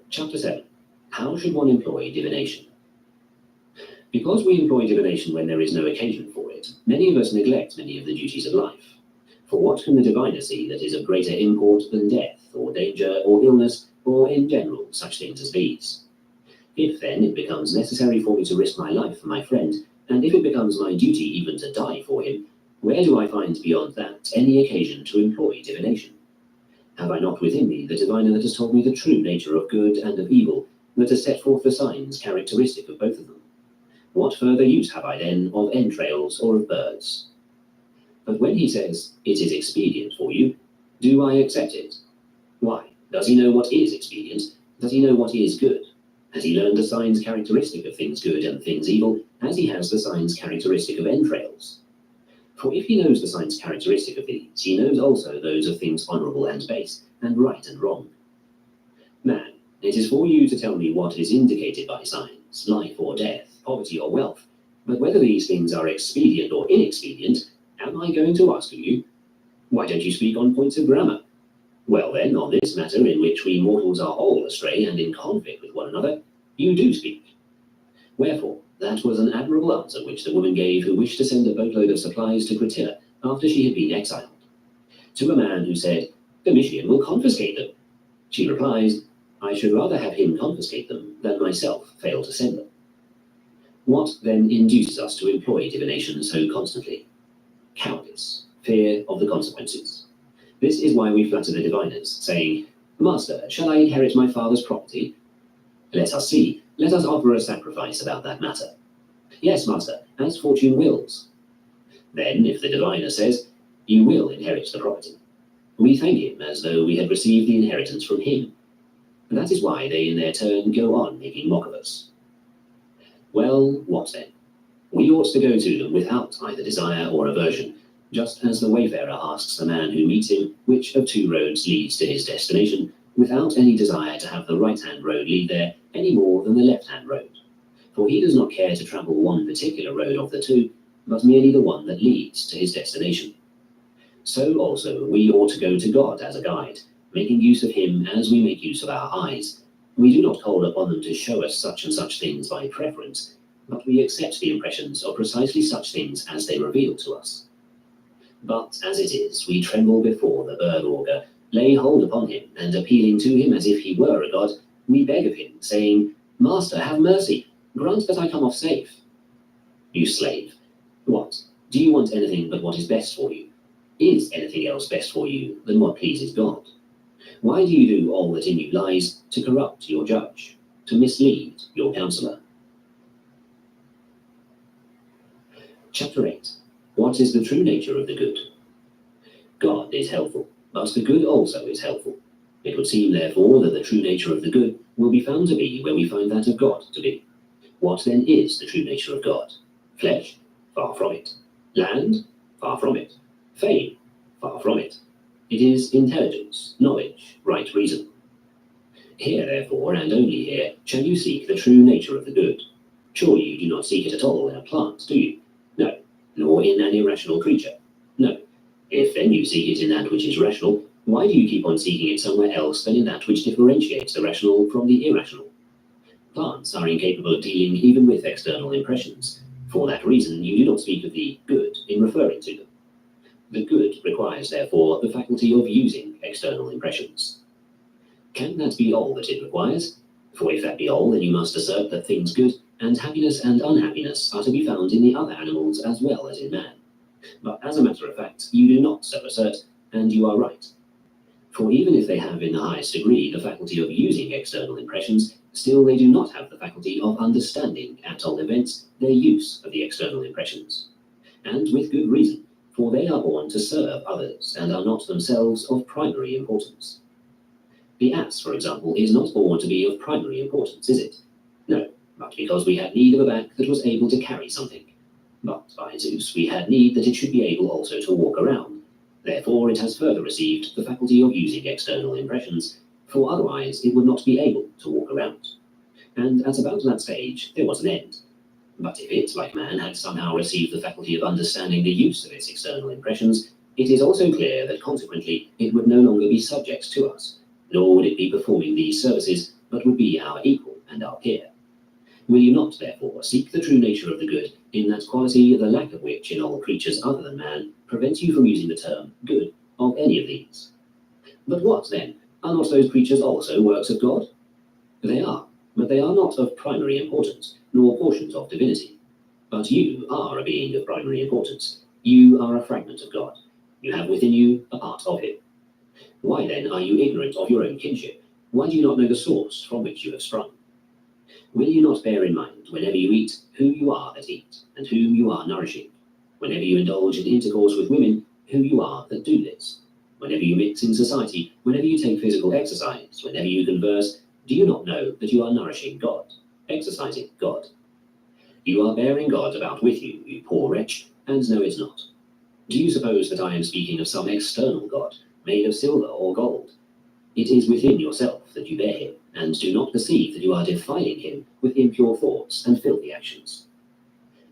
Chapter 7. How should one employ divination? Because we employ divination when there is no occasion for it, many of us neglect many of the duties of life. For what can the diviner see that is of greater import than death, or danger, or illness, or in general such things as these? If then it becomes necessary for me to risk my life for my friend, and if it becomes my duty even to die for him, where do I find beyond that any occasion to employ divination? Have I not within me the diviner that has told me the true nature of good and of evil, that has set forth the signs characteristic of both of them? What further use have I then of entrails or of birds? But when he says, it is expedient for you, do I accept it? Why? Does he know what is expedient? Does he know what is good? Has he learned the signs characteristic of things good and things evil, as he has the signs characteristic of entrails? For if he knows the signs characteristic of these, he knows also those of things honourable and base, and right and wrong. Man, it is for you to tell me what is indicated by signs, life or death, poverty or wealth, but whether these things are expedient or inexpedient, am I going to ask you? Why don't you speak on points of grammar? Well then, on this matter in which we mortals are all astray and in conflict with one another, you do speak. Wherefore, that was an admirable answer which the woman gave who wished to send a boatload of supplies to Cratilla after she had been exiled. To a man who said, Domitian will confiscate them. She replies, I should rather have him confiscate them than myself fail to send them. What then induces us to employ divination so constantly? Cowardice, fear of the consequences. This is why we flatter the diviners, saying, Master, shall I inherit my father's property? Let us see. Let us offer a sacrifice about that matter. Yes, master, as fortune wills. Then, if the diviner says, You will inherit the property, we thank him as though we had received the inheritance from him. That is why they in their turn go on making mock of us. Well, what then? We ought to go to them without either desire or aversion, just as the wayfarer asks the man who meets him which of two roads leads to his destination, without any desire to have the right-hand road lead there any more than the left-hand road. For he does not care to travel one particular road of the two, but merely the one that leads to his destination. So also we ought to go to God as a guide, making use of him as we make use of our eyes. We do not call upon them to show us such and such things by preference, but we accept the impressions of precisely such things as they reveal to us. But as it is, we tremble before the bird augur, lay hold upon him, and appealing to him as if he were a god, we beg of him, saying, Master, have mercy, grant that I come off safe. You slave, what? Do you want anything but what is best for you? Is anything else best for you than what pleases God? Why do you do all that in you lies to corrupt your judge, to mislead your counselor? Chapter 8. What is the true nature of the good? God is helpful, but the good also is helpful. It would seem, therefore, that the true nature of the good will be found to be where we find that of God to be. What then is the true nature of God? Flesh? Far from it. Land? Far from it. Fame? Far from it. It is intelligence, knowledge, right reason. Here, therefore, and only here, shall you seek the true nature of the good. Surely you do not seek it at all in a plant, do you? No. Nor in an irrational creature? No. If then you seek it in that which is rational, why do you keep on seeking it somewhere else than in that which differentiates the rational from the irrational? Plants are incapable of dealing even with external impressions. For that reason, you do not speak of the good in referring to them. The good requires, therefore, the faculty of using external impressions. Can that be all that it requires? For if that be all, then you must assert that things good and happiness and unhappiness are to be found in the other animals as well as in man. But as a matter of fact, you do not so assert, and you are right. For even if they have in the highest degree the faculty of using external impressions, still they do not have the faculty of understanding, at all events, their use of the external impressions. And with good reason, for they are born to serve others, and are not themselves of primary importance. The ass, for example, is not born to be of primary importance, is it? No, but because we had need of a back that was able to carry something. But, by Zeus, we had need that it should be able also to walk around. Therefore it has further received the faculty of using external impressions, for otherwise it would not be able to walk around. And at about that stage there was an end. But if it, like man, had somehow received the faculty of understanding the use of its external impressions, it is also clear that consequently it would no longer be subject to us, nor would it be performing these services, but would be our equal and our peer. Will you not, therefore, seek the true nature of the good in that quality, the lack of which in all creatures other than man prevents you from using the term good of any of these? But what, then? Are not those creatures also works of God? They are, but they are not of primary importance, nor portions of divinity. But you are a being of primary importance. You are a fragment of God. You have within you a part of him. Why, then, are you ignorant of your own kinship? Why do you not know the source from which you have sprung? Will you not bear in mind, whenever you eat, who you are that eat, and whom you are nourishing? Whenever you indulge in intercourse with women, who you are that do this? Whenever you mix in society, whenever you take physical exercise, whenever you converse, do you not know that you are nourishing God, exercising God? You are bearing God about with you, you poor wretch, and know it not. Do you suppose that I am speaking of some external God, made of silver or gold? It is within yourself that you bear him, and do not perceive that you are defiling him with impure thoughts and filthy actions.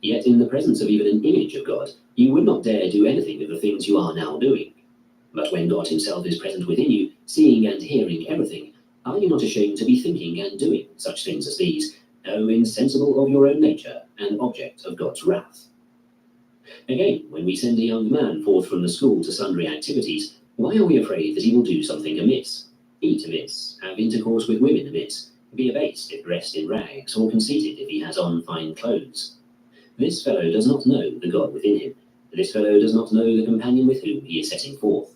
Yet in the presence of even an image of God, you would not dare do anything of the things you are now doing. But when God himself is present within you, seeing and hearing everything, are you not ashamed to be thinking and doing such things as these, O insensible of your own nature, and object of God's wrath? Again, when we send a young man forth from the school to sundry activities, why are we afraid that he will do something amiss? Eat amiss, have intercourse with women amiss, be abased if dressed in rags, or conceited if he has on fine clothes? This fellow does not know the God within him. This fellow does not know the companion with whom he is setting forth.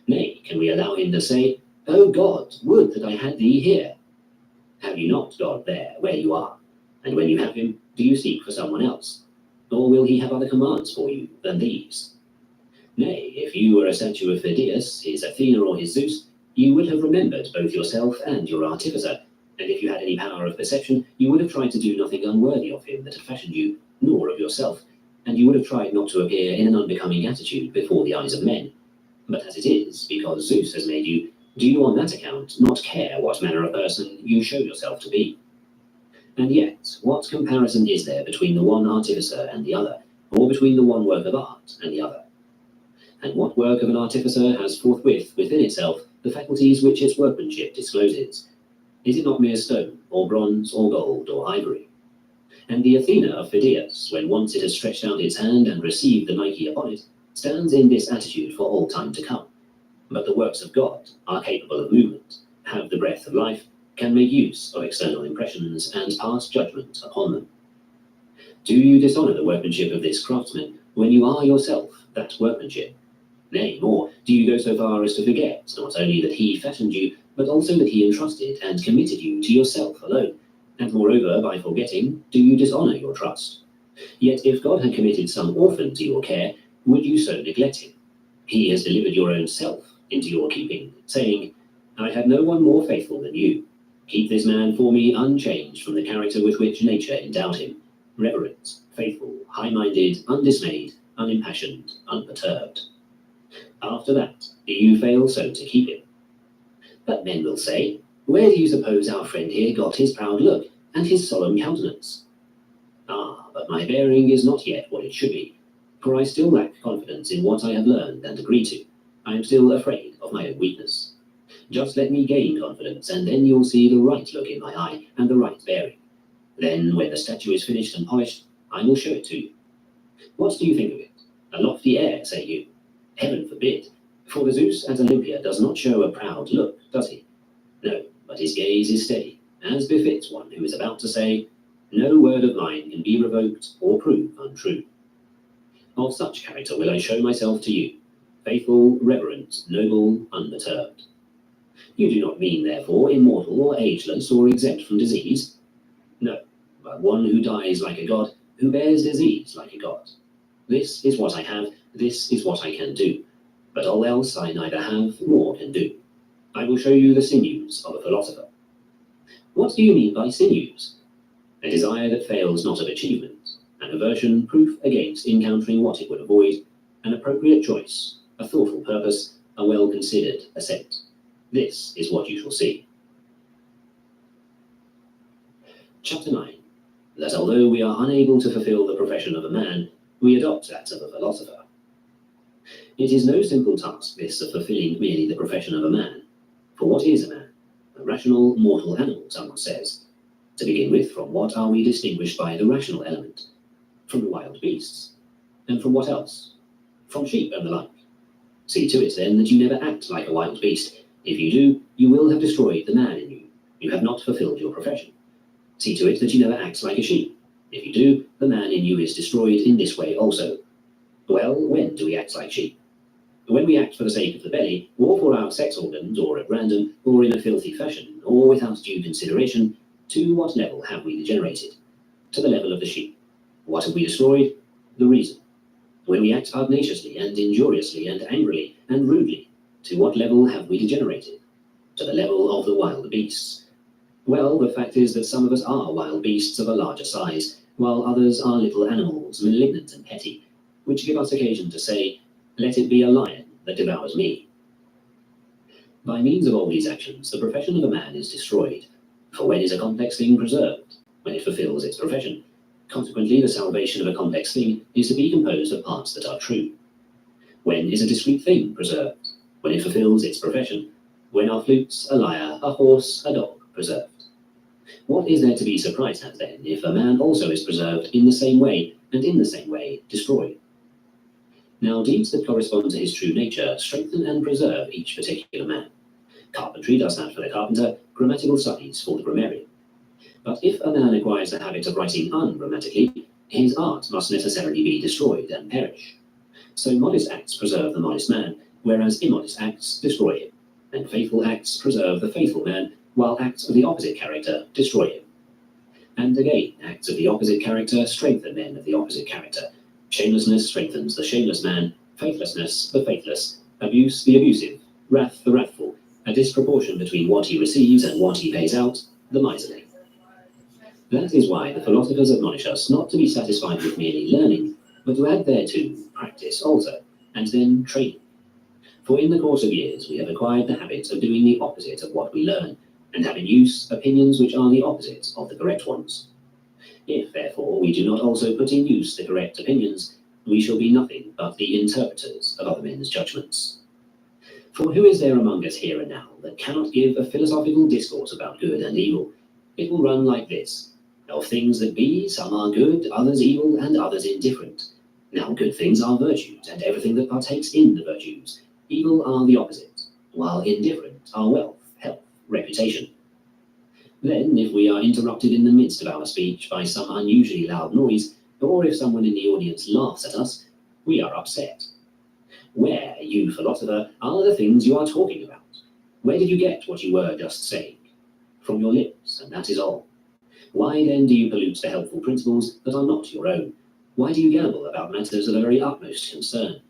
Nay, can we allow him to say, O God, would that I had thee here? Have you not God there where you are? And when you have him, do you seek for someone else? Or will he have other commands for you than these? Nay, if you were a statue of Phidias, his Athena or his Zeus, you would have remembered both yourself and your artificer, and if you had any power of perception, you would have tried to do nothing unworthy of him that had fashioned you, nor of yourself, and you would have tried not to appear in an unbecoming attitude before the eyes of men. But as it is, because Zeus has made you, do you on that account not care what manner of person you show yourself to be? And yet, what comparison is there between the one artificer and the other, or between the one work of art and the other? And what work of an artificer has forthwith within itself the faculties which its workmanship discloses? Is it not mere stone, or bronze, or gold, or ivory? And the Athena of Phidias, when once it has stretched out its hand and received the Nike upon it, stands in this attitude for all time to come. But the works of God are capable of movement, have the breath of life, can make use of external impressions, and pass judgment upon them. Do you dishonor the workmanship of this craftsman when you are yourself that workmanship? Nay, more, do you go so far as to forget not only that he fashioned you, but also that he entrusted and committed you to yourself alone? And moreover, by forgetting, do you dishonor your trust? Yet if God had committed some orphan to your care, would you so neglect him? He has delivered your own self into your keeping, saying, I have no one more faithful than you. Keep this man for me unchanged from the character with which nature endowed him, reverent, faithful, high-minded, undismayed, unimpassioned, unperturbed. After that, do you fail so to keep him? But men will say, where do you suppose our friend here got his proud look and his solemn countenance? Ah, but my bearing is not yet what it should be, for I still lack confidence in what I have learned and agreed to. I am still afraid of my own weakness. Just let me gain confidence, and then you'll see the right look in my eye and the right bearing. Then, when the statue is finished and polished, I will show it to you. What do you think of it? A lofty air, say you? Heaven forbid, for the Zeus at Olympia does not show a proud look, does he? No, but his gaze is steady, as befits one who is about to say, no word of mine can be revoked or prove untrue. Of such character will I show myself to you, faithful, reverent, noble, unperturbed. You do not mean, therefore, immortal or ageless or exempt from disease? No, but one who dies like a god, who bears disease like a god. This is what I have, this is what I can do, but all else I neither have nor can do. I will show you the sinews of a philosopher. What do you mean by sinews? A desire that fails not of achievement, an aversion proof against encountering what it would avoid, an appropriate choice, a thoughtful purpose, a well-considered assent. This is what you shall see. Chapter 9. That although we are unable to fulfill the profession of a man, we adopt that of a philosopher. It is no simple task, this of fulfilling merely the profession of a man. For what is a man? A rational, mortal animal, someone says. To begin with, from what are we distinguished by the rational element? From the wild beasts. And from what else? From sheep and the like. See to it, then, that you never act like a wild beast. If you do, you will have destroyed the man in you. You have not fulfilled your profession. See to it that you never act like a sheep. If you do, the man in you is destroyed in this way also. Well, when do we act like sheep? When we act for the sake of the belly, or for our sex organs, or at random, or in a filthy fashion, or without due consideration, to what level have we degenerated? To the level of the sheep. What have we destroyed? The reason. When we act pugnaciously and injuriously and angrily and rudely, to what level have we degenerated? To the level of the wild beasts. Well, the fact is that some of us are wild beasts of a larger size, while others are little animals, malignant and petty, which give us occasion to say, let it be a lion that devours me. By means of all these actions, the profession of a man is destroyed. For when is a complex thing preserved? When it fulfills its profession. Consequently, the salvation of a complex thing is to be composed of parts that are true. When is a discrete thing preserved? When it fulfills its profession. When are flutes, a lyre, a horse, a dog preserved? What is there to be surprised at, then, if a man also is preserved in the same way, and in the same way destroyed? Now, deeds that correspond to his true nature strengthen and preserve each particular man. Carpentry does that for the carpenter, grammatical studies for the grammarian. But if a man acquires the habit of writing ungrammatically, his art must necessarily be destroyed and perish. So modest acts preserve the modest man, whereas immodest acts destroy him, and faithful acts preserve the faithful man, while acts of the opposite character destroy him. And again, acts of the opposite character strengthen men of the opposite character. Shamelessness strengthens the shameless man, faithlessness the faithless, abuse the abusive, wrath the wrathful, a disproportion between what he receives and what he pays out, the miserly. That is why the philosophers admonish us not to be satisfied with merely learning, but to add thereto practice also, and then training. For in the course of years we have acquired the habit of doing the opposite of what we learn, and have in use opinions which are the opposite of the correct ones. If, therefore, we do not also put in use the correct opinions, we shall be nothing but the interpreters of other men's judgments. For who is there among us here and now that cannot give a philosophical discourse about good and evil? It will run like this. Of things that be, some are good, others evil, and others indifferent. Now good things are virtues, and everything that partakes in the virtues. Evil are the opposite, while indifferent are wealth, health, reputation. Then, if we are interrupted in the midst of our speech by some unusually loud noise, or if someone in the audience laughs at us, we are upset. Where, you philosopher, are the things you are talking about? Where did you get what you were just saying? From your lips, and that is all. Why then do you pollute the helpful principles that are not your own? Why do you gamble about matters of the very utmost concern?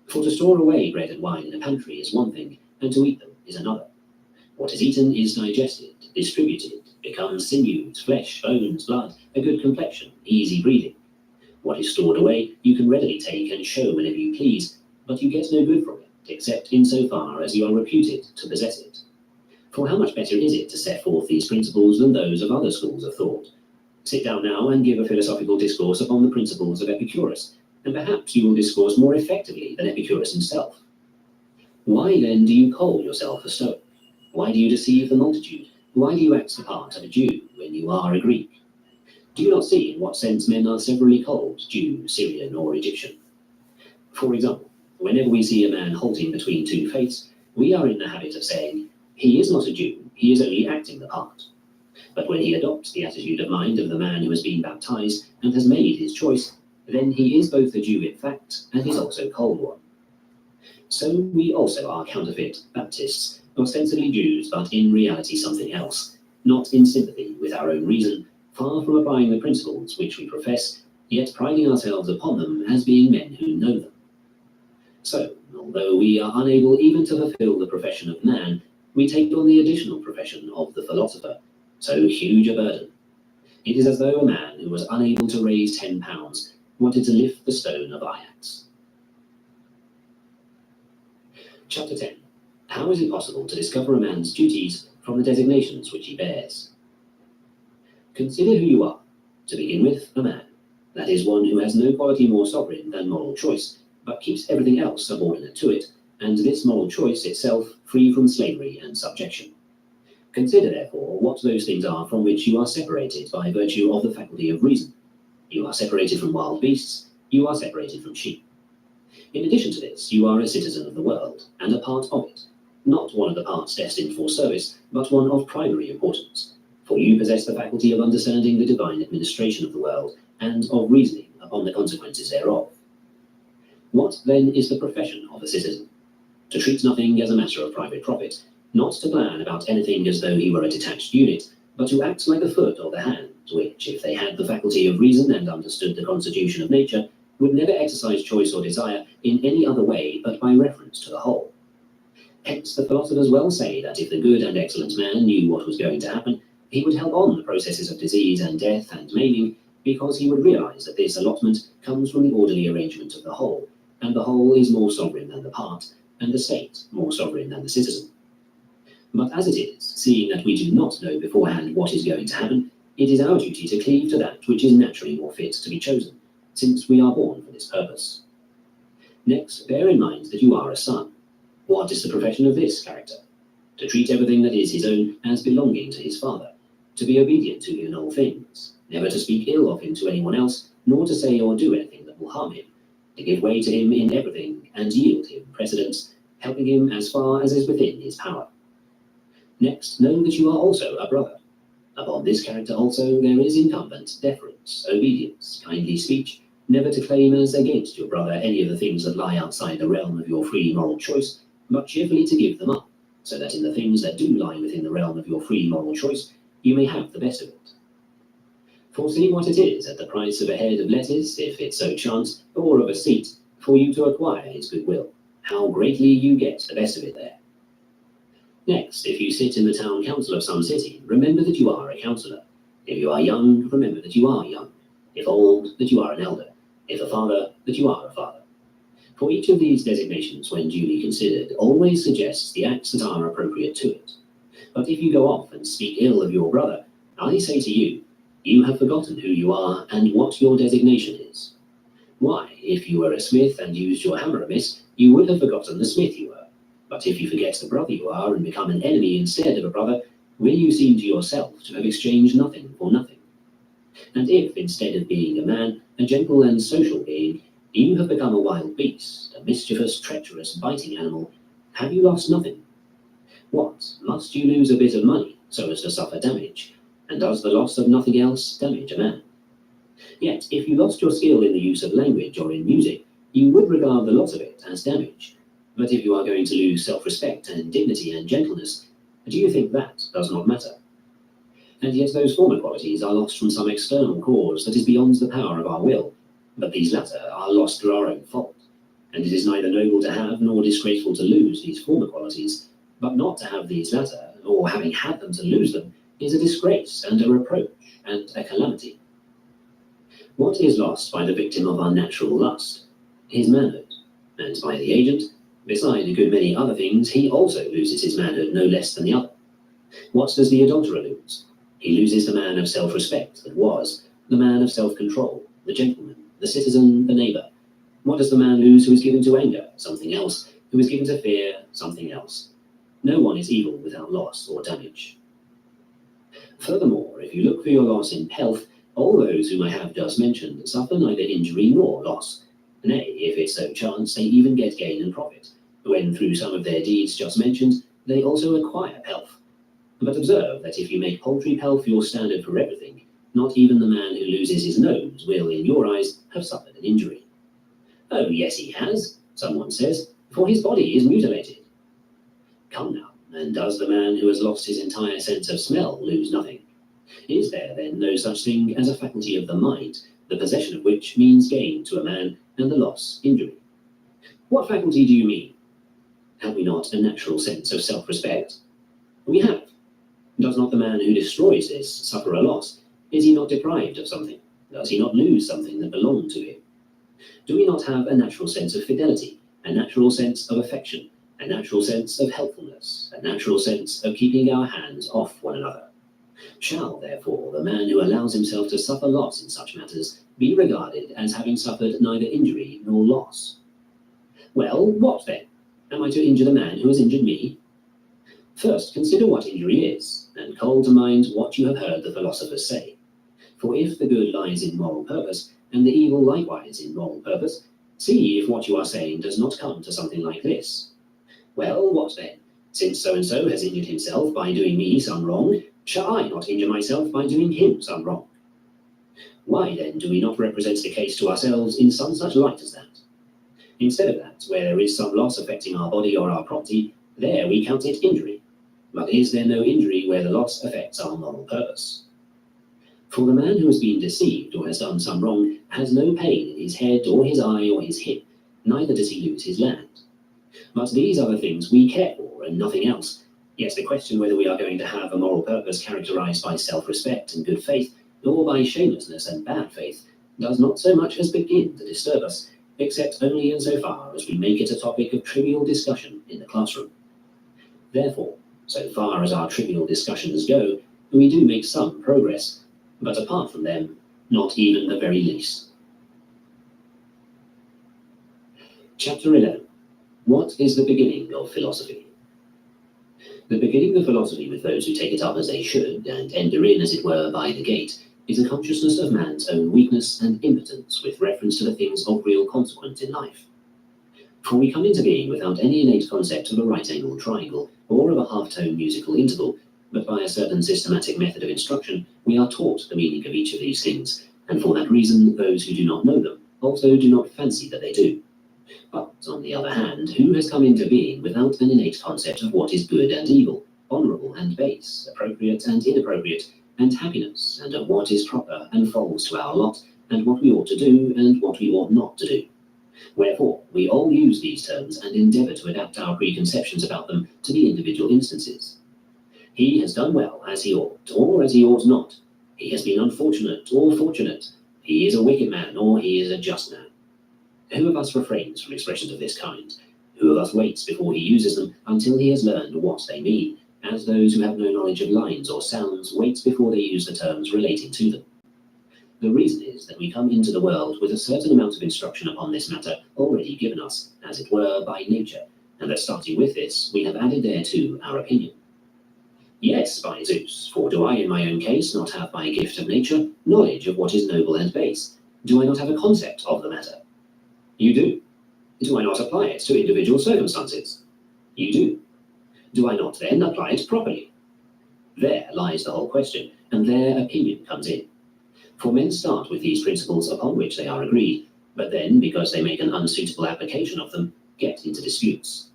For to store away bread and wine in a pantry is one thing, and to eat them is another. What is eaten is digested, distributed, becomes sinews, flesh, bones, blood, a good complexion, easy breathing. What is stored away you can readily take and show whenever you please, but you get no good from it, except in so far as you are reputed to possess it. For how much better is it to set forth these principles than those of other schools of thought? Sit down now and give a philosophical discourse upon the principles of Epicurus, and perhaps you will discourse more effectively than Epicurus himself. Why then do you call yourself a Stoic? Why do you deceive the multitude? Why do you act the part of a Jew when you are a Greek? Do you not see in what sense men are severally called Jew, Syrian, or Egyptian? For example, whenever we see a man halting between two faiths, we are in the habit of saying, he is not a Jew, he is only acting the part. But when he adopts the attitude of mind of the man who has been baptized and has made his choice, then he is both a Jew in fact and is also called one. So we also are counterfeit Baptists, ostensibly Jews, but in reality something else, not in sympathy with our own reason, far from applying the principles which we profess, yet priding ourselves upon them as being men who know them. So, although we are unable even to fulfill the profession of man, we take on the additional profession of the philosopher, so huge a burden. It is as though a man who was unable to raise 10 pounds wanted to lift the stone of Ajax. Chapter 10. How is it possible to discover a man's duties from the designations which he bears? Consider who you are. To begin with, a man. That is one who has no quality more sovereign than moral choice, but keeps everything else subordinate to it, and this moral choice itself free from slavery and subjection. Consider, therefore, what those things are from which you are separated by virtue of the faculty of reason. You are separated from wild beasts, you are separated from sheep. In addition to this, you are a citizen of the world, and a part of it, not one of the parts destined for service, but one of primary importance, for you possess the faculty of understanding the divine administration of the world, and of reasoning upon the consequences thereof. What, then, is the profession of a citizen? To treat nothing as a matter of private profit, not to plan about anything as though he were a detached unit, but to act like the foot or the hand, which, if they had the faculty of reason and understood the constitution of nature, would never exercise choice or desire in any other way but by reference to the whole. Hence the philosophers well say that if the good and excellent man knew what was going to happen, he would help on the processes of disease and death and maiming, because he would realize that this allotment comes from the orderly arrangement of the whole, and the whole is more sovereign than the part, and the state more sovereign than the citizen. But as it is, seeing that we do not know beforehand what is going to happen, it is our duty to cleave to that which is naturally more fit to be chosen, since we are born for this purpose. Next, bear in mind that you are a son. What is the profession of this character? To treat everything that is his own as belonging to his father, to be obedient to him in all things, never to speak ill of him to anyone else, nor to say or do anything that will harm him, to give way to him in everything and yield him precedence, helping him as far as is within his power. Next, know that you are also a brother. Upon this character also there is incumbent deference, obedience, kindly speech, never to claim as against your brother any of the things that lie outside the realm of your free moral choice, but cheerfully to give them up, so that in the things that do lie within the realm of your free moral choice, you may have the best of it. Foresee what it is at the price of a head of lettuce, if it so chance, or of a seat, for you to acquire his goodwill, how greatly you get the best of it there. Next, if you sit in the town council of some city, remember that you are a councillor. If you are young, remember that you are young. If old, that you are an elder. If a father, that you are a father. For each of these designations, when duly considered, always suggests the acts that are appropriate to it. But if you go off and speak ill of your brother, I say to you, you have forgotten who you are and what your designation is. Why, if you were a smith and used your hammer amiss, you would have forgotten the smith you were. But if you forget the brother you are and become an enemy instead of a brother, will you seem to yourself to have exchanged nothing for nothing? And if, instead of being a man, a gentle and social being, you have become a wild beast, a mischievous, treacherous, biting animal, have you lost nothing? What, must you lose a bit of money so as to suffer damage? And does the loss of nothing else damage a man? Yet, if you lost your skill in the use of language or in music, you would regard the loss of it as damage. But if you are going to lose self-respect and dignity and gentleness, do you think that does not matter? And yet those former qualities are lost from some external cause that is beyond the power of our will, but these latter are lost through our own fault. And it is neither noble to have nor disgraceful to lose these former qualities, but not to have these latter, or having had them to lose them, is a disgrace and a reproach and a calamity. What is lost by the victim of unnatural lust? His manhood, and by the agent, beside a good many other things, he also loses his manhood no less than the other. What does the adulterer lose? He loses the man of self-respect that was, the man of self-control, the gentleman, the citizen, the neighbor. What does the man lose who is given to anger? Something else. Who is given to fear? Something else. No one is evil without loss or damage. Furthermore, if you look for your loss in health, all those whom I have just mentioned suffer neither injury nor loss. Nay, if it so chance, they even get gain and profit, when through some of their deeds just mentioned, they also acquire pelf. But observe that if you make paltry pelf your standard for everything, not even the man who loses his nose will, in your eyes, have suffered an injury. Oh, yes, he has, someone says, for his body is mutilated. Come now, and does the man who has lost his entire sense of smell lose nothing? Is there then no such thing as a faculty of the mind, the possession of which means gain to a man and the loss injury? What faculty do you mean? Have we not a natural sense of self-respect? We have. Does not the man who destroys this suffer a loss? Is he not deprived of something? Does he not lose something that belonged to him? Do we not have a natural sense of fidelity, a natural sense of affection, a natural sense of helpfulness, a natural sense of keeping our hands off one another? Shall, therefore, the man who allows himself to suffer loss in such matters be regarded as having suffered neither injury nor loss? Well, what then? Am I to injure the man who has injured me? First, consider what injury is, and call to mind what you have heard the philosophers say. For if the good lies in moral purpose, and the evil likewise in moral purpose, see if what you are saying does not come to something like this. Well, what then? Since so-and-so has injured himself by doing me some wrong, shall I not injure myself by doing him some wrong? Why then do we not represent the case to ourselves in some such light as that? Instead of that, where there is some loss affecting our body or our property, there we count it injury. But is there no injury where the loss affects our moral purpose? For the man who has been deceived or has done some wrong has no pain in his head or his eye or his hip, neither does he lose his land. But these are the things we care for and nothing else. Yet the question whether we are going to have a moral purpose characterized by self-respect and good faith, or by shamelessness and bad faith, does not so much as begin to disturb us, except only insofar as we make it a topic of trivial discussion in the classroom. Therefore, So far as our trivial discussions go, we do make some progress, but apart from them, not even the very least. Chapter 11. What is the beginning of philosophy? The beginning of philosophy with those who take it up as they should, and enter in, as it were, by the gate, is a consciousness of man's own weakness and impotence with reference to the things of real consequence in life. For we come into being without any innate concept of a right-angled triangle, or of a half-tone musical interval, but by a certain systematic method of instruction, we are taught the meaning of each of these things, and for that reason, those who do not know them also do not fancy that they do. But, on the other hand, who has come into being without an innate concept of what is good and evil, honourable and base, appropriate and inappropriate, and happiness, and of what is proper and falls to our lot, and what we ought to do and what we ought not to do? Wherefore, we all use these terms and endeavour to adapt our preconceptions about them to the individual instances. He has done well as he ought, or as he ought not. He has been unfortunate or fortunate. He is a wicked man, or he is a just man. Who of us refrains from expressions of this kind? Who of us waits before he uses them until he has learned what they mean, as those who have no knowledge of lines or sounds wait before they use the terms relating to them? The reason is that we come into the world with a certain amount of instruction upon this matter already given us, as it were, by nature, and that starting with this, we have added thereto our opinion. Yes, by Zeus, for do I in my own case not have by gift of nature knowledge of what is noble and base? Do I not have a concept of the matter? You do. Do I not apply it to individual circumstances? You do. Do I not then apply it properly? There lies the whole question, and there opinion comes in. For men start with these principles upon which they are agreed, but then, because they make an unsuitable application of them, get into disputes.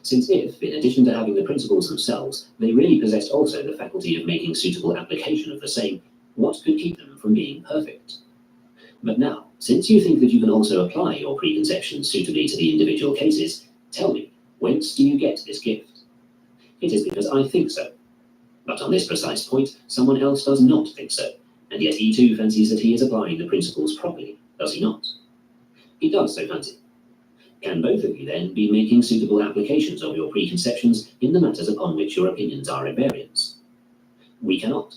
Since if, in addition to having the principles themselves, they really possessed also the faculty of making suitable application of the same, what could keep them from being perfect? But now, since you think that you can also apply your preconceptions suitably to the individual cases, tell me, whence do you get this gift? It is because I think so. But on this precise point, someone else does not think so, and yet he too fancies that he is applying the principles properly, does he not? He does so fancy. Can both of you then be making suitable applications of your preconceptions in the matters upon which your opinions are at variance? We cannot.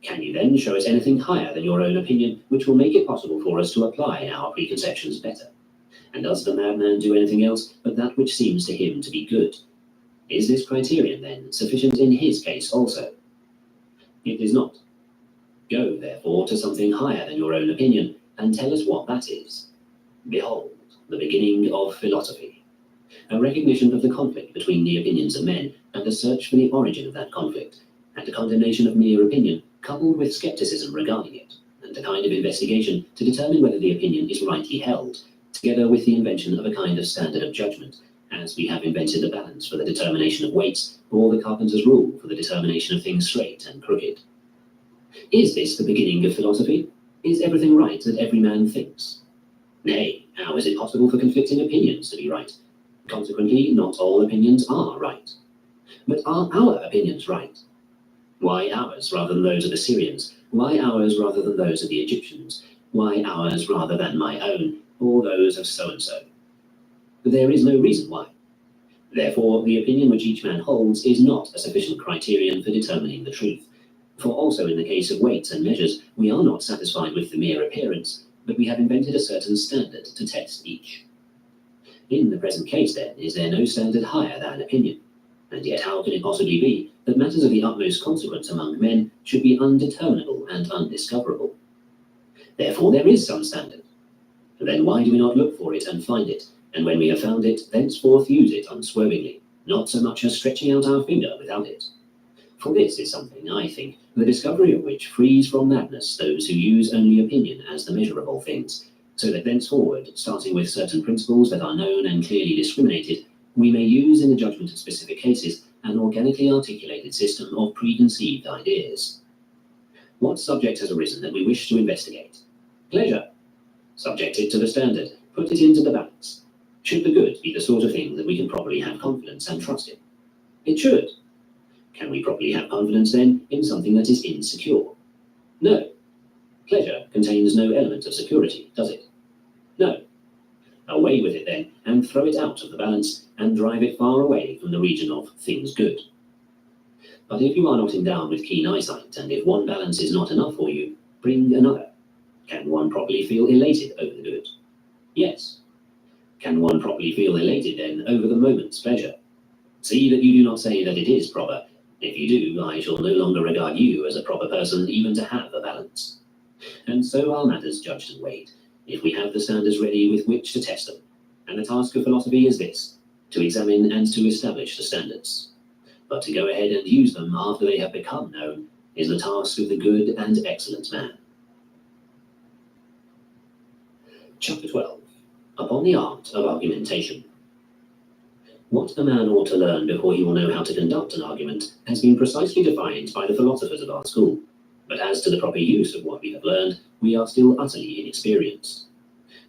Can you then show us anything higher than your own opinion which will make it possible for us to apply our preconceptions better? And does the madman do anything else but that which seems to him to be good? Is this criterion, then, sufficient in his case also? It is not. Go, therefore, to something higher than your own opinion, and tell us what that is. Behold, the beginning of philosophy, a recognition of the conflict between the opinions of men, and a search for the origin of that conflict, and a condemnation of mere opinion, coupled with skepticism regarding it, and a kind of investigation to determine whether the opinion is rightly held, together with the invention of a kind of standard of judgment, as we have invented the balance for the determination of weights, or the carpenter's rule for the determination of things straight and crooked. Is this the beginning of philosophy? Is everything right that every man thinks? Nay, how is it possible for conflicting opinions to be right? Consequently, not all opinions are right. But are our opinions right? Why ours rather than those of the Syrians? Why ours rather than those of the Egyptians? Why ours rather than my own, or those of so-and-so? There is no reason why. Therefore, the opinion which each man holds is not a sufficient criterion for determining the truth. For also in the case of weights and measures, we are not satisfied with the mere appearance, but we have invented a certain standard to test each. In the present case, then, is there no standard higher than opinion? And yet how can it possibly be that matters of the utmost consequence among men should be undeterminable and undiscoverable? Therefore there is some standard. Then why do we not look for it and find it, and when we have found it, thenceforth use it unswervingly, not so much as stretching out our finger without it? For this is something, I think, the discovery of which frees from madness those who use only opinion as the measure of all things, so that thenceforward, starting with certain principles that are known and clearly discriminated, we may use in the judgment of specific cases an organically articulated system of preconceived ideas. What subject has arisen that we wish to investigate? Pleasure. Subject it to the standard, put it into the balance. Should the good be the sort of thing that we can properly have confidence and trust in? It should. Can we properly have confidence, then, in something that is insecure? No. Pleasure contains no element of security, does it? No. Away with it, then, and throw it out of the balance, and drive it far away from the region of things good. But if you are not endowed with keen eyesight, and if one balance is not enough for you, bring another. Can one properly feel elated over the good? Yes. Can one properly feel elated then over the moment's pleasure? See that you do not say that it is proper. If you do, I shall no longer regard you as a proper person even to have a balance. And so are matters judged and weighed, if we have the standards ready with which to test them. And the task of philosophy is this, to examine and to establish the standards. But to go ahead and use them after they have become known is the task of the good and excellent man. Chapter 12. Upon the art of argumentation. What a man ought to learn before he will know how to conduct an argument has been precisely defined by the philosophers of our school. But as to the proper use of what we have learned, we are still utterly inexperienced.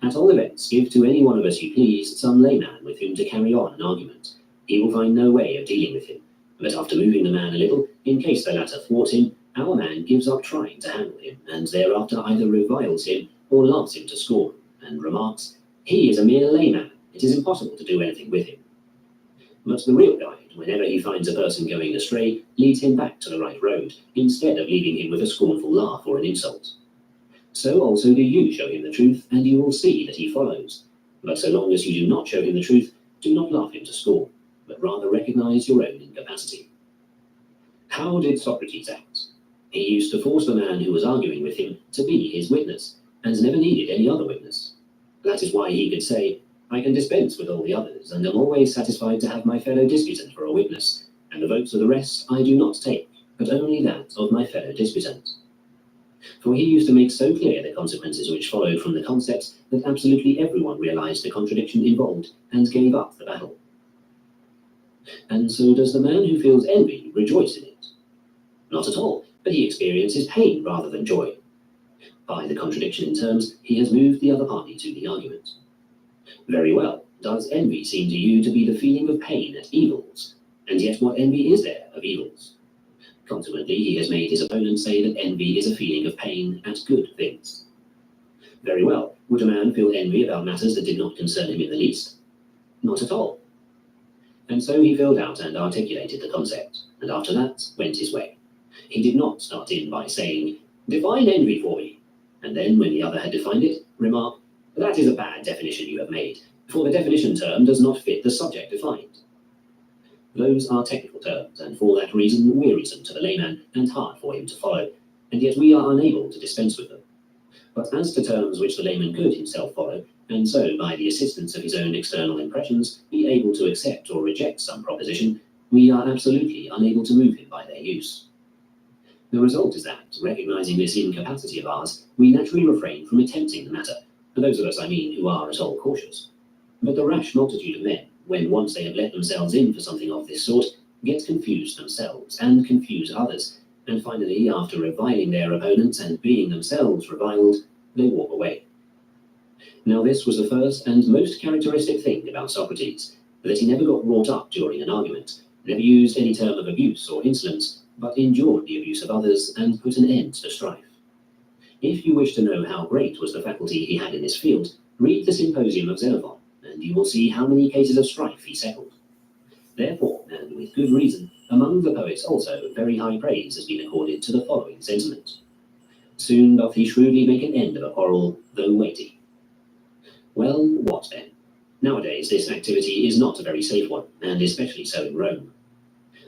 At all events, give to any one of us you please some layman with whom to carry on an argument. He will find no way of dealing with him, but after moving the man a little, in case the latter thwart him, our man gives up trying to handle him, and thereafter either reviles him or laughs him to scorn, and remarks, "He is a mere layman, it is impossible to do anything with him." But the real guide, whenever he finds a person going astray, leads him back to the right road, instead of leaving him with a scornful laugh or an insult. So also do you show him the truth, and you will see that he follows. But so long as you do not show him the truth, do not laugh him to scorn, but rather recognize your own incapacity. How did Socrates act? He used to force the man who was arguing with him to be his witness, and never needed any other witness. That is why he could say, "I can dispense with all the others, and am always satisfied to have my fellow disputant for a witness, and the votes of the rest I do not take, but only that of my fellow disputant." For he used to make so clear the consequences which followed from the concepts that absolutely everyone realized the contradiction involved and gave up the battle. And so does the man who feels envy rejoice in it? Not at all, but he experiences pain rather than joy. By the contradiction in terms, he has moved the other party to the argument. Very well, does envy seem to you to be the feeling of pain at evils? And yet what envy is there of evils? Consequently, he has made his opponent say that envy is a feeling of pain at good things. Very well, would a man feel envy about matters that did not concern him in the least? Not at all. And so he filled out and articulated the concept, and after that went his way. He did not start in by saying, "Define envy for me," and then, when the other had defined it, remark, "That is a bad definition you have made, for the definition term does not fit the subject defined." Those are technical terms, and for that reason wearisome to the layman and hard for him to follow, and yet we are unable to dispense with them. But as to terms which the layman could himself follow, and so, by the assistance of his own external impressions, be able to accept or reject some proposition, we are absolutely unable to move him by their use. The result is that, recognizing this incapacity of ours, we naturally refrain from attempting the matter, and those of us, I mean, who are at all cautious. But the rash multitude of men, when once they have let themselves in for something of this sort, get confused themselves and confuse others, and finally, after reviling their opponents and being themselves reviled, they walk away. Now this was the first and most characteristic thing about Socrates, that he never got wrought up during an argument, never used any term of abuse or insolence, but endured the abuse of others and put an end to strife. If you wish to know how great was the faculty he had in this field, read the Symposium of Xenophon, and you will see how many cases of strife he settled. Therefore, and with good reason, among the poets also very high praise has been accorded to the following sentiment: "Soon doth he shrewdly make an end of a quarrel, though weighty." Well, what then? Nowadays this activity is not a very safe one, and especially so in Rome.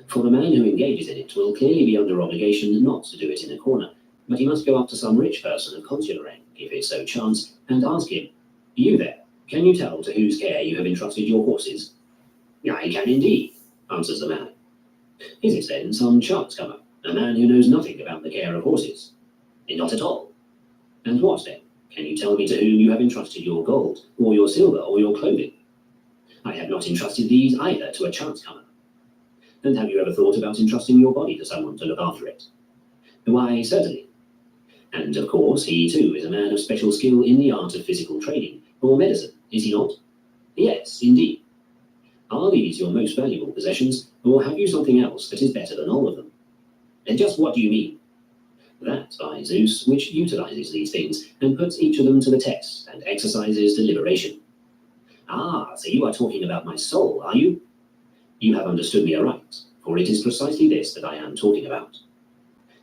For the man who engages in it will clearly be under obligation not to do it in a corner, but he must go up to some rich person of consular rank, if it so chance, and ask him, "You there, can you tell to whose care you have entrusted your horses?" "I can indeed," answers the man. "Is it then some chance comer, a man who knows nothing about the care of horses?" "Not at all." "And what then? Can you tell me to whom you have entrusted your gold, or your silver, or your clothing?" "I have not entrusted these either to a chance comer." "And have you ever thought about entrusting your body to someone to look after it?" "Why, certainly." "And of course he too is a man of special skill in the art of physical training, or medicine, is he not?" "Yes, indeed." "Are these your most valuable possessions, or have you something else that is better than all of them?" "And just what do you mean?" "That, by Zeus, which utilizes these things, and puts each of them to the test, and exercises deliberation." "Ah, so you are talking about my soul, are you?" "You have understood me aright. for it is precisely this that I am talking about.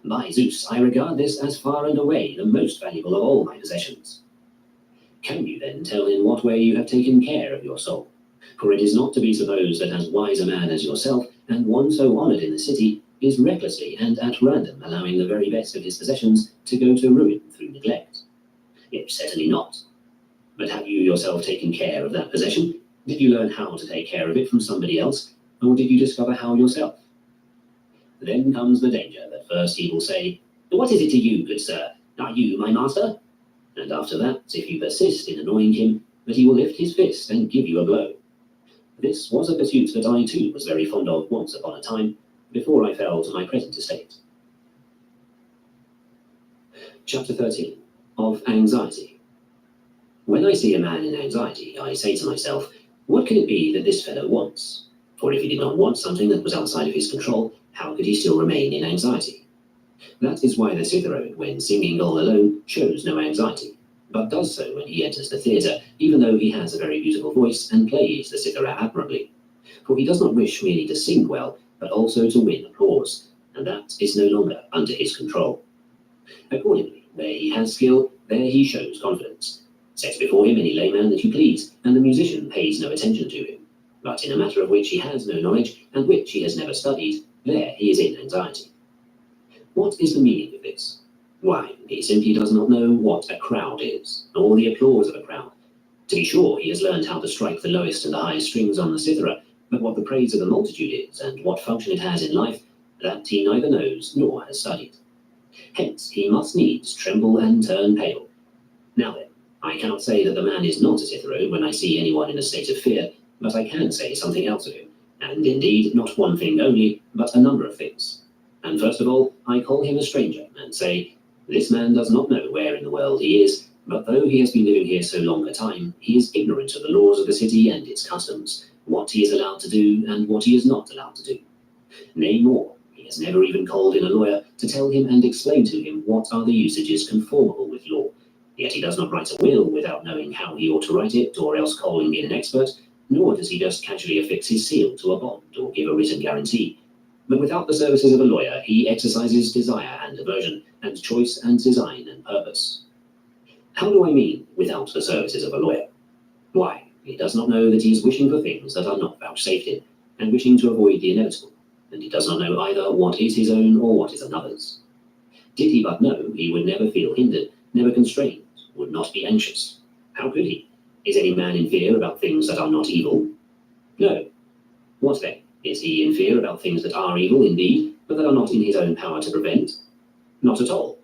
By Zeus, I regard this as far and away the most valuable of all my possessions. Can you then tell in what way you have taken care of your soul? For it is not to be supposed that as wise a man as yourself, and one so honoured in the city, is recklessly and at random allowing the very best of his possessions to go to ruin through neglect. Yet certainly not. But have you yourself taken care of that possession? Did you learn how to take care of it from somebody else, or did you discover how yourself? Then comes the danger that first he will say, "What is it to you, good sir? Are you my master?" And after that, if you persist in annoying him, that he will lift his fist and give you a blow. This was a pursuit that I too was very fond of once upon a time, before I fell to my present estate. Chapter 13. Of Anxiety. When I see a man in anxiety, I say to myself, what can it be that this fellow wants? For if he did not want something that was outside of his control, how could he still remain in anxiety? That is why the Citharode, when singing all alone, shows no anxiety, but does so when he enters the theatre, even though he has a very beautiful voice and plays the cithara admirably. For he does not wish merely to sing well, but also to win applause, and that is no longer under his control. Accordingly, where he has skill, there he shows confidence. Set before him any layman that you please, and the musician pays no attention to him. But in a matter of which he has no knowledge, and which he has never studied, there he is in anxiety. What is the meaning of this? Why, he simply does not know what a crowd is, nor the applause of a crowd. To be sure, he has learned how to strike the lowest and the highest strings on the cithara, but what the praise of the multitude is, and what function it has in life, that he neither knows nor has studied. Hence, he must needs tremble and turn pale. Now then, I cannot say that the man is not a citharo when I see anyone in a state of fear, but I can say something else of him, and indeed not one thing only, but a number of things. And first of all, I call him a stranger, and say, this man does not know where in the world he is, but though he has been living here so long a time, he is ignorant of the laws of the city and its customs, what he is allowed to do and what he is not allowed to do. Nay more, he has never even called in a lawyer to tell him and explain to him what are the usages conformable with law. Yet he does not write a will without knowing how he ought to write it, or else calling in an expert, nor does he just casually affix his seal to a bond or give a written guarantee. But without the services of a lawyer, he exercises desire and aversion, and choice and design and purpose. How do I mean, without the services of a lawyer? Why, he does not know that he is wishing for things that are not vouchsafed him, and wishing to avoid the inevitable, and he does not know either what is his own or what is another's. Did he but know, he would never feel hindered, never constrained, would not be anxious. How could he? Is any man in fear about things that are not evil? No. What then? Is he in fear about things that are evil indeed, but that are not in his own power to prevent? Not at all.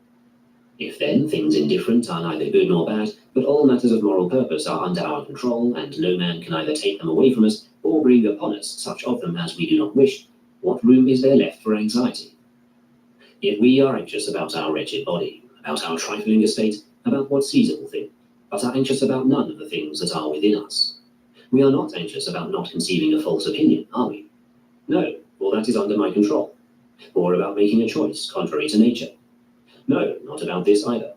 If then things indifferent are neither good nor bad, but all matters of moral purpose are under our control, and no man can either take them away from us, or bring upon us such of them as we do not wish, what room is there left for anxiety? Yet we are anxious about our wretched body, about our trifling estate, about what seasonable thing, but are anxious about none of the things that are within us. We are not anxious about not conceiving a false opinion, are we? No, for that is under my control. Or about making a choice contrary to nature. No, not about this either.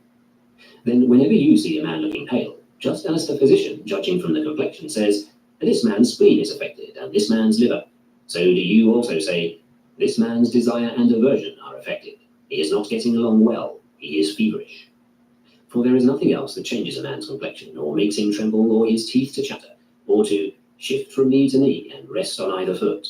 Then whenever you see a man looking pale, just as the physician, judging from the complexion, says, this man's spleen is affected, and this man's liver, so do you also say, this man's desire and aversion are affected. He is not getting along well, he is feverish. For there is nothing else that changes a man's complexion, or makes him tremble, or his teeth to chatter, or to shift from knee to knee, and rest on either foot.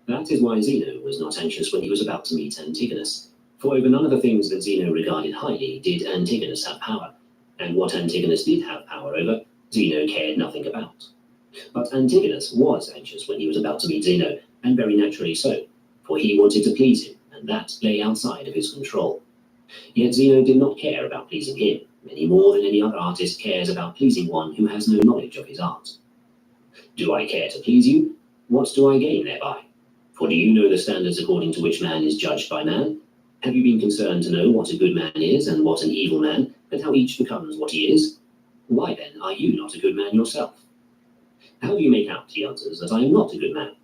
That is why Zeno was not anxious when he was about to meet Antigonus, for over none of the things that Zeno regarded highly did Antigonus have power, and what Antigonus did have power over, Zeno cared nothing about. But Antigonus was anxious when he was about to meet Zeno, and very naturally so, for he wanted to please him, and that lay outside of his control. Yet Zeno did not care about pleasing him, any more than any other artist cares about pleasing one who has no knowledge of his art. Do I care to please you? What do I gain thereby? For do you know the standards according to which man is judged by man? Have you been concerned to know what a good man is and what an evil man, and how each becomes what he is? Why then are you not a good man yourself? How do you make out, he answers, that I am not a good man?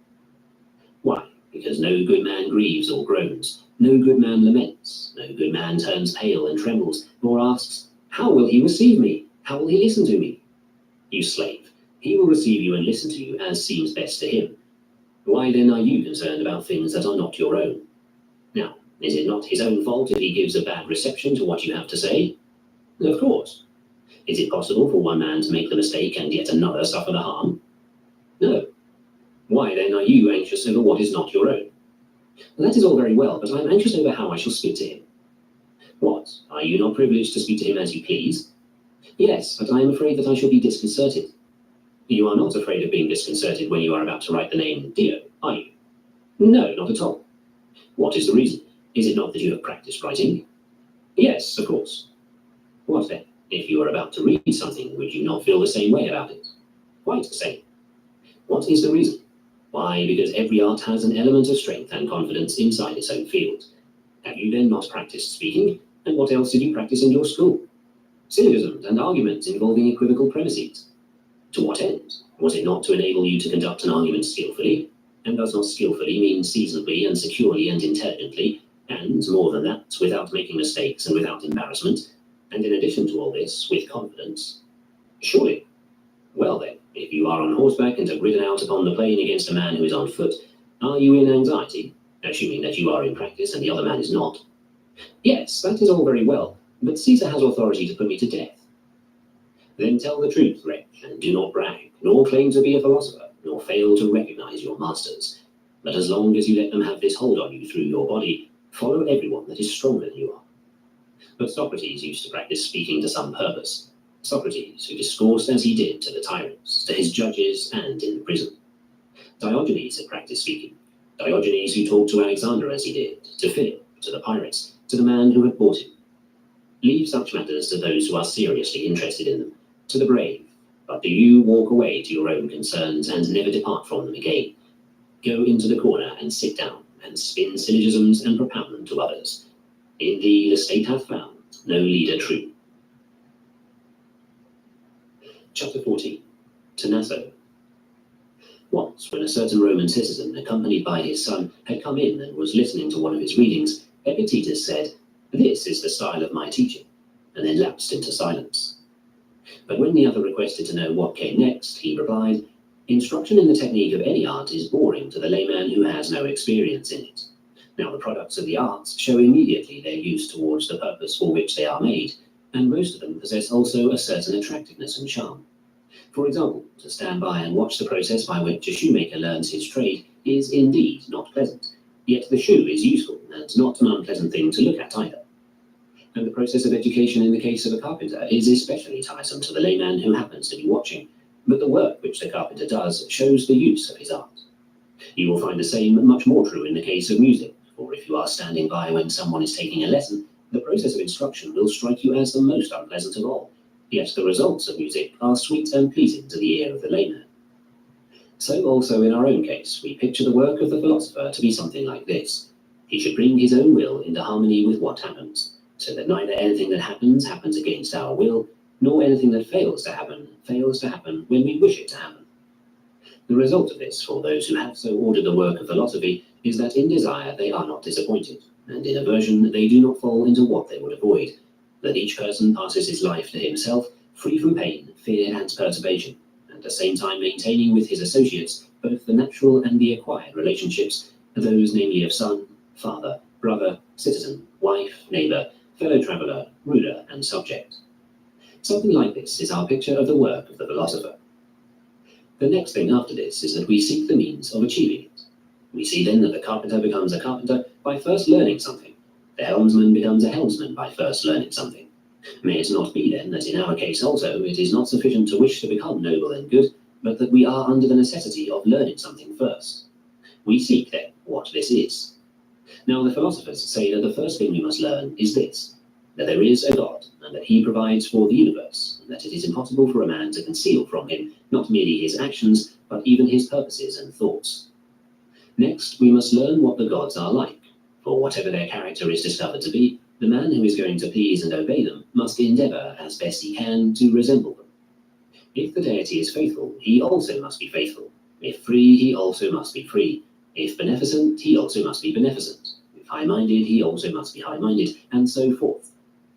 Why, because no good man grieves or groans, no good man laments, no good man turns pale and trembles, or asks, how will he receive me? How will he listen to me? You slave, he will receive you and listen to you as seems best to him. Why then are you concerned about things that are not your own? Now, is it not his own fault if he gives a bad reception to what you have to say? Of course. Is it possible for one man to make the mistake and yet another suffer the harm? No. Why then are you anxious over what is not your own? That is all very well, but I am anxious over how I shall speak to him. What? Are you not privileged to speak to him as you please? Yes, but I am afraid that I shall be disconcerted. You are not afraid of being disconcerted when you are about to write the name Dio, are you? No, not at all. What is the reason? Is it not that you have practiced writing? Yes, of course. What then? If you are about to read something, would you not feel the same way about it? Quite the same. What is the reason? Why, because every art has an element of strength and confidence inside its own field. Have you then not practiced speaking? And what else did you practice in your school? Syllogisms and arguments involving equivocal premises. To what end? Was it not to enable you to conduct an argument skillfully? And does not skillfully mean seasonably and securely and intelligently, and, more than that, without making mistakes and without embarrassment, and in addition to all this, with confidence? Surely. Well then, if you are on horseback and have ridden out upon the plain against a man who is on foot, are you in anxiety, assuming that you are in practice and the other man is not? Yes, that is all very well, but Caesar has authority to put me to death. Then tell the truth, wretch, and do not brag, nor claim to be a philosopher, nor fail to recognize your masters. But as long as you let them have this hold on you through your body, follow everyone that is stronger than you are. But Socrates used to practice speaking to some purpose. Socrates, who discoursed as he did to the tyrants, to his judges, and in the prison. Diogenes had practiced speaking. Diogenes who talked to Alexander as he did, to Philip, to the pirates, to the man who had bought him. Leave such matters to those who are seriously interested in them, to the brave, but do you walk away to your own concerns and never depart from them again. Go into the corner and sit down, and spin syllogisms and propound them to others. In thee the state hath found no leader true. Chapter 14. To Naso. Once, when a certain Roman citizen, accompanied by his son, had come in and was listening to one of his readings, Epictetus said, "This is the style of my teaching," and then lapsed into silence. But when the other requested to know what came next, he replied, "Instruction in the technique of any art is boring to the layman who has no experience in it. Now the products of the arts show immediately their use towards the purpose for which they are made, and most of them possess also a certain attractiveness and charm. For example, to stand by and watch the process by which a shoemaker learns his trade is indeed not pleasant, yet the shoe is useful and not an unpleasant thing to look at either. And the process of education in the case of a carpenter is especially tiresome to the layman who happens to be watching, but the work which the carpenter does shows the use of his art. You will find the same much more true in the case of music, for if you are standing by when someone is taking a lesson, the process of instruction will strike you as the most unpleasant of all, yet the results of music are sweet and pleasing to the ear of the layman. So also in our own case, we picture the work of the philosopher to be something like this. He should bring his own will into harmony with what happens, so that neither anything that happens happens against our will, nor anything that fails to happen when we wish it to happen. The result of this, for those who have so ordered the work of philosophy, is that in desire they are not disappointed, and in aversion they do not fall into what they would avoid, that each person passes his life to himself, free from pain, fear, and perturbation, and at the same time maintaining with his associates both the natural and the acquired relationships, those namely of son, father, brother, citizen, wife, neighbor, fellow traveller, ruler, and subject. Something like this is our picture of the work of the philosopher. The next thing after this is that we seek the means of achieving it. We see then that the carpenter becomes a carpenter by first learning something. The helmsman becomes a helmsman by first learning something. May it not be then that in our case also it is not sufficient to wish to become noble and good, but that we are under the necessity of learning something first. We seek then what this is. Now the philosophers say that the first thing we must learn is this, that there is a God, and that he provides for the universe, and that it is impossible for a man to conceal from him not merely his actions, but even his purposes and thoughts. Next, we must learn what the gods are like, for whatever their character is discovered to be, the man who is going to please and obey them must endeavor, as best he can, to resemble them. If the deity is faithful, he also must be faithful. If free, he also must be free. If beneficent, he also must be beneficent. If high-minded, he also must be high-minded, and so forth.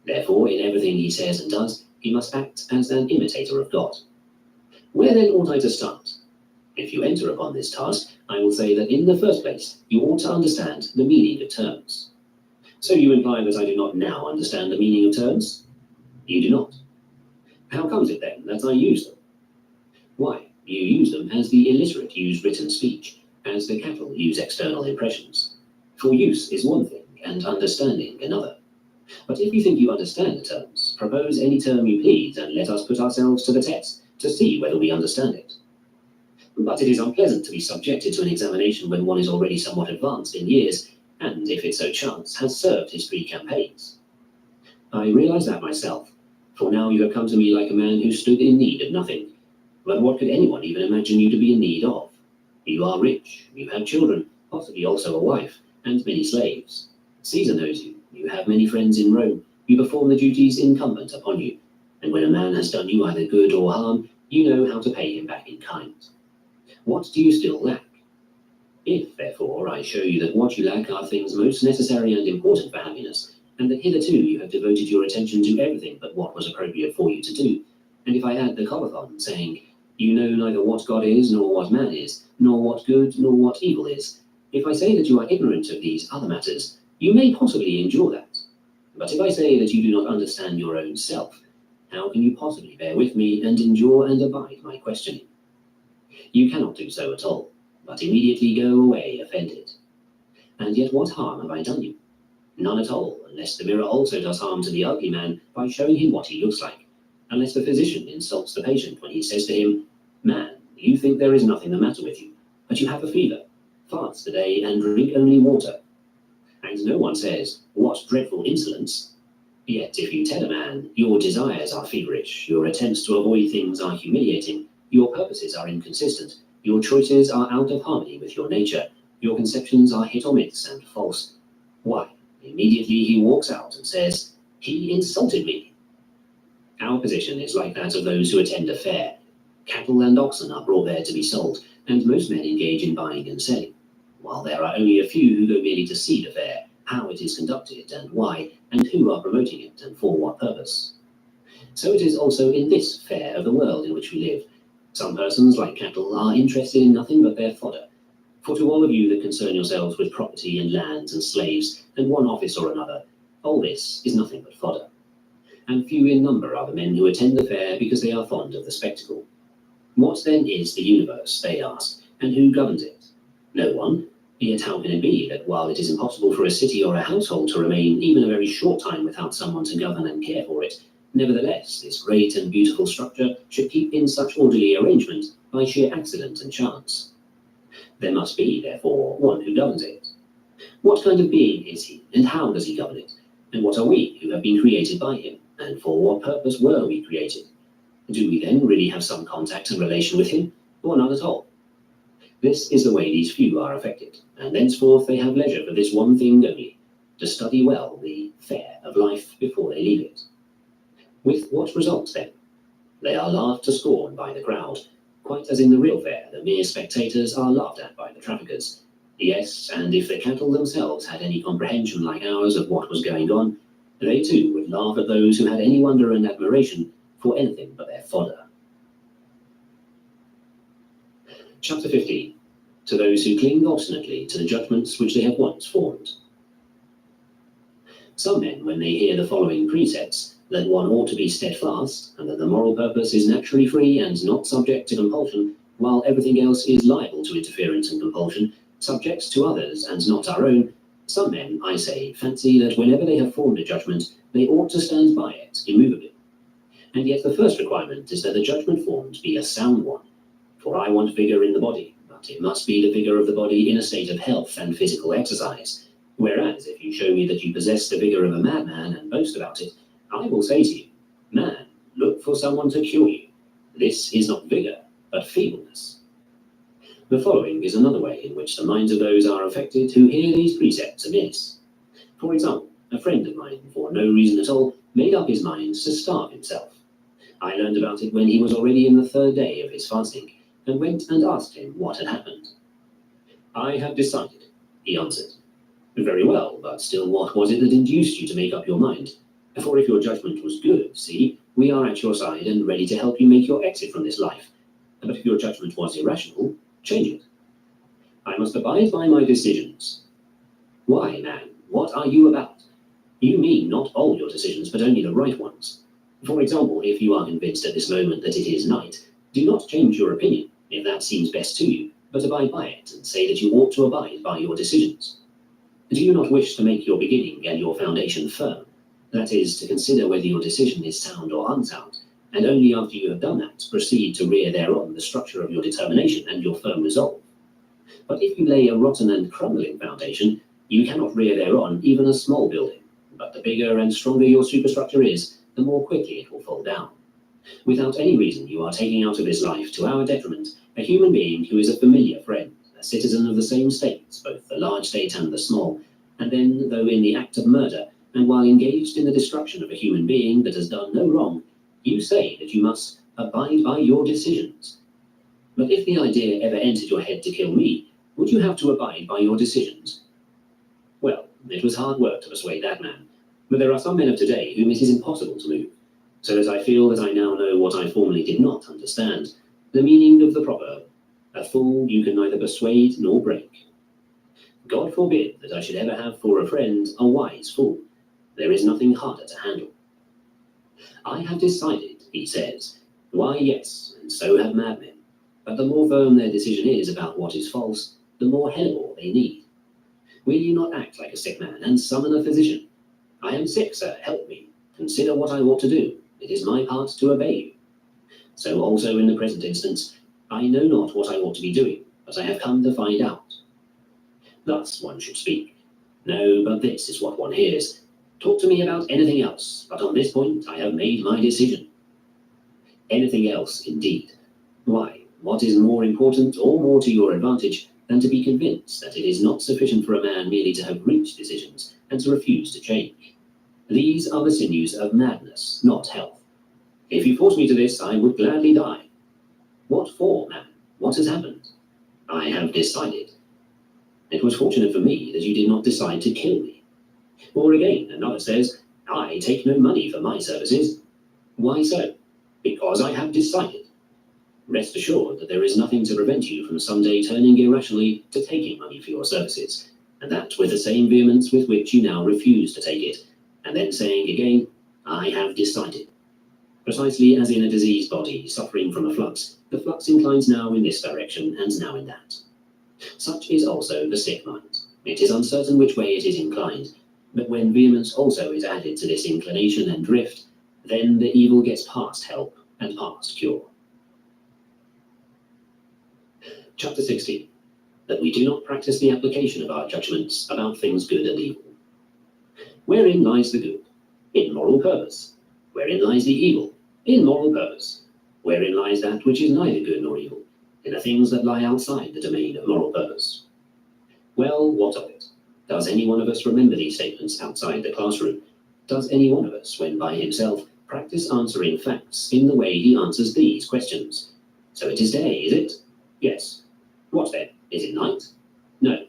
Therefore, in everything he says and does, he must act as an imitator of God. Where then ought I to start? If you enter upon this task, I will say that in the first place, you ought to understand the meaning of terms. So you imply that I do not now understand the meaning of terms? You do not. How comes it then that I use them? Why, you use them as the illiterate use written speech, as the cattle use external impressions. For use is one thing, and understanding another. But if you think you understand the terms, propose any term you please, and let us put ourselves to the test, to see whether we understand it. But it is unpleasant to be subjected to an examination when one is already somewhat advanced in years, and, if it so chance, has served his 3 campaigns. I realize that myself, for now you have come to me like a man who stood in need of nothing. But what could anyone even imagine you to be in need of? You are rich, you have children, possibly also a wife, and many slaves. Caesar knows you, you have many friends in Rome, you perform the duties incumbent upon you, and when a man has done you either good or harm, you know how to pay him back in kind. What do you still lack? If, therefore, I show you that what you lack are things most necessary and important for happiness, and that hitherto you have devoted your attention to everything but what was appropriate for you to do, and if I add the colophon, saying, you know neither what God is, nor what man is, nor what good, nor what evil is, if I say that you are ignorant of these other matters, you may possibly endure that. But if I say that you do not understand your own self, how can you possibly bear with me and endure and abide my questioning? You cannot do so at all, but immediately go away offended. And yet what harm have I done you? None at all, unless the mirror also does harm to the ugly man by showing him what he looks like, unless the physician insults the patient when he says to him, man, you think there is nothing the matter with you, but you have a fever. Fast today and drink only water. And no one says, what dreadful insolence. Yet if you tell a man, your desires are feverish, your attempts to avoid things are humiliating, your purposes are inconsistent, your choices are out of harmony with your nature, your conceptions are hit or miss and false, why, immediately he walks out and says, he insulted me. Our position is like that of those who attend a fair. Cattle and oxen are brought there to be sold, and most men engage in buying and selling, while there are only a few who go merely to see the fair, how it is conducted, and why, and who are promoting it, and for what purpose. So it is also in this fair of the world in which we live. Some persons, like cattle, are interested in nothing but their fodder. For to all of you that concern yourselves with property and lands and slaves, and one office or another, all this is nothing but fodder. And few in number are the men who attend the fair because they are fond of the spectacle. What then is the universe, they ask, and who governs it? No one. Yet how can it be that while it is impossible for a city or a household to remain even a very short time without someone to govern and care for it, nevertheless this great and beautiful structure should keep in such orderly arrangement by sheer accident and chance? There must be, therefore, one who governs it. What kind of being is he, and how does he govern it? And what are we who have been created by him, and for what purpose were we created? Do we then really have some contact and relation with him, or none at all? This is the way these few are affected, and thenceforth they have leisure for this one thing only, to study well the fair of life before they leave it. With what results then? They are laughed to scorn by the crowd, quite as in the real fair the mere spectators are laughed at by the traffickers. Yes, and if the cattle themselves had any comprehension like ours of what was going on, they too would laugh at those who had any wonder and admiration for anything but their fodder. Chapter 15. To those who cling obstinately to the judgments which they have once formed. Some men, when they hear the following precepts, that one ought to be steadfast, and that the moral purpose is naturally free and not subject to compulsion, while everything else is liable to interference and compulsion, subject to others and not our own, some men, I say, fancy that whenever they have formed a judgment, they ought to stand by it immovably. And yet the first requirement is that the judgment formed be a sound one. For I want vigor in the body, but it must be the vigor of the body in a state of health and physical exercise. Whereas if you show me that you possess the vigor of a madman and boast about it, I will say to you, man, look for someone to cure you. This is not vigor, but feebleness. The following is another way in which the minds of those are affected who hear these precepts amiss. For example, a friend of mine, for no reason at all, made up his mind to starve himself. I learned about it when he was already in the 3rd day of his fasting, and went and asked him what had happened. I have decided, he answered. Very well, but still what was it that induced you to make up your mind? For if your judgment was good, see, we are at your side and ready to help you make your exit from this life. But if your judgment was irrational, change it. I must abide by my decisions. Why, man? What are you about? You mean not all your decisions, but only the right ones. For example, if you are convinced at this moment that it is night, do not change your opinion, if that seems best to you, but abide by it, and say that you ought to abide by your decisions. Do you not wish to make your beginning and your foundation firm? That is, to consider whether your decision is sound or unsound, and only after you have done that, proceed to rear thereon the structure of your determination and your firm resolve. But if you lay a rotten and crumbling foundation, you cannot rear thereon even a small building. But the bigger and stronger your superstructure is, the more quickly it will fall down. Without any reason, you are taking out of this life, to our detriment, a human being who is a familiar friend, a citizen of the same states, both the large state and the small, and then, though in the act of murder, and while engaged in the destruction of a human being that has done no wrong, you say that you must abide by your decisions. But if the idea ever entered your head to kill me, would you have to abide by your decisions? Well, it was hard work to persuade that man, but there are some men of today whom it is impossible to move. So as I feel that I now know what I formerly did not understand, the meaning of the proverb, a fool you can neither persuade nor break. God forbid that I should ever have for a friend a wise fool. There is nothing harder to handle. I have decided, he says. Why, yes, and so have madmen. But the more firm their decision is about what is false, the more hellebore they need. Will you not act like a sick man and summon a physician? I am sick, sir, help me. Consider what I ought to do. It is my part to obey you. So also in the present instance, I know not what I ought to be doing, but I have come to find out. Thus one should speak. No, but this is what one hears. Talk to me about anything else, but on this point I have made my decision. Anything else, indeed. Why, what is more important or more to your advantage than to be convinced that it is not sufficient for a man merely to have reached decisions and to refuse to change? These are the sinews of madness, not health. If you force me to this, I would gladly die. What for, man? What has happened? I have decided. It was fortunate for me that you did not decide to kill me. Or again, another says, I take no money for my services. Why so? Because I have decided. Rest assured that there is nothing to prevent you from someday turning irrationally to taking money for your services, and that with the same vehemence with which you now refuse to take it, and then saying again, I have decided. Precisely as in a diseased body suffering from a flux, the flux inclines now in this direction and now in that. Such is also the sick mind. It is uncertain which way it is inclined, but when vehemence also is added to this inclination and drift, then the evil gets past help and past cure. Chapter 16. That we do not practice the application of our judgments about things good and evil. Wherein lies the good? In moral purpose. Wherein lies the evil? In moral purpose. Wherein lies that which is neither good nor evil? In the things that lie outside the domain of moral purpose. Well, what of it? Does any one of us remember these statements outside the classroom? Does any one of us, when by himself, practice answering facts in the way he answers these questions? So it is day, is it? Yes. What then? Is it night? No.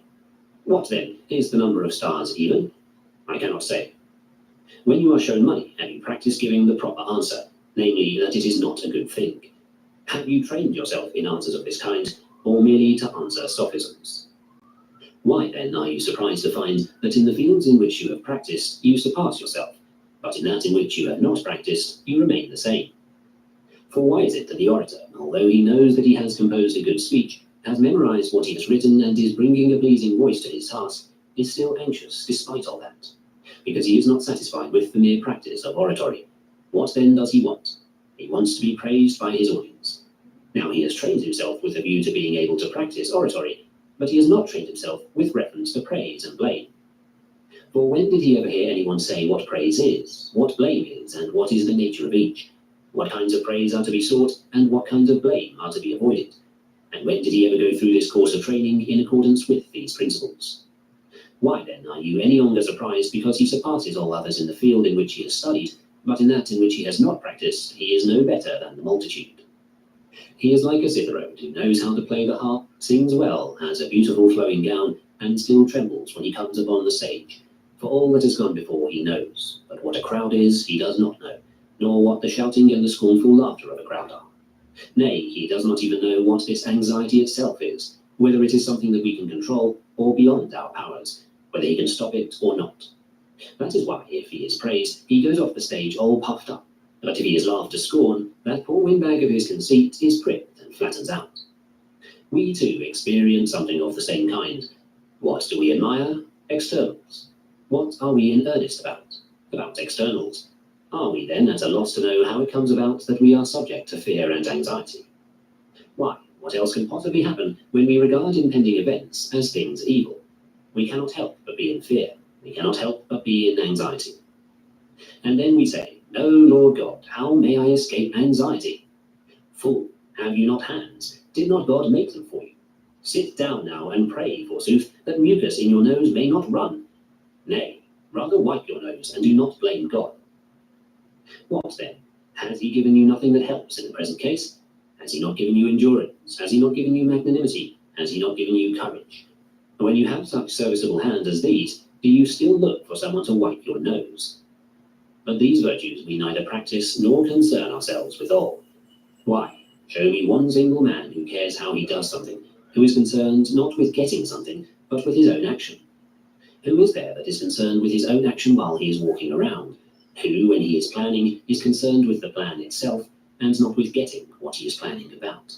What then? Is the number of stars even? I cannot say. When you are shown money, have you practiced giving the proper answer, namely that it is not a good thing? Have you trained yourself in answers of this kind, or merely to answer sophisms? Why then are you surprised to find that in the fields in which you have practiced, you surpass yourself, but in that in which you have not practiced, you remain the same? For why is it that the orator, although he knows that he has composed a good speech, has memorized what he has written and is bringing a pleasing voice to his task, is still anxious despite all that? Because he is not satisfied with the mere practice of oratory. What then does he want? He wants to be praised by his audience. Now he has trained himself with a view to being able to practice oratory, but he has not trained himself with reference to praise and blame. For when did he ever hear anyone say what praise is, what blame is, and what is the nature of each? What kinds of praise are to be sought, and what kinds of blame are to be avoided? And when did he ever go through this course of training in accordance with these principles? Why then are you any longer surprised because he surpasses all others in the field in which he has studied, but in that in which he has not practiced, he is no better than the multitude? He is like a citharone who knows how to play the harp, sings well, has a beautiful flowing gown, and still trembles when he comes upon the stage. For all that has gone before he knows, but what a crowd is he does not know, nor what the shouting and the scornful laughter of a crowd are. Nay, he does not even know what this anxiety itself is, whether it is something that we can control or beyond our powers, whether he can stop it or not. That is why, if he is praised, he goes off the stage all puffed up. But if he is laughed to scorn, that poor windbag of his conceit is pricked and flattens out. We too experience something of the same kind. What do we admire? Externals. What are we in earnest about? About externals. Are we then at a loss to know how it comes about that we are subject to fear and anxiety? Why, what else can possibly happen when we regard impending events as things evil? We cannot help but be in fear. We cannot help but be in anxiety. And then we say, "No, Lord God, how may I escape anxiety?" Fool, have you not hands? Did not God make them for you? Sit down now and pray, forsooth, that mucus in your nose may not run. Nay, rather wipe your nose and do not blame God. What then? Has he given you nothing that helps in the present case? Has he not given you endurance? Has he not given you magnanimity? Has he not given you courage? And when you have such serviceable hands as these, do you still look for someone to wipe your nose? But these virtues we neither practice nor concern ourselves withal. Why? Show me one single man who cares how he does something, who is concerned not with getting something, but with his own action. Who is there that is concerned with his own action while he is walking around? Who, when he is planning, is concerned with the plan itself, and not with getting what he is planning about?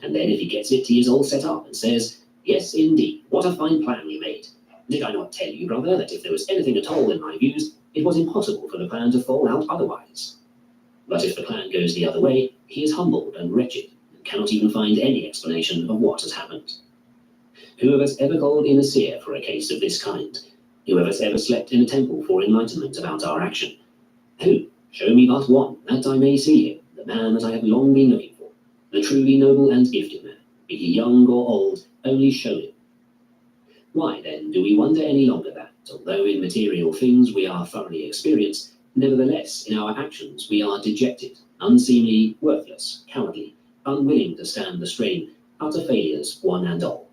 And then if he gets it, he is all set up and says, "Yes, indeed, what a fine plan we made. Did I not tell you, brother, that if there was anything at all in my views, it was impossible for the plan to fall out otherwise?" But if the plan goes the other way, he is humbled and wretched, and cannot even find any explanation of what has happened. Who of us ever called in a seer for a case of this kind? Who of us ever slept in a temple for enlightenment about our action? Who? Show me but one, that I may see him, the man that I have long been looking for, the truly noble and gifted man, be he young or old, only show him. Why then do we wonder any longer that, although in material things we are thoroughly experienced, nevertheless in our actions we are dejected, unseemly, worthless, cowardly, unwilling to stand the strain, utter failures one and all?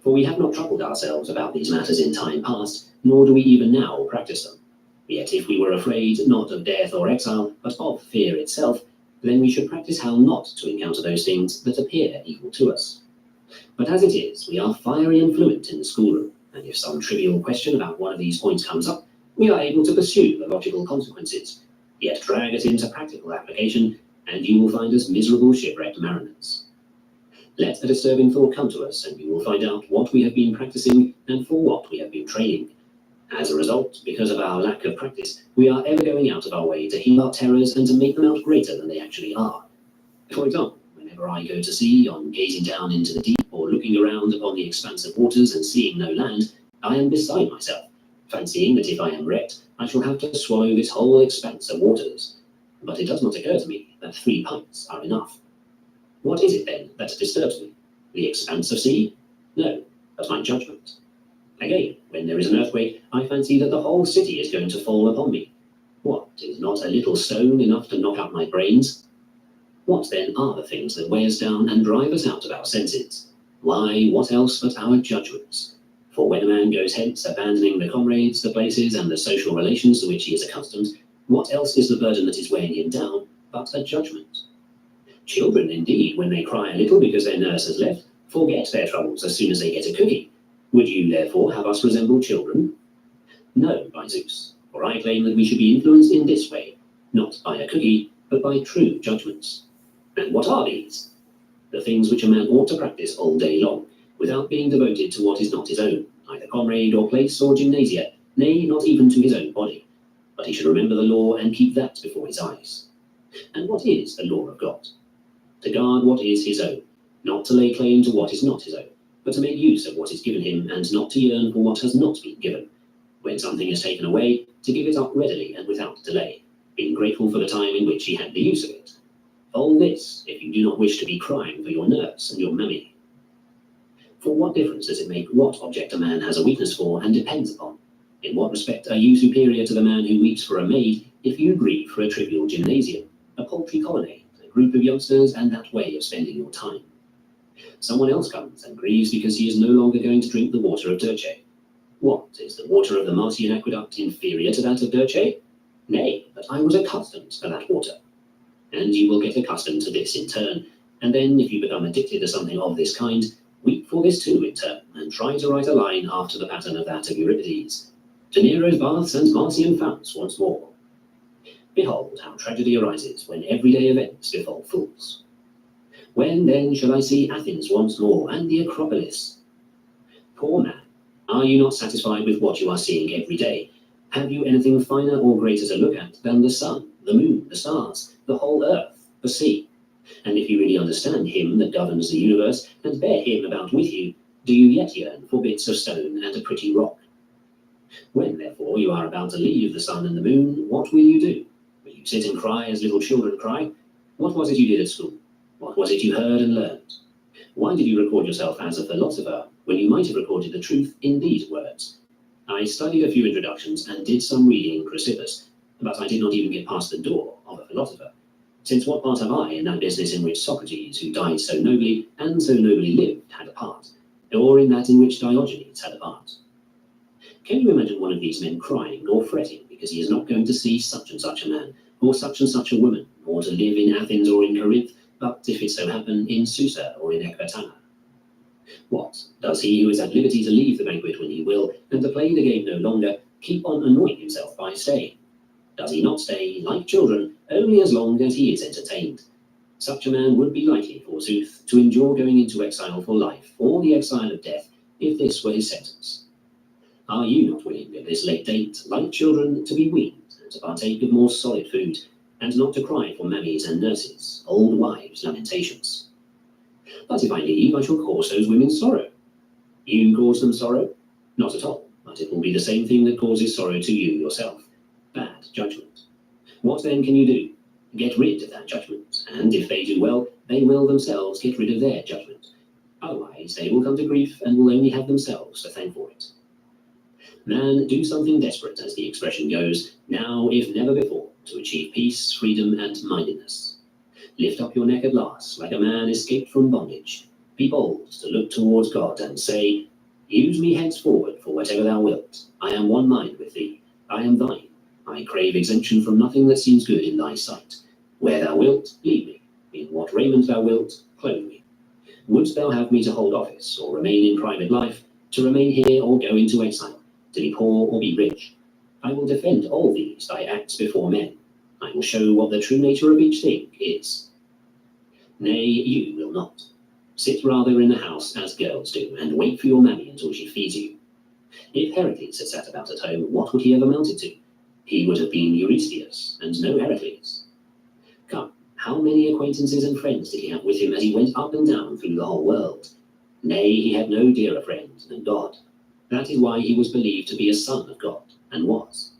For we have not troubled ourselves about these matters in time past, nor do we even now practice them. Yet if we were afraid not of death or exile, but of fear itself, then we should practice how not to encounter those things that appear evil to us. But as it is, we are fiery and fluent in the schoolroom, and if some trivial question about one of these points comes up, we are able to pursue the logical consequences, yet drag it into practical application, and you will find us miserable shipwrecked mariners. Let a disturbing thought come to us, and you will find out what we have been practicing and for what we have been training. As a result, because of our lack of practice, we are ever going out of our way to heap our terrors and to make them out greater than they actually are. For example, whenever I go to sea, on gazing down into the deep or looking around upon the expansive waters and seeing no land, I am beside myself, fancying that if I am wrecked, I shall have to swallow this whole expanse of waters. But it does not occur to me that 3 pints are enough. What is it then that disturbs me? The expanse of sea? No, but my judgment. Again, when there is an earthquake, I fancy that the whole city is going to fall upon me. What, is not a little stone enough to knock out my brains? What then are the things that weigh us down and drive us out of our senses? Why, what else but our judgments? For when a man goes hence, abandoning the comrades, the places, and the social relations to which he is accustomed, what else is the burden that is weighing him down but a judgment? Children, indeed, when they cry a little because their nurse has left, forget their troubles as soon as they get a cookie. Would you, therefore, have us resemble children? No, by Zeus, for I claim that we should be influenced in this way, not by a cookie, but by true judgments. And what are these? The things which a man ought to practice all day long, without being devoted to what is not his own, either comrade or place or gymnasia, nay, not even to his own body. But he should remember the law and keep that before his eyes. And what is the law of God? To guard what is his own, not to lay claim to what is not his own, but to make use of what is given him and not to yearn for what has not been given. When something is taken away, to give it up readily and without delay, being grateful for the time in which he had the use of it. All this, if you do not wish to be crying for your nurse and your mammy. For what difference does it make what object a man has a weakness for and depends upon? In what respect are you superior to the man who weeps for a maid if you grieve for a trivial gymnasium, a paltry colonnade, a group of youngsters, and that way of spending your time? Someone else comes and grieves because he is no longer going to drink the water of Dirce. What, is the water of the Martian aqueduct inferior to that of Dirce? Nay, but I was accustomed to that water. And you will get accustomed to this in turn, and then if you become addicted to something of this kind, Weep for this too in turn, and try to write a line after the pattern of that of Euripides. To Nero's baths and Marcian founts once more. Behold how tragedy arises when everyday events befall fools. When then shall I see Athens once more, and the Acropolis? Poor man, are you not satisfied with what you are seeing every day? Have you anything finer or greater to look at than the sun, the moon, the stars, the whole earth, the sea? And if you really understand him that governs the universe, and bear him about with you, do you yet yearn for bits of stone and a pretty rock? When, therefore, you are about to leave the sun and the moon, what will you do? Will you sit and cry as little children cry? What was it you did at school? What was it you heard and learned? Why did you record yourself as a philosopher when you might have recorded the truth in these words? I studied a few introductions and did some reading in Chrysippus, but I did not even get past the door of a philosopher. Since what part have I in that business in which Socrates, who died so nobly and so nobly lived, had a part, or in that in which Diogenes had a part? Can you imagine one of these men crying or fretting because he is not going to see such and such a man, or such a woman, or to live in Athens or in Corinth, but if it so happen in Susa or in Ecbatana? What, does he who is at liberty to leave the banquet when he will, and to play the game no longer, keep on annoying himself by staying? Does he not stay, like children, only as long as he is entertained? Such a man would be likely, forsooth, to endure going into exile for life, or the exile of death, if this were his sentence. Are you not willing at this late date, like children, to be weaned, and to partake of more solid food, and not to cry for mammies and nurses, old wives' lamentations? But if I leave, I shall cause those women sorrow. You cause them sorrow? Not at all, but it will be the same thing that causes sorrow to you yourself. Bad judgment. What then can you do? Get rid of that judgment, and if they do well, they will themselves get rid of their judgment. Otherwise, they will come to grief and will only have themselves to thank for it. Man, do something desperate, as the expression goes, now if never before, to achieve peace, freedom, and mindedness. Lift up your neck at last, like a man escaped from bondage. Be bold to look towards God and say, use me henceforward for whatever thou wilt. I am one mind with thee. I am thine. I crave exemption from nothing that seems good in thy sight. Where thou wilt, lead me. In what raiment thou wilt, clothe me. Wouldst thou have me to hold office, or remain in private life, to remain here or go into exile, to be poor or be rich? I will defend all these thy acts before men. I will show what the true nature of each thing is. Nay, you will not. Sit rather in the house as girls do, and wait for your mammy until she feeds you. If Heracles had sat about at home, what would he have amounted to? He would have been Eurystheus, and no Heracles. Come, how many acquaintances and friends did he have with him as he went up and down through the whole world? Nay, he had no dearer friend than God. That is why he was believed to be a son of God, and was.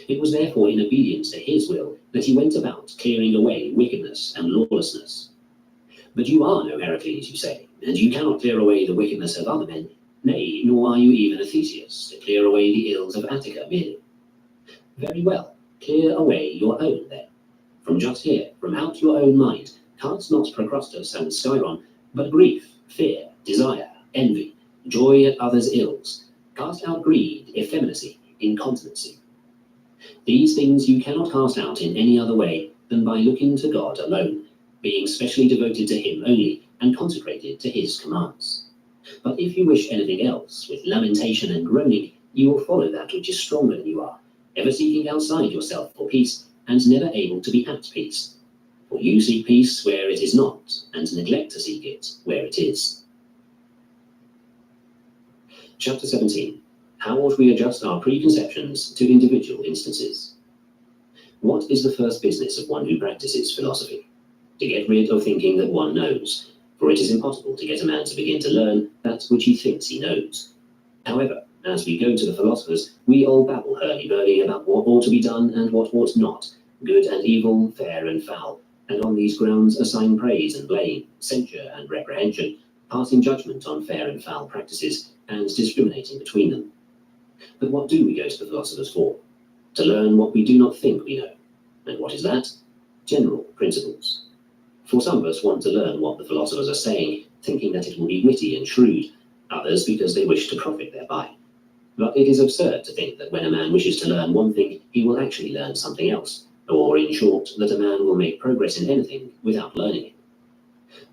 It was therefore in obedience to his will that he went about clearing away wickedness and lawlessness. But you are no Heracles, you say, and you cannot clear away the wickedness of other men. Nay, nor are you even a Theseus, to clear away the ills of Attica merely. Very well, clear away your own then. From just here, from out your own mind, cast not Procrustes and Sciron, but grief, fear, desire, envy, joy at others' ills. Cast out greed, effeminacy, incontinency. These things you cannot cast out in any other way than by looking to God alone, being specially devoted to him only, and consecrated to his commands. But if you wish anything else, with lamentation and groaning, you will follow that which is stronger than you are, ever seeking outside yourself for peace, and never able to be at peace. For you seek peace where it is not, and neglect to seek it where it is. Chapter 17. How ought we adjust our preconceptions to individual instances? What is the first business of one who practices philosophy? To get rid of thinking that one knows, for it is impossible to get a man to begin to learn that which he thinks he knows. However, as we go to the philosophers, we all babble hurly-burly about what ought to be done and what ought not, good and evil, fair and foul, and on these grounds assign praise and blame, censure and reprehension, passing judgment on fair and foul practices, and discriminating between them. But what do we go to the philosophers for? To learn what we do not think we know. And what is that? General principles. For some of us want to learn what the philosophers are saying, thinking that it will be witty and shrewd, others because they wish to profit thereby. But it is absurd to think that when a man wishes to learn one thing, he will actually learn something else, or in short, that a man will make progress in anything without learning it.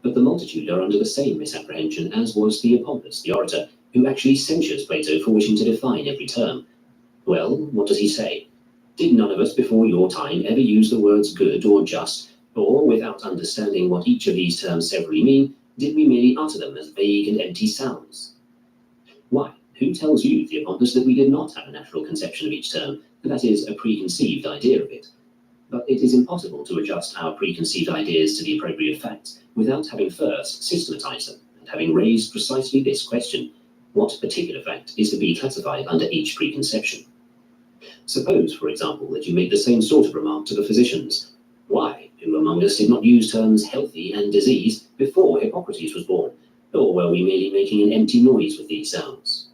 But the multitude are under the same misapprehension as was Theopompus, the orator, who actually censures Plato for wishing to define every term. Well, what does he say? Did none of us before your time ever use the words good or just, or, without understanding what each of these terms severally mean, did we merely utter them as vague and empty sounds? Why, who tells you, Theopompus, that we did not have a natural conception of each term, that is, a preconceived idea of it? But it is impossible to adjust our preconceived ideas to the appropriate facts without having first systematized them and having raised precisely this question: what particular fact is to be classified under each preconception? Suppose, for example, that you make the same sort of remark to the physicians. Why, who among us did not use terms healthy and disease before Hippocrates was born? Or were we merely making an empty noise with these sounds?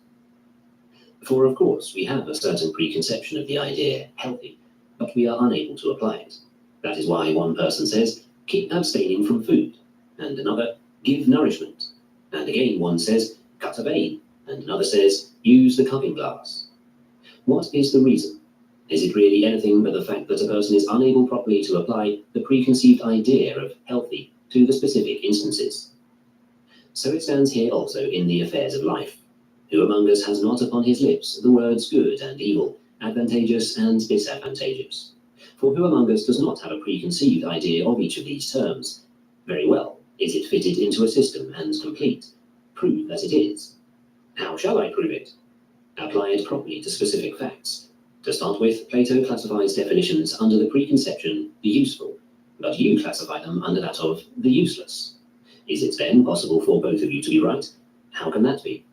For of course we have a certain preconception of the idea healthy, but we are unable to apply it. That is why one person says, keep abstaining from food, and another, give nourishment, and again one says, cut a vein, and another says, use the cupping glass. What is the reason? Is it really anything but the fact that a person is unable properly to apply the preconceived idea of healthy to the specific instances? So it stands here also in the affairs of life. Who among us has not upon his lips the words good and evil, advantageous and disadvantageous? For who among us does not have a preconceived idea of each of these terms? Very well, is it fitted into a system and complete? Prove that it is. How shall I prove it? Apply it properly to specific facts. To start with, Plato classifies definitions under the preconception, the useful, but you classify them under that of the useless. Is it then possible for both of you to be right? How can that be?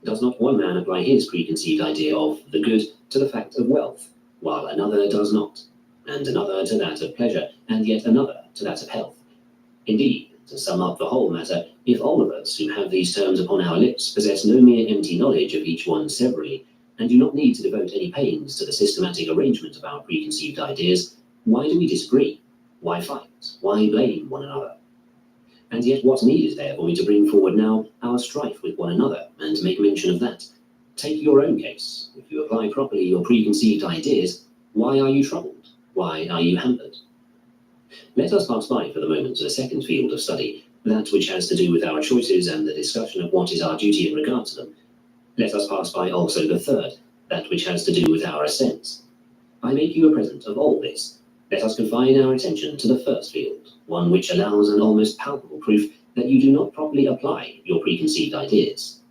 Does not one man apply his preconceived idea of the good to the fact of wealth, while another does not, and another to that of pleasure, and yet another to that of health? Indeed, to sum up the whole matter, if all of us who have these terms upon our lips possess no mere empty knowledge of each one severally, and do not need to devote any pains to the systematic arrangement of our preconceived ideas, why do we disagree? Why fight? Why blame one another? And yet what need is there for me to bring forward now our strife with one another, and make mention of that? Take your own case. If you apply properly your preconceived ideas, why are you troubled? Why are you hampered? Let us pass by for the moment to the second field of study, that which has to do with our choices and the discussion of what is our duty in regard to them. Let us pass by also the third, that which has to do with our assents. I make you a present of all this. Let us confine our attention to the first field, one which allows an almost palpable proof that you do not properly apply your preconceived ideas.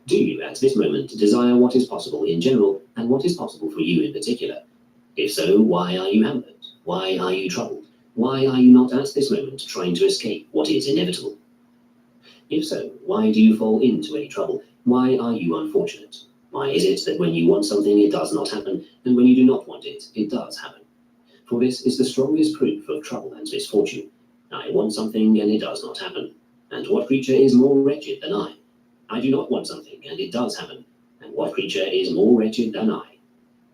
Do you at this moment desire what is possible in general and what is possible for you in particular? If so, why are you hampered? Why are you troubled? Why are you not at this moment trying to escape what is inevitable? If so, why do you fall into any trouble? Why are you unfortunate? Why is it that when you want something it does not happen, and when you do not want it, it does happen? For this is the strongest proof of trouble and misfortune. I want something and it does not happen. And what creature is more wretched than I? I do not want something and it does happen. And what creature is more wretched than I?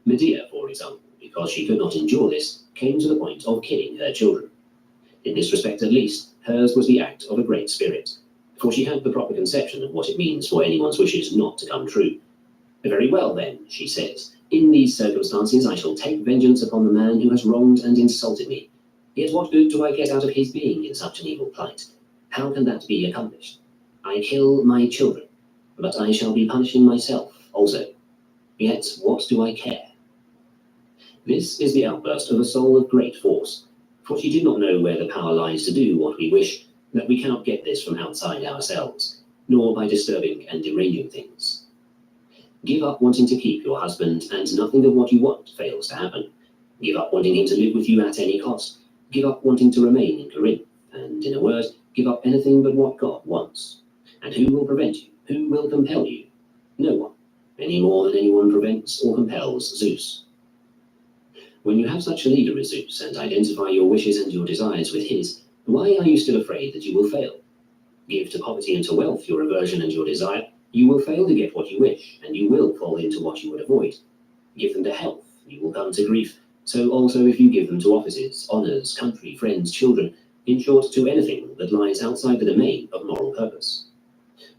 Medea, for example, because she could not endure this, came to the point of killing her children. In this respect at least, hers was the act of a great spirit, for she had the proper conception of what it means for anyone's wishes not to come true. Very well then, she says, in these circumstances I shall take vengeance upon the man who has wronged and insulted me. Yet what good do I get out of his being in such an evil plight? How can that be accomplished? I kill my children, but I shall be punishing myself also. Yet what do I care? This is the outburst of a soul of great force, for she did not know where the power lies to do what we wish, that we cannot get this from outside ourselves, nor by disturbing and deranging things. Give up wanting to keep your husband, and nothing of what you want fails to happen. Give up wanting him to live with you at any cost. Give up wanting to remain in Corinth, and in a word, give up anything but what God wants. And who will prevent you? Who will compel you? No one, any more than anyone prevents or compels Zeus. When you have such a leader as Zeus, and identify your wishes and your desires with his, why are you still afraid that you will fail? Give to poverty and to wealth your aversion and your desire, you will fail to get what you wish, and you will fall into what you would avoid. Give them to health, you will come to grief. So also if you give them to offices, honours, country, friends, children, in short, to anything that lies outside the domain of moral purpose.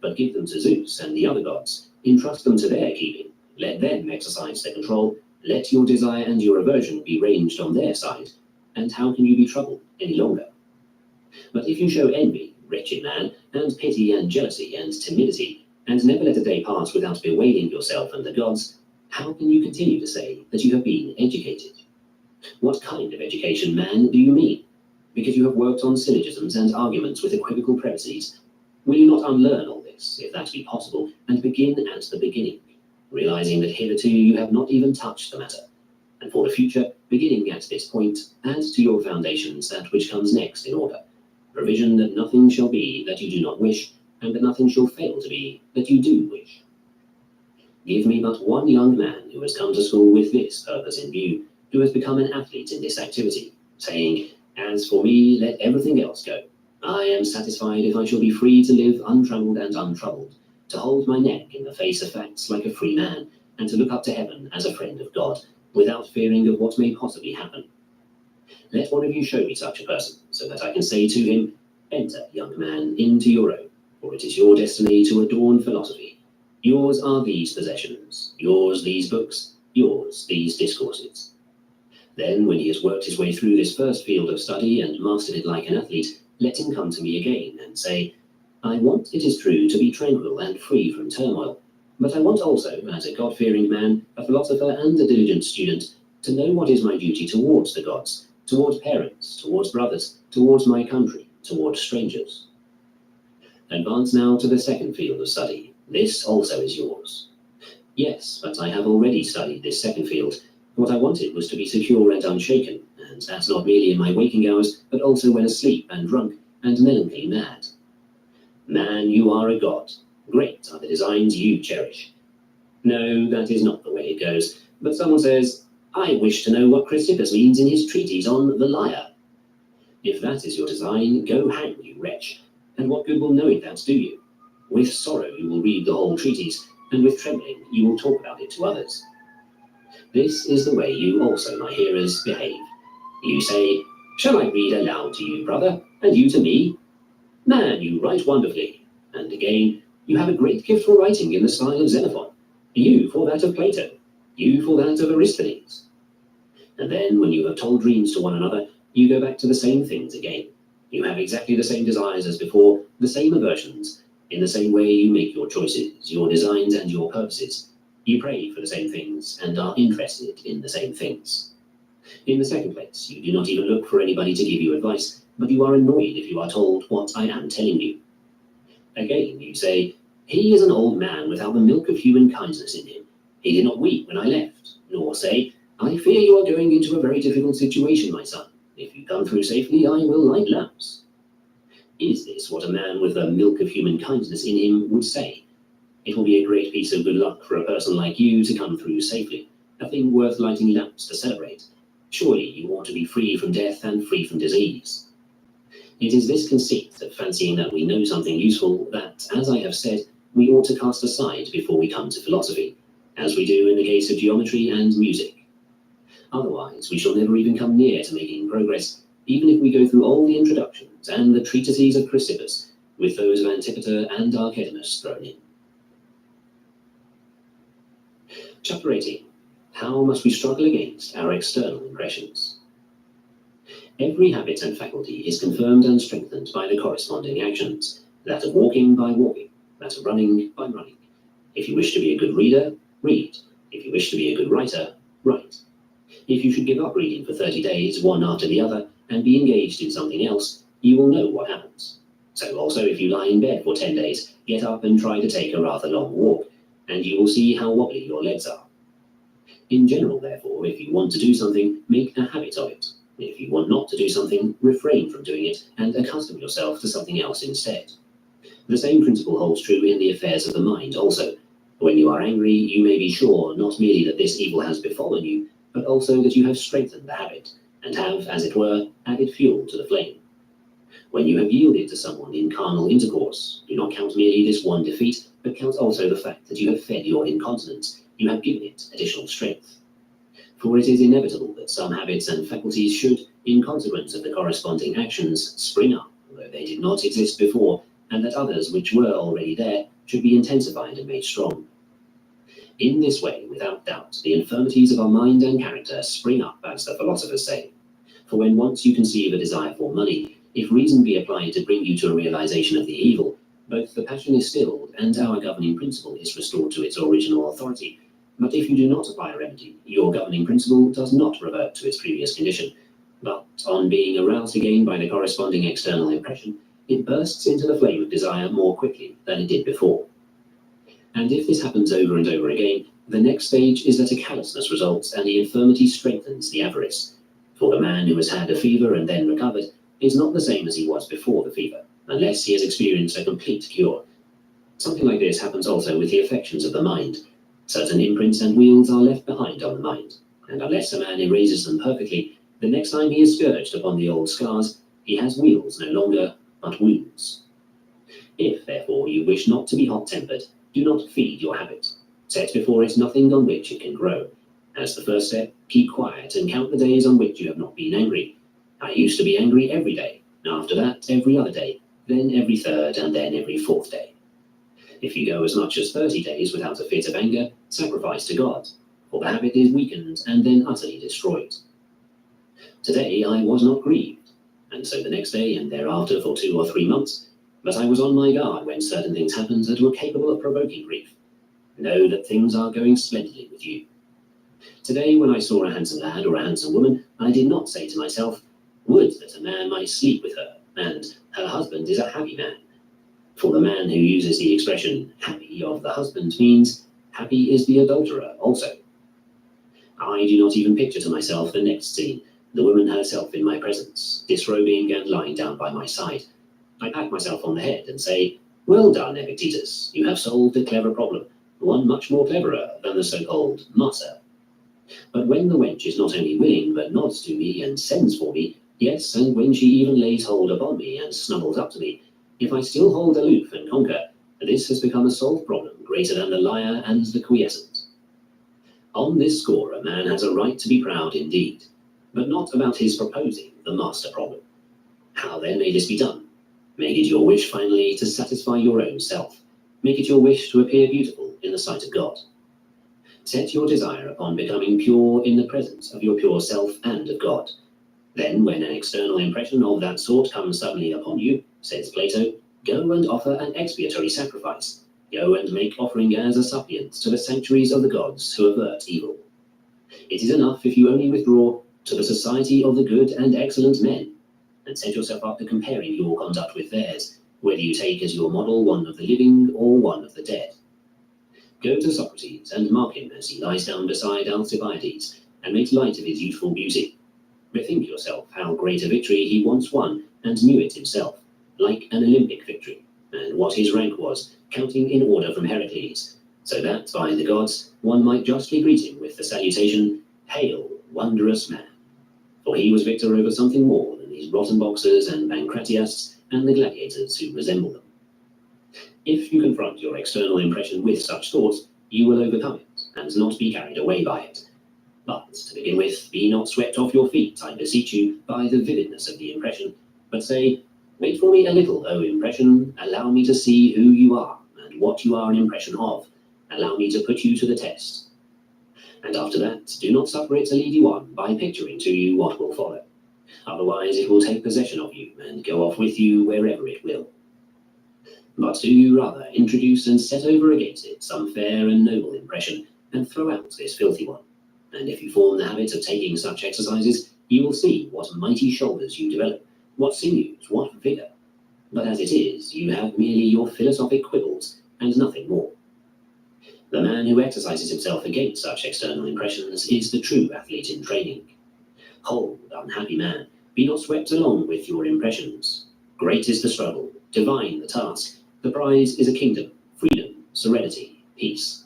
But give them to Zeus and the other gods, entrust them to their keeping, let them exercise their control, let your desire and your aversion be ranged on their side, and how can you be troubled any longer? But if you show envy, wretched man, and pity and jealousy and timidity, and never let a day pass without bewailing yourself and the gods, how can you continue to say that you have been educated? What kind of education, man, do you mean? Because you have worked on syllogisms and arguments with equivocal premises, will you not unlearn all this, if that be possible, and begin at the beginning, realizing that hitherto you have not even touched the matter, and for the future, beginning at this point, add to your foundations that which comes next in order, provision that nothing shall be that you do not wish, and that nothing shall fail to be that you do wish. Give me but one young man who has come to school with this purpose in view, who has become an athlete in this activity, saying, as for me, let everything else go. I am satisfied if I shall be free to live untrammeled and untroubled, to hold my neck in the face of facts like a free man, and to look up to heaven as a friend of God, without fearing of what may possibly happen. Let one of you show me such a person, so that I can say to him, enter, young man, into your own, for it is your destiny to adorn philosophy. Yours are these possessions, yours these books, yours these discourses. Then, when he has worked his way through this first field of study and mastered it like an athlete, let him come to me again and say, I want, it is true, to be tranquil and free from turmoil, but I want also, as a God-fearing man, a philosopher and a diligent student, to know what is my duty towards the gods, towards parents, towards brothers, towards my country, towards strangers. Advance now to the second field of study. This also is yours. Yes, but I have already studied this second field. What I wanted was to be secure and unshaken, and that not merely in my waking hours, but also when asleep and drunk and melancholy mad. Man, you are a god. Great are the designs you cherish. No, that is not the way it goes. But someone says, I wish to know what Chrysippus means in his treatise on the lyre. If that is your design, go hang, you wretch. And what good will knowing that do you? With sorrow you will read the whole treatise, and with trembling you will talk about it to others. This is the way you also, my hearers, behave. You say, shall I read aloud to you, brother, and you to me? Man, you write wonderfully. And again, you have a great gift for writing in the style of Xenophon. You for that of Plato. You for that of Aristophanes. And then, when you have told dreams to one another, you go back to the same things again. You have exactly the same desires as before, the same aversions. In the same way you make your choices, your designs, and your purposes. You pray for the same things, and are interested in the same things. In the second place, you do not even look for anybody to give you advice, but you are annoyed if you are told what I am telling you. Again, you say, he is an old man without the milk of human kindness in him. He did not weep when I left, nor say, I fear you are going into a very difficult situation, my son. If you come through safely, I will light lamps. Is this what a man with the milk of human kindness in him would say? It will be a great piece of good luck for a person like you to come through safely, a thing worth lighting lamps to celebrate. Surely you ought to be free from death and free from disease. It is this conceit of fancying that we know something useful that, as I have said, we ought to cast aside before we come to philosophy, as we do in the case of geometry and music. Otherwise, we shall never even come near to making progress, even if we go through all the introductions and the treatises of Chrysippus, with those of Antipater and Archidamus thrown in. Chapter 18. How must we struggle against our external impressions? Every habit and faculty is confirmed and strengthened by the corresponding actions, that of walking by walking, that of running by running. If you wish to be a good reader, read. If you wish to be a good writer, write. If you should give up reading for 30 days, one after the other, and be engaged in something else, you will know what happens. So also if you lie in bed for 10 days, get up and try to take a rather long walk, and you will see how wobbly your legs are. In general, therefore, if you want to do something, make a habit of it. If you want not to do something, refrain from doing it, and accustom yourself to something else instead. The same principle holds true in the affairs of the mind also. When you are angry, you may be sure not merely that this evil has befallen you, but also that you have strengthened the habit, and have, as it were, added fuel to the flame. When you have yielded to someone in carnal intercourse, do not count merely this one defeat, but count also the fact that you have fed your incontinence, you have given it additional strength. For it is inevitable that some habits and faculties should, in consequence of the corresponding actions, spring up, although they did not exist before, and that others which were already there should be intensified and made strong. In this way, without doubt, the infirmities of our mind and character spring up, as the philosophers say. For when once you conceive a desire for money, if reason be applied to bring you to a realization of the evil, both the passion is stilled and our governing principle is restored to its original authority. But if you do not apply a remedy, your governing principle does not revert to its previous condition, but on being aroused again by the corresponding external impression, it bursts into the flame of desire more quickly than it did before. And if this happens over and over again, the next stage is that a callousness results and the infirmity strengthens the avarice. For the man who has had a fever and then recovered is not the same as he was before the fever, unless he has experienced a complete cure. Something like this happens also with the affections of the mind. Certain imprints and wheels are left behind on the mind, and unless a man erases them perfectly, the next time he is scourged upon the old scars, he has wheels no longer, but wounds. If, therefore, you wish not to be hot-tempered, do not feed your habit. Set before it nothing on which it can grow. As the first step, keep quiet and count the days on which you have not been angry. I used to be angry every day, after that every other day, then every third, and then every fourth day. If you go as much as 30 days without a fit of anger, sacrifice to God, for the habit is weakened and then utterly destroyed. Today I was not grieved, and so the next day and thereafter for 2 or 3 months, but I was on my guard when certain things happened that were capable of provoking grief. Know that things are going splendidly with you. Today, when I saw a handsome lad or a handsome woman, I did not say to myself, would that a man might sleep with her, and her husband is a happy man. For the man who uses the expression happy of the husband means happy is the adulterer also. I do not even picture to myself the next scene, the woman herself in my presence, disrobing and lying down by my side. I pat myself on the head and say, well done, Epictetus, you have solved a clever problem, one much more cleverer than the so-called martyr. But when the wench is not only willing, but nods to me and sends for me, yes, and when she even lays hold upon me and snuggles up to me, if I still hold aloof and conquer, this has become a solved problem greater than the lyre and the quiescent. On this score, a man has a right to be proud indeed, but not about his proposing the master problem. How then may this be done? Make it your wish finally to satisfy your own self. Make it your wish to appear beautiful in the sight of God. Set your desire upon becoming pure in the presence of your pure self and of God. Then, when an external impression of that sort comes suddenly upon you, says Plato, go and offer an expiatory sacrifice. Go and make offering as a suppliant to the sanctuaries of the gods who avert evil. It is enough if you only withdraw to the society of the good and excellent men, and set yourself up to comparing your conduct with theirs, whether you take as your model one of the living or one of the dead. Go to Socrates and mark him as he lies down beside Alcibiades, and make light of his youthful beauty. Bethink yourself how great a victory he once won and knew it himself, like an Olympic victory, and what his rank was, counting in order from Heracles, so that, by the gods, one might justly greet him with the salutation, Hail, wondrous man! For he was victor over something more than these rotten boxers and Pancratiasts and the gladiators who resemble them. If you confront your external impression with such thoughts, you will overcome it, and not be carried away by it. But, to begin with, be not swept off your feet, I beseech you, by the vividness of the impression, but say, wait for me a little, O impression, allow me to see who you are, and what you are an impression of, allow me to put you to the test. And after that, do not suffer it to lead you on by picturing to you what will follow. Otherwise it will take possession of you, and go off with you wherever it will. But do you rather introduce and set over against it some fair and noble impression, and throw out this filthy one. And if you form the habit of taking such exercises, you will see what mighty shoulders you develop, what sinews, what vigour. But as it is, you have merely your philosophic quibbles, and nothing more. The man who exercises himself against such external impressions is the true athlete in training. Hold, unhappy man, be not swept along with your impressions. Great is the struggle, divine the task. The prize is a kingdom, freedom, serenity, peace.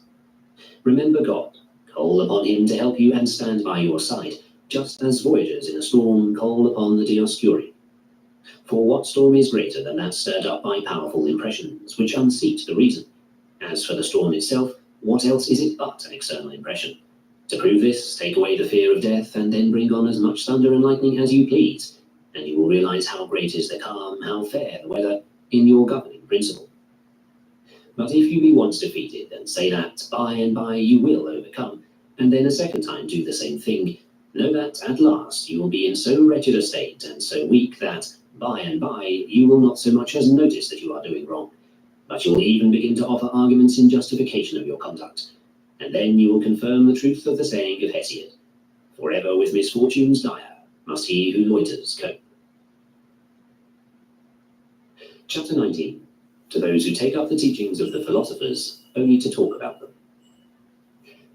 Remember God, call upon him to help you and stand by your side, just as voyagers in a storm call upon the Dioscuri. For what storm is greater than that stirred up by powerful impressions, which unseat the reason? As for the storm itself, what else is it but an external impression? To prove this, take away the fear of death, and then bring on as much thunder and lightning as you please, and you will realize how great is the calm, how fair the weather, in your governing principle. But if you be once defeated, and say that by and by you will overcome, and then a second time do the same thing, Know that at last you will be in so wretched a state and so weak that by and by you will not so much as notice that you are doing wrong, but you will even begin to offer arguments in justification of your conduct. And then you will confirm the truth of the saying of Hesiod, forever with misfortunes dire must he who loiters cope. Chapter 19. To those who take up the teachings of the philosophers only to talk about them.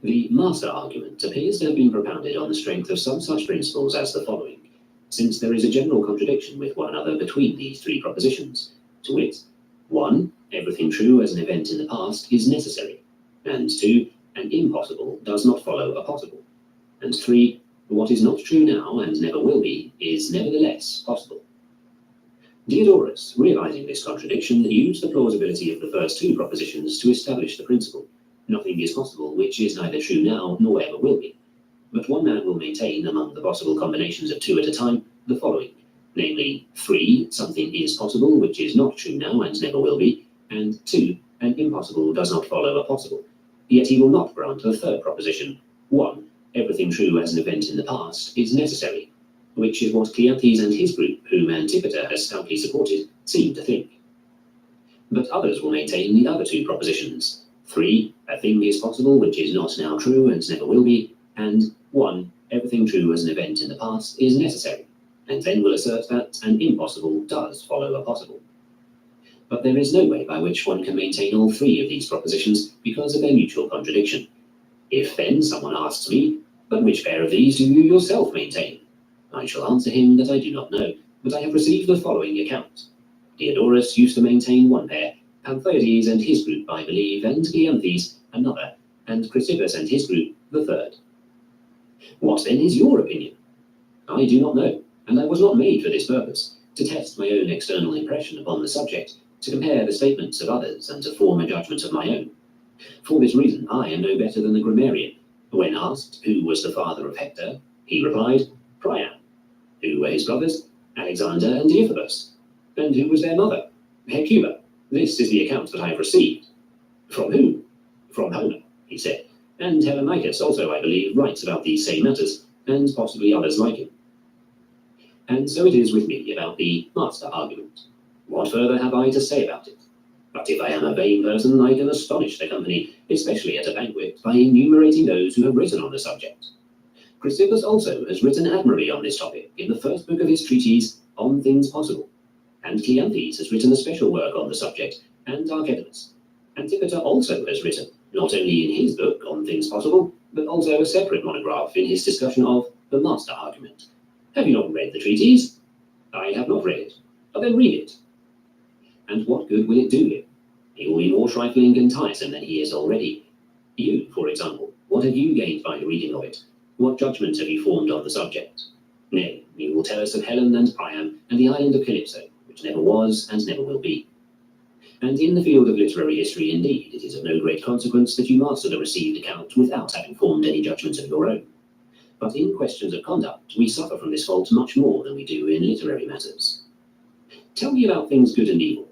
The master argument appears to have been propounded on the strength of some such principles as the following, since there is a general contradiction with one another between these three propositions, to wit, 1. Everything true as an event in the past is necessary, and 2. An impossible does not follow a possible, and 3. What is not true now and never will be is nevertheless possible. Diodorus, realizing this contradiction, used the plausibility of the first two propositions to establish the principle. Nothing is possible which is neither true now nor ever will be. But one man will maintain, among the possible combinations of two at a time, the following, namely 3. Something is possible which is not true now and never will be, and 2. An impossible does not follow a possible. Yet he will not grant the third proposition, 1. Everything true as an event in the past is necessary, which is what Cleanthes and his group, whom Antipater has stoutly supported, seem to think. But others will maintain the other two propositions, 3. A thing is possible which is not now true and never will be, and 1. Everything true as an event in the past is necessary, and then will assert that an impossible does follow a possible. But there is no way by which one can maintain all three of these propositions because of their mutual contradiction. If then someone asks me, but which pair of these do you yourself maintain? I shall answer him that I do not know, but I have received the following account. Diodorus used to maintain one pair, Panthoides and his group, I believe, and Cleanthes another, and Chrysippus and his group the third. What then is your opinion? I do not know, and I was not made for this purpose, to test my own external impression upon the subject, to compare the statements of others, and to form a judgment of my own. For this reason I am no better than the grammarian. When asked who was the father of Hector, he replied, Priam. Who were his brothers? Alexander and Deiphobus. And who was their mother? Hecuba. This is the account that I have received. From whom? From Homer, he said. And Hellanicus also, I believe, writes about these same matters, and possibly others like him. And so it is with me about the master argument. What further have I to say about it? But if I am a vain person, I can astonish the company, especially at a banquet, by enumerating those who have written on the subject. Chrysippus also has written admirably on this topic in the first book of his treatise, On Things Possible, and Cleanthes has written a special work on the subject, and Archidamus. Antipater also has written, not only in his book On Things Possible, but also a separate monograph in his discussion of the master argument. Have you not read the treatise? I have not read it. But then read it. And what good will it do him? He will be more trifling and tiresome than he is already. You, for example, what have you gained by the reading of it? What judgment have you formed on the subject? Nay, you will tell us of Helen and Priam and the island of Calypso, which never was and never will be. And in the field of literary history, indeed, it is of no great consequence that you master the received account without having formed any judgment of your own. But in questions of conduct, we suffer from this fault much more than we do in literary matters. Tell me about things good and evil.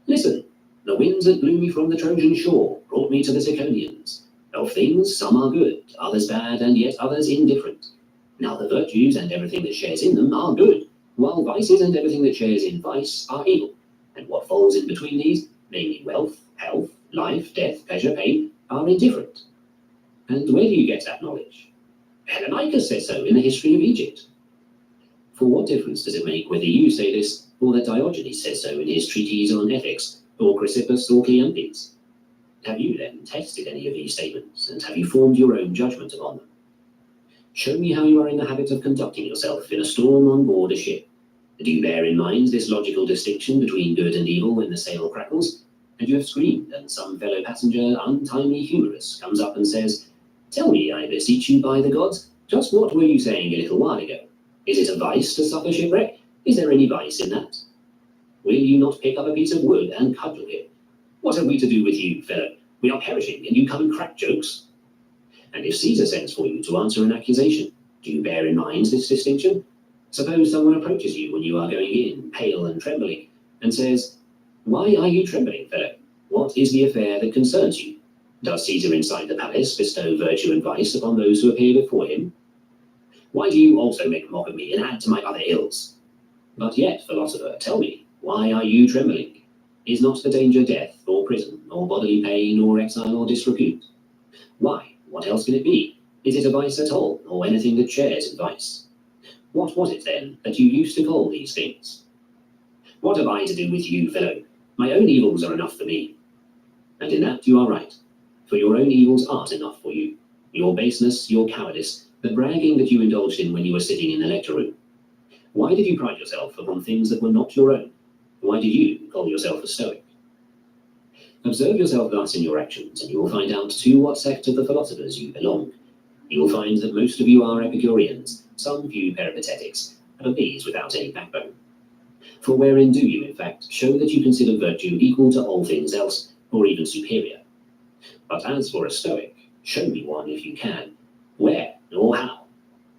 Listen, the winds that blew me from the Trojan shore brought me to the Ciconians. Of things, some are good, others bad, and yet others indifferent. Now the virtues and everything that shares in them are good, while vices and everything that shares in vice are evil. And what falls in between these, namely wealth, health, life, death, pleasure, pain, are indifferent. And where do you get that knowledge? Hellanicus says so in the history of Egypt. For what difference does it make whether you say this, or that Diogenes says so in his treatise on ethics, or Chrysippus or Cleanthes? Have you then tested any of these statements, and have you formed your own judgment upon them? Show me how you are in the habit of conducting yourself in a storm on board a ship. Do you bear in mind this logical distinction between good and evil when the sail crackles, and you have screamed, and some fellow passenger, untimely humorous, comes up and says, Tell me, I beseech you by the gods, just what were you saying a little while ago? Is it a vice to suffer shipwreck? Is there any vice in that? Will you not pick up a piece of wood and cudgel him? What have we to do with you, fellow? We are perishing, and you come and crack jokes. And if Caesar sends for you to answer an accusation, do you bear in mind this distinction? Suppose someone approaches you when you are going in, pale and trembling, and says, Why are you trembling, fellow? What is the affair that concerns you? Does Caesar inside the palace bestow virtue and vice upon those who appear before him? Why do you also make mock of me and add to my other ills? But yet, philosopher, tell me, why are you trembling? Is not the danger death, or prison, or bodily pain, or exile, or disrepute? Why, what else can it be? Is it a vice at all, or anything that shares in vice? What was it, then, that you used to call these things? What have I to do with you, fellow? My own evils are enough for me. And in that you are right, for your own evils aren't enough for you. Your baseness, your cowardice, the bragging that you indulged in when you were sitting in the lecture room. Why did you pride yourself upon things that were not your own? Why do you call yourself a Stoic? Observe yourself thus in your actions, and you will find out to what sect of the philosophers you belong. You will find that most of you are Epicureans, some few Peripatetics, and these without any backbone. For wherein do you, in fact, show that you consider virtue equal to all things else, or even superior? But as for a Stoic, show me one if you can. Where, or how?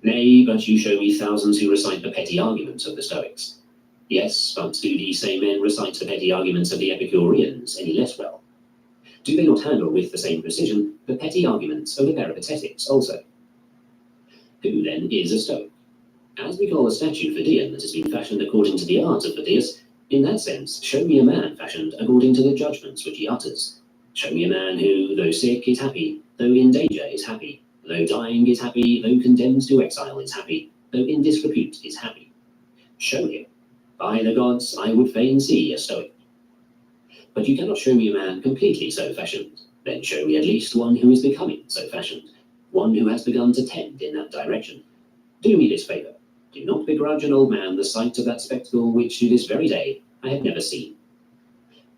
Nay, but you show me thousands who recite the petty arguments of the Stoics. Yes, but do these same men recite the petty arguments of the Epicureans any less well? Do they not handle with the same precision the petty arguments of the Peripatetics also? Who then is a Stoic? As we call a statue for Dion that has been fashioned according to the art of Phidias, in that sense, show me a man fashioned according to the judgments which he utters. Show me a man who, though sick, is happy, though in danger, is happy, though dying, is happy, though condemned to exile, is happy, though in disrepute, is happy. Show him. By the gods, I would fain see a Stoic. But you cannot show me a man completely so fashioned. Then show me at least one who is becoming so fashioned, one who has begun to tend in that direction. Do me this favour. Do not begrudge an old man the sight of that spectacle which to this very day I have never seen.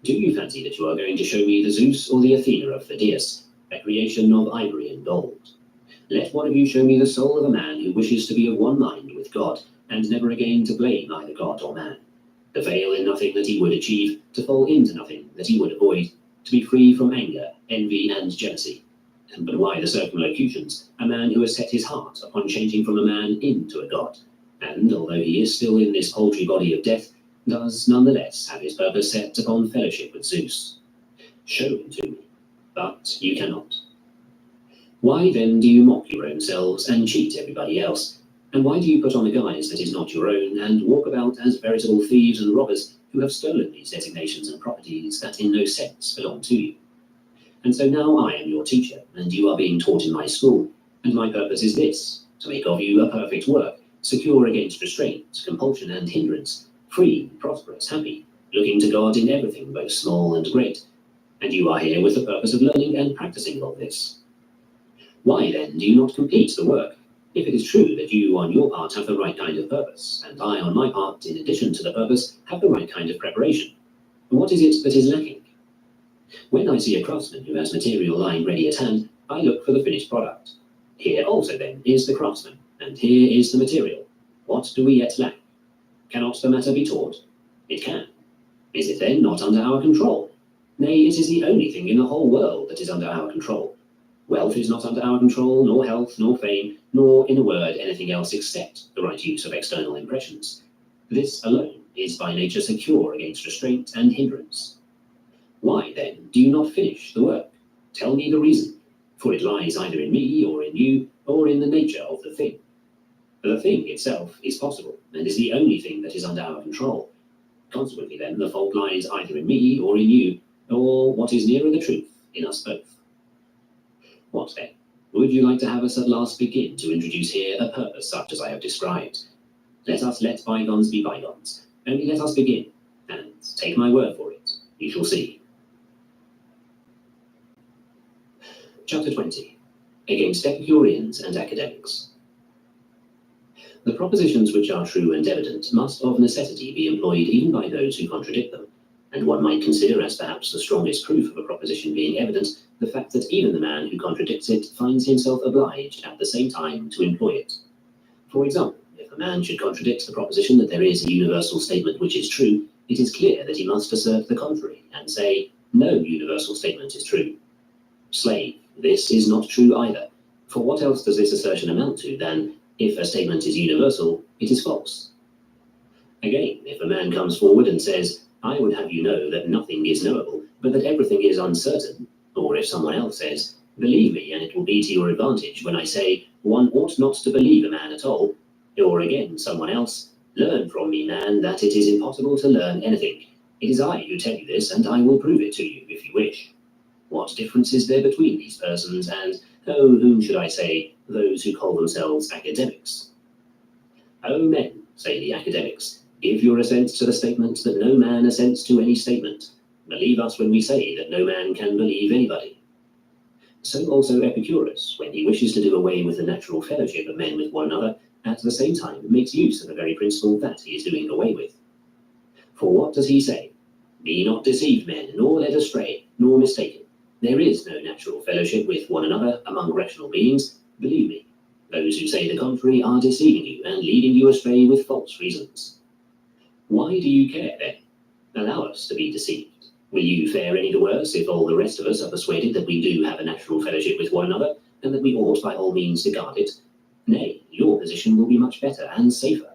Do you fancy that you are going to show me the Zeus or the Athena of Phidias, a creation of ivory and gold? Let one of you show me the soul of a man who wishes to be of one mind with God, and never again to blame either God or man, to fail in nothing that he would achieve, to fall into nothing that he would avoid, to be free from anger, envy, and jealousy. But why the circumlocutions? A man who has set his heart upon changing from a man into a god, and, although he is still in this paltry body of death, does nonetheless have his purpose set upon fellowship with Zeus. Show him to me, but you cannot. Why then do you mock your own selves and cheat everybody else? And why do you put on a guise that is not your own, and walk about as veritable thieves and robbers who have stolen these designations and properties that in no sense belong to you? And so now I am your teacher, and you are being taught in my school, and my purpose is this, to make of you a perfect work, secure against restraint, compulsion, and hindrance, free, prosperous, happy, looking to God in everything, both small and great. And you are here with the purpose of learning and practicing all this. Why then do you not complete the work, if it is true that you on your part have the right kind of purpose, and I on my part, in addition to the purpose, have the right kind of preparation? What is it that is lacking? When I see a craftsman who has material lying ready at hand, I look for the finished product. Here also then is the craftsman, and here is the material. What do we yet lack? Cannot the matter be taught? It can. Is it then not under our control? Nay, it is the only thing in the whole world that is under our control. Wealth is not under our control, nor health, nor fame, nor, in a word, anything else except the right use of external impressions. This alone is by nature secure against restraint and hindrance. Why, then, do you not finish the work? Tell me the reason, for it lies either in me, or in you, or in the nature of the thing. The thing itself is possible, and is the only thing that is under our control. Consequently, then, the fault lies either in me, or in you, or, what is nearer the truth, in us both. What then? Would you like to have us at last begin to introduce here a purpose such as I have described? Let us let bygones be bygones. Only let us begin, and take my word for it, you shall see. Chapter 20. Against Epicureans and Academics. The propositions which are true and evident must of necessity be employed even by those who contradict them, and one might consider as perhaps the strongest proof of a proposition being evident the fact that even the man who contradicts it finds himself obliged at the same time to employ it. For example, if a man should contradict the proposition that there is a universal statement which is true, it is clear that he must assert the contrary and say, no universal statement is true. Slave, this is not true either, for what else does this assertion amount to than, if a statement is universal, it is false? Again, if a man comes forward and says, I would have you know that nothing is knowable, but that everything is uncertain, or if someone else says, believe me, and it will be to your advantage when I say, one ought not to believe a man at all, or again someone else, learn from me, man, that it is impossible to learn anything. It is I who tell you this, and I will prove it to you if you wish. What difference is there between these persons and, oh, whom should I say, those who call themselves academics? O men, say the academics, give your assent to the statement that no man assents to any statement. Believe us when we say that no man can believe anybody. So also Epicurus, when he wishes to do away with the natural fellowship of men with one another, at the same time makes use of the very principle that he is doing away with. For what does he say? Be not deceived, men, nor led astray, nor mistaken. There is no natural fellowship with one another among rational beings, believe me. Those who say the contrary are deceiving you and leading you astray with false reasons. Why do you care, then? Allow us to be deceived. Will you fare any the worse if all the rest of us are persuaded that we do have a natural fellowship with one another, and that we ought by all means to guard it? Nay, your position will be much better and safer.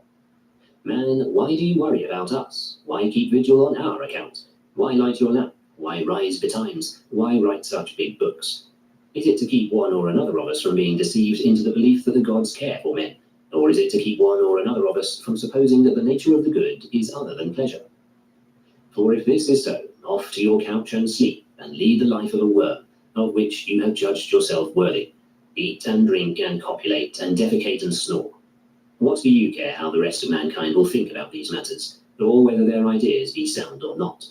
Man, why do you worry about us? Why keep vigil on our account? Why light your lamp? Why rise betimes? Why write such big books? Is it to keep one or another of us from being deceived into the belief that the gods care for men? Or is it to keep one or another of us from supposing that the nature of the good is other than pleasure? For if this is so, off to your couch and sleep, and lead the life of a worm, of which you have judged yourself worthy. Eat and drink and copulate and defecate and snore. What do you care how the rest of mankind will think about these matters, or whether their ideas be sound or not?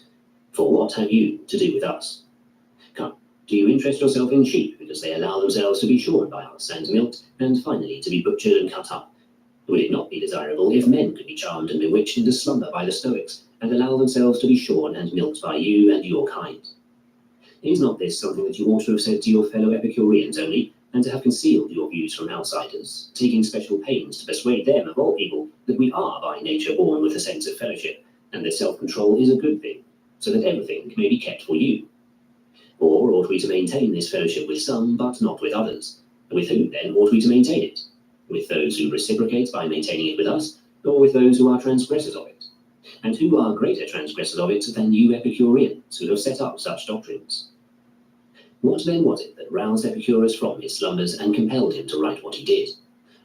For what have you to do with us? Come, do you interest yourself in sheep because they allow themselves to be shorn by us and milked, and finally to be butchered and cut up? Would it not be desirable if men could be charmed and bewitched into slumber by the Stoics, and allow themselves to be shorn and milked by you and your kind? Is not this something that you ought to have said to your fellow Epicureans only, and to have concealed your views from outsiders, taking special pains to persuade them, of all people, that we are by nature born with a sense of fellowship, and that self-control is a good thing, so that everything may be kept for you? Or ought we to maintain this fellowship with some, but not with others? With whom, then, ought we to maintain it? With those who reciprocate by maintaining it with us, or with those who are transgressors of it? And who are greater transgressors of it than you Epicureans, who have set up such doctrines? What then was it that roused Epicurus from his slumbers and compelled him to write what he did?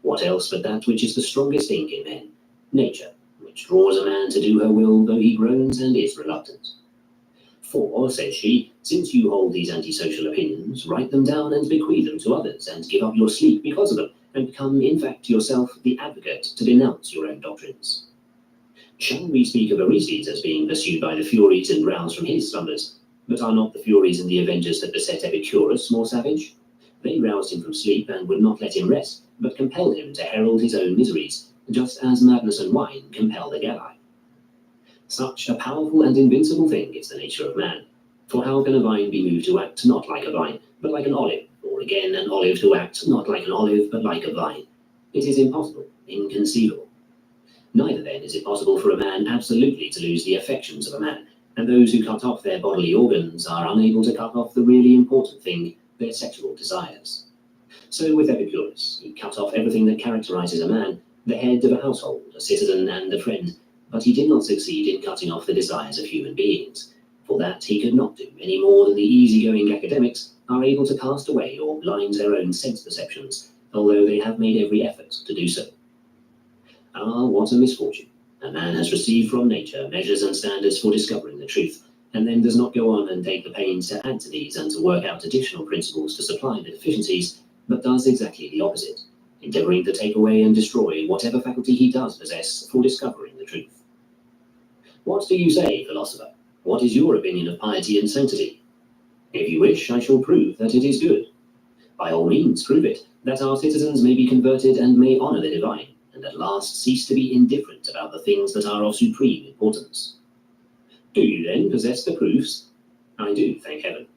What else but that which is the strongest ink in men, nature, which draws a man to do her will, though he groans and is reluctant? For, says she, since you hold these antisocial opinions, write them down and bequeath them to others, and give up your sleep because of them, and become in fact yourself the advocate to denounce your own doctrines. Shall we speak of Orestes as being pursued by the Furies and roused from his slumbers? But are not the Furies and the Avengers that beset Epicurus more savage? They roused him from sleep and would not let him rest, but compelled him to herald his own miseries, just as madness and wine compel the Galli. Such a powerful and invincible thing is the nature of man. For how can a vine be moved to act not like a vine, but like an olive, or again an olive to act not like an olive, but like a vine? It is impossible, inconceivable. Neither then is it possible for a man absolutely to lose the affections of a man, and those who cut off their bodily organs are unable to cut off the really important thing, their sexual desires. So with Epicurus, he cut off everything that characterizes a man, the head of a household, a citizen, and a friend, but he did not succeed in cutting off the desires of human beings. For that he could not do any more than the easygoing academics are able to cast away or blind their own sense perceptions, although they have made every effort to do so. Ah, what a misfortune! A man has received from nature measures and standards for discovering the truth, and then does not go on and take the pains to add to these and to work out additional principles to supply the deficiencies, but does exactly the opposite, endeavoring to take away and destroy whatever faculty he does possess for discovering the truth. What do you say, philosopher? What is your opinion of piety and sanctity? If you wish, I shall prove that it is good. By all means, prove it, that our citizens may be converted and may honor the divine, and at last cease to be indifferent about the things that are of supreme importance. Do you then possess the proofs? I do, thank heaven.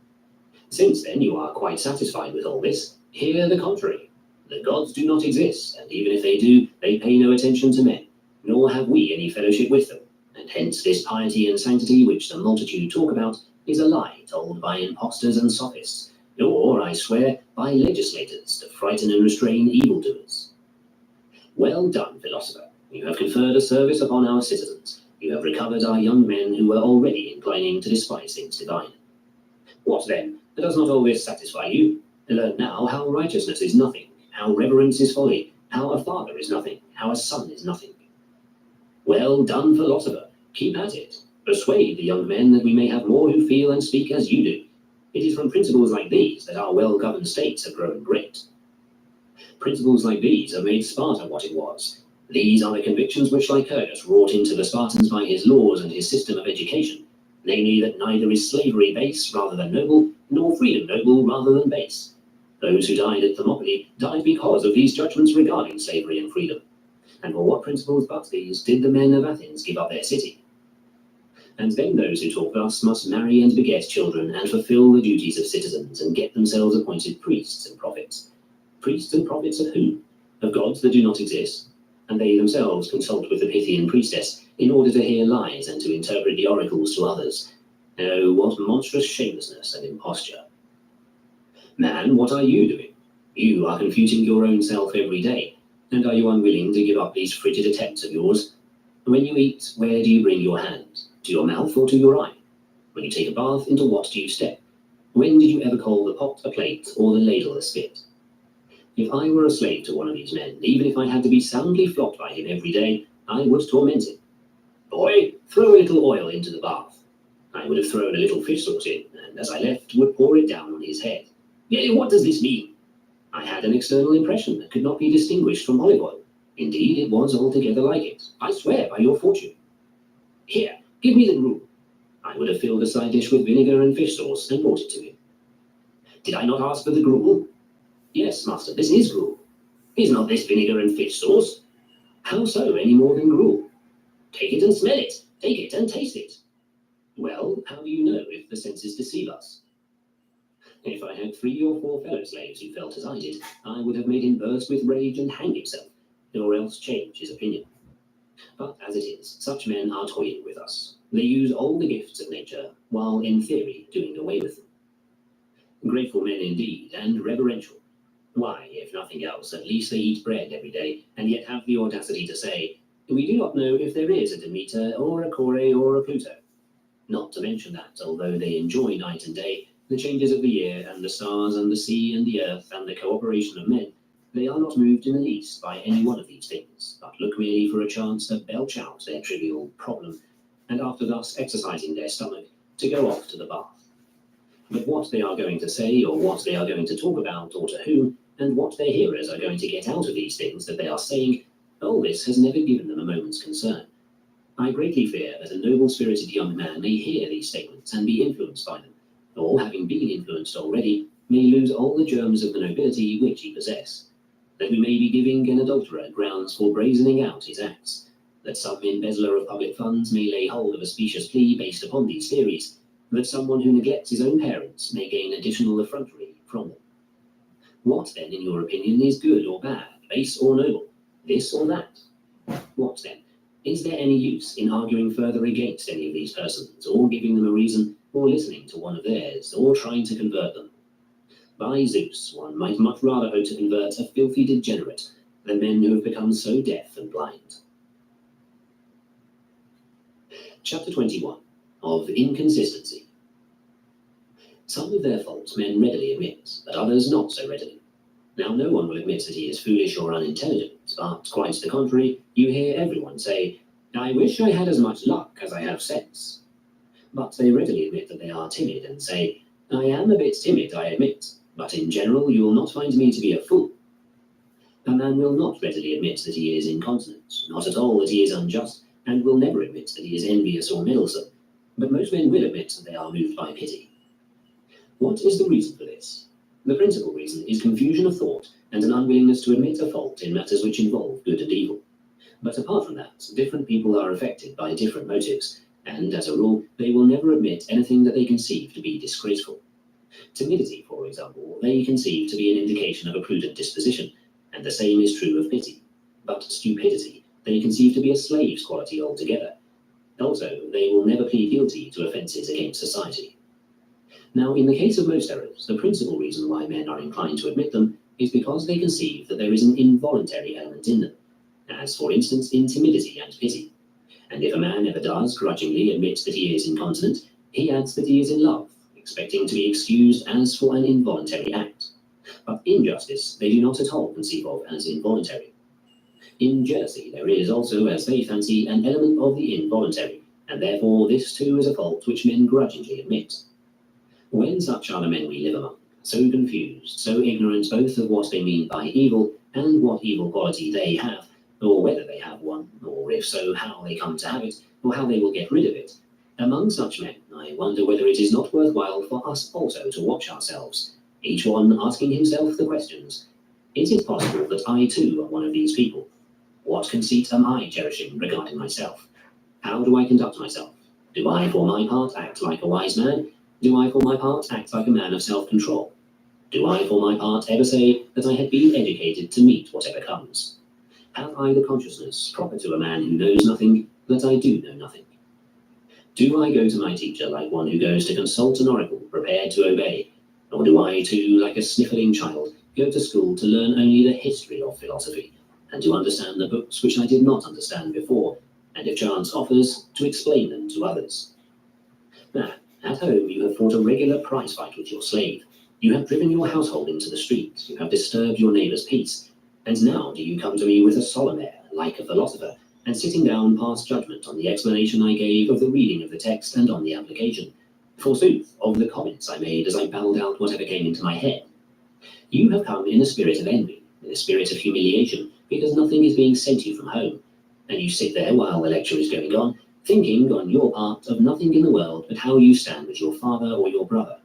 Since then you are quite satisfied with all this, hear the contrary. The gods do not exist, and even if they do, they pay no attention to men, nor have we any fellowship with them, and hence this piety and sanctity which the multitude talk about is a lie told by impostors and sophists, or, I swear, by legislators to frighten and restrain evildoers. Well done, philosopher. You have conferred a service upon our citizens. You have recovered our young men who were already inclining to despise things divine. What then? Does not all this satisfy you? Learn now how righteousness is nothing, how reverence is folly, how a father is nothing, how a son is nothing. Well done, philosopher, keep at it. Persuade the young men that we may have more who feel and speak as you do. It is from principles like these that our well-governed states have grown great. Principles like these have made Sparta what it was. These are the convictions which Lycurgus wrought into the Spartans by his laws and his system of education, namely that neither is slavery base rather than noble, nor freedom noble rather than base. Those who died at Thermopylae died because of these judgments regarding slavery and freedom. And for what principles but these did the men of Athens give up their city? And then those who talk thus must marry and beget children, and fulfill the duties of citizens, and get themselves appointed priests and prophets. Priests and prophets of whom? Of gods that do not exist? And they themselves consult with the Pythian priestess in order to hear lies and to interpret the oracles to others. Oh, what monstrous shamelessness and imposture! Man, what are you doing? You are confuting your own self every day, and are you unwilling to give up these frigid attempts of yours? When you eat, where do you bring your hand? To your mouth or to your eye? When you take a bath, into what do you step? When did you ever call the pot a plate or the ladle a spit? If I were a slave to one of these men, even if I had to be soundly flogged by him every day, I would torment him. Boy, throw a little oil into the bath. I would have thrown a little fish sauce in, and as I left, would pour it down on his head. Yet what does this mean? I had an external impression that could not be distinguished from olive oil. Indeed, it was altogether like it. I swear by your fortune. Here, give me the gruel. I would have filled a side dish with vinegar and fish sauce and brought it to him. Did I not ask for the gruel? Yes, master, this is gruel. Is not this vinegar and fish sauce? How so, any more than gruel? Take it and smell it. Take it and taste it. Well, how do you know if the senses deceive us? If I had 3 or 4 fellow slaves who felt as I did, I would have made him burst with rage and hang himself, or else change his opinion. But as it is, such men are toying with us. They use all the gifts of nature, while in theory doing away with them. Grateful men indeed, and reverential. Why, if nothing else, at least they eat bread every day, and yet have the audacity to say, we do not know if there is a Demeter, or a Core, or a Pluto. Not to mention that, although they enjoy night and day, the changes of the year, and the stars, and the sea, and the earth, and the cooperation of men, they are not moved in the least by any one of these things, but look merely for a chance to belch out their trivial problem, and after thus exercising their stomach, to go off to the bath. But what they are going to say, or what they are going to talk about, or to whom, and what their hearers are going to get out of these things that they are saying, all this has never given them a moment's concern. I greatly fear that a noble-spirited young man may hear these statements and be influenced by them, or, having been influenced already, may lose all the germs of the nobility which he possesses, that we may be giving an adulterer grounds for brazening out his acts, that some embezzler of public funds may lay hold of a specious plea based upon these theories, that someone who neglects his own parents may gain additional effrontery from them. What, then, in your opinion, is good or bad, base or noble, this or that? What, then? Is there any use in arguing further against any of these persons, or giving them a reason, or listening to one of theirs, or trying to convert them? By Zeus, one might much rather hope to convert a filthy degenerate than men who have become so deaf and blind. Chapter 21 of Inconsistency. Some of their faults men readily admit, but others not so readily. Now, no one will admit that he is foolish or unintelligent, but quite the contrary, you hear everyone say, I wish I had as much luck as I have sense. But they readily admit that they are timid and say, I am a bit timid, I admit, but in general you will not find me to be a fool. A man will not readily admit that he is incontinent, not at all that he is unjust, and will never admit that he is envious or meddlesome, but most men will admit that they are moved by pity. What is the reason for this? The principal reason is confusion of thought and an unwillingness to admit a fault in matters which involve good and evil. But apart from that, different people are affected by different motives, and as a rule, they will never admit anything that they conceive to be disgraceful. Timidity, for example, they conceive to be an indication of a prudent disposition, and the same is true of pity. But stupidity they conceive to be a slave's quality altogether. Also, they will never plead guilty to offences against society. Now, in the case of most errors, the principal reason why men are inclined to admit them is because they conceive that there is an involuntary element in them, as, for instance, in timidity and pity. And if a man ever does grudgingly admit that he is incontinent, he adds that he is in love, expecting to be excused as for an involuntary act. But injustice they do not at all conceive of as involuntary. In Jersey there is also, as they fancy, an element of the involuntary, and therefore this too is a fault which men grudgingly admit. When such are the men we live among, so confused, so ignorant both of what they mean by evil and what evil quality they have, or whether they have one, or if so, how they come to have it, or how they will get rid of it, among such men I wonder whether it is not worthwhile for us also to watch ourselves, each one asking himself the questions. Is it possible that I too am one of these people? What conceit am I cherishing regarding myself? How do I conduct myself? Do I for my part act like a wise man? Do I for my part act like a man of self-control? Do I for my part ever say that I have been educated to meet whatever comes? Have I the consciousness proper to a man who knows nothing that I do know nothing? Do I go to my teacher like one who goes to consult an oracle, prepared to obey? Or do I too, like a sniffling child, go to school to learn only the history of philosophy, and to understand the books which I did not understand before, and if chance offers, to explain them to others? Now, at home you have fought a regular prize fight with your slave. You have driven your household into the street. You have disturbed your neighbour's peace. And now do you come to me with a solemn air, like a philosopher, and sitting down pass judgment on the explanation I gave of the reading of the text and on the application, forsooth, of the comments I made as I babbled out whatever came into my head. You have come in a spirit of envy, in a spirit of humiliation, because nothing is being sent you from home, and you sit there while the lecture is going on, thinking on your part of nothing in the world but how you stand with your father or your brother.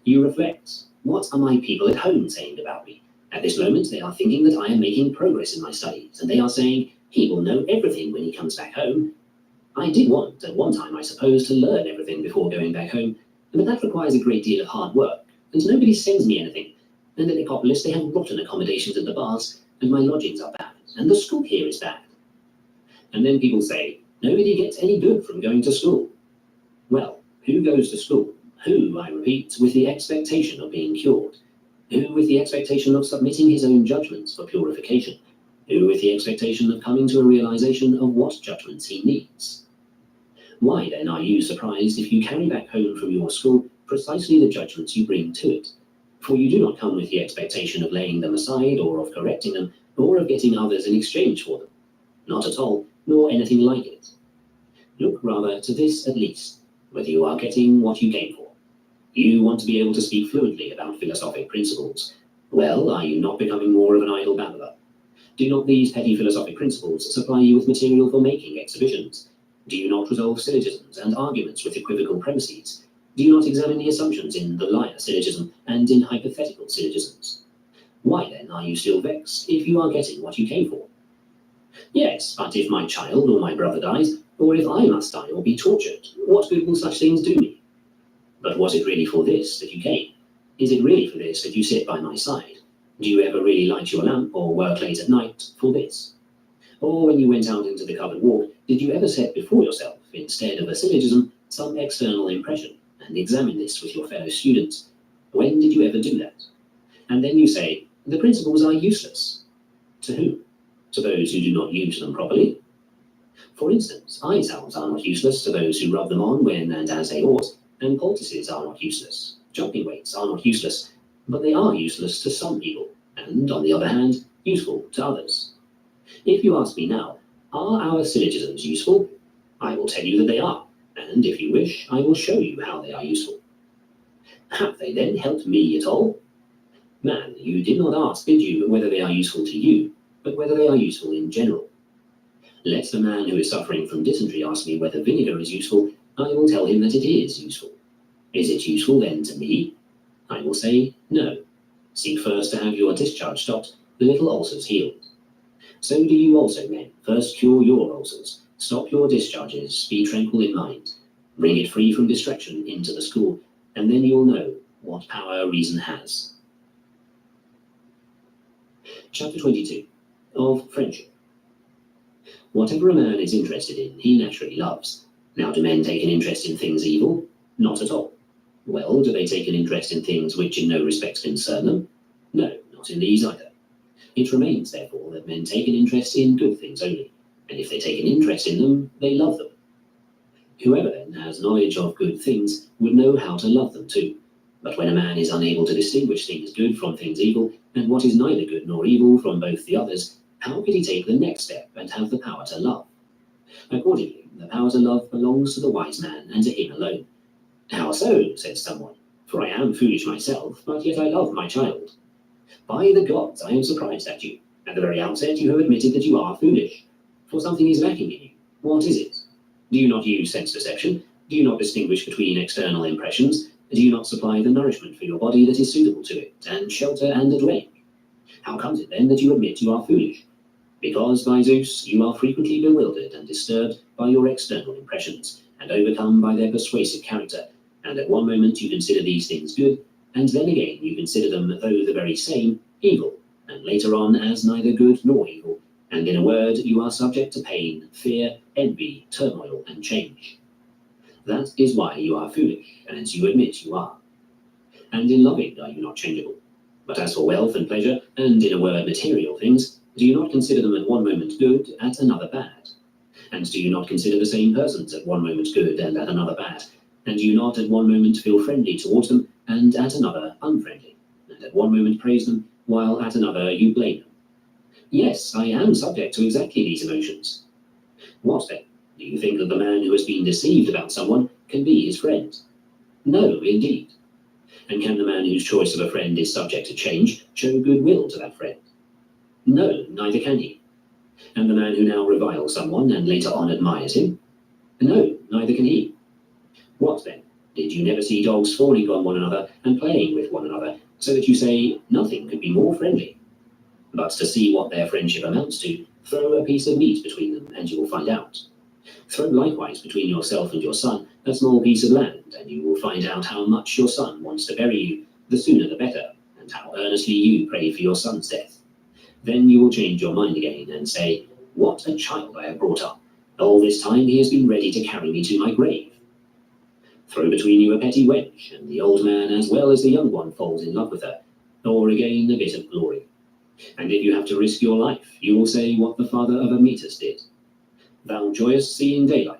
You reflect, what are my people at home saying about me? At this moment they are thinking that I am making progress in my studies, and they are saying, he will know everything when he comes back home. I did want, at one time I suppose, to learn everything before going back home, but that requires a great deal of hard work, and nobody sends me anything. And at Epictetus they have rotten accommodations at the baths, and my lodgings are bad, and the school here is bad. And then people say, nobody gets any good from going to school. Well, who goes to school? Who, I repeat, with the expectation of being cured? Who with the expectation of submitting his own judgments for purification? Who with the expectation of coming to a realization of what judgments he needs? Why then are you surprised if you carry back home from your school precisely the judgments you bring to it? For you do not come with the expectation of laying them aside, or of correcting them, or of getting others in exchange for them. Not at all, nor anything like it. Look rather to this at least, whether you are getting what you came for. You want to be able to speak fluently about philosophic principles. Well, are you not becoming more of an idle babbler? Do not these petty philosophic principles supply you with material for making exhibitions? Do you not resolve syllogisms and arguments with equivocal premises? Do you not examine the assumptions in the liar syllogism and in hypothetical syllogisms? Why then are you still vexed if you are getting what you came for? Yes, but if my child or my brother dies, or if I must die or be tortured, what good will such things do me? But was it really for this that you came? Is it really for this that you sit by my side? Do you ever really light your lamp or work late at night for this? Or when you went out into the covered walk, did you ever set before yourself, instead of a syllogism, some external impression, and examine this with your fellow students? When did you ever do that? And then you say, the principles are useless. To whom? To those who do not use them properly? For instance, eye salves are not useless to those who rub them on when and as they ought, and poultices are not useless. Jumping weights are not useless, but they are useless to some people, and, on the other hand, useful to others. If you ask me now, are our syllogisms useful? I will tell you that they are, and if you wish, I will show you how they are useful. Have they then helped me at all? Man, you did not ask, did you, whether they are useful to you, but whether they are useful in general. Let the man who is suffering from dysentery ask me whether vinegar is useful, I will tell him that it is useful. Is it useful then to me? I will say, no. Seek first to have your discharge stopped, the little ulcers healed. So do you also, men. First cure your ulcers, stop your discharges, be tranquil in mind, bring it free from distraction into the school, and then you'll know what power reason has. Chapter 22. Of Friendship. Whatever a man is interested in, he naturally loves. Now, do men take an interest in things evil? Not at all. Well, do they take an interest in things which in no respect concern them? No, not in these either. It remains, therefore, that men take an interest in good things only, and if they take an interest in them, they love them. Whoever, then, has knowledge of good things would know how to love them too. But when a man is unable to distinguish things good from things evil, and what is neither good nor evil from both the others, how could he take the next step and have the power to love? Accordingly, the power to love belongs to the wise man and to him alone. How so? Said someone. For I am foolish myself, but yet I love my child. By the gods, I am surprised at you. At the very outset, you have admitted that you are foolish. For something is lacking in you. What is it? Do you not use sense perception? Do you not distinguish between external impressions? Do you not supply the nourishment for your body that is suitable to it, and shelter and a dwelling? How comes it then that you admit you are foolish? Because, by Zeus, you are frequently bewildered and disturbed by your external impressions, and overcome by their persuasive character, and at one moment you consider these things good, and then again you consider them, though the very same, evil, and later on as neither good nor evil, and in a word, you are subject to pain, fear, envy, turmoil, and change. That is why you are foolish, as you admit you are. And in loving are you not changeable. But as for wealth and pleasure, and in a word material things, do you not consider them at one moment good, at another bad? And do you not consider the same persons at one moment good, and at another bad? And do you not at one moment feel friendly towards them, and at another unfriendly? And at one moment praise them, while at another you blame them? Yes, I am subject to exactly these emotions. What then? Do you think that the man who has been deceived about someone can be his friend? No, indeed. And can the man whose choice of a friend is subject to change show goodwill to that friend? No, neither can he. And the man who now reviles someone and later on admires him? No, neither can he. What then? Did you never see dogs fawning on one another and playing with one another, so that you say nothing could be more friendly? But to see what their friendship amounts to, throw a piece of meat between them, and you will find out. Throw likewise between yourself and your son a small piece of land, and you will find out how much your son wants to bury you, the sooner the better, and how earnestly you pray for your son's death. Then you will change your mind again and say, what a child I have brought up. All this time he has been ready to carry me to my grave. Throw between you a petty wench, and the old man as well as the young one falls in love with her, or again a bit of glory. And if you have to risk your life, you will say what the father of Epictetus did. Thou joyest seeing daylight.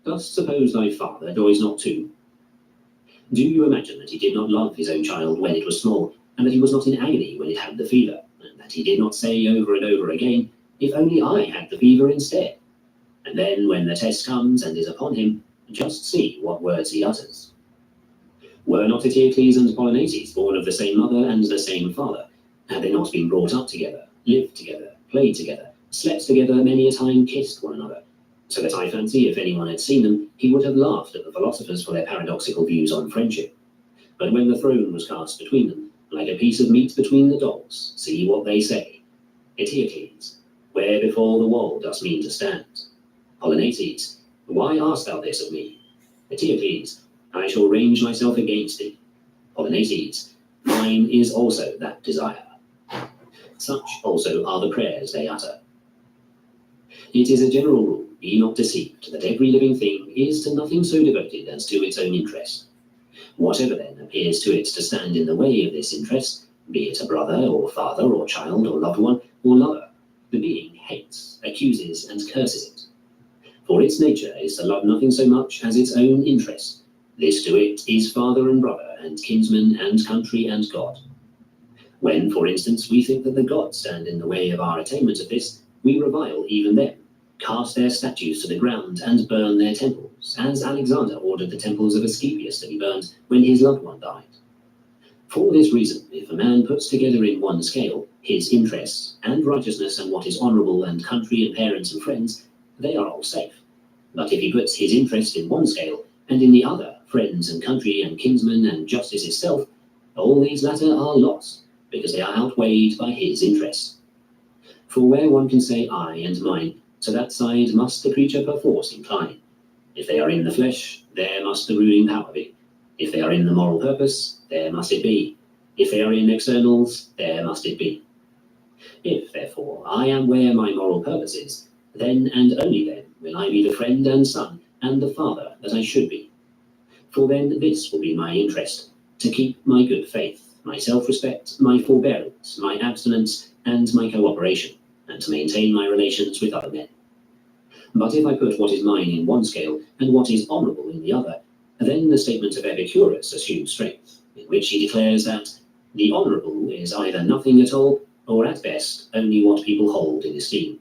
Dost suppose thy father joys not too? Do you imagine that he did not love his own child when it was small, and that he was not in agony when it had the fever, and that he did not say over and over again, if only I had the fever instead? And then when the test comes and is upon him, just see what words he utters. Were not Epictetus and Polynices born of the same mother and the same father? Had they not been brought up together, lived together, played together, slept together, many a time kissed one another? So that I fancy if anyone had seen them, he would have laughed at the philosophers for their paradoxical views on friendship. But when the throne was cast between them, like a piece of meat between the dogs, see what they say. Epictetus, where before the wall dost mean to stand? Polynices, why askst thou this of me? Epictetus, I shall range myself against thee. Polynices, mine is also that desire. Such also are the prayers they utter. It is a general rule, be not deceived, that every living thing is to nothing so devoted as to its own interest. Whatever then appears to it to stand in the way of this interest, be it a brother or father or child or loved one or lover, the being hates, accuses, and curses it. For its nature is to love nothing so much as its own interest. This to it is father and brother, and kinsman and country and God. When, for instance, we think that the gods stand in the way of our attainment of this, we revile even them, cast their statues to the ground, and burn their temples, as Alexander ordered the temples of Asclepius to be burned when his loved one died. For this reason, if a man puts together in one scale his interests, and righteousness, and what is honourable, and country, and parents, and friends, they are all safe. But if he puts his interest in one scale, and in the other friends, and country, and kinsmen, and justice itself, all these latter are lost, because they are outweighed by his interests. For where one can say I and mine, to that side must the creature perforce incline. If they are in the flesh, there must the ruling power be. If they are in the moral purpose, there must it be. If they are in externals, there must it be. If, therefore, I am where my moral purpose is, then and only then will I be the friend and son and the father that I should be. For then this will be my interest, to keep my good faith, my self-respect, my forbearance, my abstinence, and my cooperation, and to maintain my relations with other men. But if I put what is mine in one scale and what is honourable in the other, then the statement of Epicurus assumes strength. in which he declares that the honourable is either nothing at all, or at best only what people hold in esteem.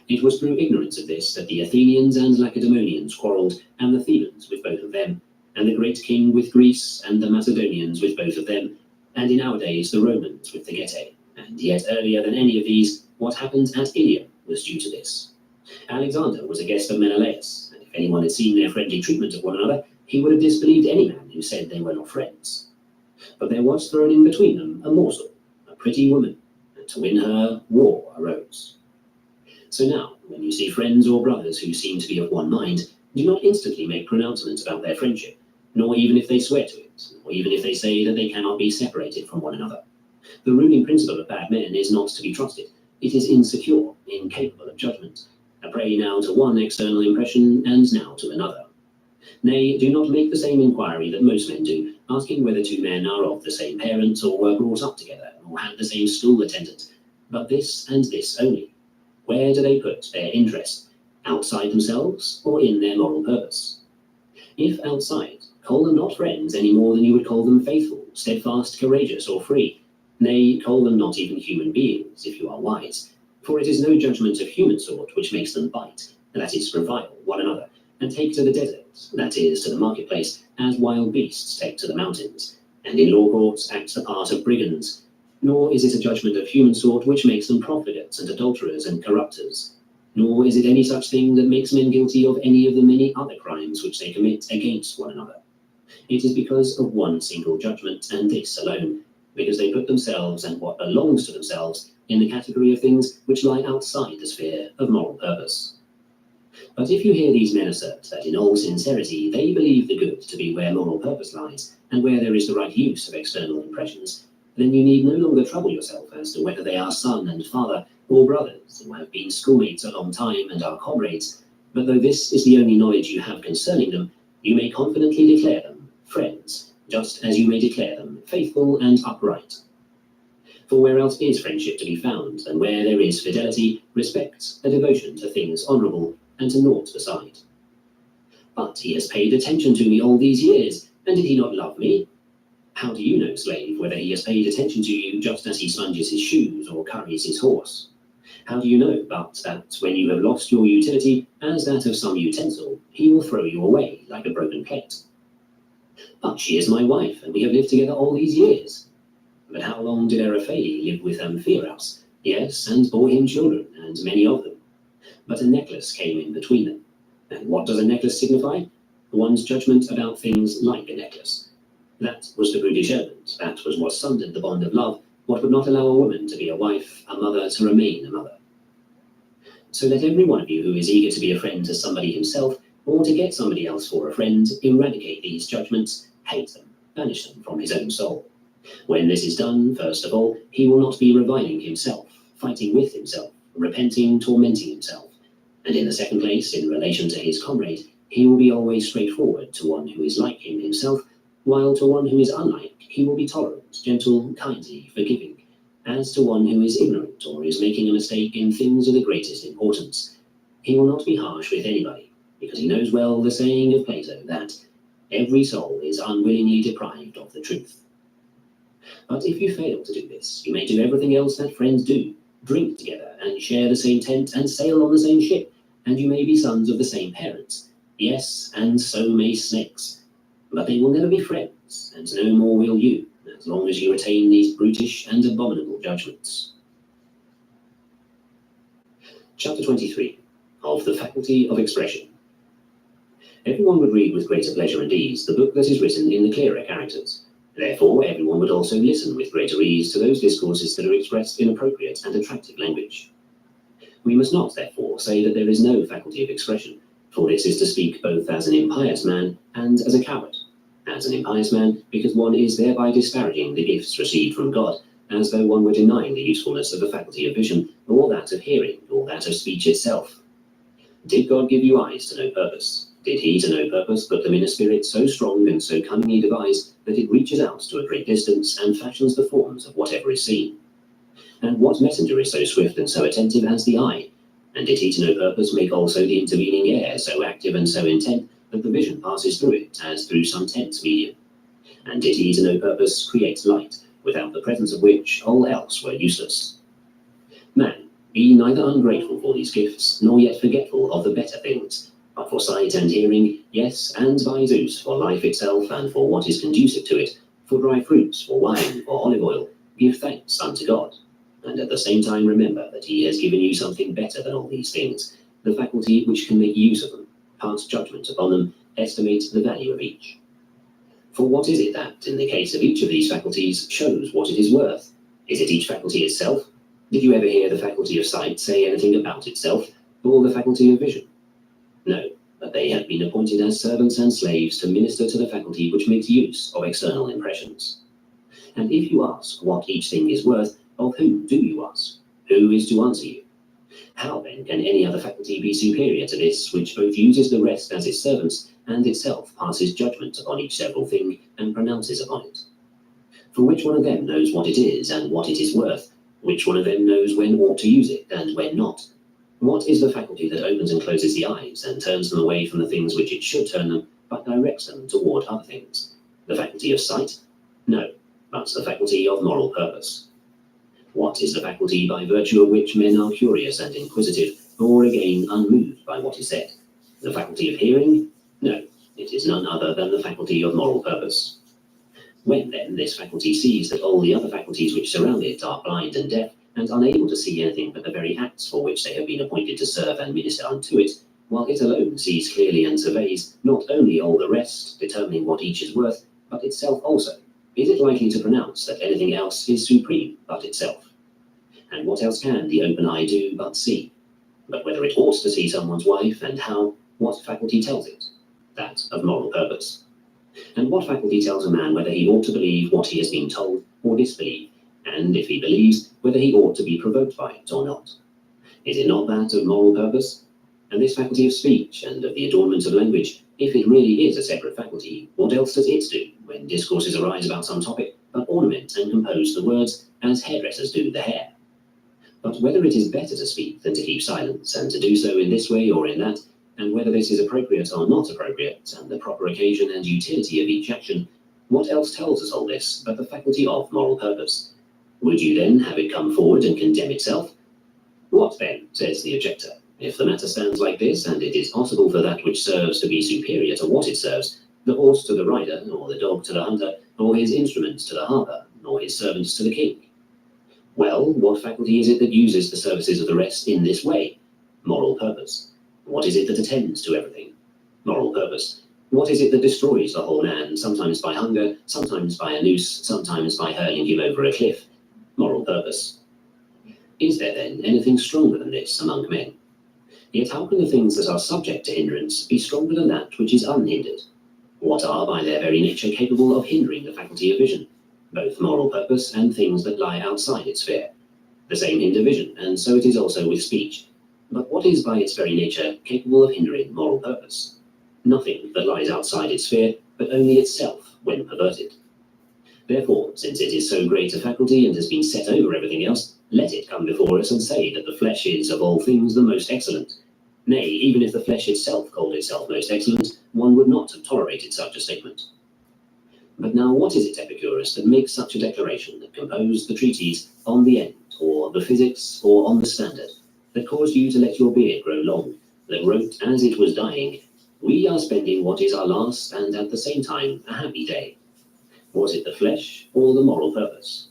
It was through ignorance of this that the Athenians and Lacedaemonians quarrelled, and the Thebans with both of them, and the great king with Greece, and the Macedonians with both of them, and in our days the Romans with the Getae. And yet earlier than any of these, what happened at Ilium was due to this. Alexander was a guest of Menelaus, and if anyone had seen their friendly treatment of one another, he would have disbelieved any man who said they were not friends. But there was thrown in between them a morsel, a pretty woman, and to win her, war arose. So now, when you see friends or brothers who seem to be of one mind, do not instantly make pronouncements about their friendship, nor even if they swear to it, or even if they say that they cannot be separated from one another. The ruling principle of bad men is not to be trusted. It is insecure, incapable of judgment, a prey now to one external impression and now to another. Nay, do not make the same inquiry that most men do, asking whether two men are of the same parents, or were brought up together, or had the same school attendant, but this and this only. Where do they put their interest? Outside themselves, or in their moral purpose? If outside, call them not friends any more than you would call them faithful, steadfast, courageous, or free. Nay, call them not even human beings, if you are wise. For it is no judgment of human sort which makes them bite, that is, revile one another, and take to the desert, that is, to the marketplace, as wild beasts take to the mountains, and in law courts act the part of brigands. Nor is it a judgment of human sort which makes them profligates and adulterers and corrupters. Nor is it any such thing that makes men guilty of any of the many other crimes which they commit against one another. It is because of one single judgment, and this alone, because they put themselves and what belongs to themselves in the category of things which lie outside the sphere of moral purpose. But if you hear these men assert that in all sincerity they believe the good to be where moral purpose lies, and where there is the right use of external impressions, then you need no longer trouble yourself as to whether they are son and father, or brothers, who have been schoolmates a long time and are comrades, but though this is the only knowledge you have concerning them, you may confidently declare them friends, just as you may declare them faithful and upright. For where else is friendship to be found than where there is fidelity, respect, a devotion to things honourable, and to naught beside? But he has paid attention to me all these years, and did he not love me? How do you know, slave, whether he has paid attention to you just as he sponges his shoes or curries his horse? How do you know but that when you have lost your utility as that of some utensil, he will throw you away like a broken plate? But she is my wife, and we have lived together all these years. But how long did Araphae live with Amphiaraus? Yes, and bore him children, and many of them. But a necklace came in between them. And what does a necklace signify? One's judgment about things like a necklace. That was the brutish element. That was what sundered the bond of love, what would not allow a woman to be a wife, a mother to remain a mother. So let every one of you who is eager to be a friend to somebody himself, or to get somebody else for a friend, eradicate these judgments, hate them, banish them from his own soul. When this is done, first of all, he will not be reviling himself, fighting with himself, repenting, tormenting himself. And in the second place, in relation to his comrade, he will be always straightforward to one who is like him himself, while to one who is unlike, he will be tolerant, gentle, kindly, forgiving, as to one who is ignorant or is making a mistake in things of the greatest importance. He will not be harsh with anybody, because he knows well the saying of Plato that every soul is unwillingly deprived of the truth. But if you fail to do this, you may do everything else that friends do, drink together and share the same tent and sail on the same ship, and you may be sons of the same parents. Yes, and so may snakes. But they will never be friends, and no more will you, as long as you retain these brutish and abominable judgments. Chapter 23, of the Faculty of Expression. Everyone would read with greater pleasure and ease the book that is written in the clearer characters. Therefore, everyone would also listen with greater ease to those discourses that are expressed in appropriate and attractive language. We must not, therefore, say that there is no faculty of expression, for this is to speak both as an impious man and as a coward. As an impious man, because one is thereby disparaging the gifts received from God, as though one were denying the usefulness of the faculty of vision, or that of hearing, or that of speech itself. Did God give you eyes to no purpose? Did he to no purpose put them in a spirit so strong and so cunningly devised that it reaches out to a great distance and fashions the forms of whatever is seen? And what messenger is so swift and so attentive as the eye? And did he to no purpose make also the intervening air so active and so intent that the vision passes through it as through some tense medium? and ditty to no purpose creates light, without the presence of which all else were useless. Man, be neither ungrateful for these gifts, nor yet forgetful of the better things, but for sight and hearing, yes, and by Zeus, for life itself and for what is conducive to it, for dry fruits, for wine, for olive oil, give thanks unto God, and at the same time remember that he has given you something better than all these things, the faculty which can make use of them, pass judgment upon them, estimate the value of each. For what is it that, in the case of each of these faculties, shows what it is worth? Is it each faculty itself? Did you ever hear the faculty of sight say anything about itself, or the faculty of vision? No, but they have been appointed as servants and slaves to minister to the faculty which makes use of external impressions. And if you ask what each thing is worth, of whom do you ask? Who is to answer you? How then can any other faculty be superior to this, which both uses the rest as its servants, and itself passes judgment upon each several thing, and pronounces upon it? For which one of them knows what it is, and what it is worth? Which one of them knows when ought to use it, and when not? What is the faculty that opens and closes the eyes, and turns them away from the things which it should turn them, but directs them toward other things? The faculty of sight? No, but the faculty of moral purpose. What is the faculty by virtue of which men are curious and inquisitive, or again unmoved by what is said? The faculty of hearing? No, it is none other than the faculty of moral purpose. When then this faculty sees that all the other faculties which surround it are blind and deaf, and unable to see anything but the very acts for which they have been appointed to serve and minister unto it, while it alone sees clearly and surveys not only all the rest, determining what each is worth, but itself also, is it likely to pronounce that anything else is supreme but itself? And what else can the open eye do but see? But whether it ought to see someone's wife, and how, what faculty tells it? That of moral purpose. And what faculty tells a man whether he ought to believe what he has been told, or disbelieve, and if he believes, whether he ought to be provoked by it or not? Is it not that of moral purpose? And this faculty of speech, and of the adornment of language, if it really is a separate faculty, what else does it do, when discourses arise about some topic, but ornament and compose the words, as hairdressers do the hair? But whether it is better to speak than to keep silence, and to do so in this way or in that, and whether this is appropriate or not appropriate, and the proper occasion and utility of each action, what else tells us all this but the faculty of moral purpose? Would you then have it come forward and condemn itself? What then, says the objector, if the matter stands like this, and it is possible for that which serves to be superior to what it serves, the horse to the rider, or the dog to the hunter, or his instruments to the harper, or his servants to the king? Well, what faculty is it that uses the services of the rest in this way? Moral purpose. What is it that attends to everything? Moral purpose. What is it that destroys the whole man, sometimes by hunger, sometimes by a noose, sometimes by hurling him over a cliff? Moral purpose. Is there then anything stronger than this among men? Yet how can the things that are subject to hindrance be stronger than that which is unhindered? What are by their very nature capable of hindering the faculty of vision? Both moral purpose and things that lie outside its sphere. The same hinder vision, and so it is also with speech. But what is by its very nature capable of hindering moral purpose? Nothing that lies outside its sphere, but only itself when perverted. Therefore, since it is so great a faculty and has been set over everything else, let it come before us and say that the flesh is of all things the most excellent. Nay, even if the flesh itself called itself most excellent, one would not have tolerated such a statement. But now what is it, Epicurus, that makes such a declaration, that composed the treatise on the end, or the physics, or on the standard, that caused you to let your beard grow long, that wrote as it was dying, we are spending what is our last, and at the same time a happy day? Was it the flesh, or the moral purpose?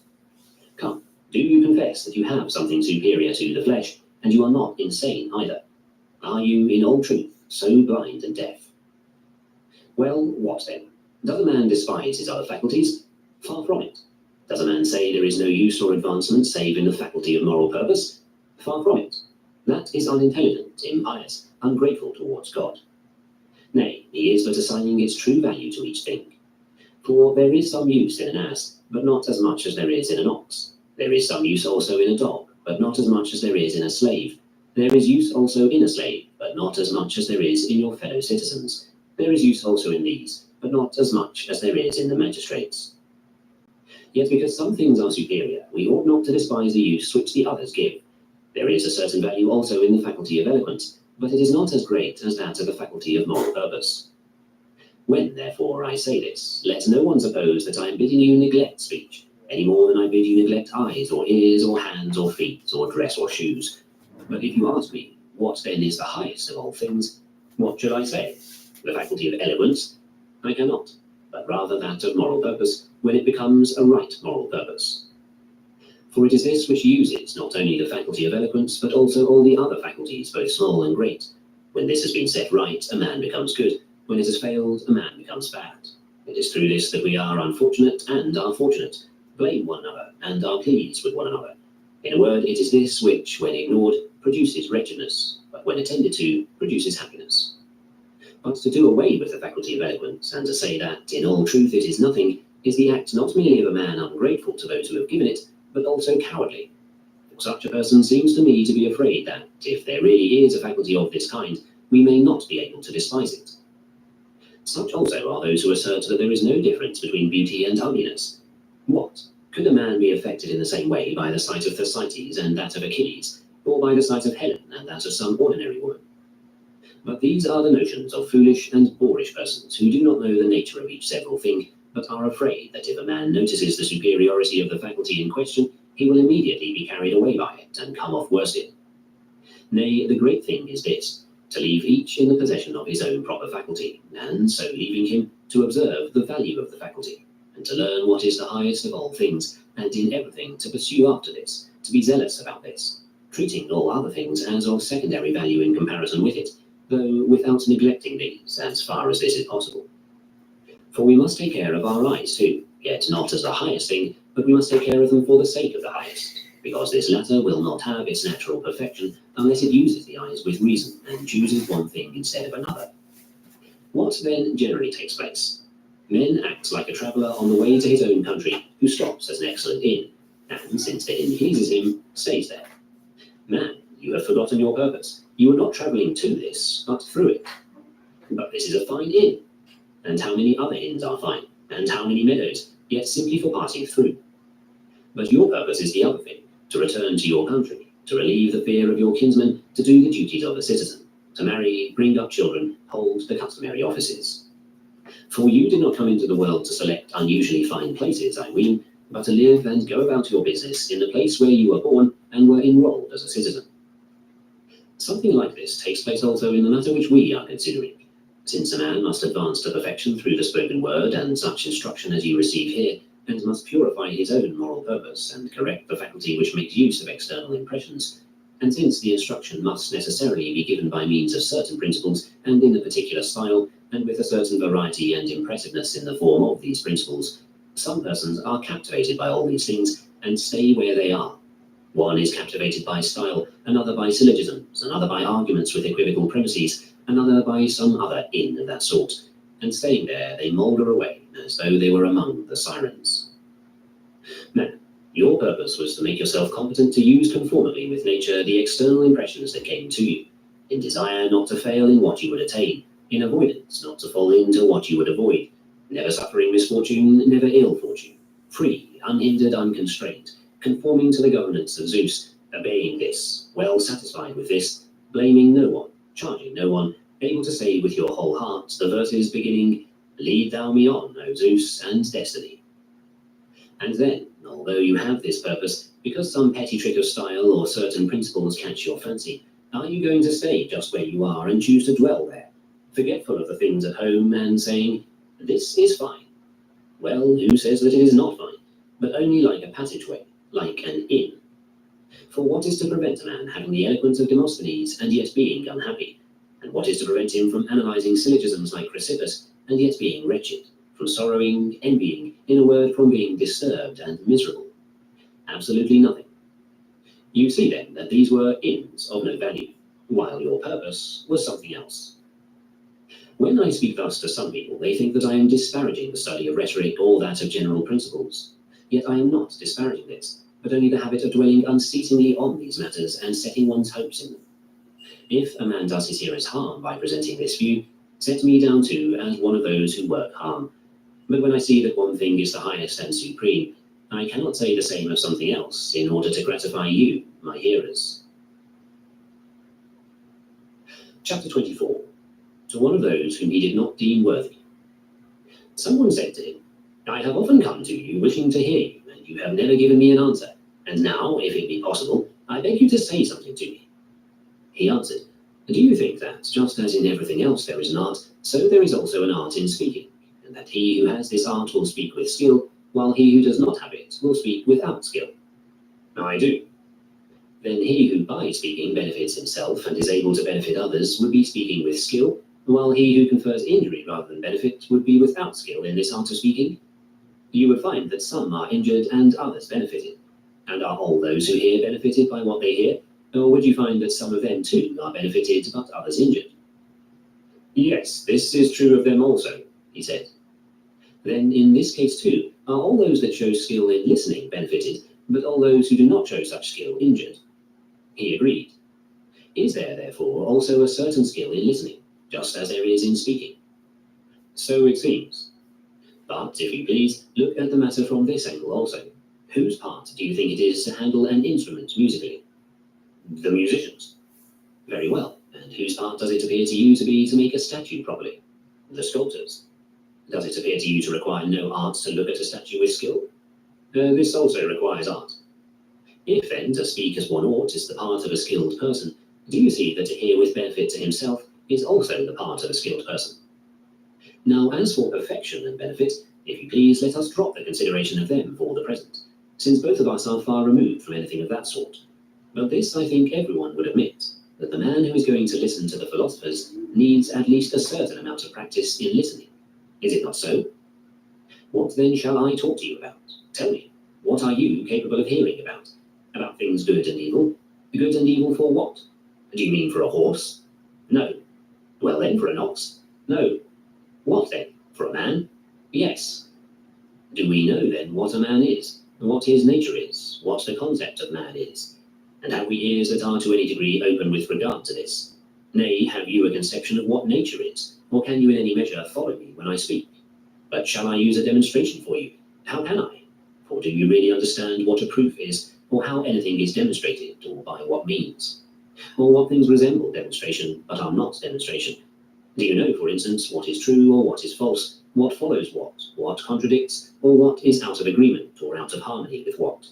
Come, do you confess that you have something superior to the flesh, and you are not insane either? Are you, in all truth, so blind and deaf? Well, what then? Does a man despise his other faculties? Far from it. Does a man say there is no use or advancement save in the faculty of moral purpose? Far from it. That is unintelligent, impious, ungrateful towards God. Nay, he is but assigning its true value to each thing. For there is some use in an ass, but not as much as there is in an ox. There is some use also in a dog, but not as much as there is in a slave. There is use also in a slave, but not as much as there is in your fellow citizens. There is use also in these, but not as much as there is in the magistrates. Yet because some things are superior, we ought not to despise the use which the others give. There is a certain value also in the faculty of eloquence, but it is not as great as that of the faculty of moral purpose. When, therefore, I say this, let no one suppose that I am bidding you neglect speech, any more than I bid you neglect eyes, or ears, or hands, or feet, or dress, or shoes. But if you ask me, what then is the highest of all things, what should I say? The faculty of eloquence? I cannot, but rather that of moral purpose, when it becomes a right moral purpose. For it is this which uses not only the faculty of eloquence, but also all the other faculties, both small and great. When this has been set right, a man becomes good. When it has failed, a man becomes bad. It is through this that we are unfortunate and are fortunate, blame one another, and are pleased with one another. In a word, it is this which, when ignored, produces wretchedness, but when attended to, produces happiness. But to do away with the faculty of eloquence, and to say that, in all truth, it is nothing, is the act not merely of a man ungrateful to those who have given it, but also cowardly. For such a person seems to me to be afraid that, if there really is a faculty of this kind, we may not be able to despise it. Such also are those who assert that there is no difference between beauty and ugliness. What? Could a man be affected in the same way by the sight of Thersites and that of Achilles, or by the sight of Helen and that of some ordinary woman? But these are the notions of foolish and boorish persons who do not know the nature of each several thing, but are afraid that if a man notices the superiority of the faculty in question, he will immediately be carried away by it and come off worsted. Nay, the great thing is this, to leave each in the possession of his own proper faculty, and so leaving him to observe the value of the faculty, and to learn what is the highest of all things, and in everything to pursue after this, to be zealous about this, treating all other things as of secondary value in comparison with it, though without neglecting these, as far as this is possible. For we must take care of our eyes too, yet not as the highest thing, but we must take care of them for the sake of the highest, because this latter will not have its natural perfection unless it uses the eyes with reason, and chooses one thing instead of another. What then generally takes place? Man acts like a traveller on the way to his own country, who stops at an excellent inn, and, since the inn pleases him, stays there. Man, you have forgotten your purpose. You are not travelling to this, but through it. But this is a fine inn. And how many other inns are fine, and how many meadows, yet simply for passing through. But your purpose is the other thing, to return to your country, to relieve the fear of your kinsmen, to do the duties of a citizen, to marry, bring up children, hold the customary offices. For you did not come into the world to select unusually fine places, I ween, but to live and go about your business in the place where you were born and were enrolled as a citizen. Something like this takes place also in the matter which we are considering. Since a man must advance to perfection through the spoken word and such instruction as you receive here, and must purify his own moral purpose and correct the faculty which makes use of external impressions, and since the instruction must necessarily be given by means of certain principles and in a particular style, and with a certain variety and impressiveness in the form of these principles, some persons are captivated by all these things and stay where they are. One is captivated by style, another by syllogisms, another by arguments with equivocal premises, another by some other inn of that sort, and staying there they moulder away as though they were among the sirens. Now, your purpose was to make yourself competent to use conformably with nature the external impressions that came to you, in desire not to fail in what you would attain, in avoidance not to fall into what you would avoid, never suffering misfortune, never ill fortune, free, unhindered, unconstrained, conforming to the governance of Zeus, obeying this, well satisfied with this, blaming no one, charging no one, able to say with your whole heart the verses beginning, "Lead thou me on, O Zeus, and destiny." And then, although you have this purpose, because some petty trick of style or certain principles catch your fancy, are you going to stay just where you are and choose to dwell there, forgetful of the things at home and saying, "This is fine"? Well, who says that it is not fine, but only like a passageway, like an inn? For what is to prevent a man having the eloquence of Demosthenes and yet being unhappy? And what is to prevent him from analyzing syllogisms like Chrysippus and yet being wretched, from sorrowing, envying, in a word, from being disturbed and miserable? Absolutely nothing. You see then that these were inns of no value, while your purpose was something else. When I speak thus to some people, they think that I am disparaging the study of rhetoric or that of general principles. Yet I am not disparaging this, but only the habit of dwelling unceasingly on these matters and setting one's hopes in them. If a man does his hearers harm by presenting this view, set me down too as one of those who work harm. But when I see that one thing is the highest and supreme, I cannot say the same of something else in order to gratify you, my hearers. Chapter 24. To one of those whom he did not deem worthy. Someone said to him, I have often come to you wishing to hear you, and you have never given me an answer. And now, if it be possible, I beg you to say something to me. He answered, Do you think that, just as in everything else there is an art, so there is also an art in speaking, and that he who has this art will speak with skill, while he who does not have it will speak without skill? I do. Then he who by speaking benefits himself and is able to benefit others would be speaking with skill, while he who confers injury rather than benefit would be without skill in this art of speaking. You would find that some are injured and others benefited. And are all those who hear benefited by what they hear? Or would you find that some of them too are benefited but others injured? Yes, this is true of them also, he said. Then in this case too, are all those that show skill in listening benefited, but all those who do not show such skill injured? He agreed. Is there therefore also a certain skill in listening, just as there is in speaking? So it seems. But if you please, look at the matter from this angle also. Whose part do you think it is to handle an instrument musically? The musician's. Very well. And whose part does it appear to you to be to make a statue properly? The sculptor's. Does it appear to you to require no art to look at a statue with skill? This also requires art. If then to speak as one ought is the part of a skilled person, do you see that to hear with benefit to himself is also the part of a skilled person? Now as for perfection and benefit, if you please, let us drop the consideration of them for the present, since both of us are far removed from anything of that sort. But this I think everyone would admit, that the man who is going to listen to the philosophers needs at least a certain amount of practice in listening. Is it not so? What then shall I talk to you about? Tell me, what are you capable of hearing about? About things good and evil? Good and evil for what? Do you mean for a horse? No. Well then, for an ox? No. What then? For a man? Yes. Do we know then what a man is? What his nature is? What the concept of man is? And have we ears that are to any degree open with regard to this? Nay, have you a conception of what nature is? Or can you in any measure follow me when I speak? But shall I use a demonstration for you? How can I? For do you really understand what a proof is, or how anything is demonstrated, or by what means? Or what things resemble demonstration, but are not demonstration? Do you know, for instance, what is true or what is false, what follows what contradicts, or what is out of agreement or out of harmony with what?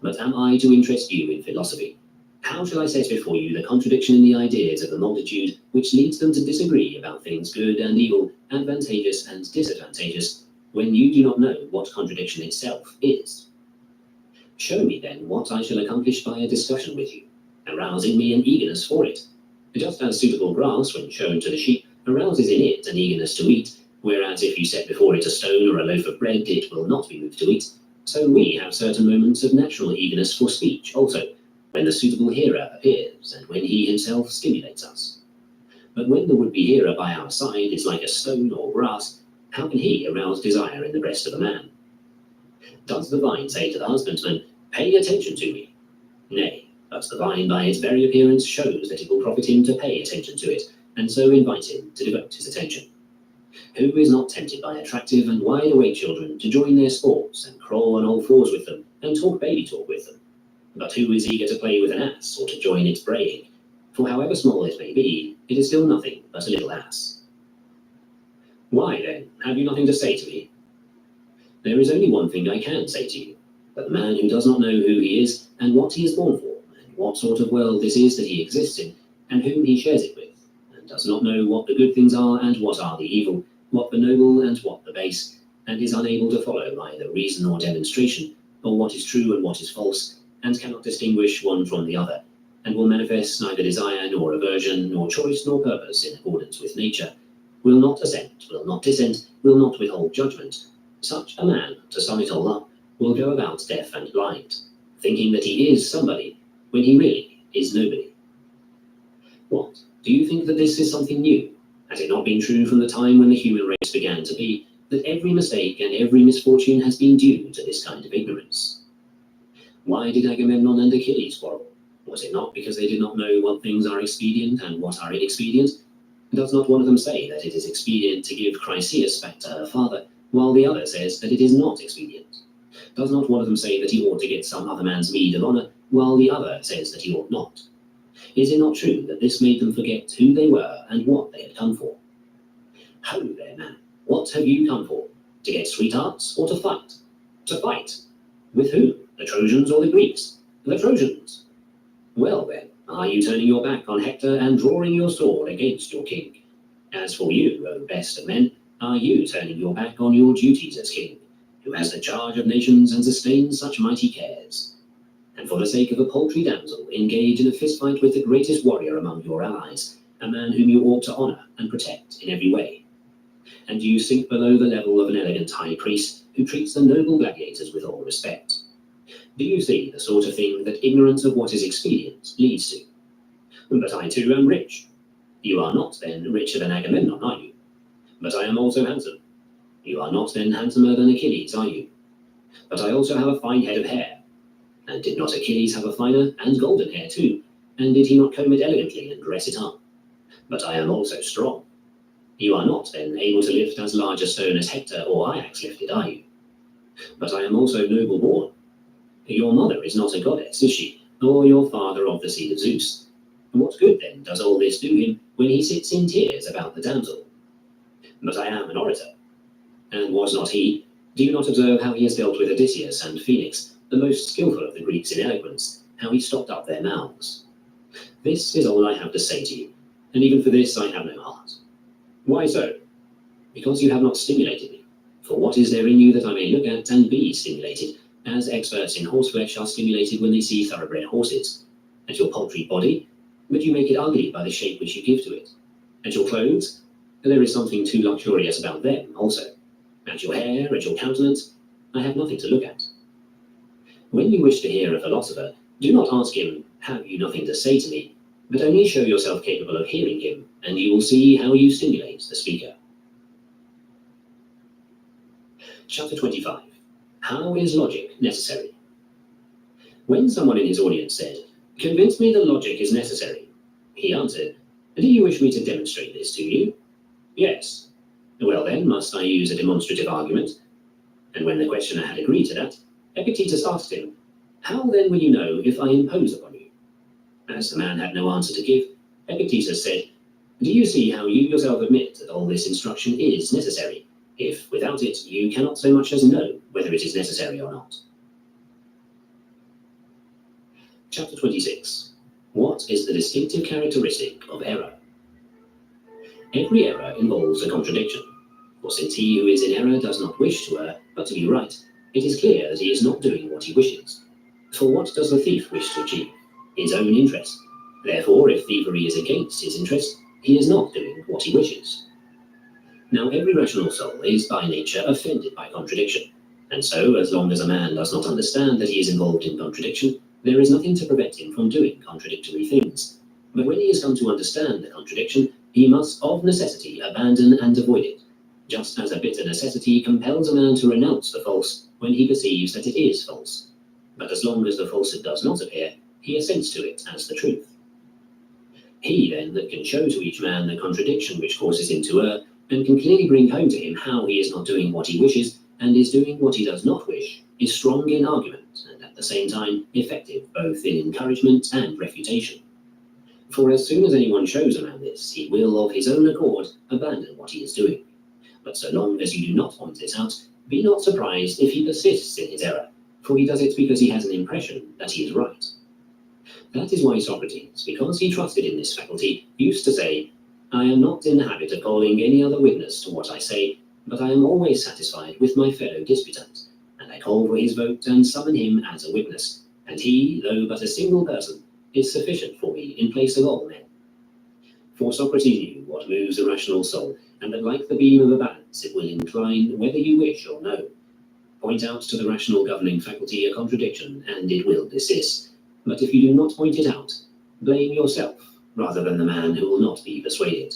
But am I to interest you in philosophy? How shall I set before you the contradiction in the ideas of the multitude which leads them to disagree about things good and evil, advantageous and disadvantageous, when you do not know what contradiction itself is? Show me then what I shall accomplish by a discussion with you, arousing me an eagerness for it. Just as suitable grass, when shown to the sheep, arouses in it an eagerness to eat, whereas if you set before it a stone or a loaf of bread, it will not be moved to eat, so we have certain moments of natural eagerness for speech also, when the suitable hearer appears, and when he himself stimulates us. But when the would-be hearer by our side is like a stone or grass, how can he arouse desire in the breast of a man? Does the vine say to the husbandman, Pay attention to me? Nay, but the vine by its very appearance shows that it will profit him to pay attention to it, and so invite him to devote his attention. Who is not tempted by attractive and wide-awake children to join their sports and crawl on all fours with them and talk baby talk with them? But who is eager to play with an ass or to join its braying? For however small it may be, it is still nothing but a little ass. Why then, have you nothing to say to me? There is only one thing I can say to you, that the man who does not know who he is and what he is born for, and what sort of world this is that he exists in, and whom he shares it with, and does not know what the good things are and what are the evil, what the noble and what the base, and is unable to follow either reason or demonstration, or what is true and what is false, and cannot distinguish one from the other, and will manifest neither desire nor aversion nor choice nor purpose in accordance with nature, will not assent, will not dissent, will not withhold judgment. Such a man, to sum it all up, will go about deaf and blind, thinking that he is somebody, when he really is nobody. What, do you think that this is something new? Has it not been true from the time when the human race began to be, that every mistake and every misfortune has been due to this kind of ignorance? Why did Agamemnon and Achilles quarrel? Was it not because they did not know what things are expedient and what are inexpedient? Does not one of them say that it is expedient to give Chryseis back to her father, while the other says that it is not expedient? Does not one of them say that he ought to get some other man's meed of honor, while the other says that he ought not? Is it not true that this made them forget who they were and what they had come for? Ho there, man, What have you come for? To get sweethearts or to fight? To fight? With whom? The Trojans or the Greeks? The Trojans. Well then, are you turning your back on Hector and drawing your sword against your king? As for you, O best of men, are you turning your back on your duties as king, who has the charge of nations and sustains such mighty cares? And for the sake of a paltry damsel, engage in a fistfight with the greatest warrior among your allies, a man whom you ought to honor and protect in every way. And you sink below the level of an elegant high priest who treats the noble gladiators with all respect. Do you see the sort of thing that ignorance of what is expedient leads to? But I too am rich. You are not then richer than Agamemnon, are you? But I am also handsome. You are not then handsomer than Achilles, are you? But I also have a fine head of hair. And did not Achilles have a finer and golden hair too? And did he not comb it elegantly and dress it up? But I am also strong. You are not then able to lift as large a stone as Hector or Ajax lifted, are you? But I am also noble born. Your mother is not a goddess, is she? Or your father of the seed of Zeus? What good then does all this do him when he sits in tears about the damsel? But I am an orator. And was not he? Do you not observe how he has dealt with Odysseus and Phoenix, the most skillful of the Greeks in eloquence, how he stopped up their mouths? This is all I have to say to you, and even for this I have no heart. Why so? Because you have not stimulated me. For what is there in you that I may look at and be stimulated, as experts in horseflesh are stimulated when they see thoroughbred horses? At your paltry body? But you make it ugly by the shape which you give to it. At your clothes? There is something too luxurious about them also. At your hair, at your countenance? I have nothing to look at. When you wish to hear a philosopher, do not ask him, "Have you nothing to say to me?" but only show yourself capable of hearing him, and you will see how you stimulate the speaker. Chapter 25. How is logic necessary? When someone in his audience said, "Convince me that logic is necessary," he answered, "Do you wish me to demonstrate this to you?" "Yes." "Well then, must I use a demonstrative argument?" And when the questioner had agreed to that, Epictetus asked him, "How then will you know if I impose upon you?" As the man had no answer to give, Epictetus said, "Do you see how you yourself admit that all this instruction is necessary, if without it you cannot so much as know whether it is necessary or not?" Chapter 26. What is the distinctive characteristic of error? Every error involves a contradiction, for since he who is in error does not wish to err, but to be right, it is clear that he is not doing what he wishes. For what does the thief wish to achieve? His own interest. Therefore, if thievery is against his interest, he is not doing what he wishes. Now, every rational soul is by nature offended by contradiction, and so, as long as a man does not understand that he is involved in contradiction, there is nothing to prevent him from doing contradictory things. But when he has come to understand the contradiction, he must of necessity abandon and avoid it, just as a bitter necessity compels a man to renounce the false when he perceives that it is false. But as long as the falsehood does not appear, he assents to it as the truth. He, then, that can show to each man the contradiction which causes him to err, and can clearly bring home to him how he is not doing what he wishes, and is doing what he does not wish, is strong in argument, and at the same time effective both in encouragement and refutation. For as soon as anyone shows a man this, he will of his own accord abandon what he is doing. But so long as you do not point this out, be not surprised if he persists in his error, for he does it because he has an impression that he is right. That is why Socrates, because he trusted in this faculty, used to say, "I am not in the habit of calling any other witness to what I say, but I am always satisfied with my fellow disputant, and I call for his vote and summon him as a witness, and he, though but a single person, is sufficient for me in place of all men." For Socrates knew what moves the rational soul, and that like the beam of a balance it will incline whether you wish or no. Point out to the rational governing faculty a contradiction, and it will desist. But if you do not point it out, blame yourself rather than the man who will not be persuaded.